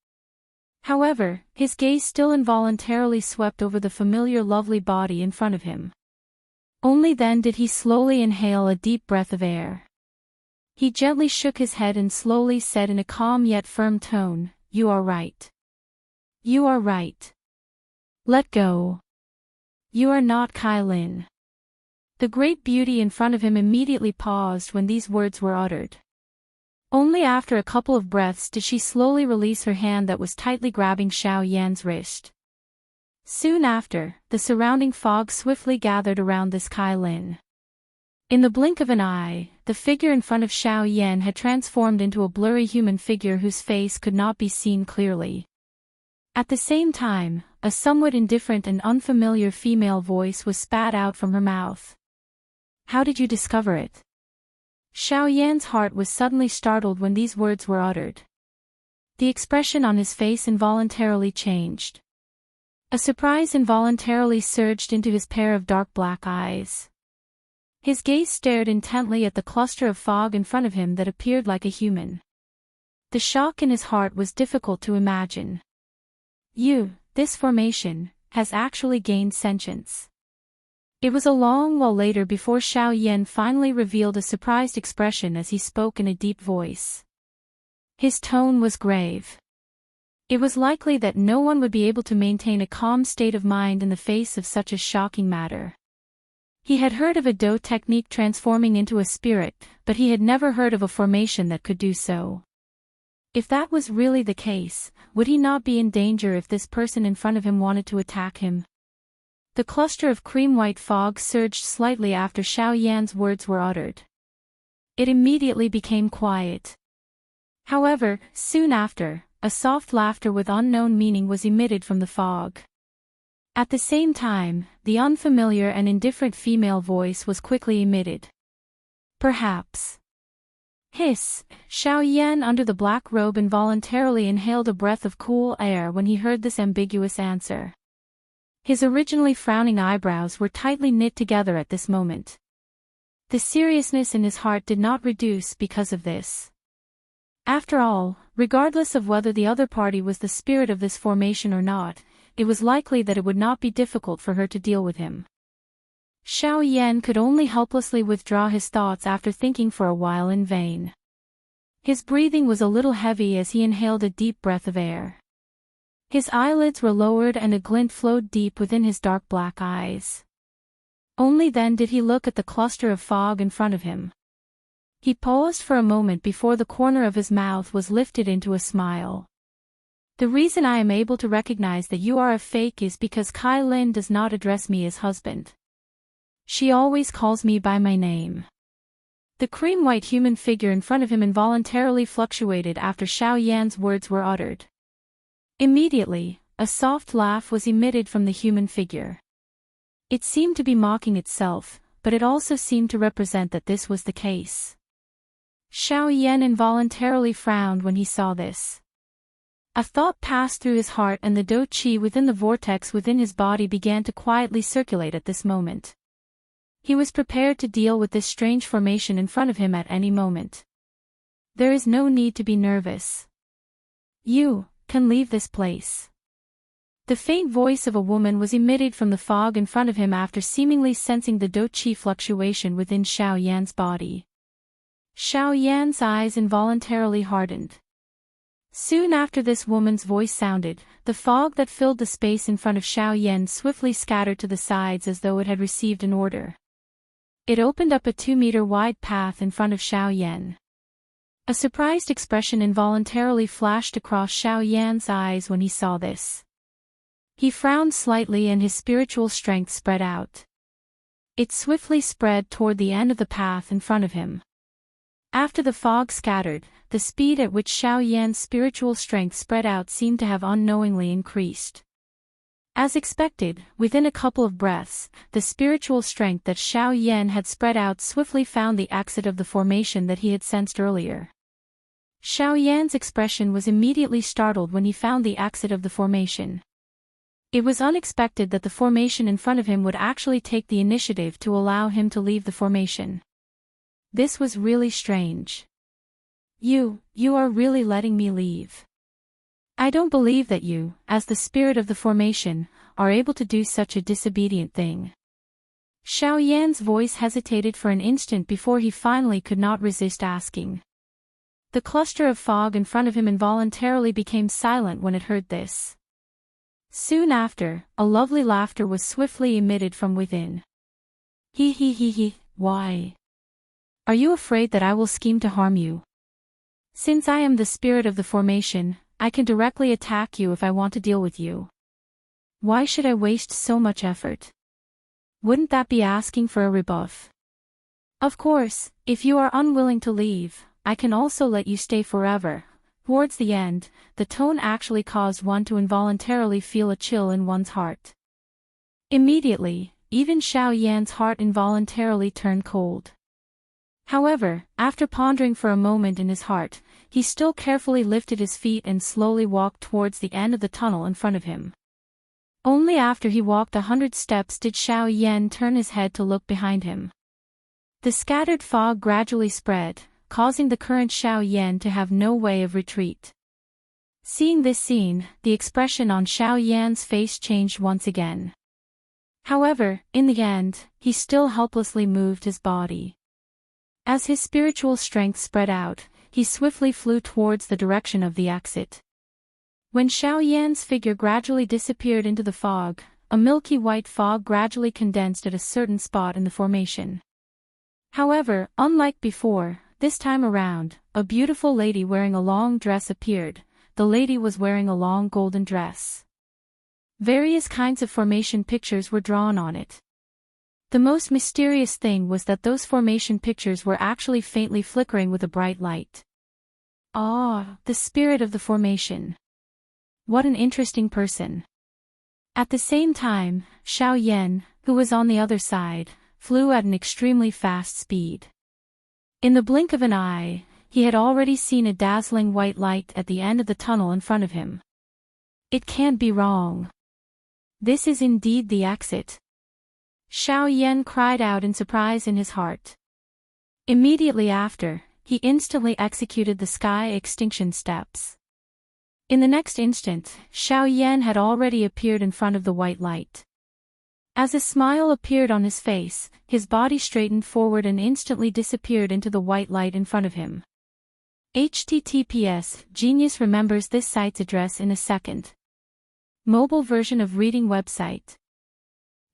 However, his gaze still involuntarily swept over the familiar lovely body in front of him. Only then did he slowly inhale a deep breath of air. He gently shook his head and slowly said in a calm yet firm tone, "You are right. You are right. Let go. You are not Kai Lin." The great beauty in front of him immediately paused when these words were uttered. Only after a couple of breaths did she slowly release her hand that was tightly grabbing Xiao Yan's wrist. Soon after, the surrounding fog swiftly gathered around this Kai Lin. In the blink of an eye, the figure in front of Xiao Yan had transformed into a blurry human figure whose face could not be seen clearly. At the same time, a somewhat indifferent and unfamiliar female voice was spat out from her mouth. "How did you discover it?" Xiao Yan's heart was suddenly startled when these words were uttered. The expression on his face involuntarily changed. A surprise involuntarily surged into his pair of dark black eyes. His gaze stared intently at the cluster of fog in front of him that appeared like a human. The shock in his heart was difficult to imagine. This formation, has actually gained sentience." It was a long while later before Xiao Yan finally revealed a surprised expression as he spoke in a deep voice. His tone was grave. It was likely that no one would be able to maintain a calm state of mind in the face of such a shocking matter. He had heard of a Do technique transforming into a spirit, but he had never heard of a formation that could do so. If that was really the case, would he not be in danger if this person in front of him wanted to attack him? The cluster of cream-white fog surged slightly after Xiao Yan's words were uttered. It immediately became quiet. However, soon after, a soft laughter with unknown meaning was emitted from the fog. At the same time, the unfamiliar and indifferent female voice was quickly emitted. "Perhaps." Hiss! Xiao Yan under the black robe involuntarily inhaled a breath of cool air when he heard this ambiguous answer. His originally frowning eyebrows were tightly knit together at this moment. The seriousness in his heart did not reduce because of this. After all, regardless of whether the other party was the spirit of this formation or not, it was likely that it would not be difficult for her to deal with him. Xiao Yan could only helplessly withdraw his thoughts after thinking for a while in vain. His breathing was a little heavy as he inhaled a deep breath of air. His eyelids were lowered and a glint flowed deep within his dark black eyes. Only then did he look at the cluster of fog in front of him. He paused for a moment before the corner of his mouth was lifted into a smile. "The reason I am able to recognize that you are a fake is because Kai Lin does not address me as husband. She always calls me by my name." The cream-white human figure in front of him involuntarily fluctuated after Xiao Yan's words were uttered. Immediately, a soft laugh was emitted from the human figure. It seemed to be mocking itself, but it also seemed to represent that this was the case. Xiao Yan involuntarily frowned when he saw this. A thought passed through his heart and the Do Qi within the vortex within his body began to quietly circulate at this moment. He was prepared to deal with this strange formation in front of him at any moment. There is no need to be nervous. You can leave this place. The faint voice of a woman was emitted from the fog in front of him after seemingly sensing the Do Qi fluctuation within Xiao Yan's body. Xiao Yan's eyes involuntarily hardened. Soon after this woman's voice sounded, the fog that filled the space in front of Xiao Yan swiftly scattered to the sides as though it had received an order. It opened up a 2-meter-wide path in front of Xiao Yan. A surprised expression involuntarily flashed across Xiao Yan's eyes when he saw this. He frowned slightly and his spiritual strength spread out. It swiftly spread toward the end of the path in front of him. After the fog scattered, the speed at which Xiao Yan's spiritual strength spread out seemed to have unknowingly increased. As expected, within a couple of breaths, the spiritual strength that Xiao Yan had spread out swiftly found the exit of the formation that he had sensed earlier. Xiao Yan's expression was immediately startled when he found the exit of the formation. It was unexpected that the formation in front of him would actually take the initiative to allow him to leave the formation. This was really strange. You are really letting me leave. I don't believe that you, as the spirit of the formation, are able to do such a disobedient thing. Xiao Yan's voice hesitated for an instant before he finally could not resist asking. The cluster of fog in front of him involuntarily became silent when it heard this. Soon after, a lovely laughter was swiftly emitted from within. He, why? Are you afraid that I will scheme to harm you? Since I am the spirit of the formation, I can directly attack you if I want to deal with you. Why should I waste so much effort? Wouldn't that be asking for a rebuff? Of course, if you are unwilling to leave, I can also let you stay forever. Towards the end, the tone actually caused one to involuntarily feel a chill in one's heart. Immediately, even Xiao Yan's heart involuntarily turned cold. However, after pondering for a moment in his heart, he still carefully lifted his feet and slowly walked towards the end of the tunnel in front of him. Only after he walked 100 steps did Xiao Yan turn his head to look behind him. The scattered fog gradually spread, causing the current Xiao Yan to have no way of retreat. Seeing this scene, the expression on Xiao Yan's face changed once again. However, in the end, he still helplessly moved his body. As his spiritual strength spread out, he swiftly flew towards the direction of the exit. When Xiao Yan's figure gradually disappeared into the fog, a milky white fog gradually condensed at a certain spot in the formation. However, unlike before, this time around, a beautiful lady wearing a long dress appeared. The lady was wearing a long golden dress. Various kinds of formation pictures were drawn on it. The most mysterious thing was that those formation pictures were actually faintly flickering with a bright light. Ah, the spirit of the formation. What an interesting person. At the same time, Xiao Yan, who was on the other side, flew at an extremely fast speed. In the blink of an eye, he had already seen a dazzling white light at the end of the tunnel in front of him. It can't be wrong. This is indeed the exit. Xiao Yan cried out in surprise in his heart. Immediately after, he instantly executed the sky extinction steps. In the next instant, Xiao Yan had already appeared in front of the white light. As a smile appeared on his face, his body straightened forward and instantly disappeared into the white light in front of him. https Genius remembers this site's address in a second. Mobile version of reading website.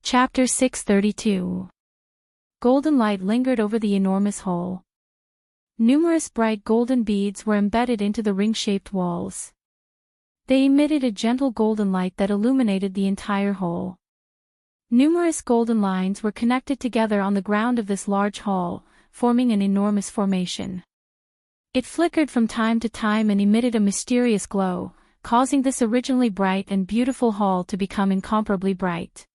Chapter 632. Golden light lingered over the enormous hole. Numerous bright golden beads were embedded into the ring-shaped walls. They emitted a gentle golden light that illuminated the entire hole. Numerous golden lines were connected together on the ground of this large hall, forming an enormous formation. It flickered from time to time and emitted a mysterious glow, causing this originally bright and beautiful hall to become incomparably bright.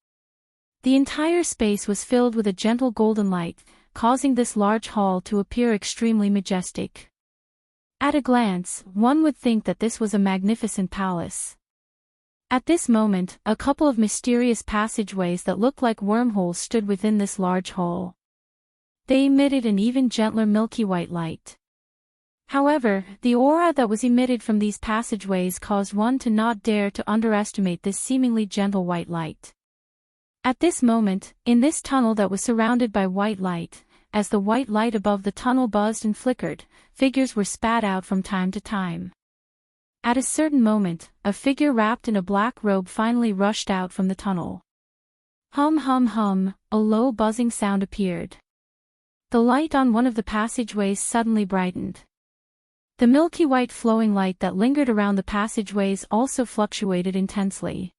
The entire space was filled with a gentle golden light, causing this large hall to appear extremely majestic. At a glance, one would think that this was a magnificent palace. At this moment, a couple of mysterious passageways that looked like wormholes stood within this large hall. They emitted an even gentler milky white light. However, the aura that was emitted from these passageways caused one to not dare to underestimate this seemingly gentle white light. At this moment, in this tunnel that was surrounded by white light, as the white light above the tunnel buzzed and flickered, figures were spat out from time to time. At a certain moment, a figure wrapped in a black robe finally rushed out from the tunnel. Hum hum hum, a low buzzing sound appeared. The light on one of the passageways suddenly brightened. The milky white flowing light that lingered around the passageways also fluctuated intensely.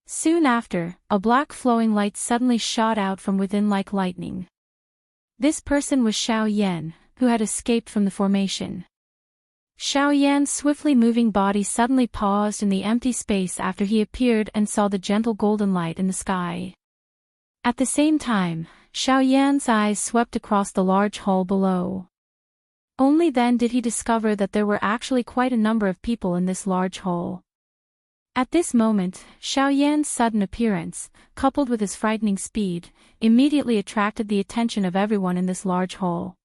Soon after, a black flowing light suddenly shot out from within like lightning. This person was Xiao Yan, who had escaped from the formation. Xiao Yan's swiftly moving body suddenly paused in the empty space after he appeared and saw the gentle golden light in the sky. At the same time, Xiao Yan's eyes swept across the large hall below. Only then did he discover that there were actually quite a number of people in this large hall. At this moment, Xiao Yan's sudden appearance, coupled with his frightening speed, immediately attracted the attention of everyone in this large hall.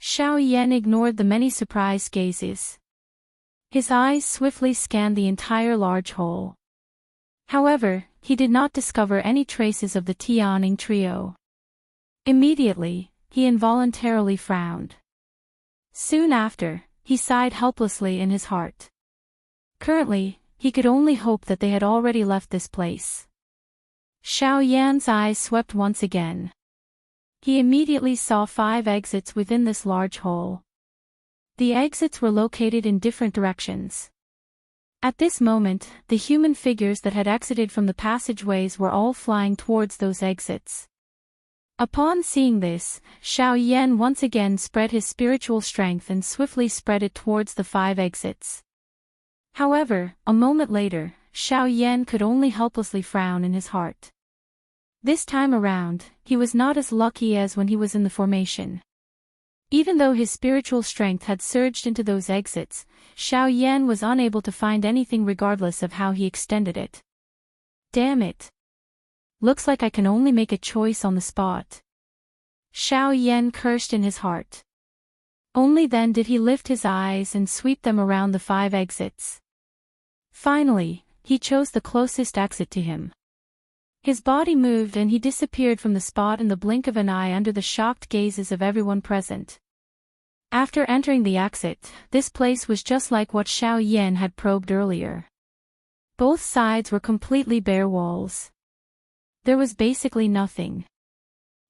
Xiao Yan ignored the many surprised gazes. His eyes swiftly scanned the entire large hall. However, he did not discover any traces of the Tianing trio. Immediately, he involuntarily frowned. Soon after, he sighed helplessly in his heart. Currently, he could only hope that they had already left this place. Xiao Yan's eyes swept once again. He immediately saw 5 exits within this large hall. The exits were located in different directions. At this moment, the human figures that had exited from the passageways were all flying towards those exits. Upon seeing this, Xiao Yan once again spread his spiritual strength and swiftly spread it towards the 5 exits. However, a moment later, Xiao Yan could only helplessly frown in his heart. This time around, he was not as lucky as when he was in the formation. Even though his spiritual strength had surged into those exits, Xiao Yan was unable to find anything regardless of how he extended it. Damn it! Looks like I can only make a choice on the spot. Xiao Yan cursed in his heart. Only then did he lift his eyes and sweep them around the 5 exits. Finally, he chose the closest exit to him. His body moved and he disappeared from the spot in the blink of an eye under the shocked gazes of everyone present. After entering the exit, this place was just like what Xiao Yan had probed earlier. Both sides were completely bare walls. There was basically nothing.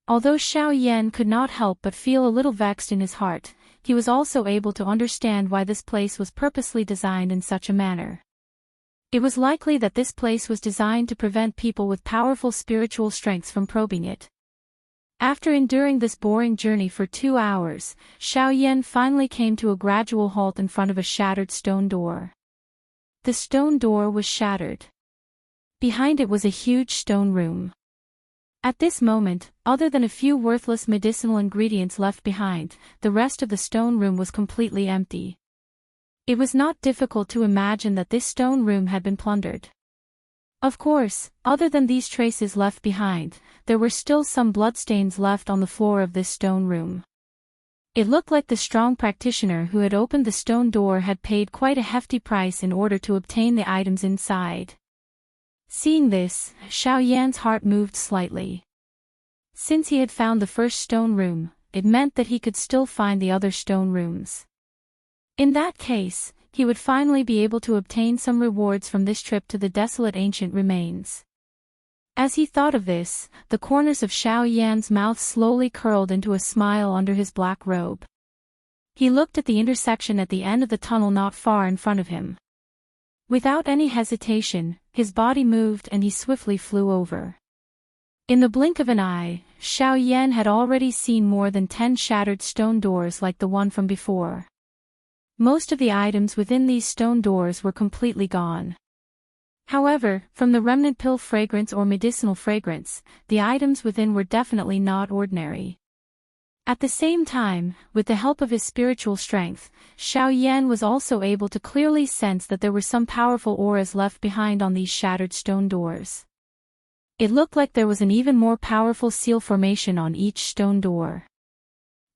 Although Xiao Yan could not help but feel a little vexed in his heart, he was also able to understand why this place was purposely designed in such a manner. It was likely that this place was designed to prevent people with powerful spiritual strengths from probing it. After enduring this boring journey for 2 hours, Xiao Yan finally came to a gradual halt in front of a shattered stone door. The stone door was shattered. Behind it was a huge stone room. At this moment, other than a few worthless medicinal ingredients left behind, the rest of the stone room was completely empty. It was not difficult to imagine that this stone room had been plundered. Of course, other than these traces left behind, there were still some bloodstains left on the floor of this stone room. It looked like the strong practitioner who had opened the stone door had paid quite a hefty price in order to obtain the items inside. Seeing this, Xiao Yan's heart moved slightly. Since he had found the first stone room, it meant that he could still find the other stone rooms. In that case, he would finally be able to obtain some rewards from this trip to the desolate ancient remains. As he thought of this, the corners of Xiao Yan's mouth slowly curled into a smile under his black robe. He looked at the intersection at the end of the tunnel not far in front of him. Without any hesitation, his body moved and he swiftly flew over. In the blink of an eye, Xiao Yan had already seen more than 10 shattered stone doors like the one from before. Most of the items within these stone doors were completely gone. However, from the remnant pill fragrance or medicinal fragrance, the items within were definitely not ordinary. At the same time, with the help of his spiritual strength, Xiao Yan was also able to clearly sense that there were some powerful auras left behind on these shattered stone doors. It looked like there was an even more powerful seal formation on each stone door.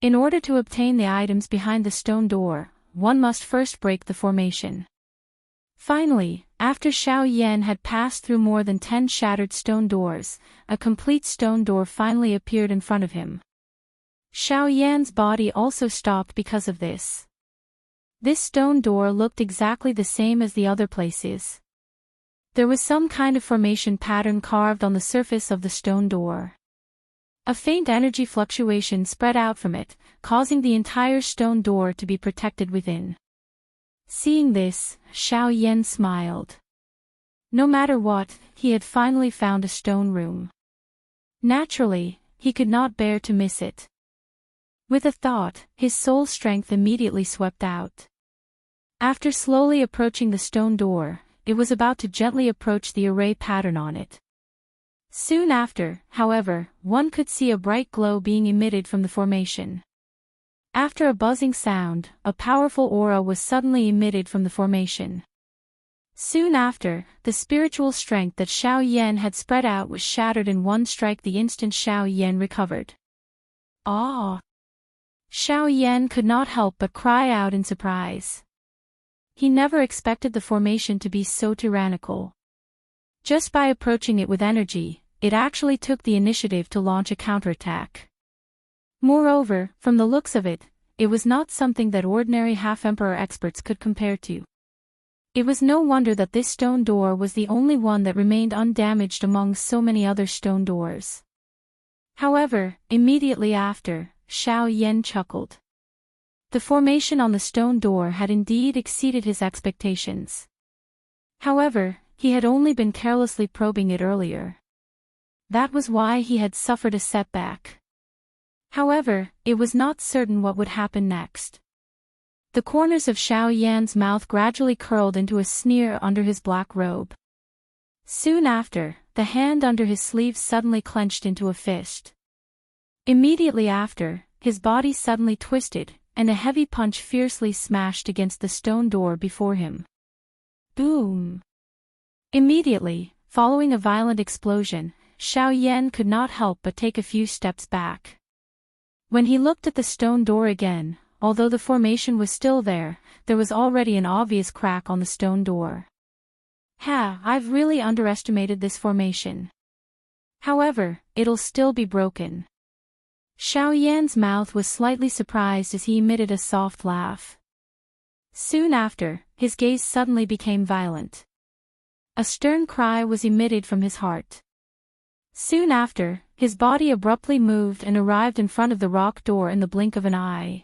In order to obtain the items behind the stone door, one must first break the formation. Finally, after Xiao Yan had passed through more than 10 shattered stone doors, a complete stone door finally appeared in front of him. Xiao Yan's body also stopped because of this. This stone door looked exactly the same as the other places. There was some kind of formation pattern carved on the surface of the stone door. A faint energy fluctuation spread out from it, causing the entire stone door to be protected within. Seeing this, Xiao Yan smiled. No matter what, he had finally found a stone room. Naturally, he could not bear to miss it. With a thought, his soul strength immediately swept out. After slowly approaching the stone door, it was about to gently approach the array pattern on it. Soon after, however, one could see a bright glow being emitted from the formation. After a buzzing sound, a powerful aura was suddenly emitted from the formation. Soon after, the spiritual strength that Xiao Yan had spread out was shattered in one strike the instant Xiao Yan recovered. Ah! Xiao Yan could not help but cry out in surprise. He never expected the formation to be so tyrannical. Just by approaching it with energy, it actually took the initiative to launch a counterattack. Moreover, from the looks of it, it was not something that ordinary half-emperor experts could compare to. It was no wonder that this stone door was the only one that remained undamaged among so many other stone doors. However, immediately after, Xiao Yan chuckled. The formation on the stone door had indeed exceeded his expectations. However, he had only been carelessly probing it earlier. That was why he had suffered a setback. However, it was not certain what would happen next. The corners of Xiao Yan's mouth gradually curled into a sneer under his black robe. Soon after, the hand under his sleeve suddenly clenched into a fist. Immediately after, his body suddenly twisted, and a heavy punch fiercely smashed against the stone door before him. Boom! Immediately, following a violent explosion, Xiao Yan could not help but take a few steps back. When he looked at the stone door again, although the formation was still there was already an obvious crack on the stone door. I've really underestimated this formation. However, it'll still be broken. Xiao Yan's mouth was slightly surprised as he emitted a soft laugh. Soon after, his gaze suddenly became violent. A stern cry was emitted from his heart. Soon after, his body abruptly moved and arrived in front of the rock door in the blink of an eye.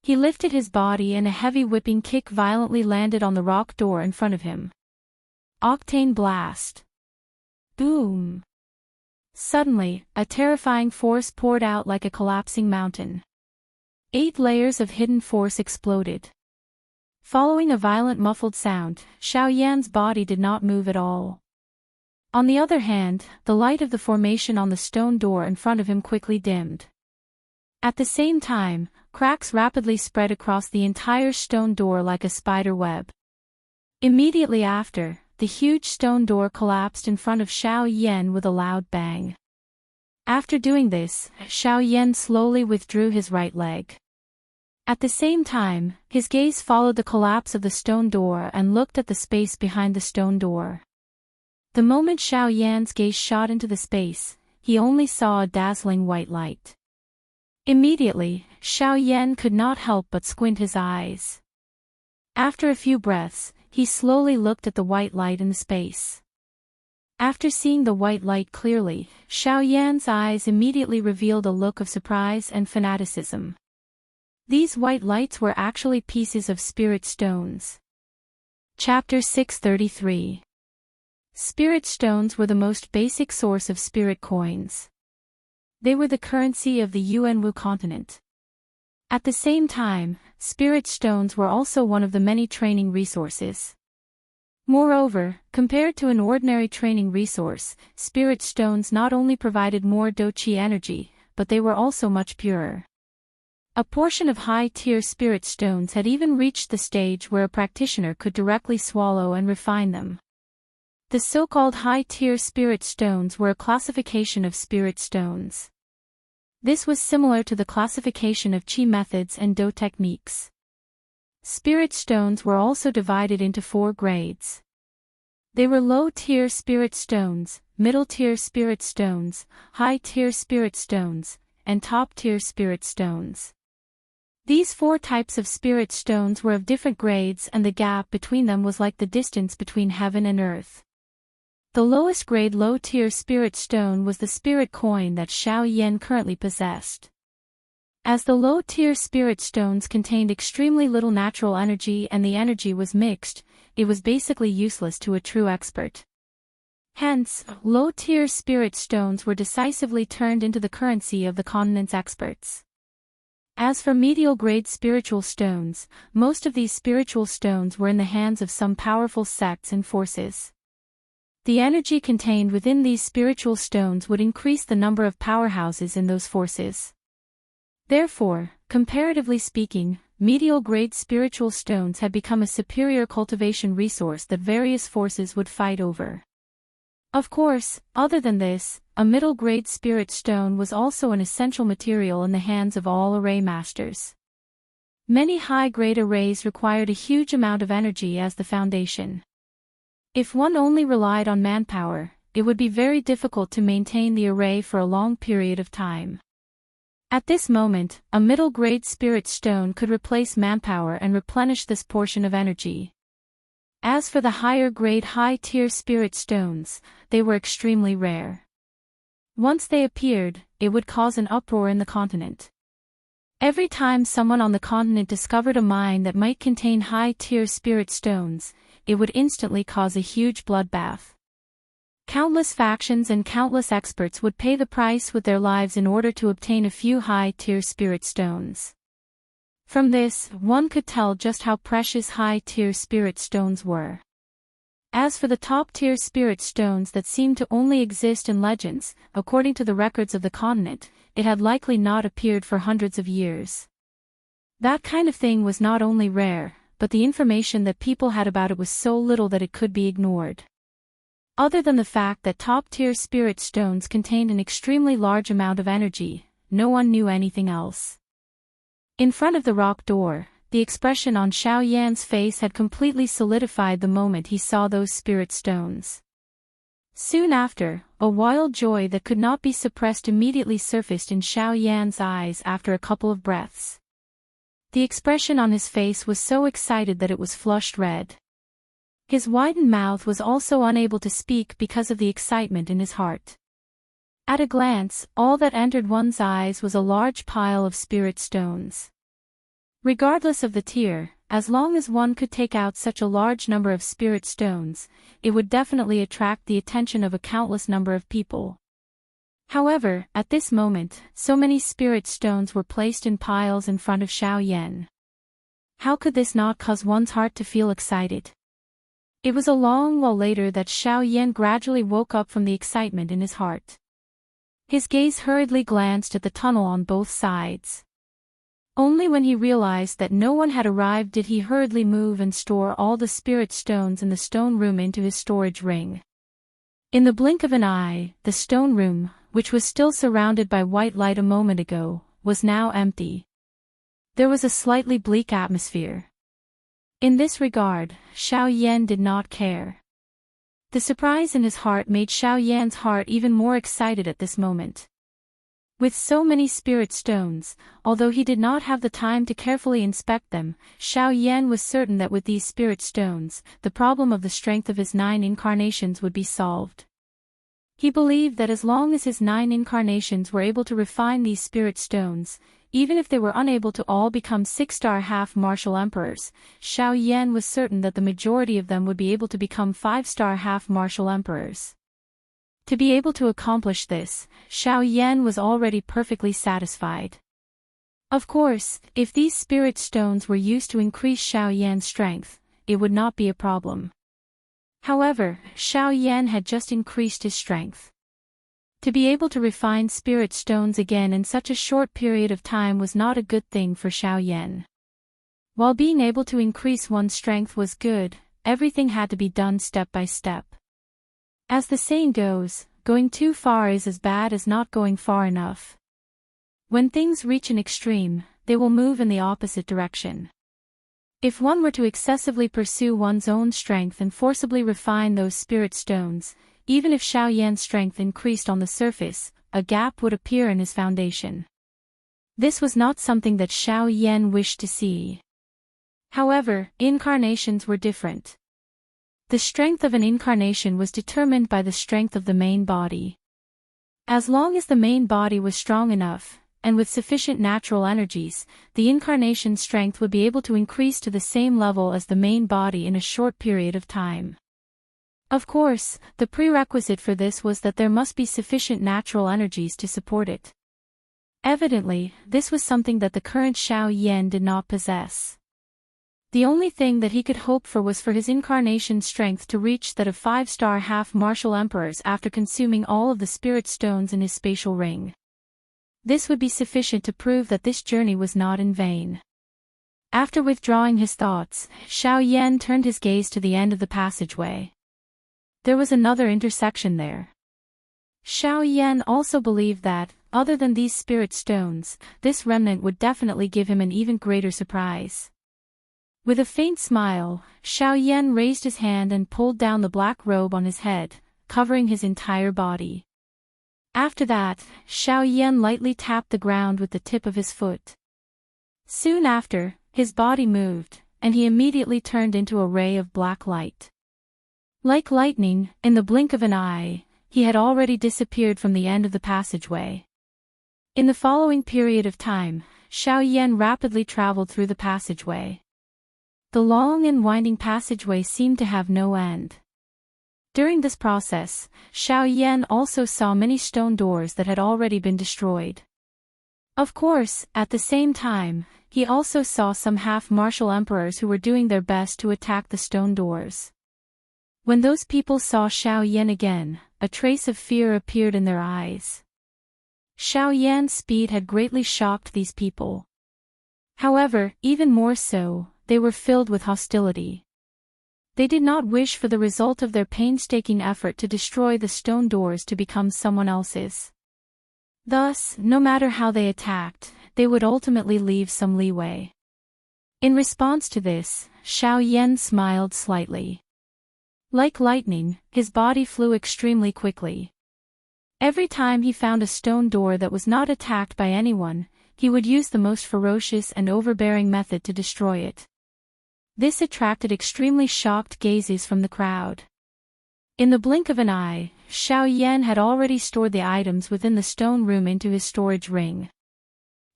He lifted his body and a heavy whipping kick violently landed on the rock door in front of him. Octane blast. Boom. Suddenly, a terrifying force poured out like a collapsing mountain. 8 layers of hidden force exploded. Following a violent muffled sound, Xiao Yan's body did not move at all. On the other hand, the light of the formation on the stone door in front of him quickly dimmed. At the same time, cracks rapidly spread across the entire stone door like a spider web. Immediately after, the huge stone door collapsed in front of Xiao Yan with a loud bang. After doing this, Xiao Yan slowly withdrew his right leg. At the same time, his gaze followed the collapse of the stone door and looked at the space behind the stone door. The moment Xiao Yan's gaze shot into the space, he only saw a dazzling white light. Immediately, Xiao Yan could not help but squint his eyes. After a few breaths, he slowly looked at the white light in the space. After seeing the white light clearly, Xiao Yan's eyes immediately revealed a look of surprise and fanaticism. These white lights were actually pieces of spirit stones. Chapter 633. Spirit stones were the most basic source of spirit coins. They were the currency of the Yuanwu continent. At the same time, spirit stones were also one of the many training resources. Moreover, compared to an ordinary training resource, spirit stones not only provided more Do-Chi energy, but they were also much purer. A portion of high-tier spirit stones had even reached the stage where a practitioner could directly swallow and refine them. The so-called high-tier spirit stones were a classification of spirit stones. This was similar to the classification of Qi methods and Do techniques. Spirit stones were also divided into 4 grades. They were low-tier spirit stones, middle-tier spirit stones, high-tier spirit stones, and top-tier spirit stones. These 4 types of spirit stones were of different grades and the gap between them was like the distance between heaven and earth. The lowest grade low-tier spirit stone was the spirit coin that Xiao Yan currently possessed. As the low-tier spirit stones contained extremely little natural energy and the energy was mixed, it was basically useless to a true expert. Hence, low-tier spirit stones were decisively turned into the currency of the continent's experts. As for medial-grade spiritual stones, most of these spiritual stones were in the hands of some powerful sects and forces. The energy contained within these spiritual stones would increase the number of powerhouses in those forces. Therefore, comparatively speaking, medial-grade spiritual stones had become a superior cultivation resource that various forces would fight over. Of course, other than this, a middle-grade spirit stone was also an essential material in the hands of all array masters. Many high-grade arrays required a huge amount of energy as the foundation. If one only relied on manpower, it would be very difficult to maintain the array for a long period of time. At this moment, a middle-grade spirit stone could replace manpower and replenish this portion of energy. As for the higher-grade high-tier spirit stones, they were extremely rare. Once they appeared, it would cause an uproar in the continent. Every time someone on the continent discovered a mine that might contain high-tier spirit stones, it would instantly cause a huge bloodbath. Countless factions and countless experts would pay the price with their lives in order to obtain a few high-tier spirit stones. From this, one could tell just how precious high-tier spirit stones were. As for the top-tier spirit stones that seemed to only exist in legends, according to the records of the continent, it had likely not appeared for hundreds of years. That kind of thing was not only rare, but the information that people had about it was so little that it could be ignored. Other than the fact that top-tier spirit stones contained an extremely large amount of energy, no one knew anything else. In front of the rock door, the expression on Xiao Yan's face had completely solidified the moment he saw those spirit stones. Soon after, a wild joy that could not be suppressed immediately surfaced in Xiao Yan's eyes after a couple of breaths. The expression on his face was so excited that it was flushed red. His widened mouth was also unable to speak because of the excitement in his heart. At a glance, all that entered one's eyes was a large pile of spirit stones. Regardless of the tier, as long as one could take out such a large number of spirit stones, it would definitely attract the attention of a countless number of people. However, at this moment, so many spirit stones were placed in piles in front of Xiao Yan. How could this not cause one's heart to feel excited? It was a long while later that Xiao Yan gradually woke up from the excitement in his heart. His gaze hurriedly glanced at the tunnel on both sides. Only when he realized that no one had arrived did he hurriedly move and store all the spirit stones in the stone room into his storage ring. In the blink of an eye, the stone room, which was still surrounded by white light a moment ago, was now empty. There was a slightly bleak atmosphere. In this regard, Xiao Yan did not care. The surprise in his heart made Xiao Yan's heart even more excited at this moment. With so many spirit stones, although he did not have the time to carefully inspect them, Xiao Yan was certain that with these spirit stones, the problem of the strength of his 9 incarnations would be solved. He believed that as long as his 9 incarnations were able to refine these spirit stones, even if they were unable to all become 6-star half-martial emperors, Xiao Yan was certain that the majority of them would be able to become 5-star half-martial emperors. To be able to accomplish this, Xiao Yan was already perfectly satisfied. Of course, if these spirit stones were used to increase Xiao Yan's strength, it would not be a problem. However, Xiao Yan had just increased his strength. To be able to refine spirit stones again in such a short period of time was not a good thing for Xiao Yan. While being able to increase one's strength was good, everything had to be done step by step. As the saying goes, going too far is as bad as not going far enough. When things reach an extreme, they will move in the opposite direction. If one were to excessively pursue one's own strength and forcibly refine those spirit stones, even if Xiao Yan's strength increased on the surface, a gap would appear in his foundation. This was not something that Xiao Yan wished to see. However, incarnations were different. The strength of an incarnation was determined by the strength of the main body. As long as the main body was strong enough, and with sufficient natural energies, the incarnation strength would be able to increase to the same level as the main body in a short period of time. Of course, the prerequisite for this was that there must be sufficient natural energies to support it. Evidently, this was something that the current Xiao Yan did not possess. The only thing that he could hope for was for his incarnation strength to reach that of 5-star half-martial emperors after consuming all of the spirit stones in his spatial ring. This would be sufficient to prove that this journey was not in vain. After withdrawing his thoughts, Xiao Yan turned his gaze to the end of the passageway. There was another intersection there. Xiao Yan also believed that, other than these spirit stones, this remnant would definitely give him an even greater surprise. With a faint smile, Xiao Yan raised his hand and pulled down the black robe on his head, covering his entire body. After that, Xiao Yan lightly tapped the ground with the tip of his foot. Soon after, his body moved, and he immediately turned into a ray of black light. Like lightning, in the blink of an eye, he had already disappeared from the end of the passageway. In the following period of time, Xiao Yan rapidly traveled through the passageway. The long and winding passageway seemed to have no end. During this process, Xiao Yan also saw many stone doors that had already been destroyed. Of course, at the same time, he also saw some half-martial emperors who were doing their best to attack the stone doors. When those people saw Xiao Yan again, a trace of fear appeared in their eyes. Xiao Yan's speed had greatly shocked these people. However, even more so, they were filled with hostility. They did not wish for the result of their painstaking effort to destroy the stone doors to become someone else's. Thus, no matter how they attacked, they would ultimately leave some leeway. In response to this, Xiao Yan smiled slightly. Like lightning, his body flew extremely quickly. Every time he found a stone door that was not attacked by anyone, he would use the most ferocious and overbearing method to destroy it. This attracted extremely shocked gazes from the crowd. In the blink of an eye, Xiao Yan had already stored the items within the stone room into his storage ring.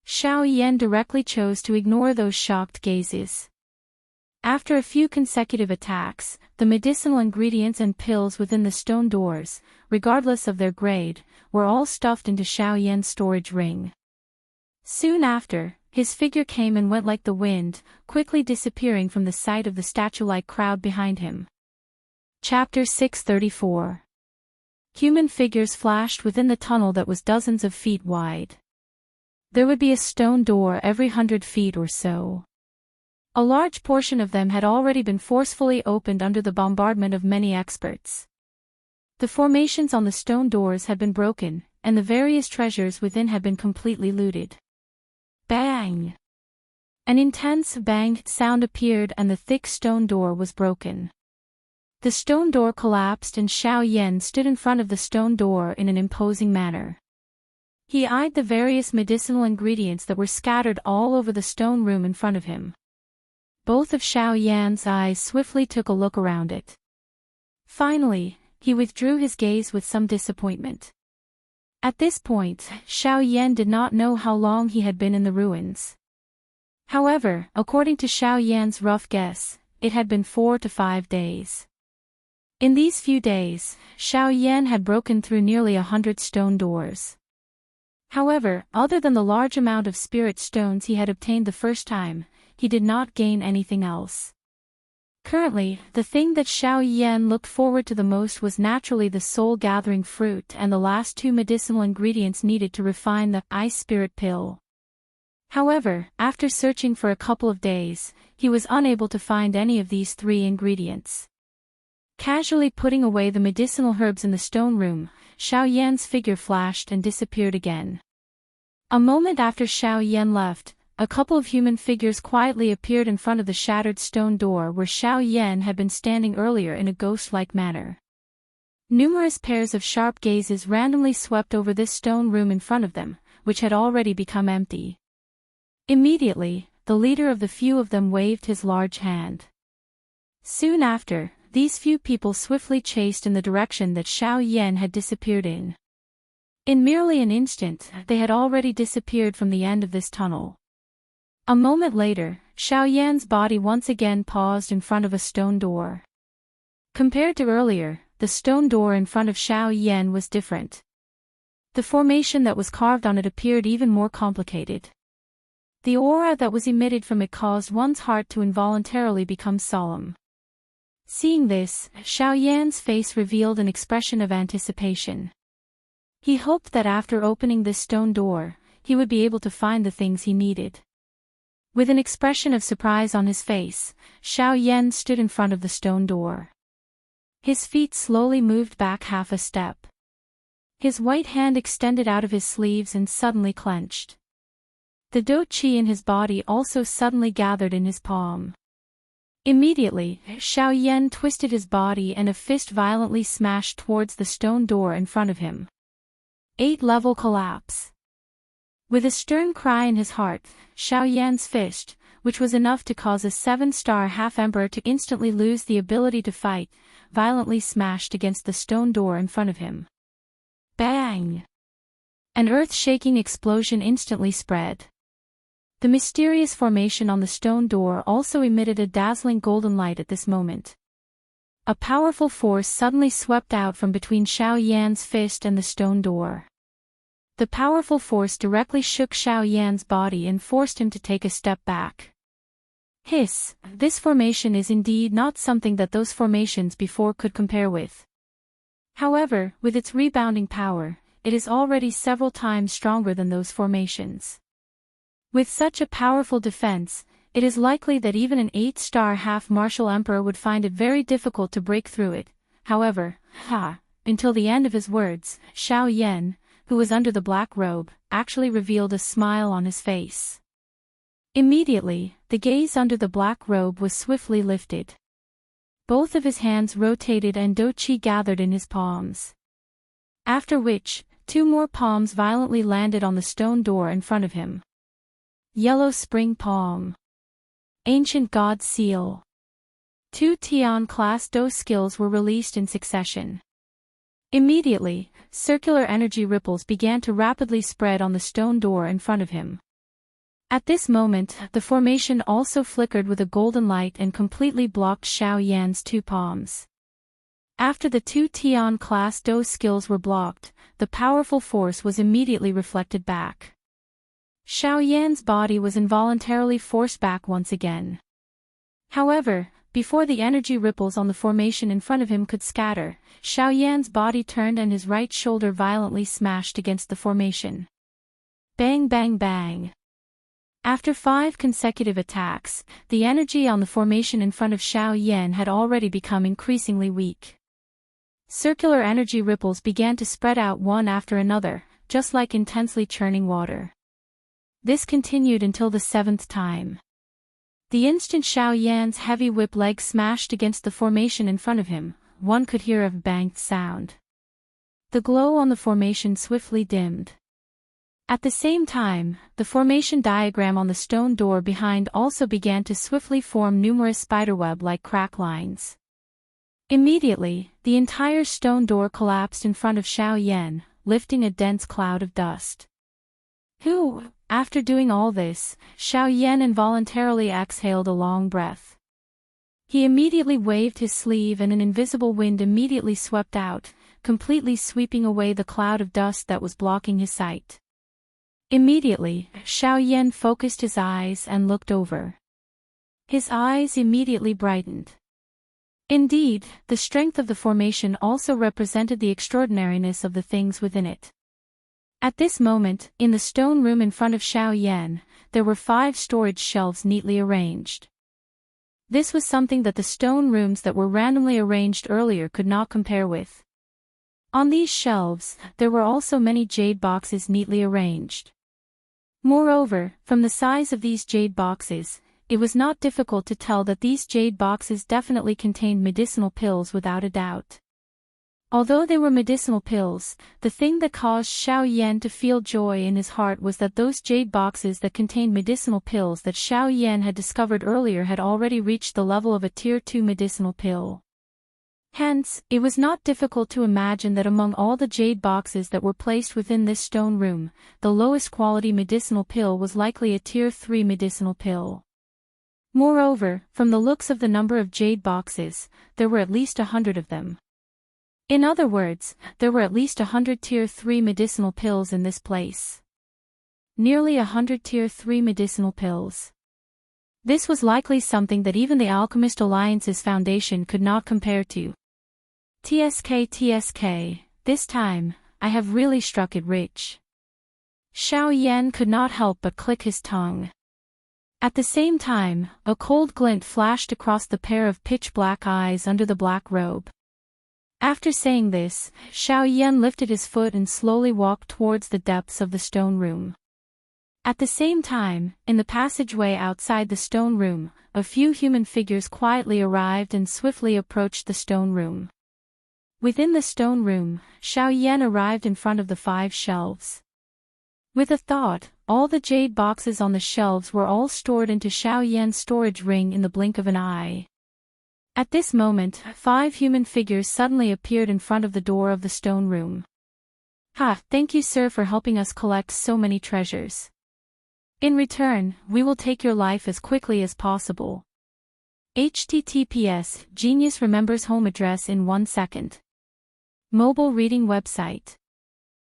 Xiao Yan directly chose to ignore those shocked gazes. After a few consecutive attacks, the medicinal ingredients and pills within the stone doors, regardless of their grade, were all stuffed into Xiao Yan's storage ring. Soon after, his figure came and went like the wind, quickly disappearing from the sight of the statue-like crowd behind him. Chapter 634. Human figures flashed within the tunnel that was dozens of feet wide. There would be a stone door every 100 feet or so. A large portion of them had already been forcefully opened under the bombardment of many experts. The formations on the stone doors had been broken, and the various treasures within had been completely looted. Bang! An intense bang sound appeared and the thick stone door was broken. The stone door collapsed and Xiao Yan stood in front of the stone door in an imposing manner. He eyed the various medicinal ingredients that were scattered all over the stone room in front of him. Both of Xiao Yan's eyes swiftly took a look around it. Finally, he withdrew his gaze with some disappointment. At this point, Xiao Yan did not know how long he had been in the ruins. However, according to Xiao Yan's rough guess, it had been 4 to 5 days. In these few days, Xiao Yan had broken through nearly 100 stone doors. However, other than the large amount of spirit stones he had obtained the first time, he did not gain anything else. Currently, the thing that Xiao Yan looked forward to the most was naturally the soul-gathering fruit and the last 2 medicinal ingredients needed to refine the ice spirit pill. However, after searching for a couple of days, he was unable to find any of these 3 ingredients. Casually putting away the medicinal herbs in the stone room, Xiao Yan's figure flashed and disappeared again. A moment after Xiao Yan left, a couple of human figures quietly appeared in front of the shattered stone door where Xiao Yan had been standing earlier in a ghost-like manner. Numerous pairs of sharp gazes randomly swept over this stone room in front of them, which had already become empty. Immediately, the leader of the few of them waved his large hand. Soon after, these few people swiftly chased in the direction that Xiao Yan had disappeared in. In merely an instant, they had already disappeared from the end of this tunnel. A moment later, Xiaoyan's body once again paused in front of a stone door. Compared to earlier, the stone door in front of Xiaoyan was different. The formation that was carved on it appeared even more complicated. The aura that was emitted from it caused one's heart to involuntarily become solemn. Seeing this, Xiaoyan's face revealed an expression of anticipation. He hoped that after opening this stone door, he would be able to find the things he needed. With an expression of surprise on his face, Xiaoyan stood in front of the stone door. His feet slowly moved back half a step. His white hand extended out of his sleeves and suddenly clenched. The dou qi in his body also suddenly gathered in his palm. Immediately, Xiaoyan twisted his body and a fist violently smashed towards the stone door in front of him. 8-level collapse. With a stern cry in his heart, Xiaoyan's fist, which was enough to cause a 7-star half-emperor to instantly lose the ability to fight, violently smashed against the stone door in front of him. Bang! An earth-shaking explosion instantly spread. The mysterious formation on the stone door also emitted a dazzling golden light at this moment. A powerful force suddenly swept out from between Xiaoyan's fist and the stone door. The powerful force directly shook Xiaoyan's body and forced him to take a step back. Hiss, this formation is indeed not something that those formations before could compare with. However, with its rebounding power, it is already several times stronger than those formations. With such a powerful defense, it is likely that even an 8-star half-martial emperor would find it very difficult to break through it. However, until the end of his words, Xiaoyan, who was under the black robe, actually revealed a smile on his face. Immediately, the gaze under the black robe was swiftly lifted. Both of his hands rotated and dou qi gathered in his palms. After which, 2 more palms violently landed on the stone door in front of him. Yellow Spring Palm. Ancient God Seal. 2 Tian-class dou skills were released in succession. Immediately, circular energy ripples began to rapidly spread on the stone door in front of him. At this moment, the formation also flickered with a golden light and completely blocked Xiaoyan's 2 palms. After the 2 Tian-class dou skills were blocked, the powerful force was immediately reflected back. Xiaoyan's body was involuntarily forced back once again. However, before the energy ripples on the formation in front of him could scatter, Xiaoyan's body turned and his right shoulder violently smashed against the formation. Bang bang bang. After 5 consecutive attacks, the energy on the formation in front of Xiaoyan had already become increasingly weak. Circular energy ripples began to spread out one after another, just like intensely churning water. This continued until the 7th time. The instant Xiaoyan's heavy whip leg smashed against the formation in front of him, one could hear a banged sound. The glow on the formation swiftly dimmed. At the same time, the formation diagram on the stone door behind also began to swiftly form numerous spiderweb-like crack lines. Immediately, the entire stone door collapsed in front of Xiaoyan, lifting a dense cloud of dust. After doing all this, Xiaoyan involuntarily exhaled a long breath. He immediately waved his sleeve and an invisible wind immediately swept out, completely sweeping away the cloud of dust that was blocking his sight. Immediately, Xiaoyan focused his eyes and looked over. His eyes immediately brightened. Indeed, the strength of the formation also represented the extraordinariness of the things within it. At this moment, in the stone room in front of Xiaoyan, there were 5 storage shelves neatly arranged. This was something that the stone rooms that were randomly arranged earlier could not compare with. On these shelves, there were also many jade boxes neatly arranged. Moreover, from the size of these jade boxes, it was not difficult to tell that these jade boxes definitely contained medicinal pills without a doubt. Although they were medicinal pills, the thing that caused Xiaoyan to feel joy in his heart was that those jade boxes that contained medicinal pills that Xiaoyan had discovered earlier had already reached the level of a Tier 2 medicinal pill. Hence, it was not difficult to imagine that among all the jade boxes that were placed within this stone room, the lowest quality medicinal pill was likely a Tier 3 medicinal pill. Moreover, from the looks of the number of jade boxes, there were at least 100 of them. In other words, there were at least 100 Tier 3 medicinal pills in this place. Nearly 100 Tier 3 medicinal pills. This was likely something that even the Alchemist Alliance's foundation could not compare to. TSK, this time, I have really struck it rich. Xiao Yan could not help but click his tongue. At the same time, a cold glint flashed across the pair of pitch-black eyes under the black robe. After saying this, Xiao Yan lifted his foot and slowly walked towards the depths of the stone room. At the same time, in the passageway outside the stone room, a few human figures quietly arrived and swiftly approached the stone room. Within the stone room, Xiao Yan arrived in front of the 5 shelves. With a thought, all the jade boxes on the shelves were all stored into Xiao Yan's storage ring in the blink of an eye. At this moment, 5 human figures suddenly appeared in front of the door of the stone room. Thank you, sir, for helping us collect so many treasures. In return, we will take your life as quickly as possible. https://Genius remembers home address in 1 second. Mobile reading website.